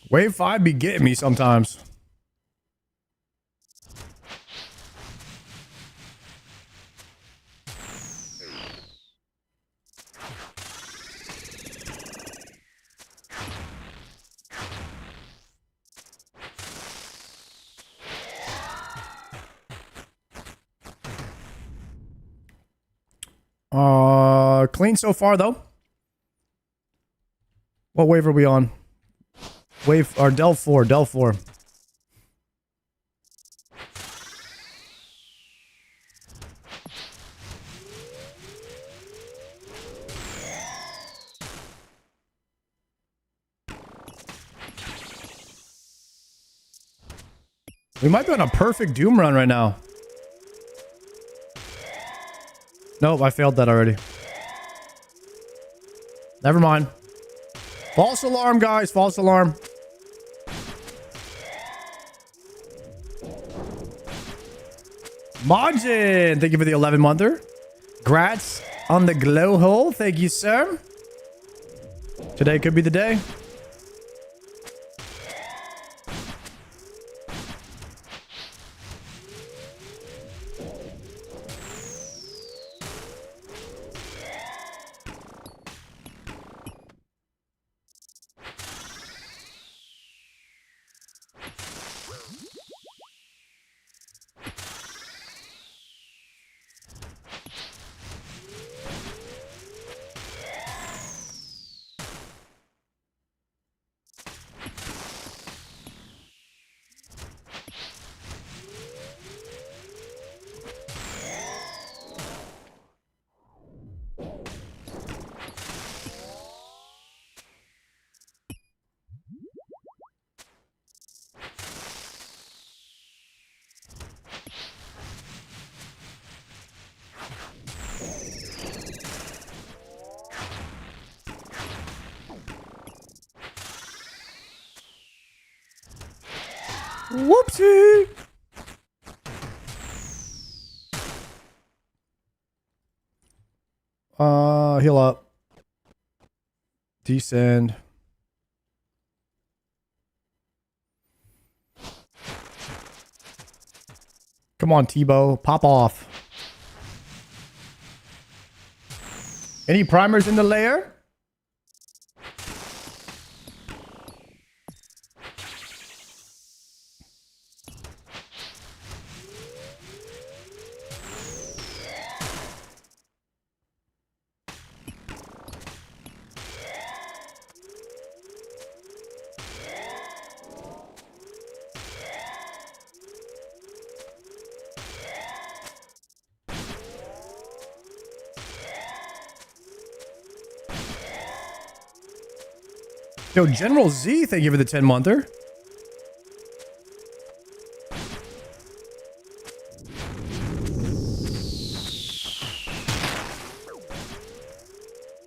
Wave 5 be getting me sometimes. Clean so far though. What wave are we on? Wave or Del 4. We might be on a perfect Doom run right now. Nope, I failed that already. Never mind. False alarm, guys. False alarm. Margin, thank you for the 11-monther. Grats on the glow hole. Thank you, sir. Today could be the day. Whoopsie. Heal up. Descend. Come on, Tebow. Pop off. Any primers in the layer? Yo, General Z, thank you for the 10-monther.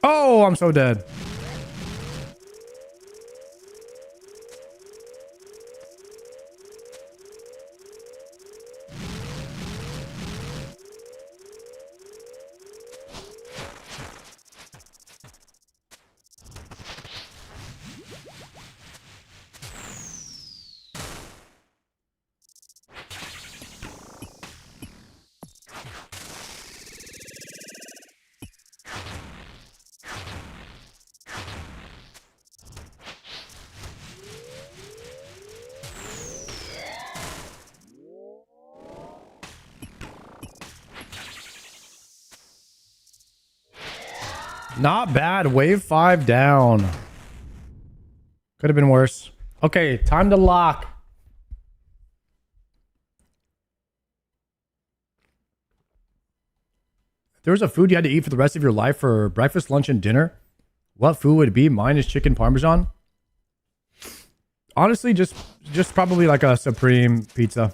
Oh, I'm so dead. Not bad. Wave 5 down. Could have been worse. Okay, time to lock. If there was a food you had to eat for the rest of your life for breakfast, lunch, and dinner, what food would it be? Mine is chicken parmesan. Honestly, just probably like a supreme pizza.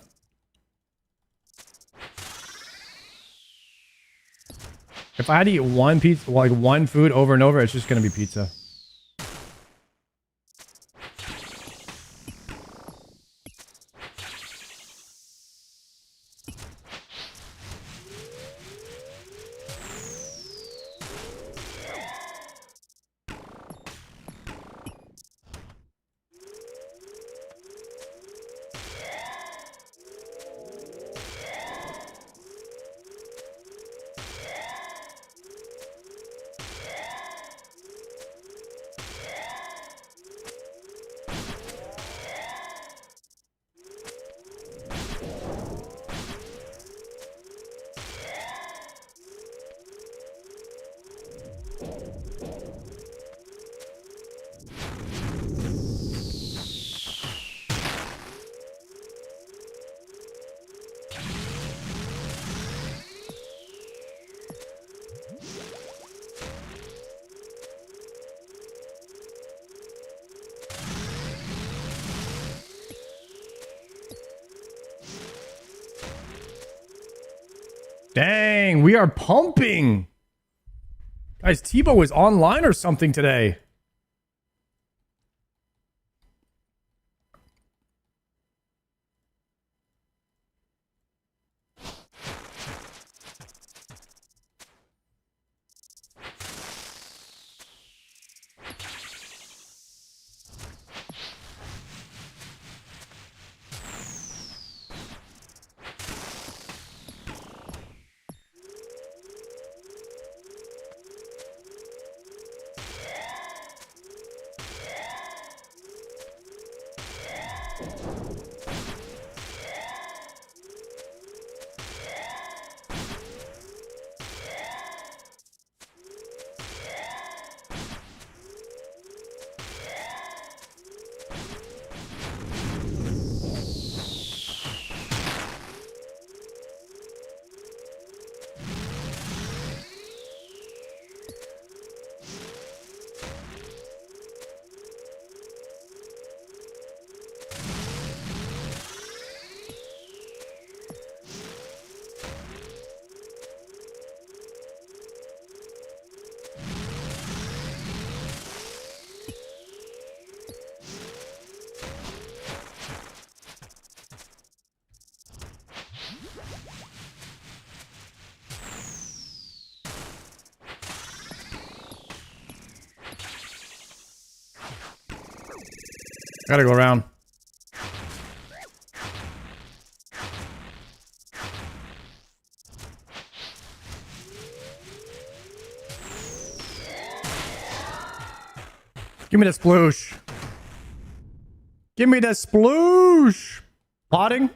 If I had to eat one pizza, like one food over and over, it's just going to be pizza. Dang, we are pumping. Guys, Tebow is online or something today. Gotta go around. Give me the sploosh. Give me the sploosh. Potting.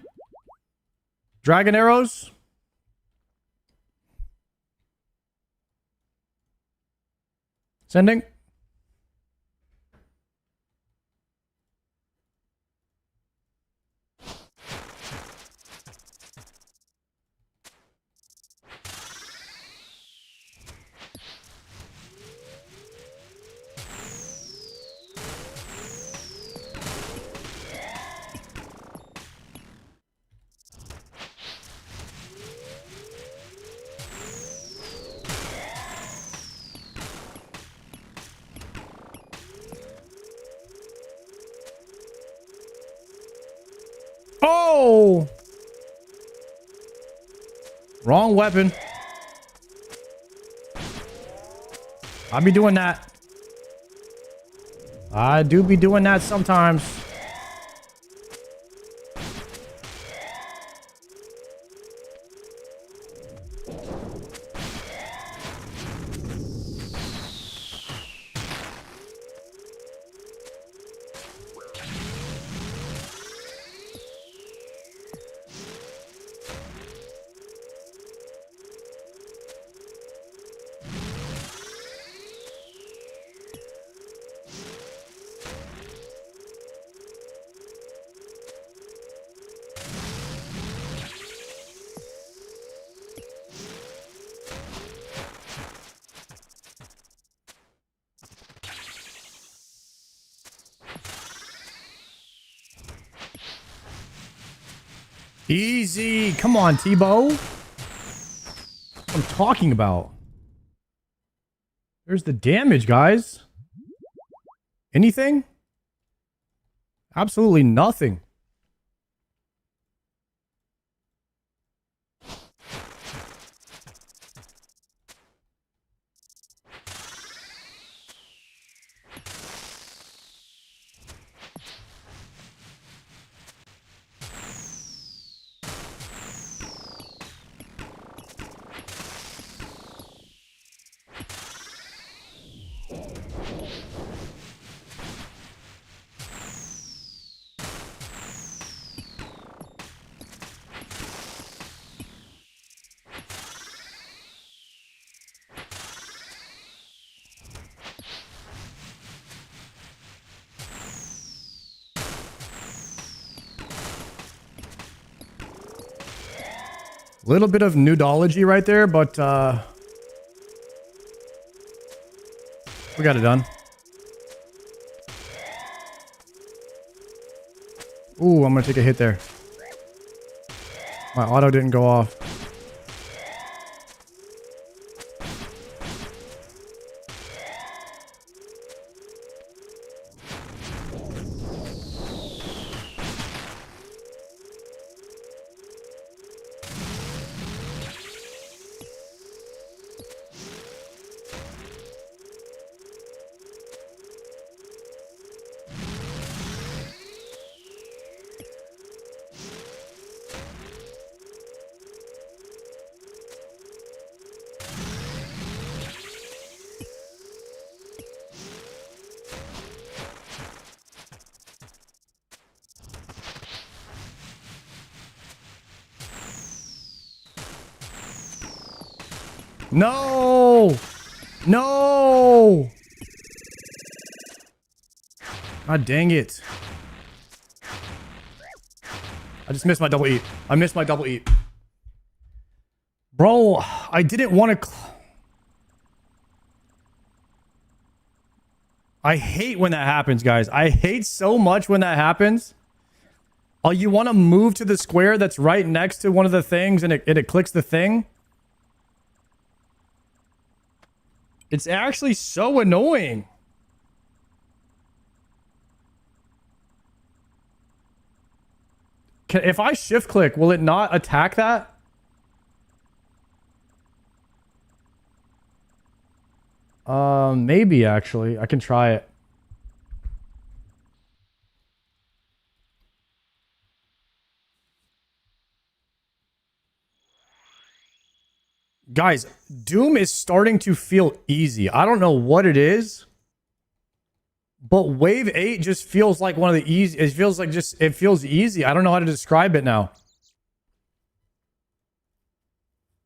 Dragon arrows. Sending. Oh! Wrong weapon. I be doing that. I do be doing that sometimes. Easy. Come on, T-Bow. What I'm talking about. There's the damage, guys. Anything? Absolutely nothing. Little bit of nudology right there, but we got it done. Ooh, I'm gonna take a hit there. My auto didn't go off. No! No! God dang it. I just missed my double eat. I missed my double eat. Bro, I didn't want to... I hate when that happens, guys. I hate so much when that happens. Oh, you want to move to the square that's right next to one of the things and it clicks the thing? It's actually so annoying. If I shift click, will it not attack that? Maybe actually. I can try it. Guys, Doom is starting to feel easy. I don't know what it is, but Wave 8 just feels like one of the easy. It feels like it feels easy. I don't know how to describe it now.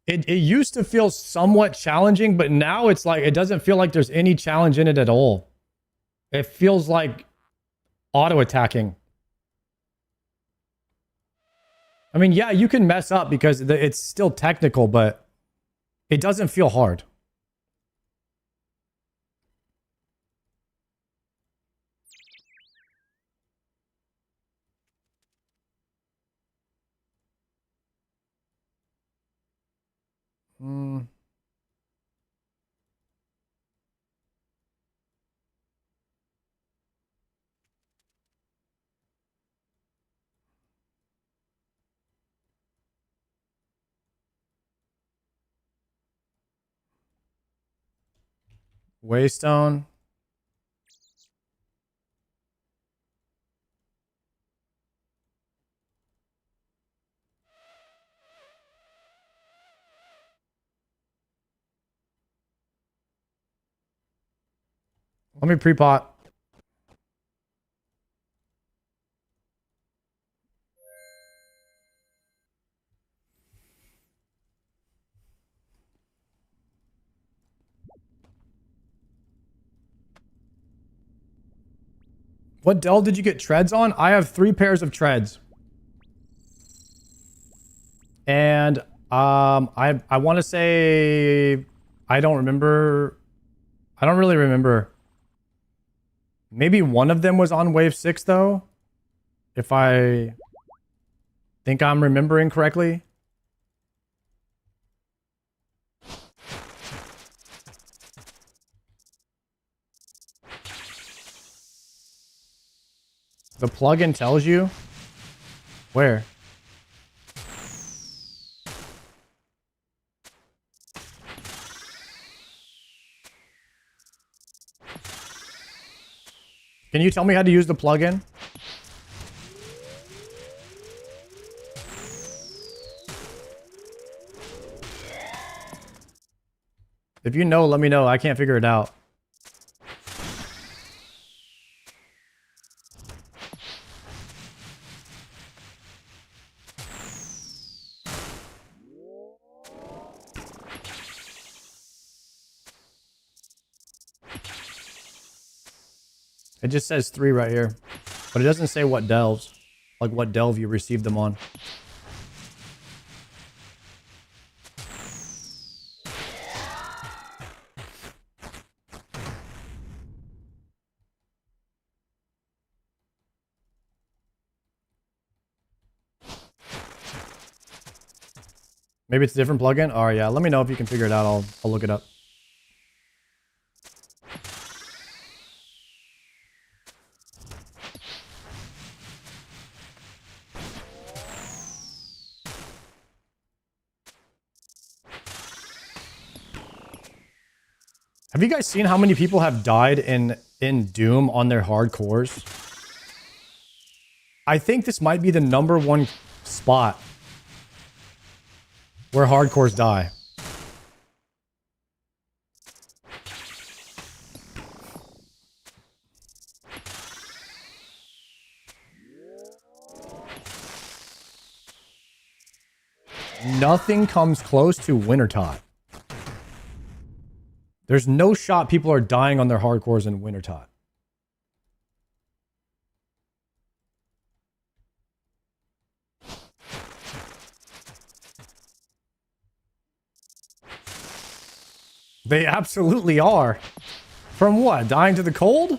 It used to feel somewhat challenging, but now it's like, it doesn't feel like there's any challenge in it at all. It feels like auto-attacking. I mean, yeah, you can mess up because it's still technical, but it doesn't feel hard. Waystone. Let me pre-pot. What delve did you get treads on? I have 3 pairs of treads. And I want to say I don't remember. I don't really remember. Maybe one of them was on wave 6 though. If I think I'm remembering correctly. The plugin tells you where. Can you tell me how to use the plugin? If you know, let me know. I can't figure it out. It just says 3 right here, but it doesn't say what delves, like what delve you received them on. Maybe it's a different plugin? Oh yeah, let me know if you can figure it out. I'll look it up. Have you guys seen how many people have died in Doom on their hardcores? I think this might be the #1 spot where hardcores die. Nothing comes close to Wintertop. There's no shot people are dying on their hardcores in Wintertot. They absolutely are. From what? Dying to the cold?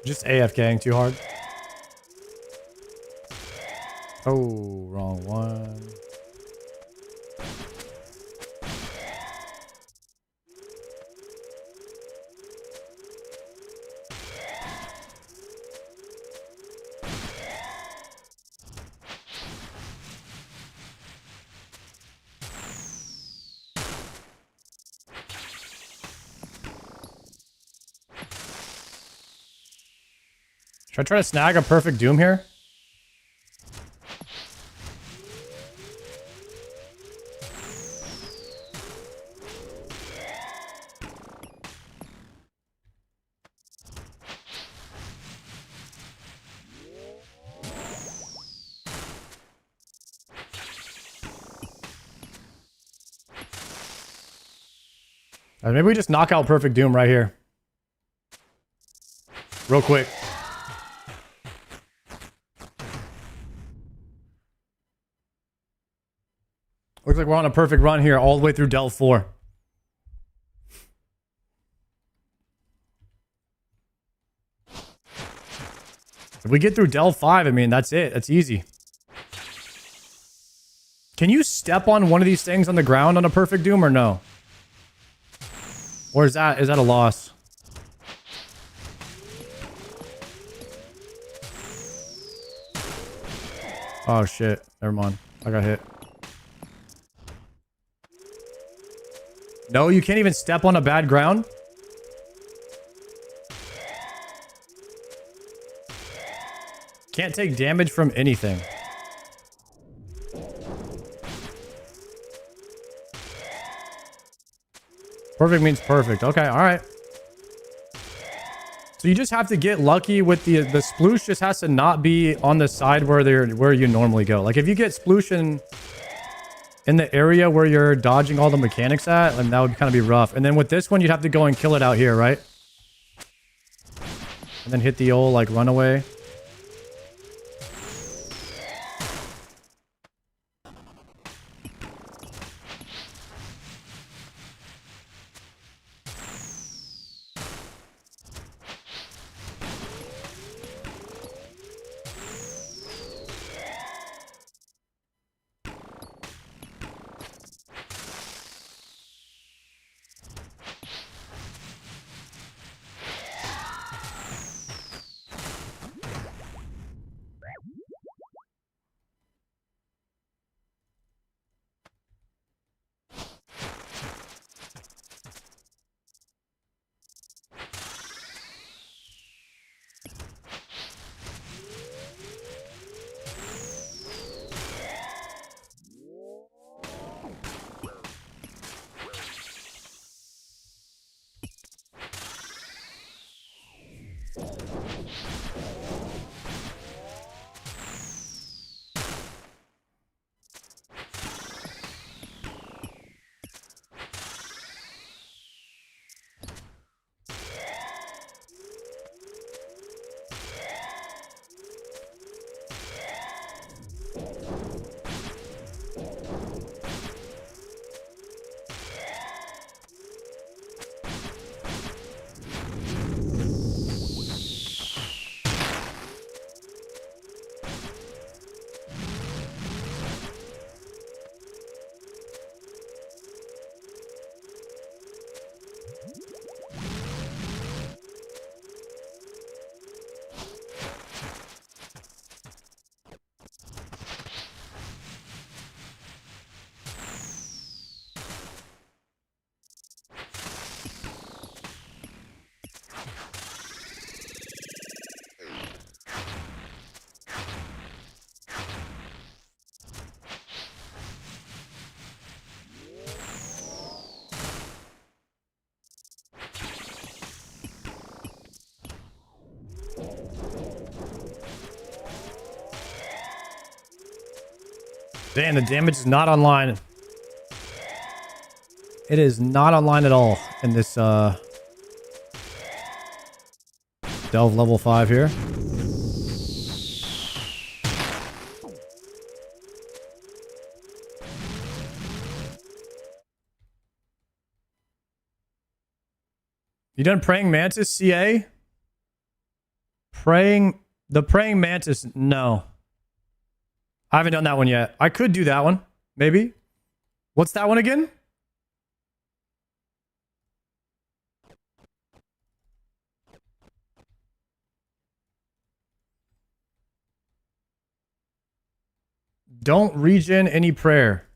Just AFKing too hard. Oh, wrong one. Should I try to snag a perfect doom here? Maybe we just knock out perfect doom right here. Real quick. Looks like we're on a perfect run here all the way through Delve 4. If we get through Delve 5, I mean, that's it. That's easy. Can you step on one of these things on the ground on a perfect doom or no? Or is that a loss? Oh shit. Never mind. I got hit. No, you can't even step on a bad ground? Can't take damage from anything. Perfect means perfect. Okay, alright. So you just have to get lucky with the sploosh just has to not be on the side where you normally go. Like if you get sploosh in the area where you're dodging all the mechanics at, and that would kind of be rough. And then with this one, you'd have to go and kill it out here, right? And then hit the old like runaway. Damn, the damage is not online. It is not online at all in this Delve level 5 here. You done Praying Mantis, CA? The Praying Mantis, no. I haven't done that one yet. I could do that one, maybe. What's that one again? Don't regen any prayer.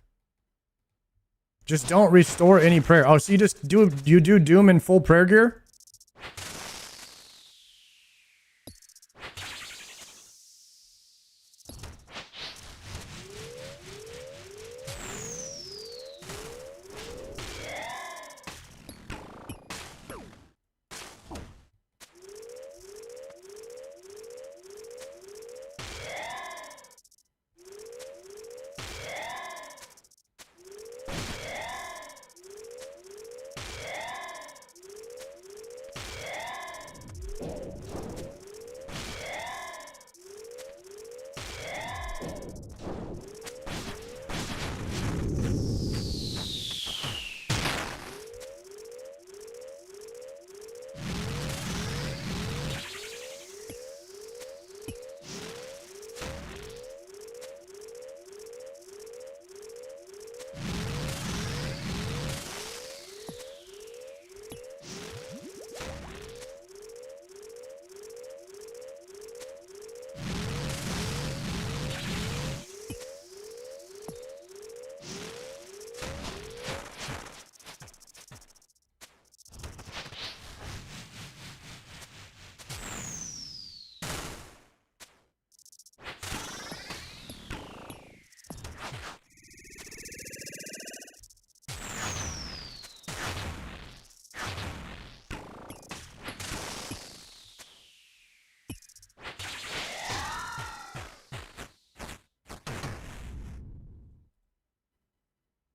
Just don't restore any prayer. Oh, so you do Doom in full prayer gear?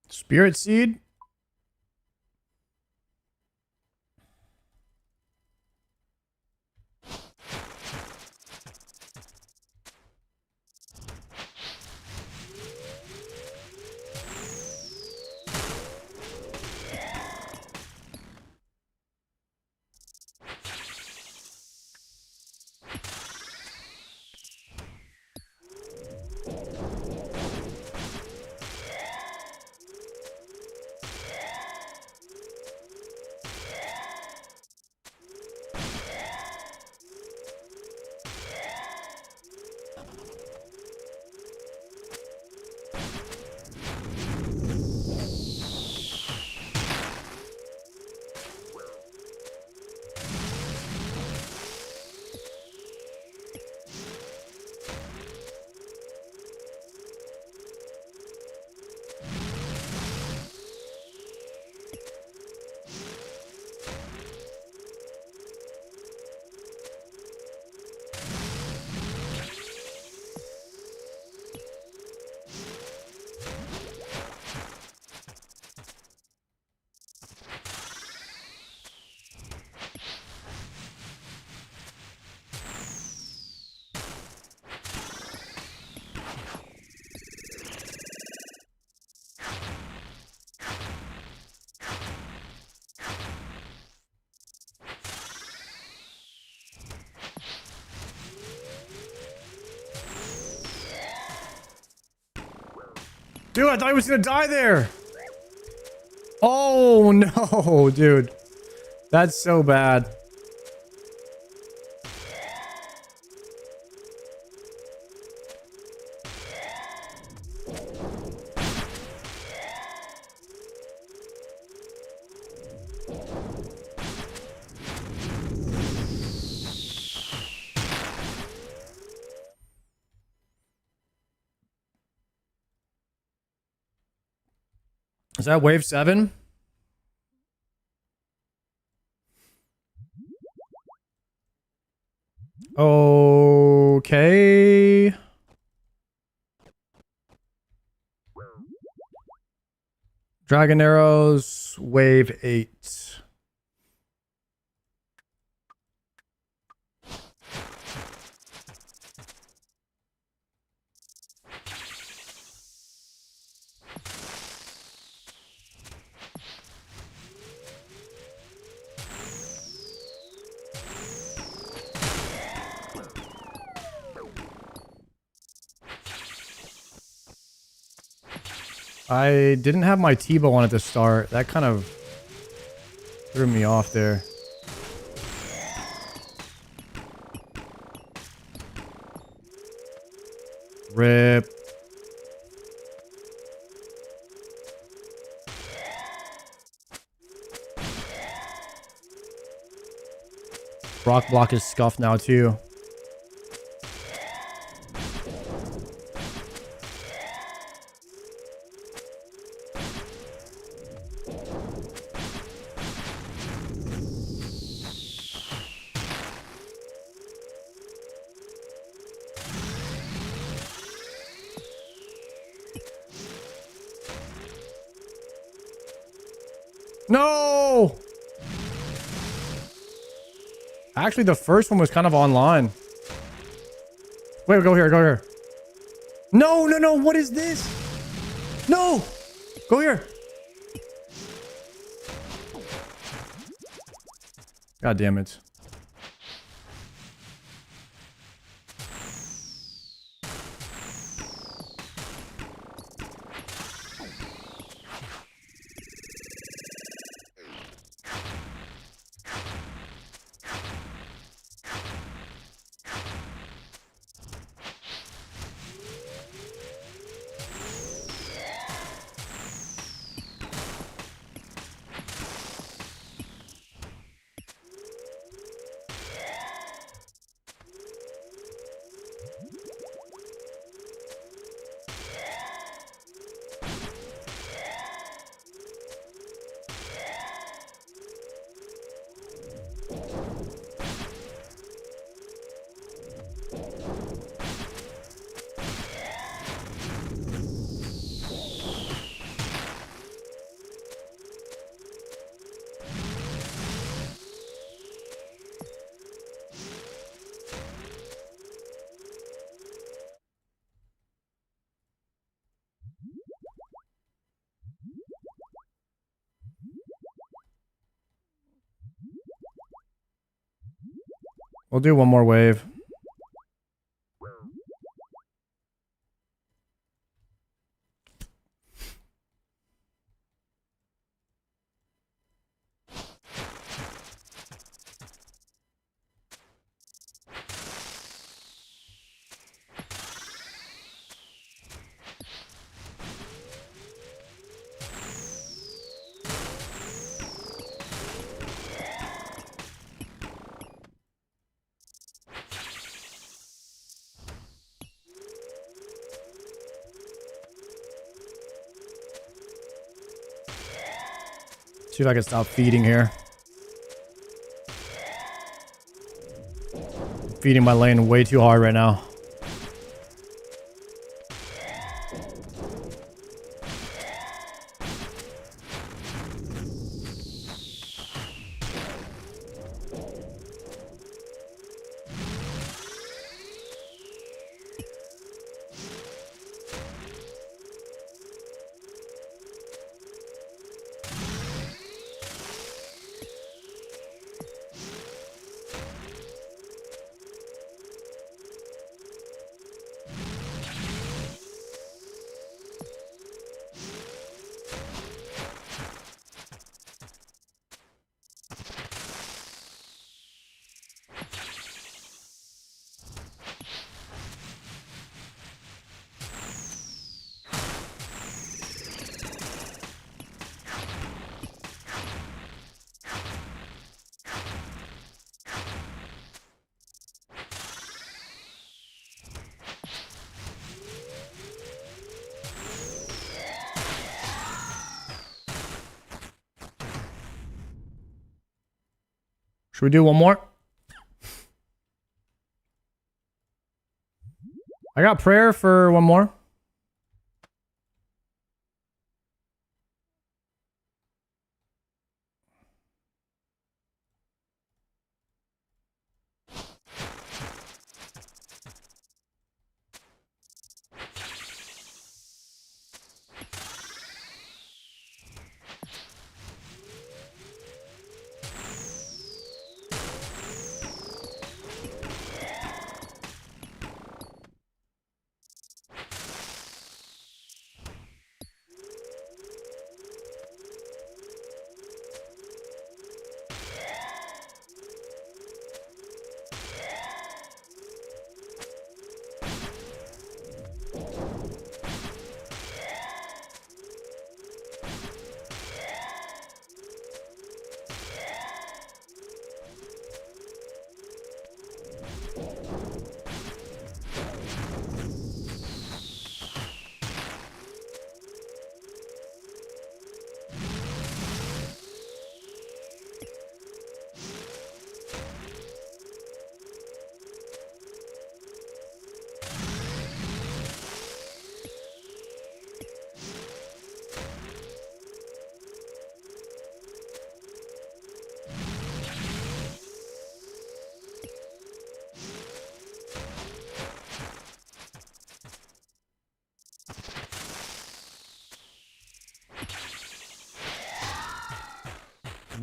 Spirit Seed? Dude, I thought he was gonna die there. Oh no, dude. That's so bad. Is that wave 7? Okay. Dragon arrows, wave 8. I didn't have my T-bow on at the start. That kind of threw me off there. Rip. Rock block is scuffed now too. No! Actually, the first one was kind of online. Wait, go here, go here. No, no, no, what is this? No! Go here. God damn it. We'll do one more wave. See if I can stop feeding here. Feeding my lane way too hard right now. Should we do one more? I got prayer for one more.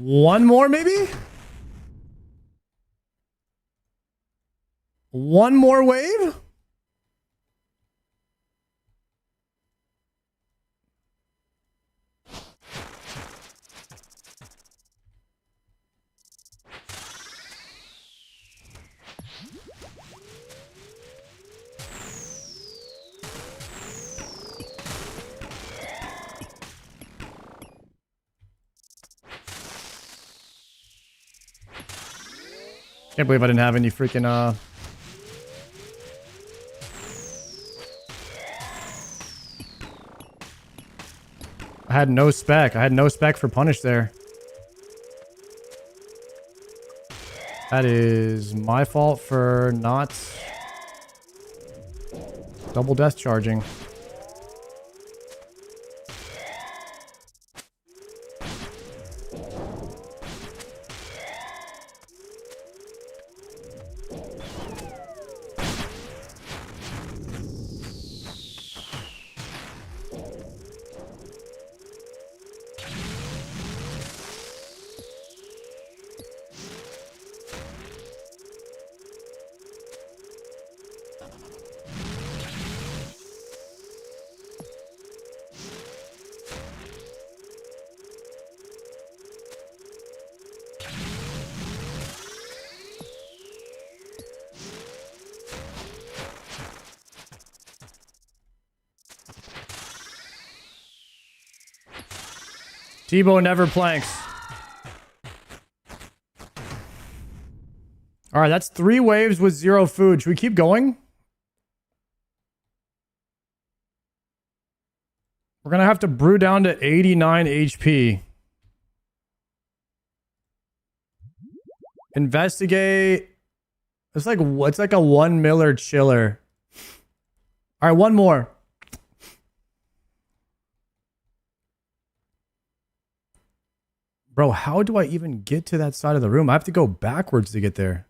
One more, maybe? One more wave? Can't believe I didn't have any freaking, I had no spec. I had no spec for punish there. That is my fault for not double death charging. Tebow never planks. All right, that's 3 waves with 0 food. Should we keep going? We're going to have to brew down to 89 HP. Investigate. It's like a 1 miller chiller. All right, one more. Bro, how do I even get to that side of the room? I have to go backwards to get there.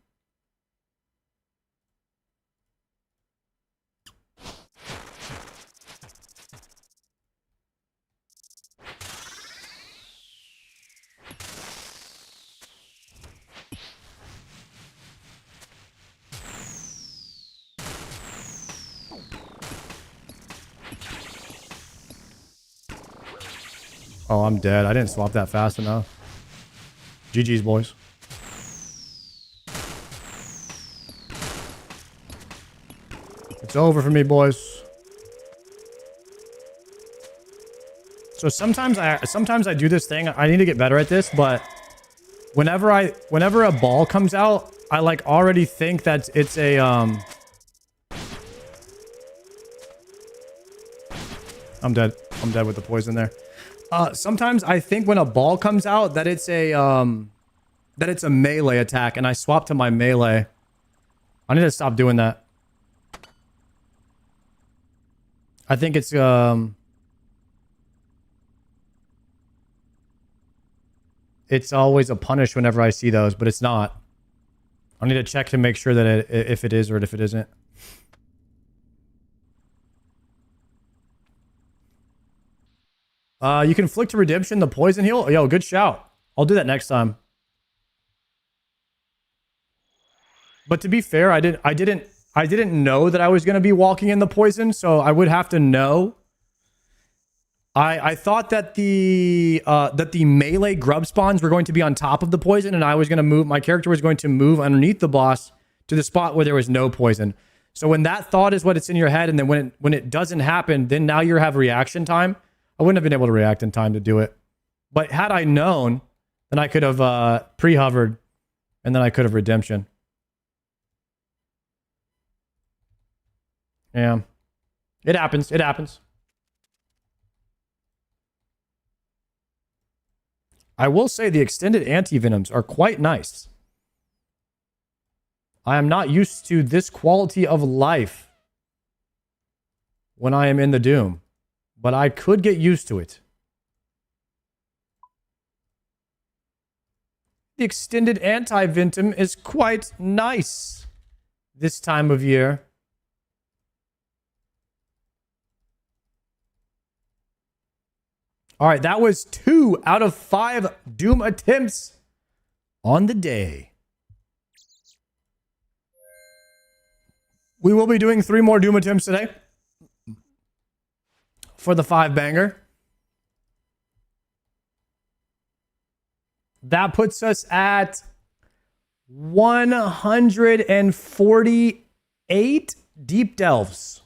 Oh, I'm dead. I didn't swap that fast enough. GG's, boys. It's over for me, boys. So sometimes I do this thing. I need to get better at this, but whenever a ball comes out, I like already think that it's a I'm dead. I'm dead with the poison there. Sometimes I think when a ball comes out that it's a melee attack, and I swap to my melee. I need to stop doing that. I think it's always a punish whenever I see those, but it's not. I need to check to make sure that if it is or if it isn't. You can flick to redemption the poison heal. Yo, good shout. I'll do that next time. But to be fair, I didn't know that I was going to be walking in the poison, so I would have to know. I thought that the melee grub spawns were going to be on top of the poison, and I was going to move. My character was going to move underneath the boss to the spot where there was no poison. So when that thought is what it's in your head, and then when it doesn't happen, then now you have reaction time. I wouldn't have been able to react in time to do it. But had I known, then I could have pre-hovered, and then I could have redemption. Yeah. It happens. It happens. I will say the extended anti-venoms are quite nice. I am not used to this quality of life when I am in the Doom, but I could get used to it. The extended anti-venom is quite nice this time of year. All right, that was 2 out of 5 Doom attempts on the day. We will be doing 3 more Doom attempts today for the 5-banger. That puts us at 148 deep delves.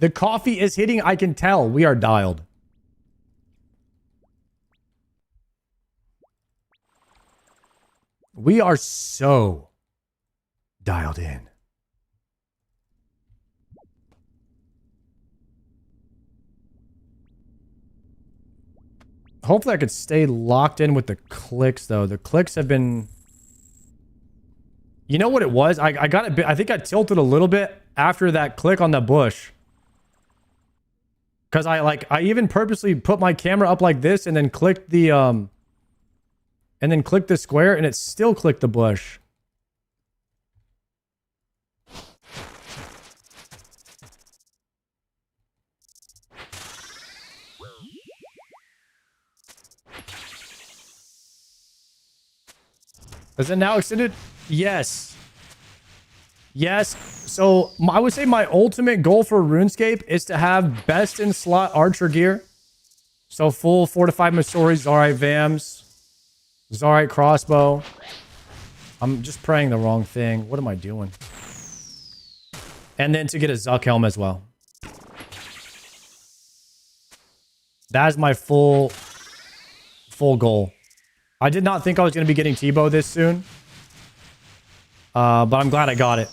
The coffee is hitting. I can tell. We are dialed. We are so dialed in. Hopefully I could stay locked in with the clicks, though. The clicks have been... You know what it was? I got a bit... I think I tilted a little bit after that click on the bush. Because I even purposely put my camera up like this and then clicked the... And then clicked the square and it still clicked the bush. Is it now extended? Yes. Yes. So I would say my ultimate goal for RuneScape is to have best in slot archer gear. So full fortified Masori, Zarite Vams, Zarite crossbow. I'm just praying the wrong thing. What am I doing? And then to get a Zuck helm as well. That is my full goal. I did not think I was going to be getting T-Bow this soon. But I'm glad I got it.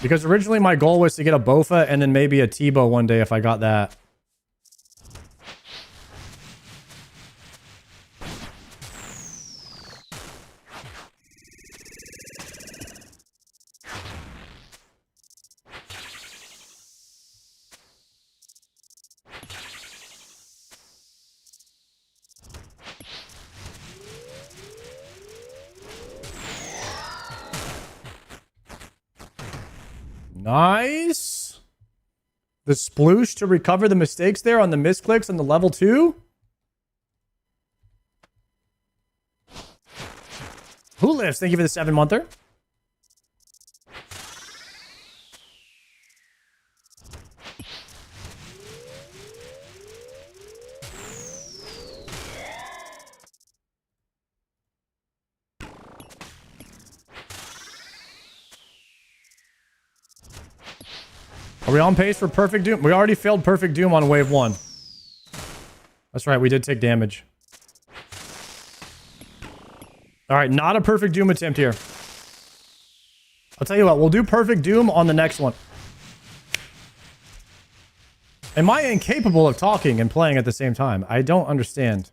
Because originally my goal was to get a Bofa and then maybe a T-Bow one day if I got that. Nice. The sploosh to recover the mistakes there on the misclicks on the level 2. Who lives? Thank you for the 7-monther. Are we on pace for Perfect Doom? We already failed Perfect Doom on wave 1. That's right, we did take damage. Alright, not a Perfect Doom attempt here. I'll tell you what, we'll do Perfect Doom on the next one. Am I incapable of talking and playing at the same time? I don't understand.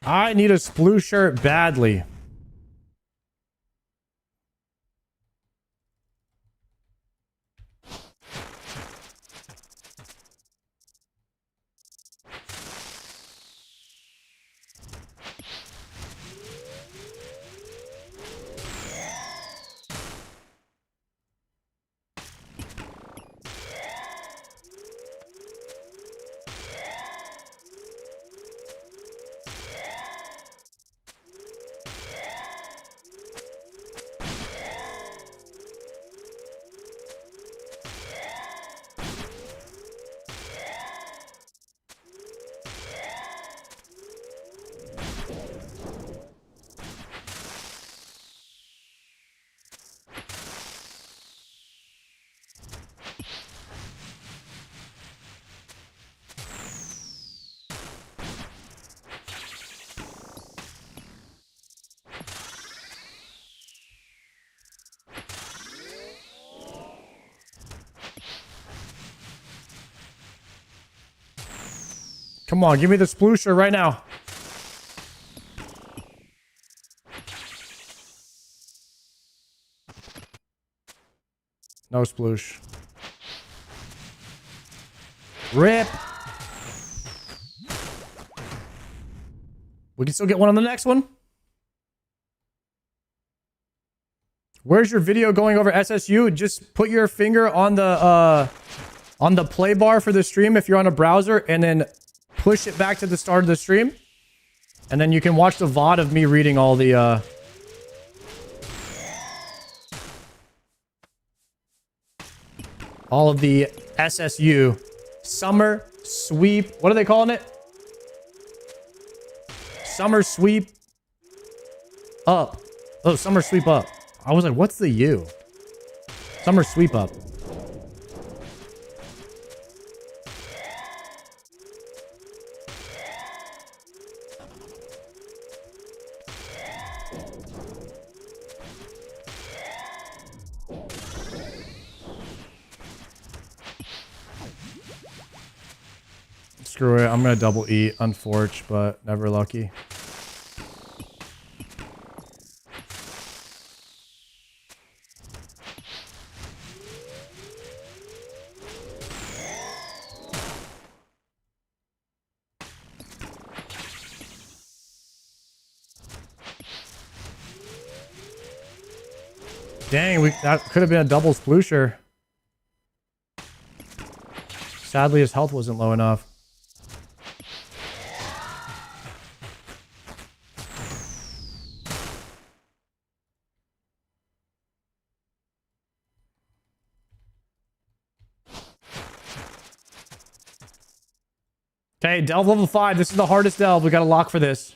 I need a sploosh shirt badly. Come on, give me the sploosher right now. No sploosh. Rip. We can still get one on the next one. Where's your video going over SSU? Just put your finger on the play bar for the stream if you're on a browser, and then push it back to the start of the stream. And then you can watch the VOD of me reading all the SSU summer sweep. What are they calling it? Summer sweep up. Oh, summer sweep up. I was like, what's the U? Summer sweep up. Screw it. I'm going to double E. Unfortunate, but never lucky. Dang, that could have been a double sploosher. Sadly, his health wasn't low enough. Okay, delve level 5. This is the hardest delve. We got to lock for this.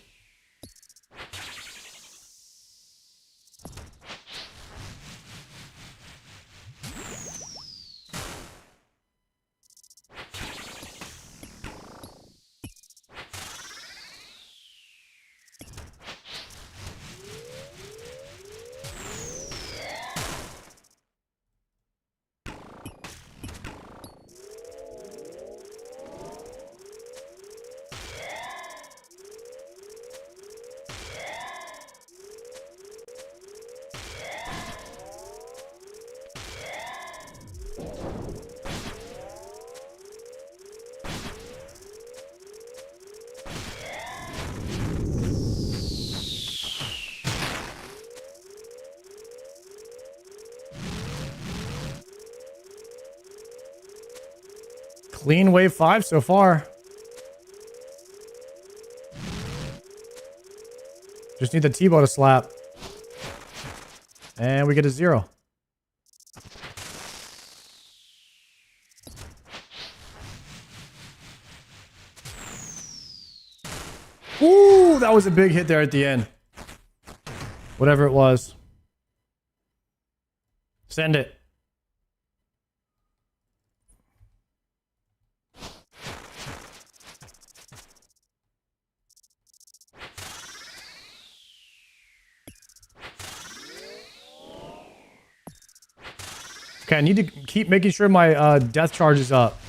Clean wave 5 so far. Just need the T-bow to slap. And we get a 0. Ooh, that was a big hit there at the end. Whatever it was. Send it. Okay, I need to keep making sure my death charge is up.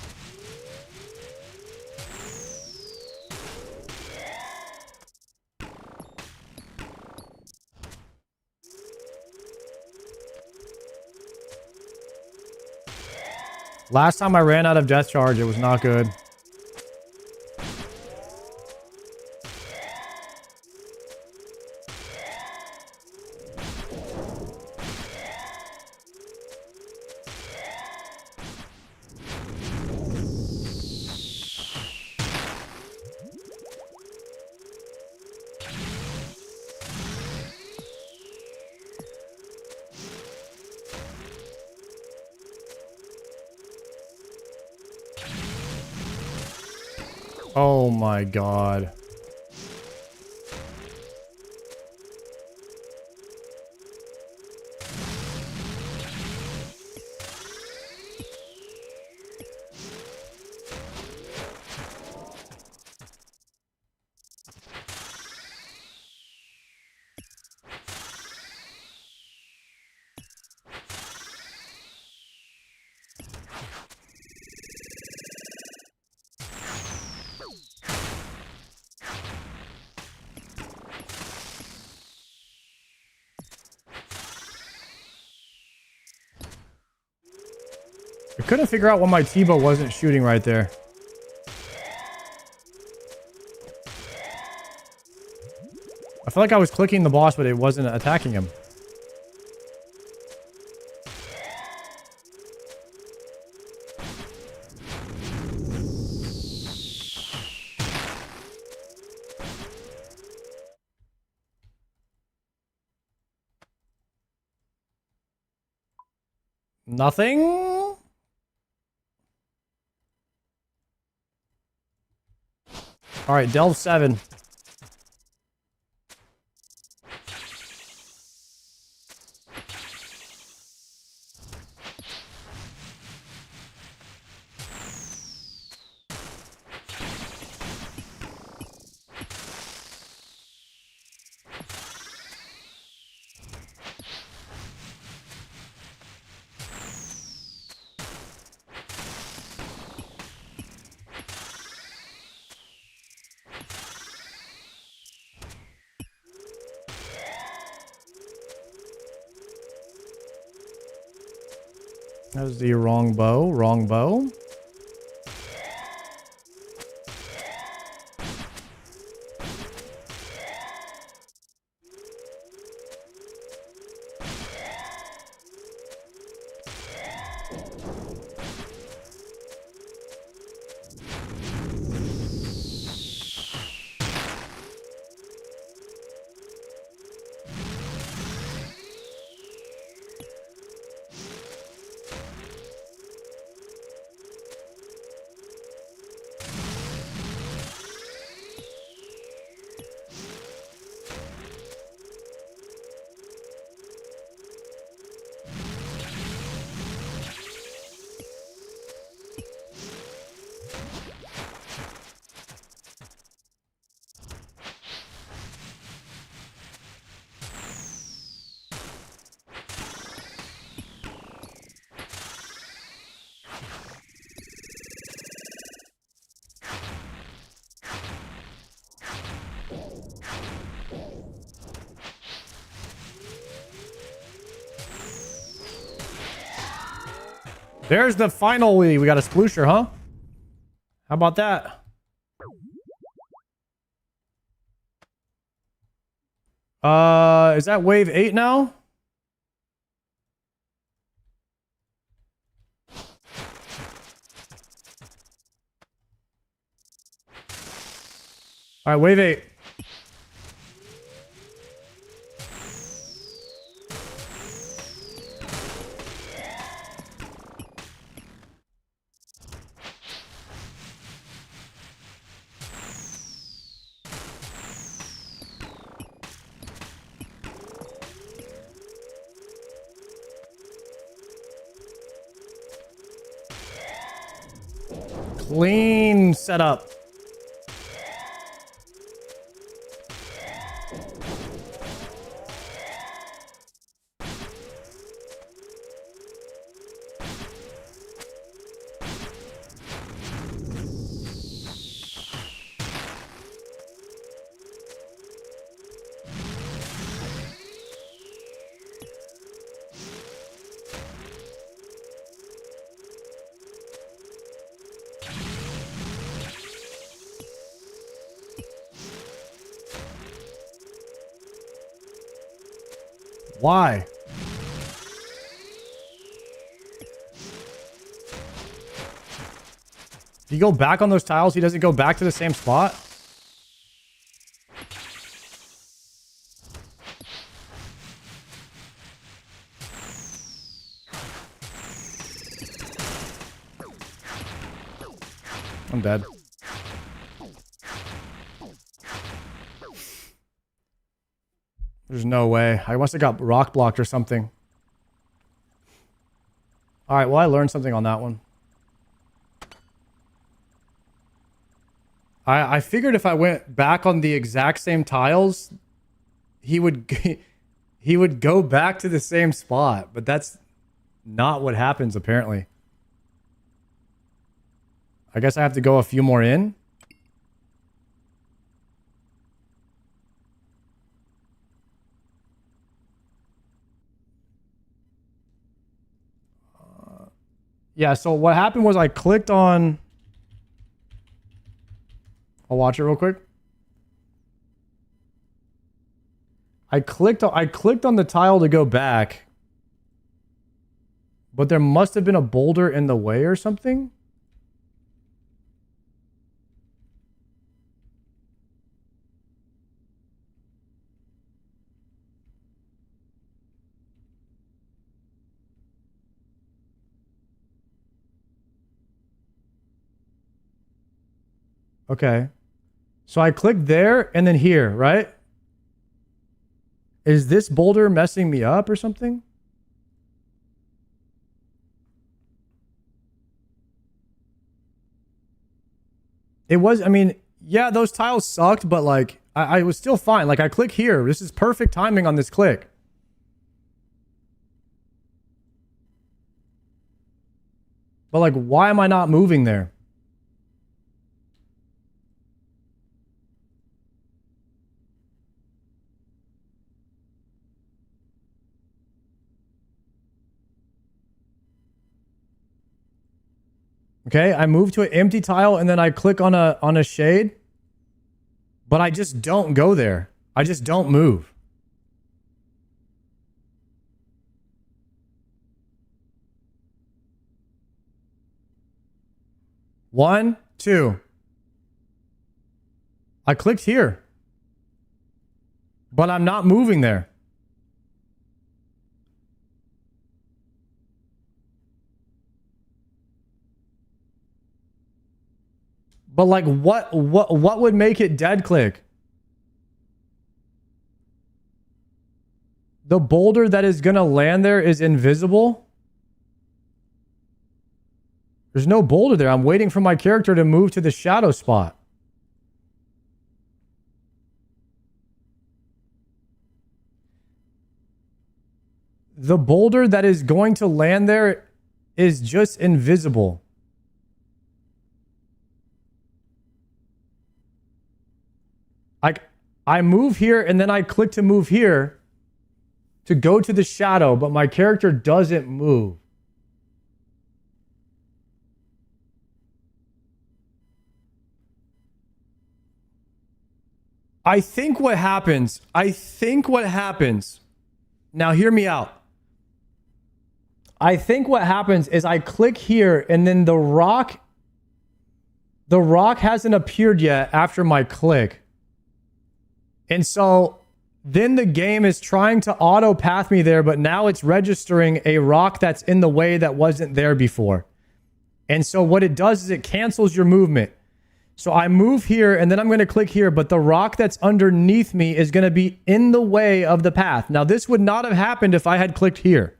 Last time I ran out of death charge, it was not good. Oh my god. couldn't figure out why my T-bow wasn't shooting right there. I feel like I was clicking the boss, but it wasn't attacking him. Nothing? Alright, delve 7. That was the wrong bow. Wrong bow. There's the final we got a sploosher, huh? How about that? Is that wave 8 now? All right, wave 8. Clean setup. Why? If you go back on those tiles, he doesn't go back to the same spot? I'm dead. There's no way. I must have got rock blocked or something. Alright, well, I learned something on that one. I figured if I went back on the exact same tiles, he would go back to the same spot, but that's not what happens apparently. I guess I have to go a few more in. Yeah, so what happened was I clicked on... I'll watch it real quick. I clicked on the tile to go back. But there must have been a boulder in the way or something. Okay. So I clicked there and then here, right? Is this boulder messing me up or something? It was, I mean, yeah, those tiles sucked, but like, I was still fine. Like, I click here. This is perfect timing on this click. But like, why am I not moving there? Okay, I move to an empty tile and then I click on a shade. But I just don't go there. I just don't move. One, two. I clicked here. But I'm not moving there. But like what would make it dead click? The boulder that is going to land there is invisible? There's no boulder there. I'm waiting for my character to move to the shadow spot. The boulder that is going to land there is just invisible. I move here and then I click to move here to go to the shadow, but my character doesn't move. I think what happens, now hear me out. I think what happens is I click here and then the rock hasn't appeared yet after my click. And so then the game is trying to auto path me there, but now it's registering a rock that's in the way that wasn't there before. And so what it does is it cancels your movement. So I move here and then I'm going to click here, but the rock that's underneath me is going to be in the way of the path. Now this would not have happened if I had clicked here.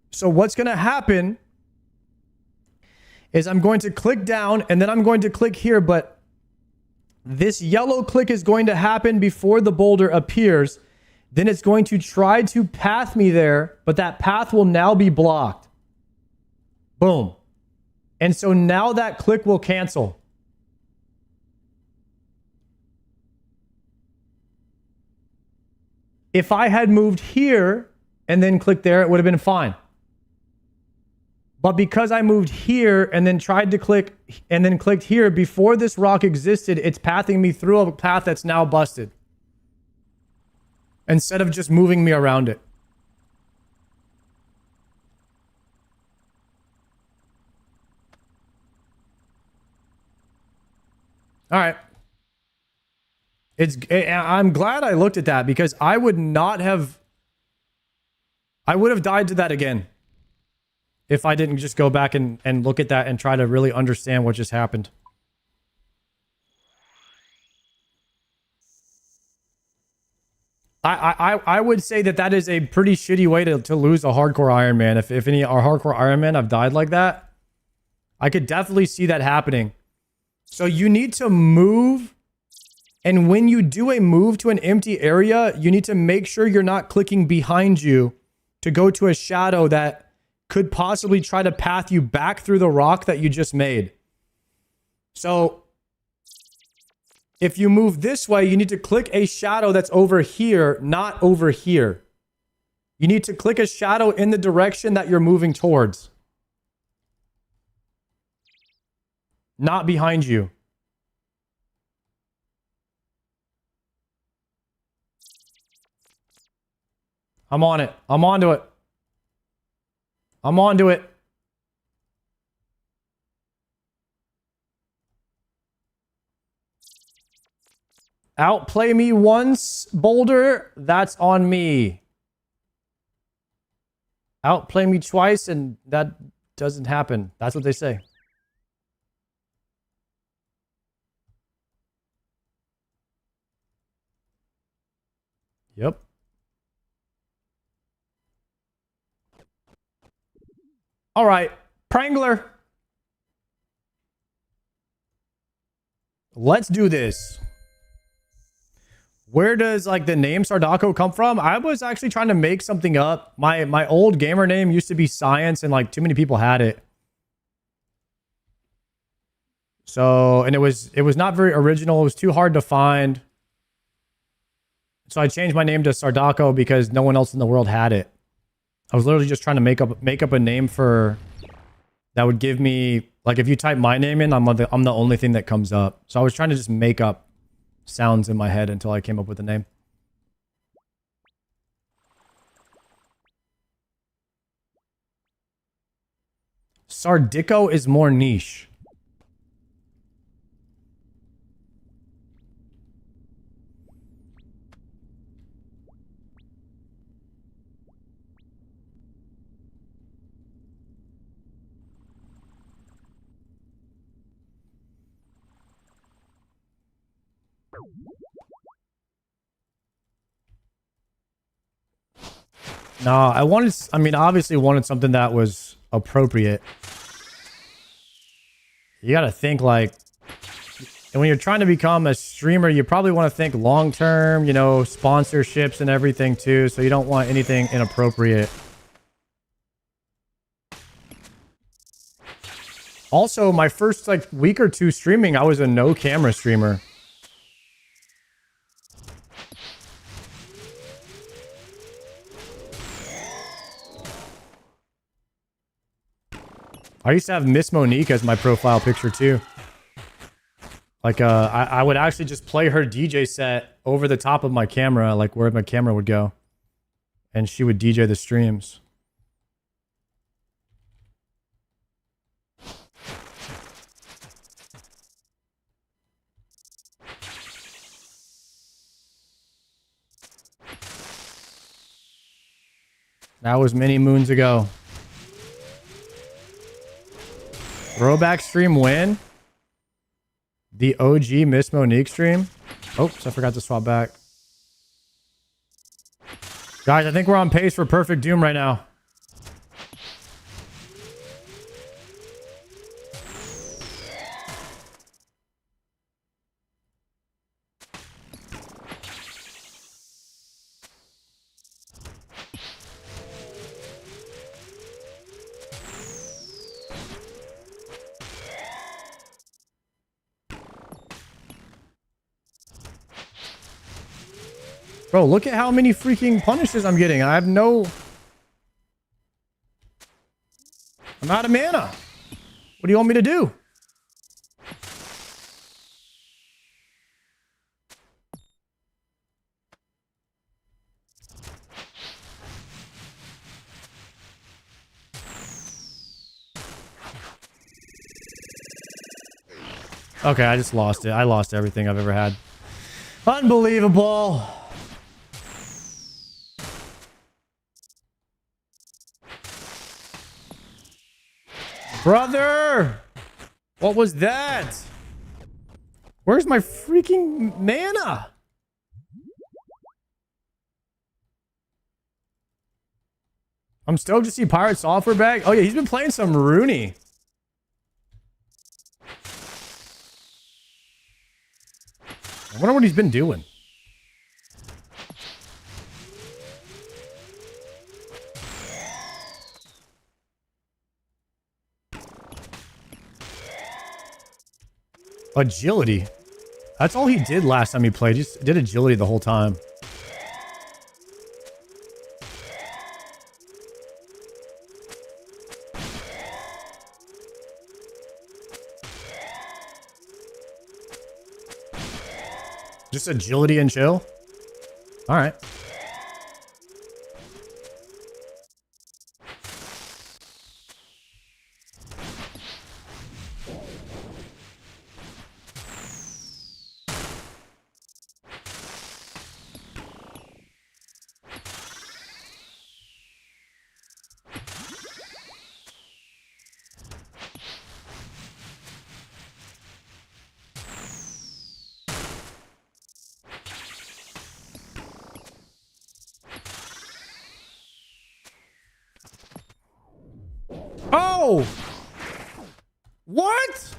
So what's going to happen is I'm going to click down and then I'm going to click here, but this yellow click is going to happen before the boulder appears. Then it's going to try to path me there, but that path will now be blocked. Boom. And so now that click will cancel. If I had moved here and then clicked there, it would have been fine. But because I moved here and then tried to click and then clicked here before this rock existed, it's pathing me through a path that's now busted. Instead of just moving me around it. All right. I'm glad I looked at that because I would have died to that again. If I didn't just go back and look at that and try to really understand what just happened. I would say that is a pretty shitty way to lose a hardcore Ironman. If any are hardcore Ironman have died like that, I could definitely see that happening. So you need to move. And when you do a move to an empty area, you need to make sure you're not clicking behind you to go to a shadow that could possibly try to path you back through the rock that you just made. So if you move this way, you need to click a shadow that's over here, not over here. You need to click a shadow in the direction that you're moving towards. Not behind you. I'm on it. I'm onto it. I'm onto it. Outplay me once, Boulder. That's on me. Outplay me twice, and that doesn't happen. That's what they say. Yep. All right, Prangler. Let's do this. Where does like the name Sardako come from? I was actually trying to make something up. My old gamer name used to be Science, and like too many people had it. So, and it was not very original. It was too hard to find. So I changed my name to Sardako because no one else in the world had it. I was literally just trying to make up a name for that would give me, like, if you type my name in, I'm the only thing that comes up. So I was trying to just make up sounds in my head until I came up with a name. Sardico is more niche. No, I mean, obviously wanted something that was appropriate. You gotta think like, and when you're trying to become a streamer, you probably want to think long-term, you know, sponsorships and everything too. So you don't want anything inappropriate. Also, my first like week or two streaming, I was a no camera streamer. I used to have Miss Monique as my profile picture too. Like, I would actually just play her DJ set over the top of my camera, like where my camera would go. And she would DJ the streams. That was many moons ago. Throwback stream win? The OG Miss Monique stream? Oops, I forgot to swap back. Guys, I think we're on pace for Perfect Doom right now. Bro, look at how many freaking punishes I'm getting. I have no... I'm out of mana. What do you want me to do? Okay, I just lost it. I lost everything I've ever had. Unbelievable. Brother! What was that? Where's my freaking mana? I'm stoked to see Pirate Software back. Oh yeah, he's been playing some Rooney. I wonder what he's been doing. Agility. That's all he did last time he played. He just did agility the whole time. Just agility and chill? Alright. Oh! What?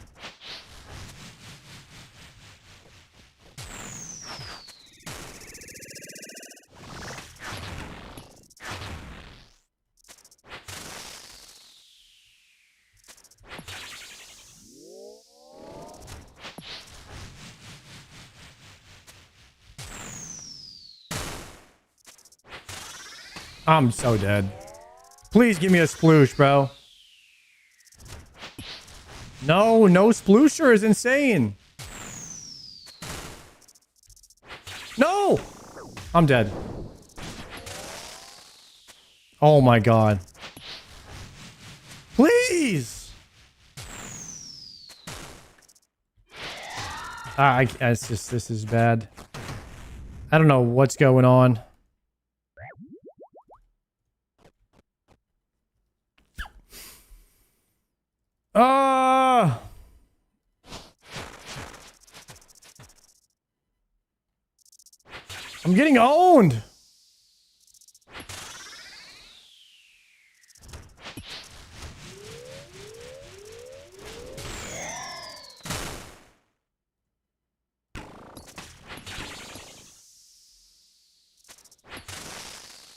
I'm so dead. Please give me a sploosh, bro. No sploosher is insane. No! I'm dead. Oh my god. Please! It's just, this is bad. I don't know what's going on. I'm getting owned.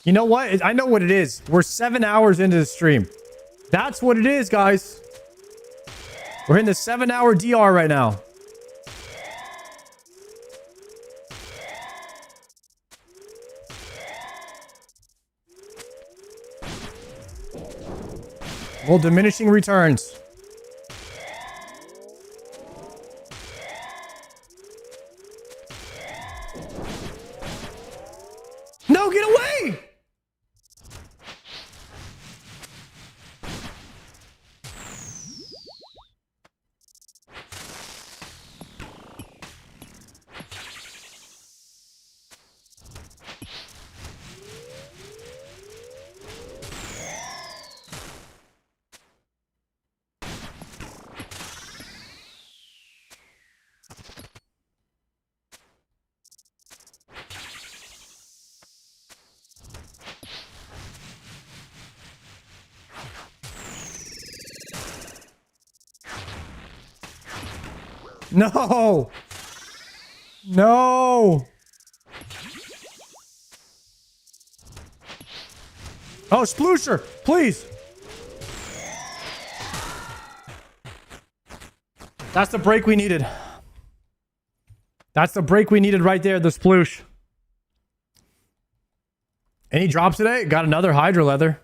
You know what? I know what it is. We're 7 hours into the stream. That's what it is, guys. We're in the 7-hour DR right now. Well, diminishing returns. No, get away! No! No! Oh, sploosher! Please! That's the break we needed. That's the break we needed right there, the sploosh. Any drops today? Got another Hydra leather.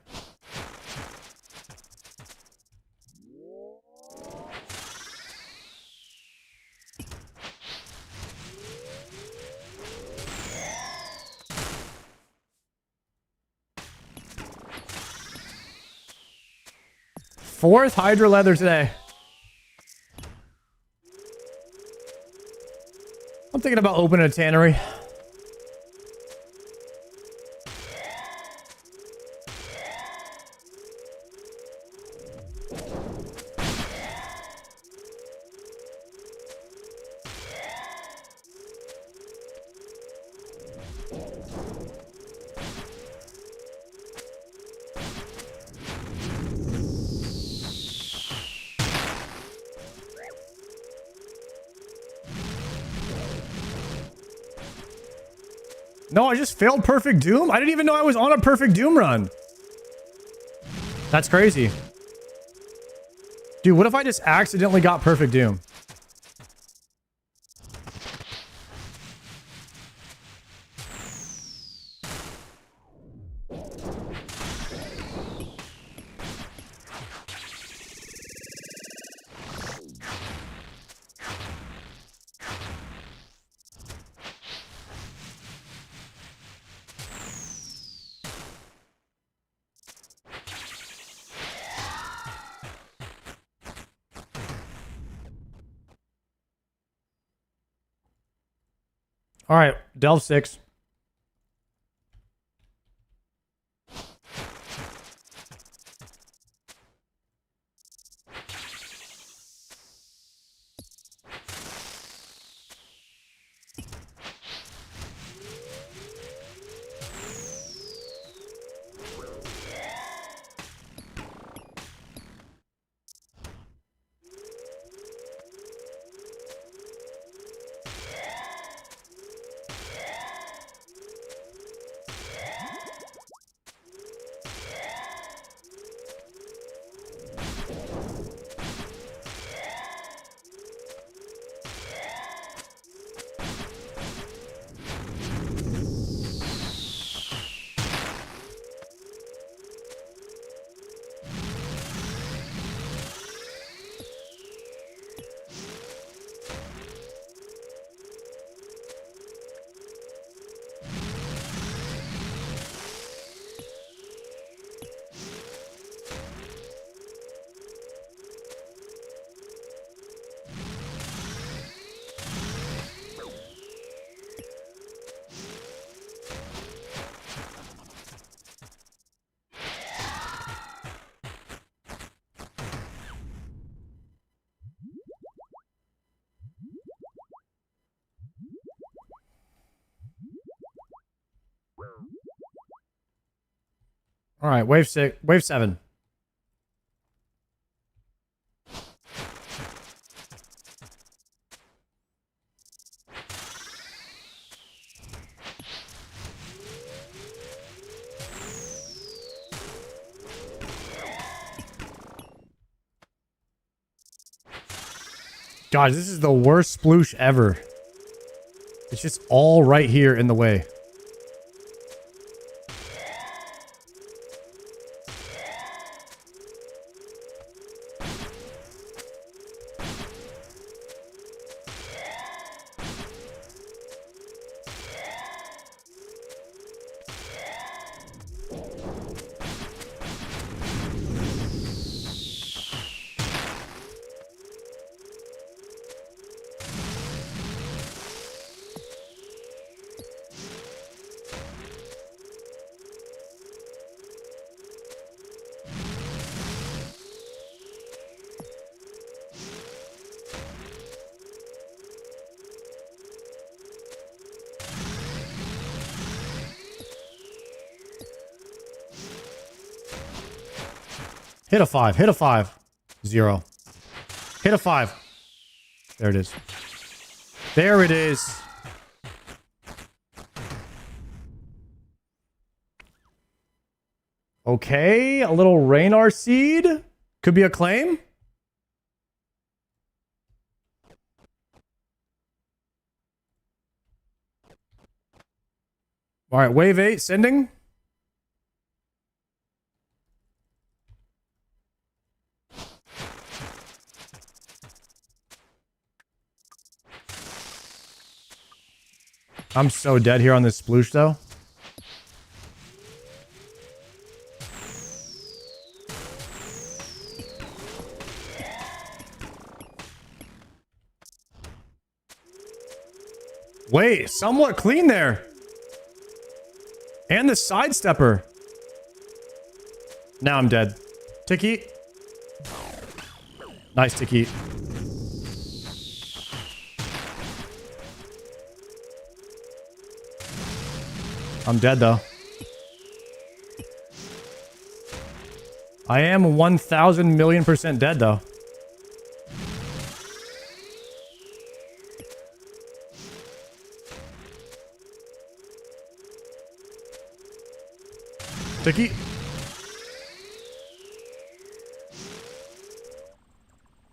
Fourth Hydra leather today. I'm thinking about opening a tannery. No, I just failed Perfect Doom? I didn't even know I was on a Perfect Doom run. That's crazy. Dude, what if I just accidentally got Perfect Doom? All right, delve 6. All right, wave 6, wave 7. Guys, this is the worst sploosh ever. It's just all right here in the way. Hit a 5. Hit a 5. 0. Hit a 5. There it is. There it is. Okay, a little Raynar seed. Could be a claim. All right, wave 8, sending. I'm so dead here on this sploosh, though. Wait, somewhat clean there. And the sidestepper. Now I'm dead. Tiki. Nice Tiki. I'm dead, though. I am 1,000,000,000% dead, though. Tiki.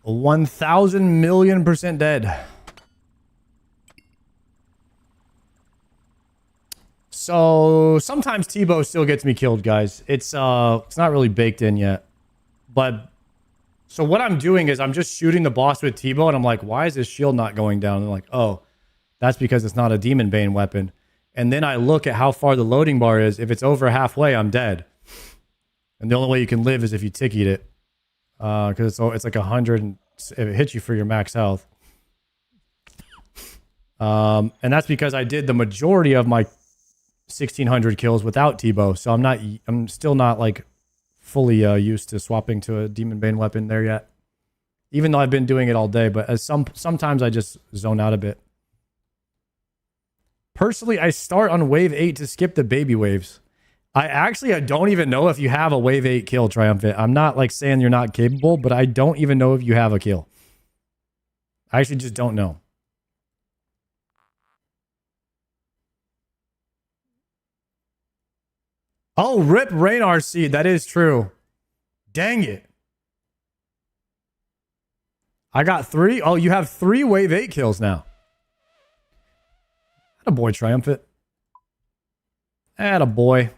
A 1,000,000,000% dead. So sometimes Tebow still gets me killed, guys. It's not really baked in yet. But so what I'm doing is I'm just shooting the boss with Tebow, and I'm like, why is his shield not going down? And I'm like, oh, that's because it's not a Demon Bane weapon. And then I look at how far the loading bar is. If it's over halfway, I'm dead. And the only way you can live is if you tick-eat it. Because it's like 100, and if it hits you for your max health. And that's because I did the majority of my 1600 kills without Tebow. So I'm still not like fully used to swapping to a Demon Bane weapon there yet. Even though I've been doing it all day, but sometimes I just zone out a bit. Personally, I start on wave 8 to skip the baby waves. I don't even know if you have a wave 8 kill, Triumphant. I'm not like saying you're not capable, but I don't even know if you have a kill. I actually just don't know. Oh, rip Rain RC. That is true. Dang it. I got 3. Oh, you have 3 wave 8 kills now. Attaboy, Triumphant. Attaboy.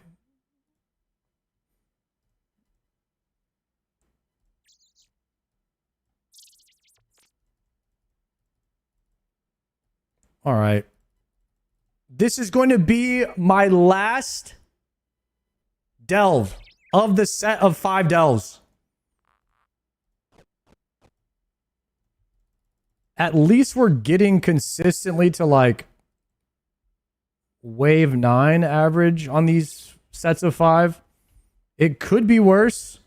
All right. This is going to be my last delve of the set of 5 delves. At least we're getting consistently to like wave 9 average on these sets of 5. It could be worse.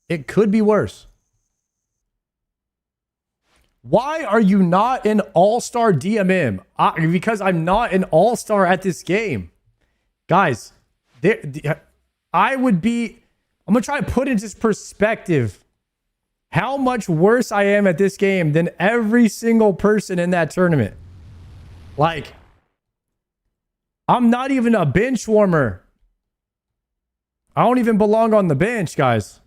It could be worse. Why are you not an all-star DMM? Because I'm not an all-star at this game. Guys, I would be... I'm going to try to put into perspective how much worse I am at this game than every single person in that tournament. Like, I'm not even a bench warmer. I don't even belong on the bench, guys.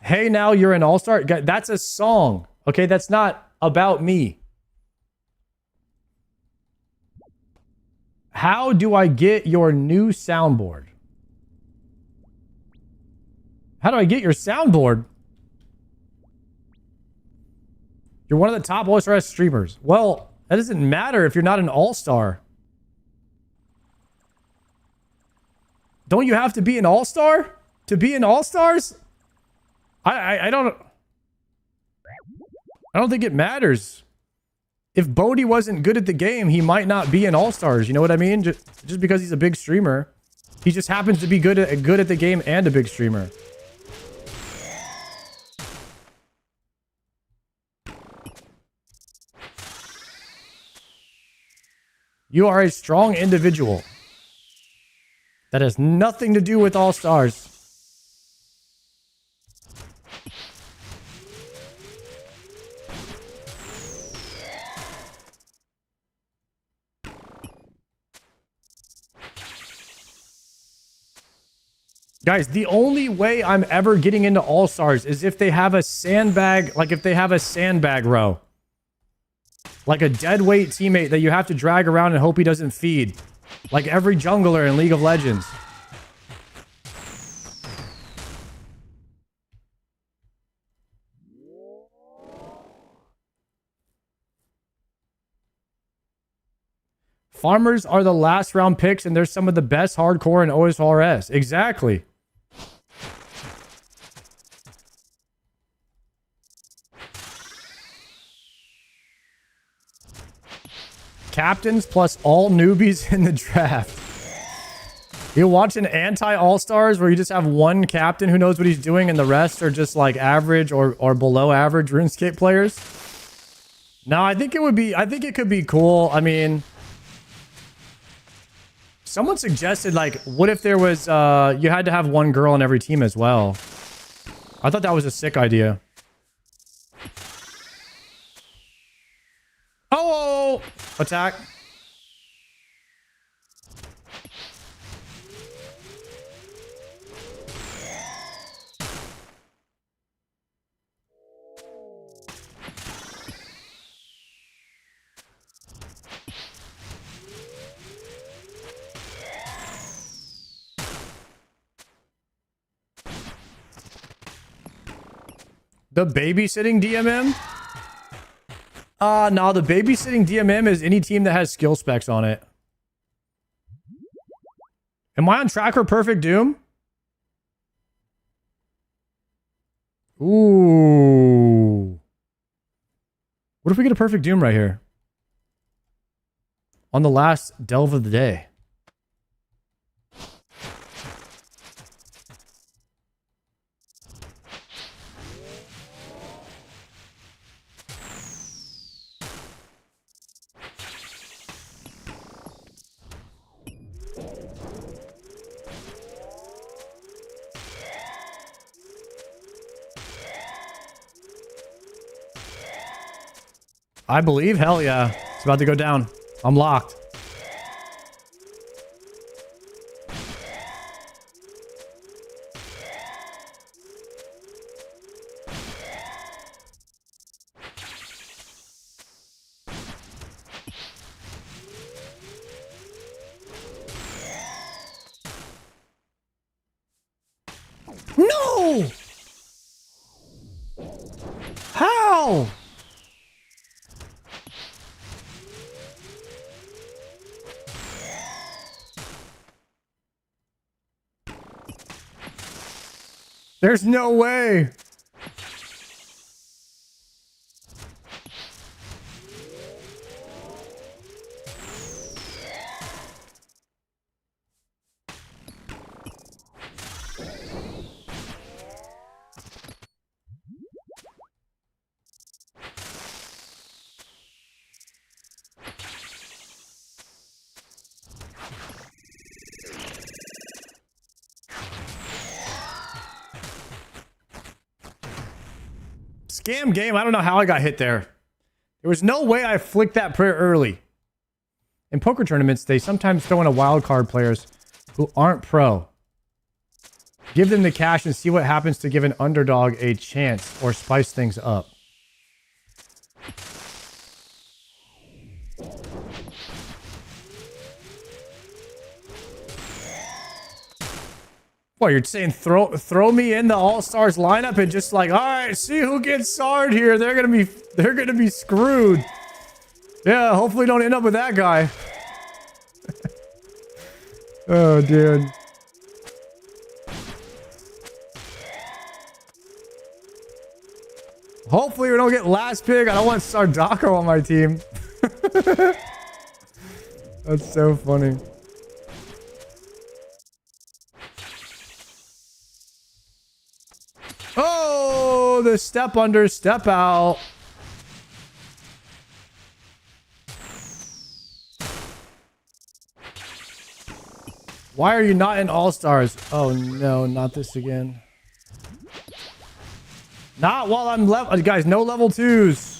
Hey, now you're an all-star. That's a song. Okay, that's not about me. How do I get your new soundboard? How do I get your soundboard? You're one of the top osrs streamers. Well, that doesn't matter if you're not an all-star. Don't you have to be an all-star to be an all-stars? I don't think it matters. If Bodhi wasn't good at the game, he might not be an all-stars. You know what I mean? Just because he's a big streamer, he just happens to be good at the game and a big streamer. You are a strong individual. That has nothing to do with all-stars. Guys, the only way I'm ever getting into all-stars is if they have a sandbag, like if they have a sandbag row. Like a deadweight teammate that you have to drag around and hope he doesn't feed. Like every jungler in League of Legends. Farmers are the last round picks and they're some of the best hardcore in osrs. Exactly. Captains plus all newbies in the draft. You watch an anti-all-stars where you just have one captain who knows what he's doing and the rest are just like average or below average RuneScape players. No, I think it could be cool. I mean, someone suggested like, what if there was, you had to have one girl on every team as well. I thought that was a sick idea. Oh! Attack. The babysitting DMM? No, the babysitting DMM is any team that has skill specs on it. Am I on track for Perfect Doom? Ooh. What if we get a perfect doom right here? On the last delve of the day. I believe. Hell yeah. It's about to go down. I'm locked. No! How? There's no way. Scam game. I don't know how I got hit there. There was no way I flicked that prayer early. In poker tournaments, they sometimes throw in a wild card players who aren't pro. Give them the cash and see what happens to give an underdog a chance or spice things up. What, you're saying throw me in the All-Stars lineup and just like, all right, see who gets SAR'd here. They're gonna be screwed. Yeah, hopefully don't end up with that guy. Oh, dude. Hopefully we don't get last pick. I don't want Sardako on my team. That's so funny. Oh, the step under, step out. Why are you not in All-Stars? Oh no, not this again. Not while I'm level. Guys, no level 2s.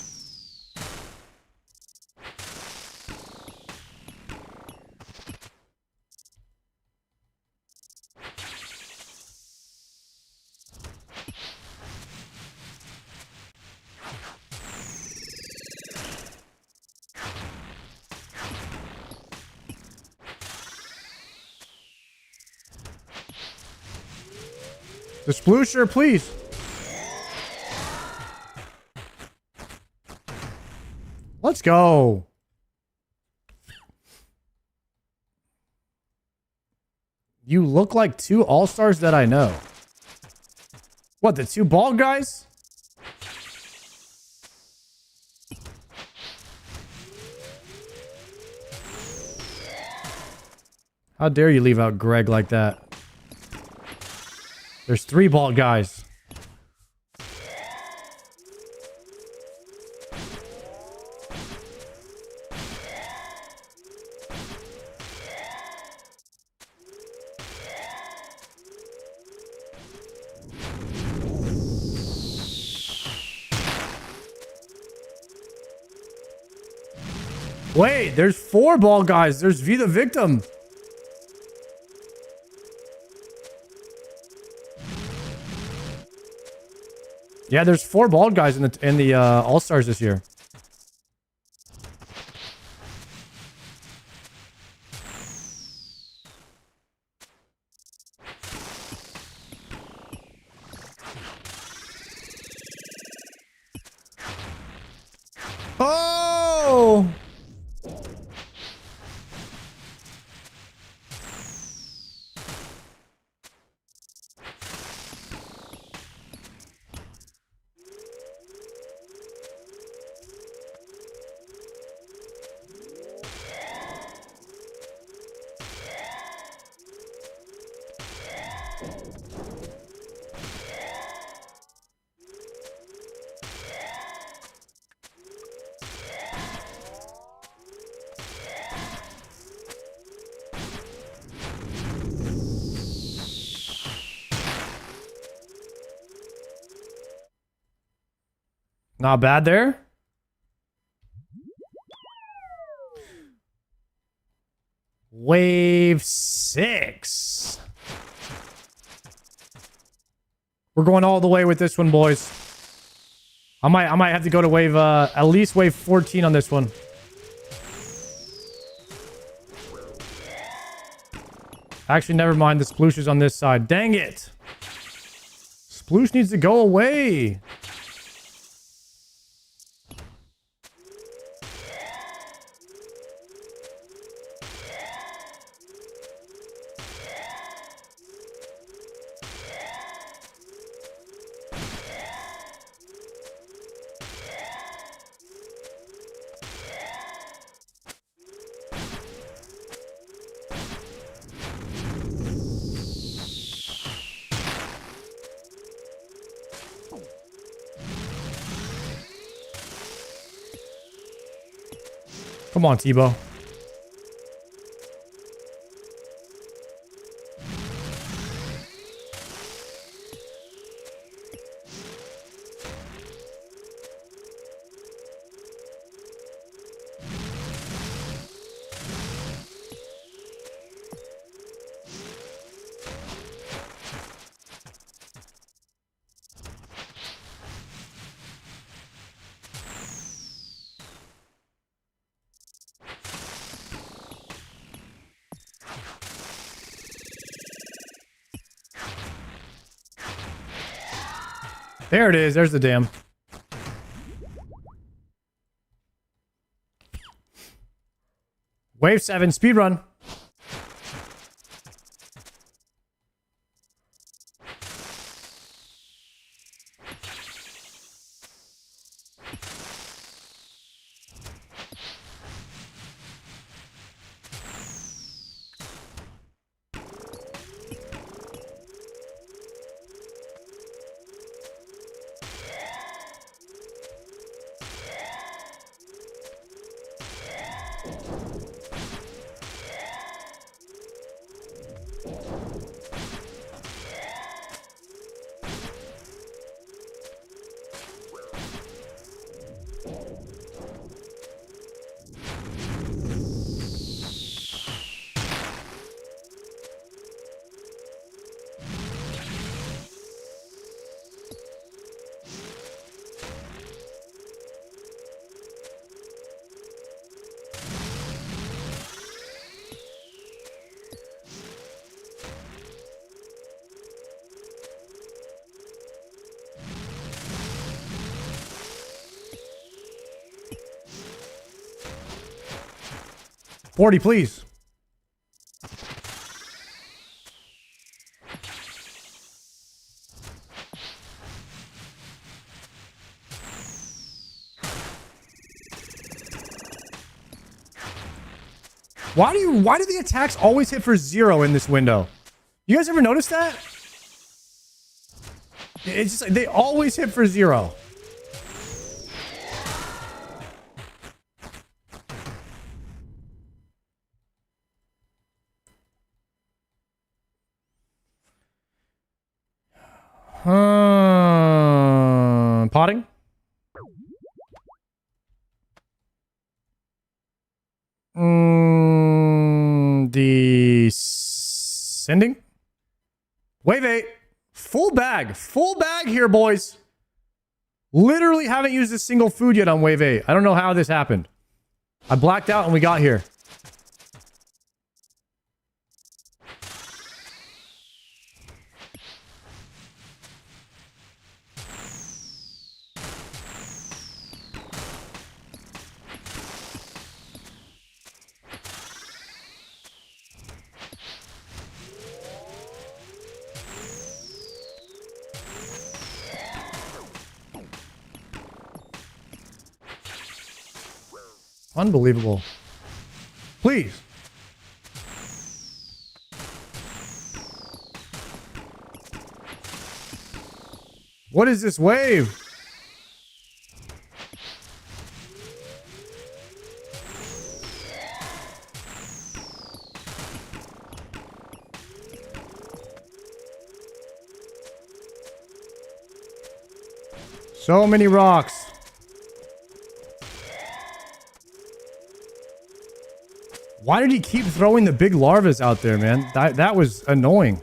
The sploosher, please. Let's go. You look like two all-stars that I know. What, the two bald guys? How dare you leave out Greg like that? There's 3 bald guys. Wait, there's 4 bald guys. There's V the victim. Yeah, there's 4 bald guys in the All-Stars this year. Oh! Not bad there. Wave 6. We're going all the way with this one, boys. I might have to go to wave at least wave 14 on this one. Actually, never mind. The sploosh is on this side. Dang it. Sploosh needs to go away. Come on, Tebow. There it is. There's the dam. Wave 7, speed run. $40, please. Why do the attacks always hit for 0 in this window? You guys ever notice that? It's just like they always hit for 0. Potting? Descending? Wave 8. Full bag. Full bag here, boys. Literally haven't used a single food yet on wave 8. I don't know how this happened. I blacked out and we got here. Unbelievable. Please. What is this wave? So many rocks. Why did he keep throwing the big larvas out there, man? That was annoying.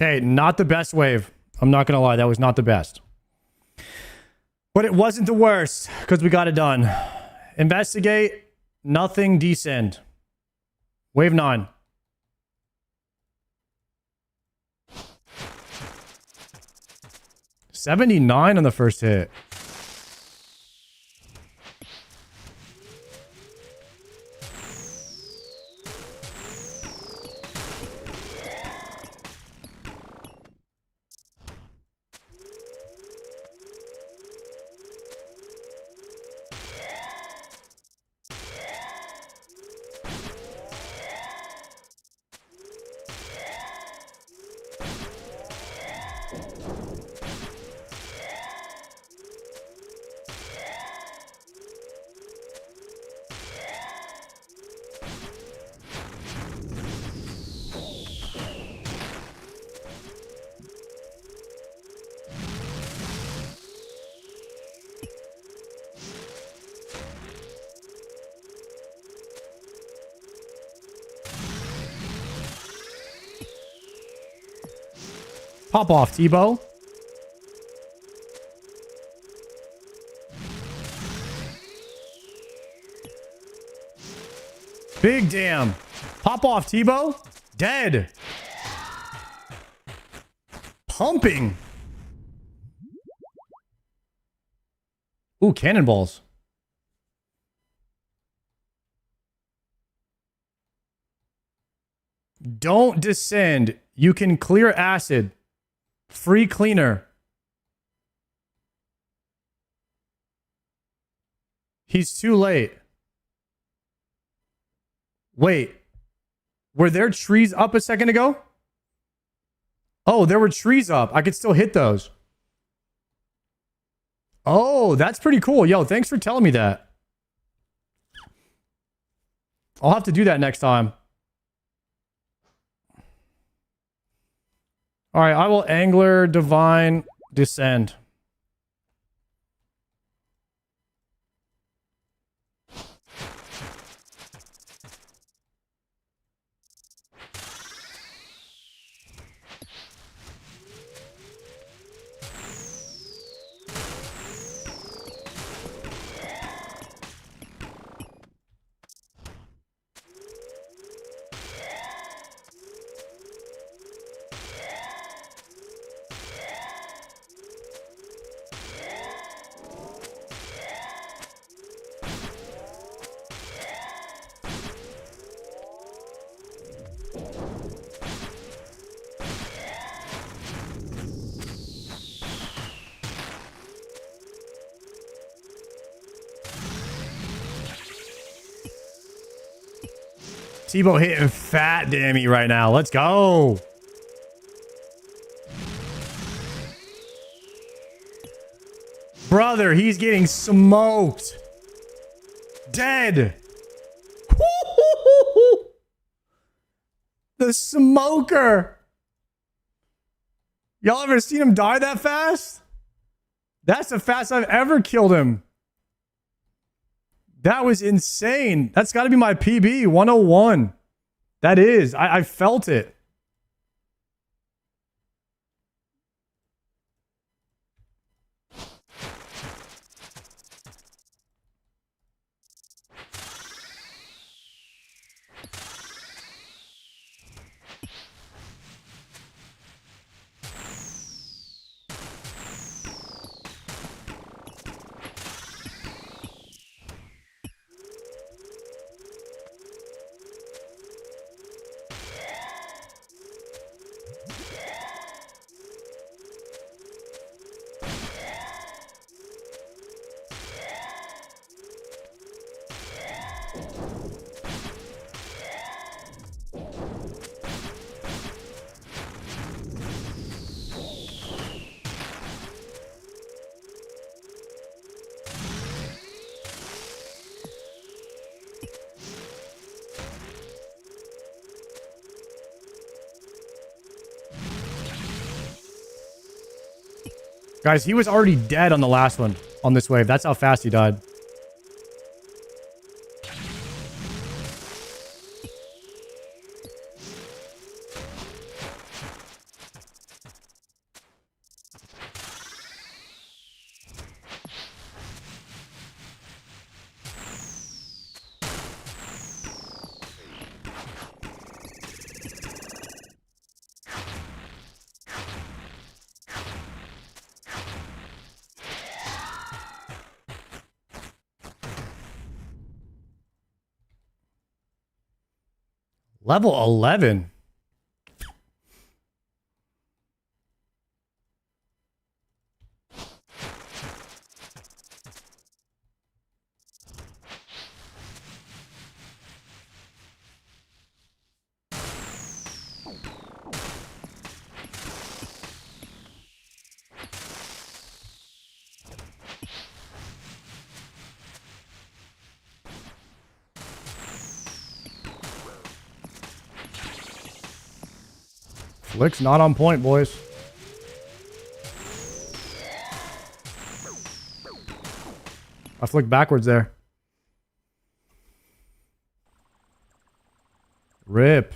Okay, not the best wave. I'm not going to lie. That was not the best. But it wasn't the worst because we got it done. Investigate. Nothing. Descend. Wave 9. $79 on the first hit. Pop off, Tebow. Big damn. Pop off, Tebow. Dead. Pumping. Ooh, cannonballs. Don't descend. You can clear acid. Free cleaner. He's too late. Wait. Were there trees up a second ago? Oh, there were trees up. I could still hit those. Oh, that's pretty cool. Yo, thanks for telling me that. I'll have to do that next time. All right, I will angler, divine, descend. Tebow hitting fat dammy right now. Let's go. Brother, he's getting smoked. Dead. The smoker. Y'all ever seen him die that fast? That's the fastest I've ever killed him. That was insane. That's got to be my PB, 101. That is. I felt it. Guys, he was already dead on the last one on this wave. That's how fast he died. Level 11. Flick's not on point, boys. I flicked backwards there. Rip.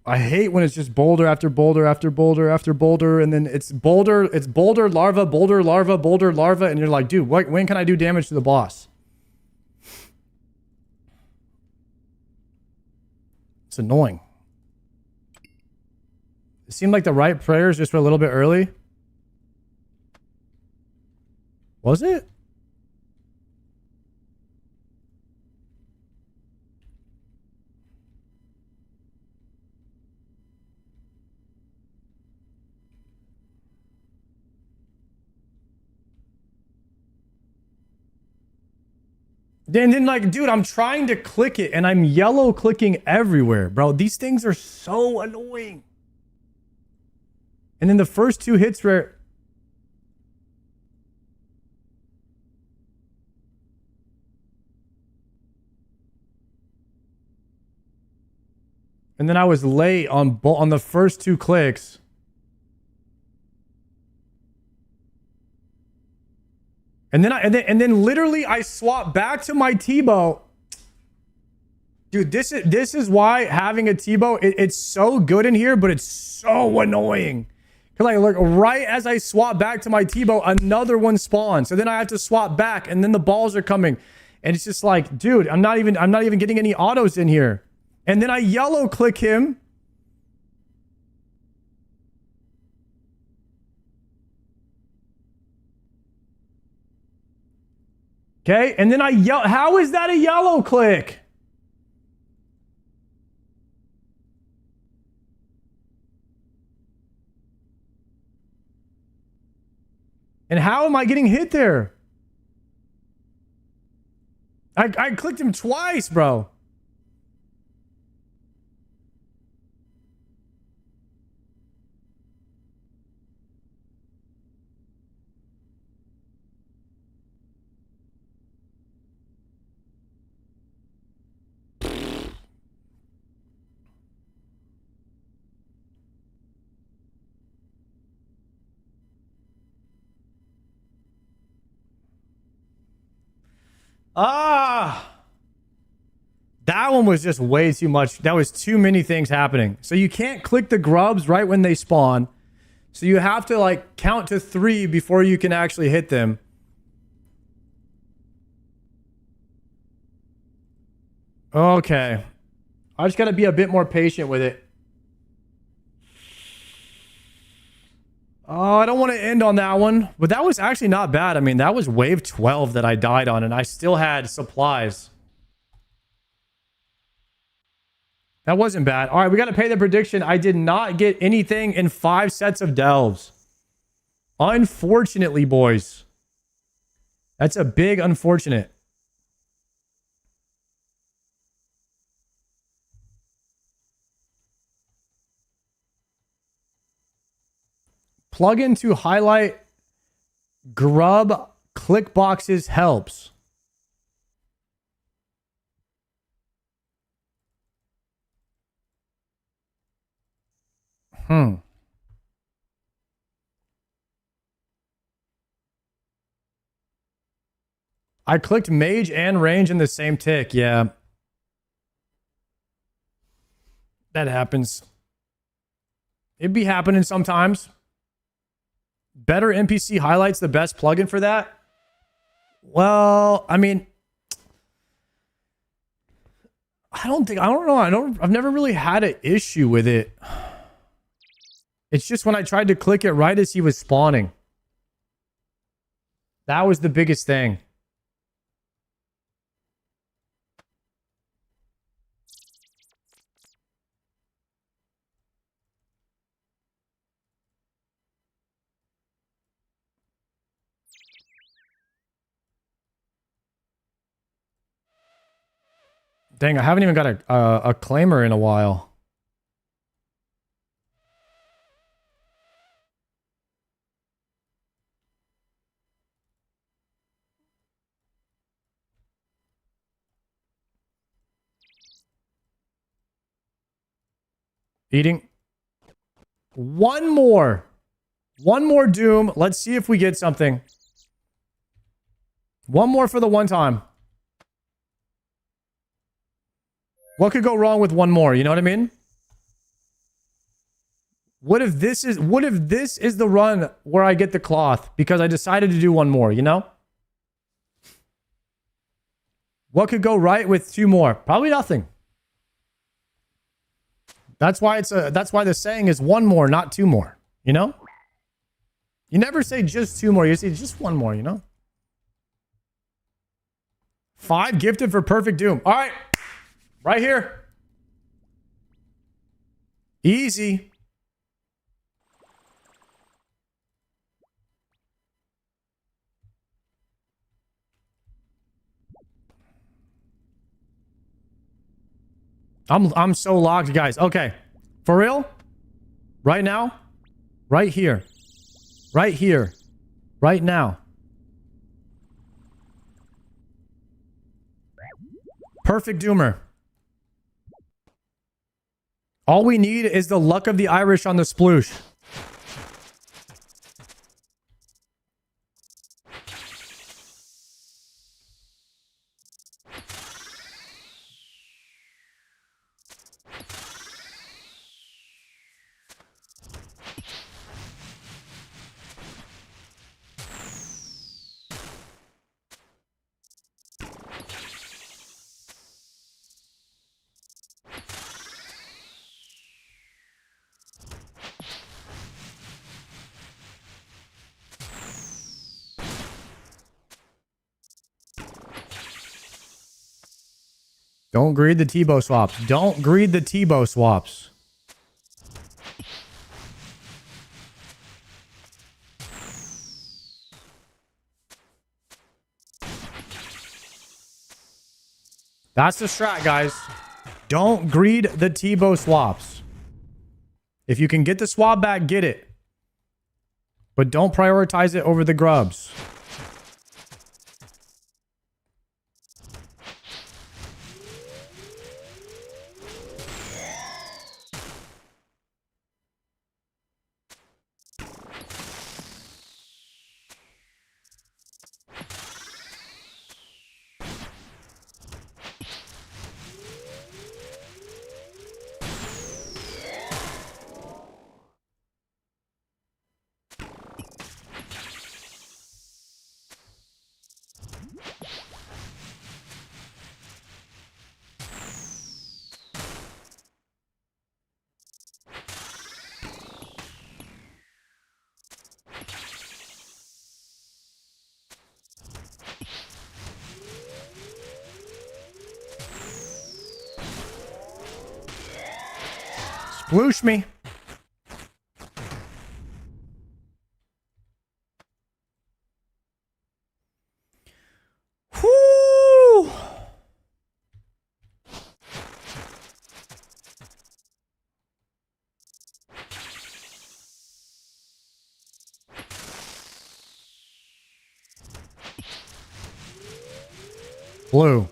I hate when it's just boulder after boulder after boulder after boulder, and then it's boulder larva, boulder larva, boulder larva, and you're like, dude, when can I do damage to the boss? It's annoying. It seemed like the right prayers just were a little bit early. Was it? And then, like, dude, I'm trying to click it and I'm yellow clicking everywhere, bro. These things are so annoying. And then the first two hits were... And then I was late on the first two clicks. And then literally I swapped back to my T-bow. Dude, this is why having a T-bow, it's so good in here, but it's so annoying. Cause like, look, right as I swap back to my T-bow, another one spawns. So then I have to swap back, and then the balls are coming, and it's just like, dude, I'm not even getting any autos in here. And then I yellow click him. Okay, and then I yell. How is that a yellow click? And how am I getting hit there? I clicked him twice, bro. That one was just way too much. That was too many things happening. So you can't click the grubs right when they spawn. So you have to like count to 3 before you can actually hit them. Okay. I just got to be a bit more patient with it. Oh, I don't want to end on that one. But that was actually not bad. I mean, that was wave 12 that I died on, and I still had supplies. That wasn't bad. All right, we got to pay the prediction. I did not get anything in 5 sets of delves. Unfortunately, boys. That's a big unfortunate. Plugin to highlight grub click boxes helps. I clicked mage and range in the same tick. Yeah. That happens. It'd be happening sometimes. Better NPC highlights the best plugin for that? Well, I mean, I don't know. I've never really had an issue with it. It's just when I tried to click it right as he was spawning. That was the biggest thing. Dang, I haven't even got a claimer in a while. Eating. One more. One more doom. Let's see if we get something. One more for the one time. What could go wrong with one more? You know what I mean? What if this is the run where I get the cloth because I decided to do one more, you know? What could go right with two more? Probably nothing. That's why the saying is one more, not two more, you know? You never say just two more, you say just one more, you know? 5 gifted for perfect doom. All right. Right here. Easy. I'm so locked, guys. Okay. For real? Right now? Right here. Right here. Right now. Perfect doomer. All we need is the luck of the Irish on the sploosh. Don't greed the Tebow swaps. Don't greed the Tebow swaps. That's the strat, guys. Don't greed the Tebow swaps. If you can get the swap back, get it. But don't prioritize it over the grubs. Sploosh me. Whoo! Blue.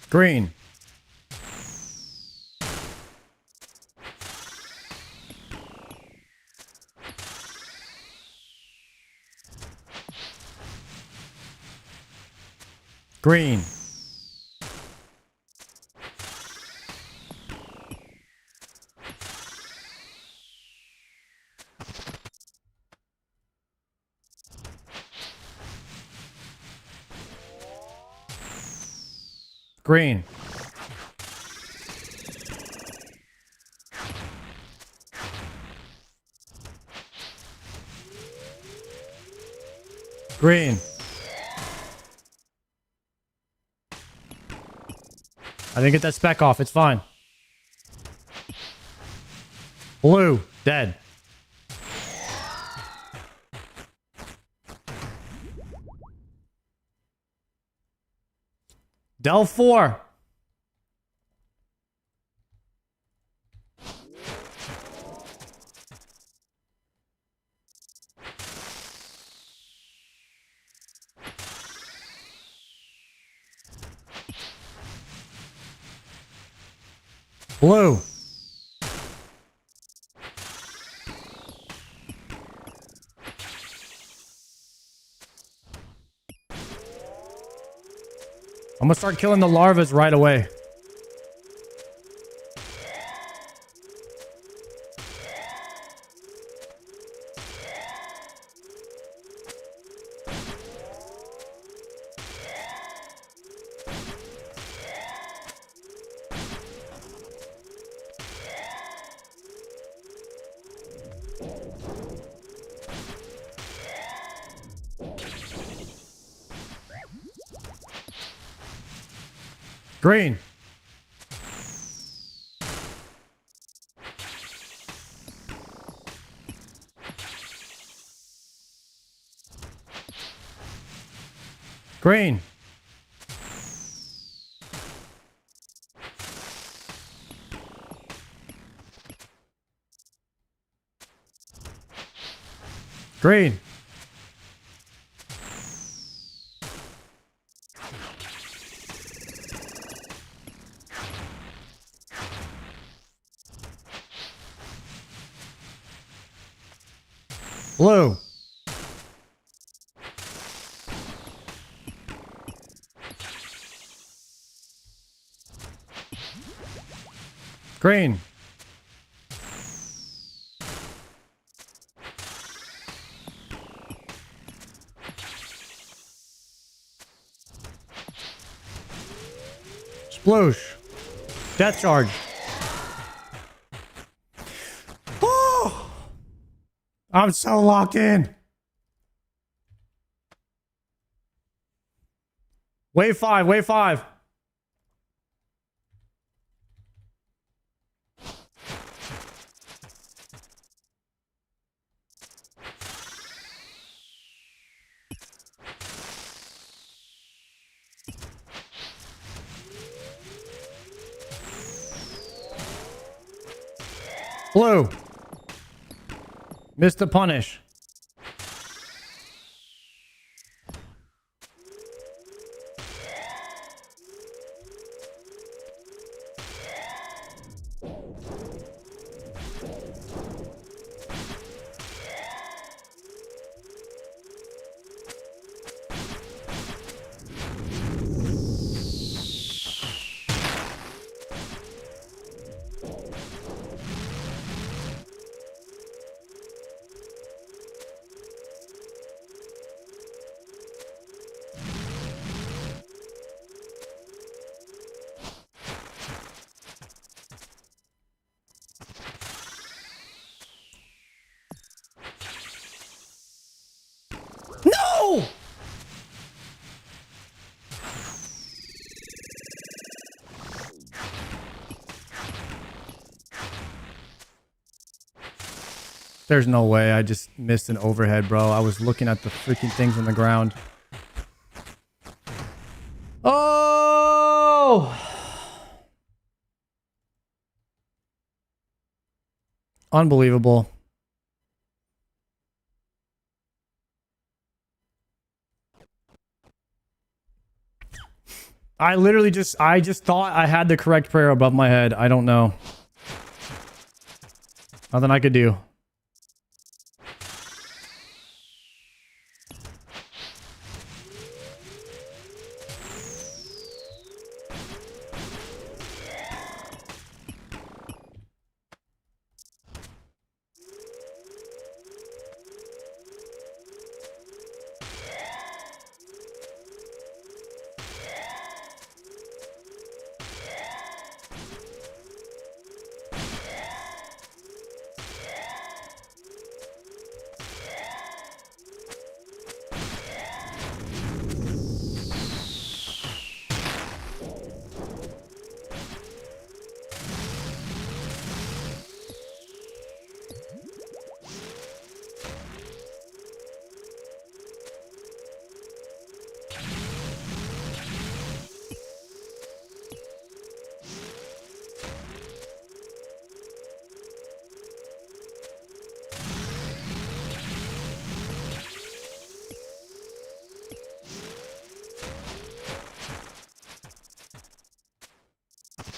Green. Green. Green. Green. I didn't get that speck off. It's fine. Blue. Dead. Del 4. Blue. I'm gonna start killing the larvas right away. Green. Green. Green. Blue. Green. Sploosh. Death charge. Oh! I'm so locked in. Wave 5, wave 5. Blue. Missed the punish. No! There's no way. I just missed an overhead, bro. I was looking at the freaking things on the ground. Oh! Unbelievable. I literally I just thought I had the correct prayer above my head. I don't know. Nothing I could do.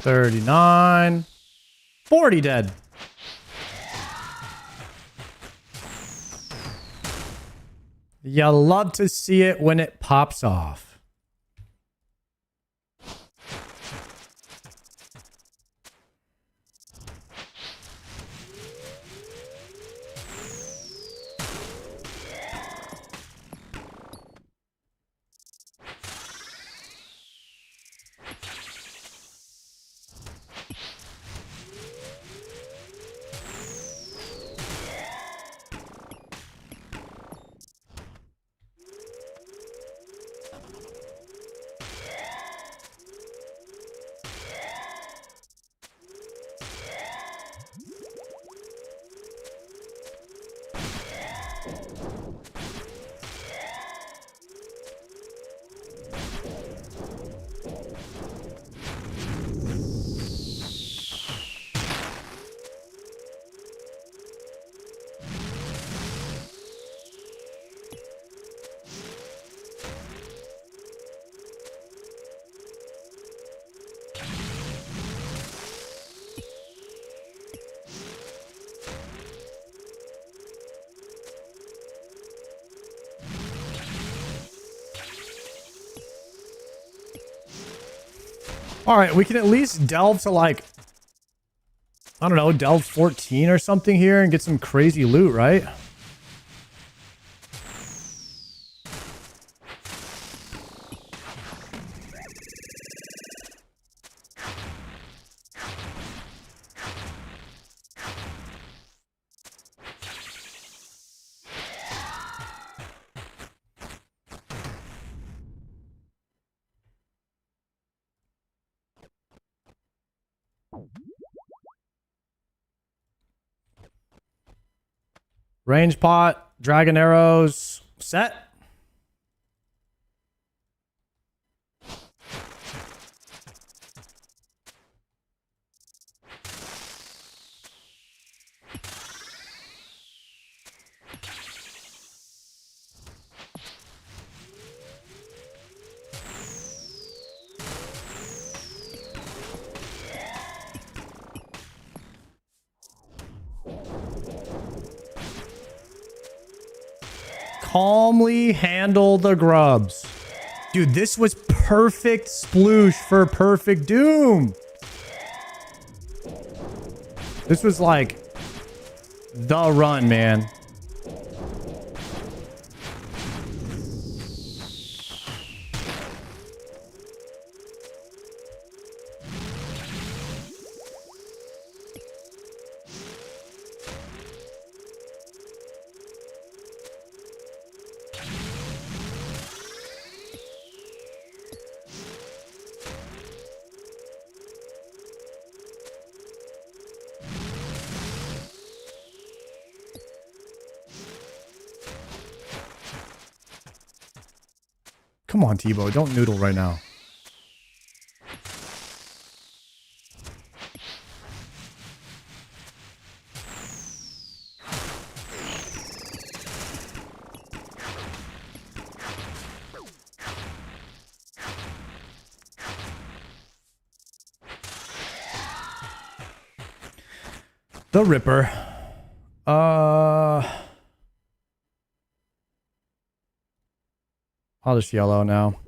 $39. 40 dead. You love to see it when it pops off. All right, we can at least delve to like, I don't know, delve 14 or something here and get some crazy loot, right? Range pot, dragon arrows, set. Calmly handle the grubs. Dude, this was perfect sploosh for perfect doom. This was like the run, man. Come on, Tebow. Don't noodle right now. The Ripper. I'll just yellow now.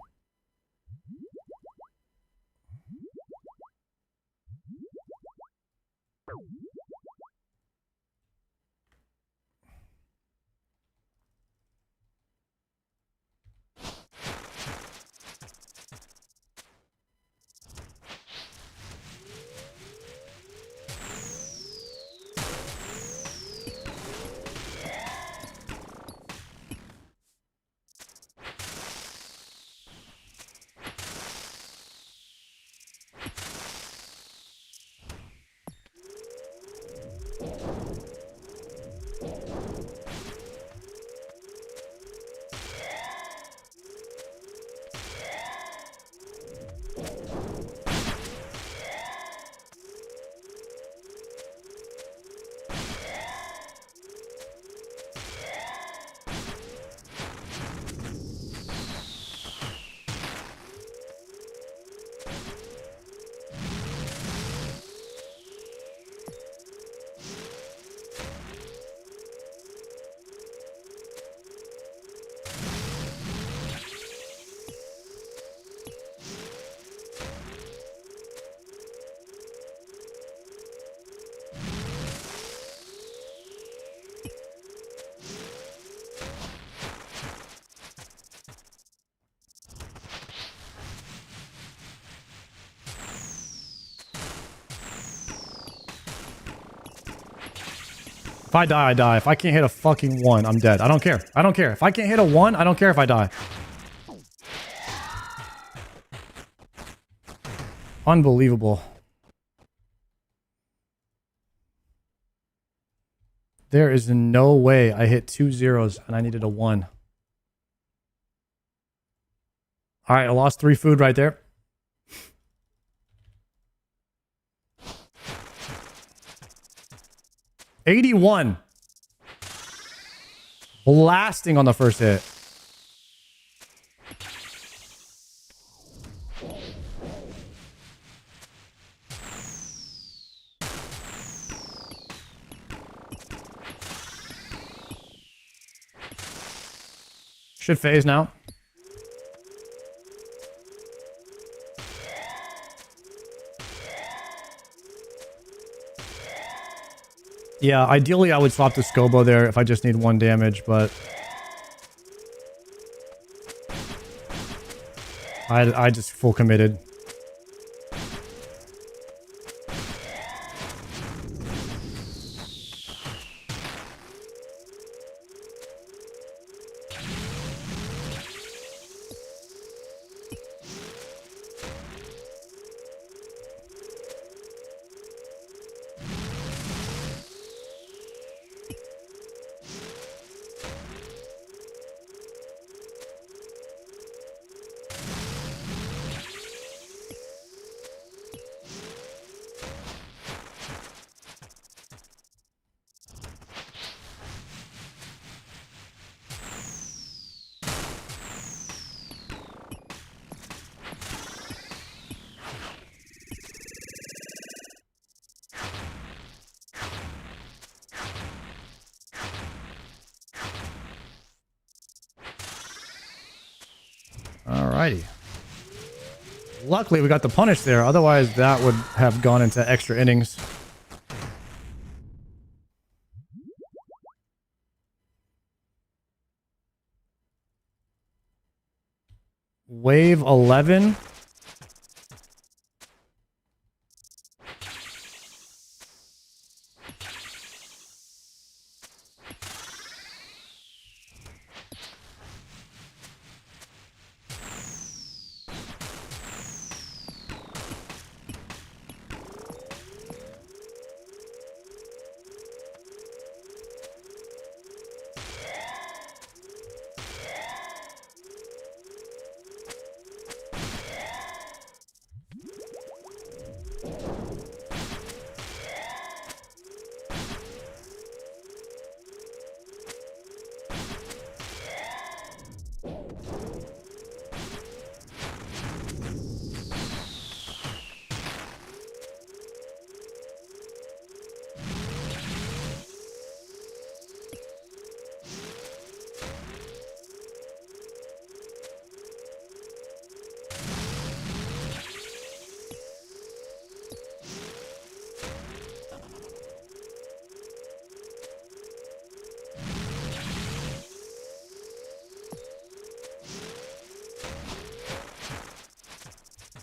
If I die, I die. If I can't hit a fucking 1, I'm dead. I don't care. I don't care. If I can't hit a 1, I don't care if I die. Unbelievable. There is no way I hit 2 zeros and I needed a 1. All right, I lost 3 food right there. $81. Blasting on the first hit. Should phase now. Yeah, ideally I would swap the Scobo there if I just need 1 damage, but I just full committed. Alrighty. Luckily, we got the punish there. Otherwise, that would have gone into extra innings. Wave 11.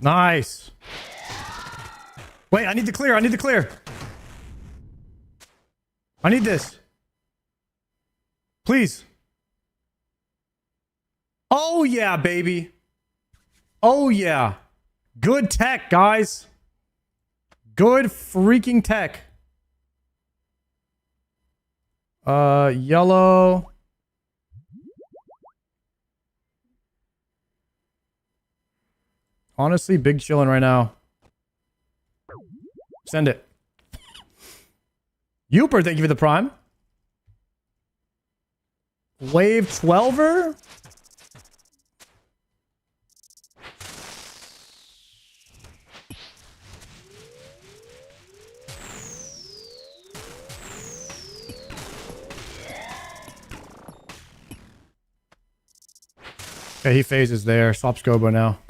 Nice. Wait, I need to clear. I need to clear. I need this. Please. Oh, yeah, baby. Oh, yeah. Good tech, guys. Good freaking tech. Yellow. Honestly, big chillin' right now. Send it. Youper, thank you for the prime. Wave 12er? Okay, he phases there. Swap Scobo now.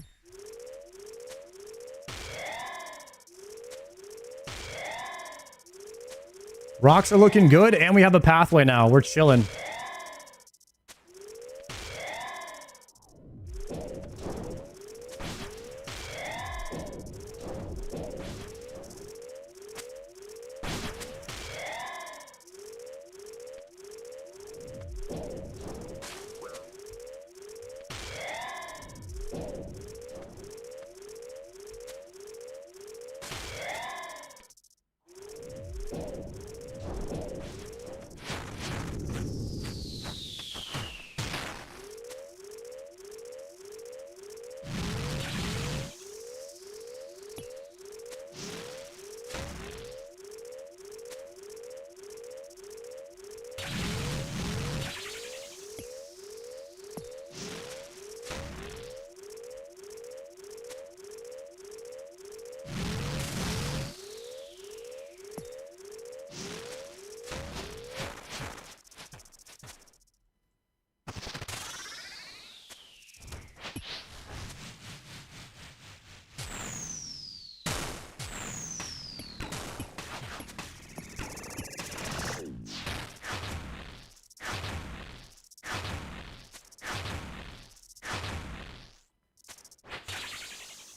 Rocks are looking good, and we have a pathway now. We're chilling.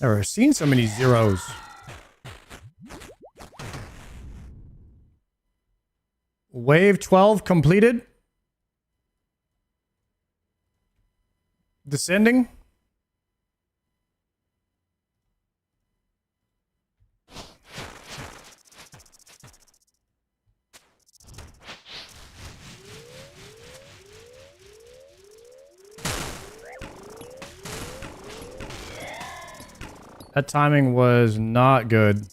Never seen so many zeros. Wave 12 completed. Descending. That timing was not good.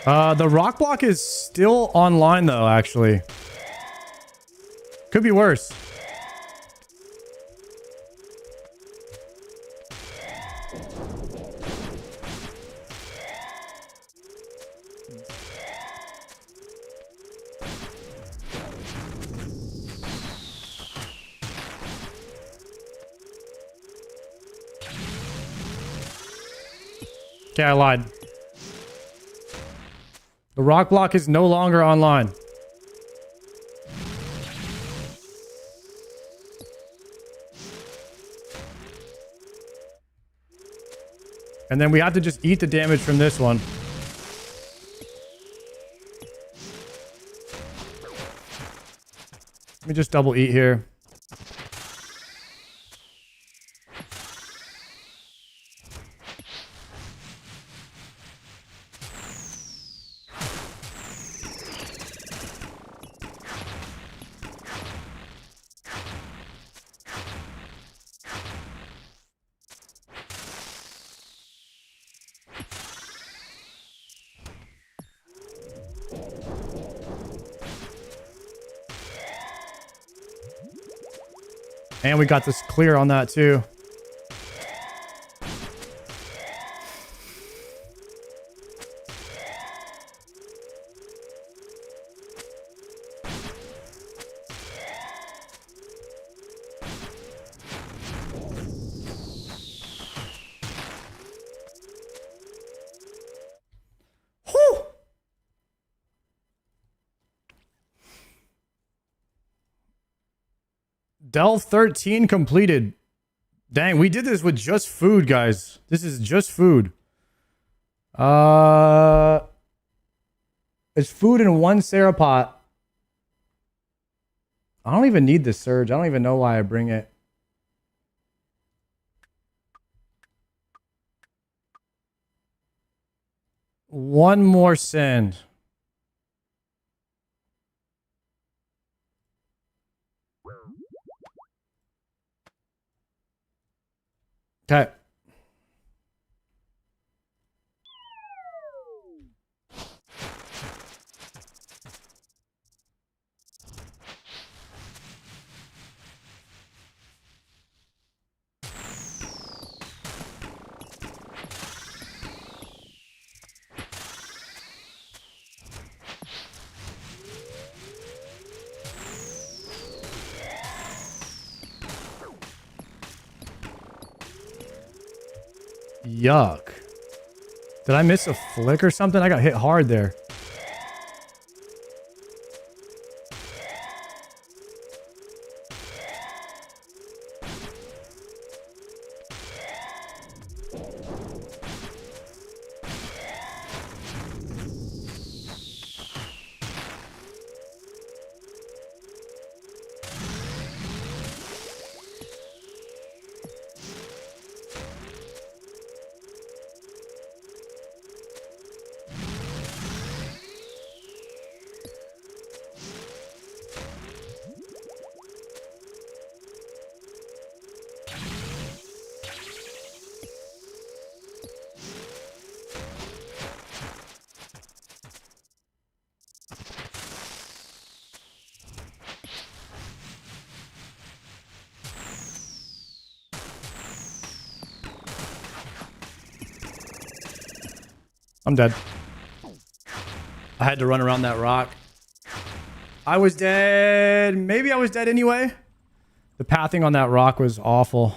The rock block is still online though, actually. Could be worse. Okay, I lied. The rock block is no longer online. And then we have to just eat the damage from this one. Let me just double eat here. And we got this clear on that too. Whew. Delve 13 completed. Dang, we did this with just food, guys. This is just food. It's food in one Serapot. I don't even need this surge. I don't even know why I bring it. One more send. Okay. Yuck. Did I miss a flick or something? I got hit hard there. I'm dead. I had to run around that rock. I was dead. Maybe I was dead anyway. The pathing on that rock was awful.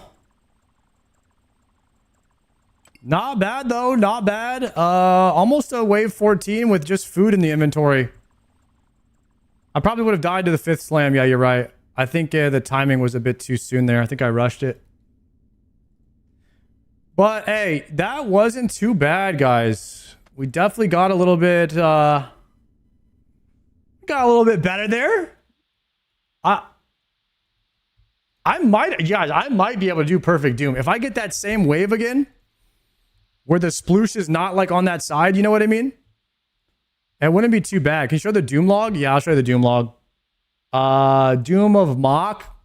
Not bad though. Not bad. Almost a wave 14 with just food in the inventory. I probably would have died to the 5th slam. Yeah, you're right. I think the timing was a bit too soon there. I think I rushed it. But hey, that wasn't too bad, guys. We definitely got a little bit better there. I might be able to do perfect doom. If I get that same wave again, where the sploosh is not like on that side, you know what I mean? It wouldn't be too bad. Can you show the doom log? Yeah, I'll show you the doom log. Doom of Mach.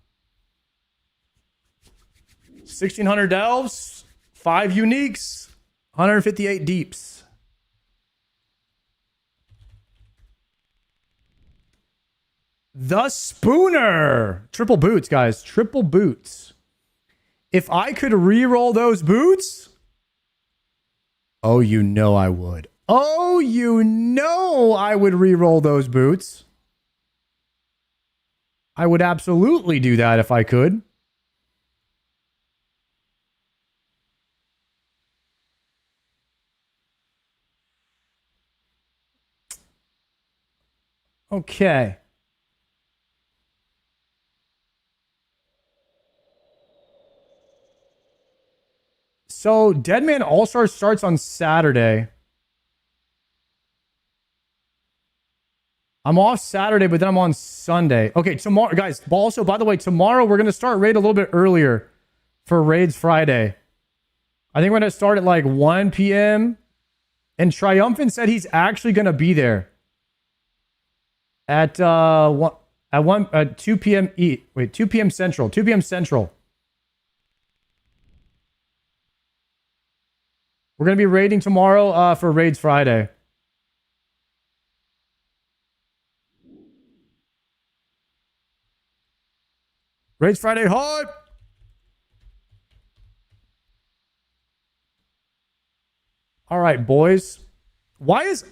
1600 delves, 5 uniques, 158 deeps. The Spooner. Triple boots, guys. Triple boots. If I could re-roll those boots, oh, you know I would. Oh, you know I would re-roll those boots. I would absolutely do that if I could. Okay. So, Deadman All-Star starts on Saturday. I'm off Saturday, but then I'm on Sunday. Okay, tomorrow, guys. Also, by the way, tomorrow we're going to start raid a little bit earlier for Raids Friday. I think we're going to start at like 1 p.m. And Triumphant said he's actually going to be there at 2 p.m. 2 p.m. Central. 2 p.m. Central. We're going to be raiding tomorrow for Raids Friday. Raids Friday hype! All right, boys. Why is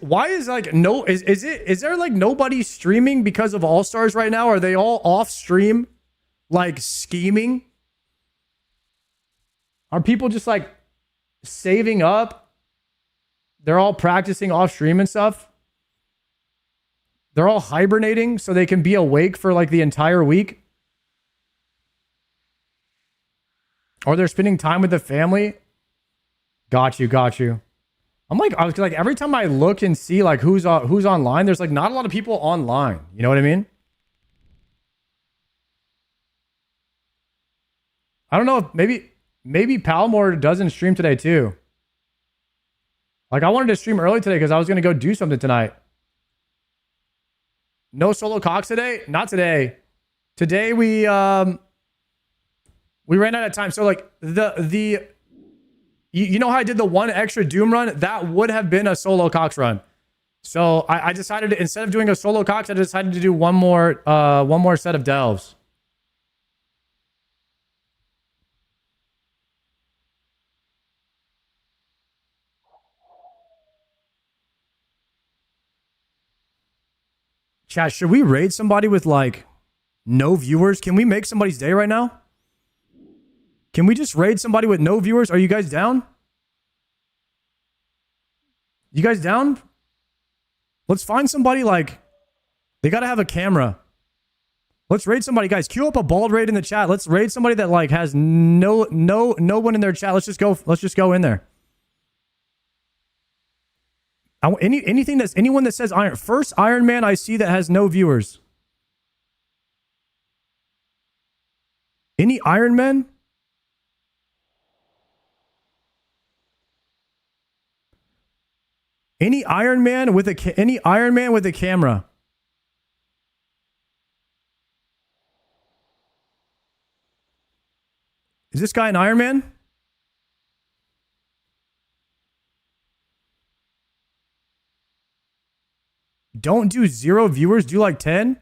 like no is there like nobody streaming because of All Stars right now? Are they all off stream like scheming? Are people just like saving up? They're all practicing off stream and stuff. They're all hibernating so they can be awake for like the entire week. Or they're spending time with the family. Got you, got you. I'm like, I was like, every time I look and see like who's online, there's like not a lot of people online. You know what I mean? I don't know if maybe Palmore doesn't stream today too. Like I wanted to stream early today because I was gonna go do something tonight. No solo Cox today? Not today. Today we ran out of time. So like you know how I did the one extra Doom run? That would have been a solo Cox run. So I decided to, instead of doing a solo Cox, I decided to do one more set of delves. Chat, should we raid somebody with like no viewers? Can we make somebody's day right now? Can we just raid somebody with no viewers? Are you guys down? You guys down? Let's find somebody like, they gotta have a camera. Let's raid somebody, guys. Queue up a bald raid in the chat. Let's raid somebody that like has no one in their chat. Let's just go in there. Anyone that says first Ironman I see that has no viewers. Any Ironman? Any Ironman with a camera? Is this guy an Ironman? Don't do 0 viewers, do like 10.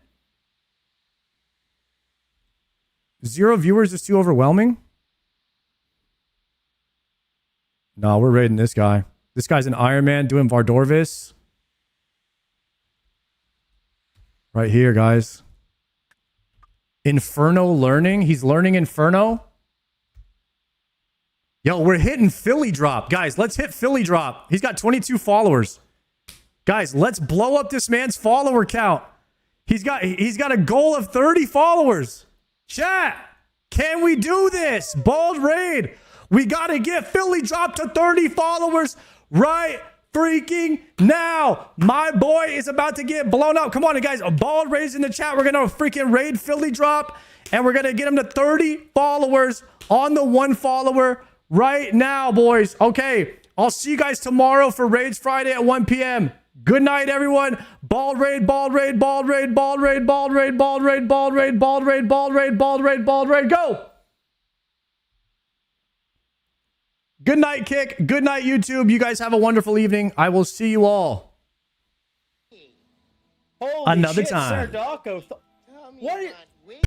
0 viewers is too overwhelming. No, we're raiding this guy. This guy's an Ironman doing Vardorvis. Right here, guys. Inferno learning. He's learning Inferno. Yo, we're hitting Philly drop. Guys, let's hit Philly drop. He's got 22 followers. Guys, let's blow up this man's follower count. He's got a goal of 30 followers. Chat, can we do this? Bald raid. We got to get Philly drop to 30 followers right freaking now. My boy is about to get blown up. Come on, guys. A bald raid in the chat. We're going to freaking raid Philly drop. And we're going to get him to 30 followers on the 1 follower right now, boys. Okay. I'll see you guys tomorrow for Raids Friday at 1 p.m. Good night, everyone. Bald raid, bald raid, bald raid, bald raid, bald raid, bald raid, bald raid, bald raid, bald raid, bald raid, bald raid. Go. Good night, Kick. Good night, YouTube. You guys have a wonderful evening. I will see you all Holy another shit, time. Sir Dawko. What?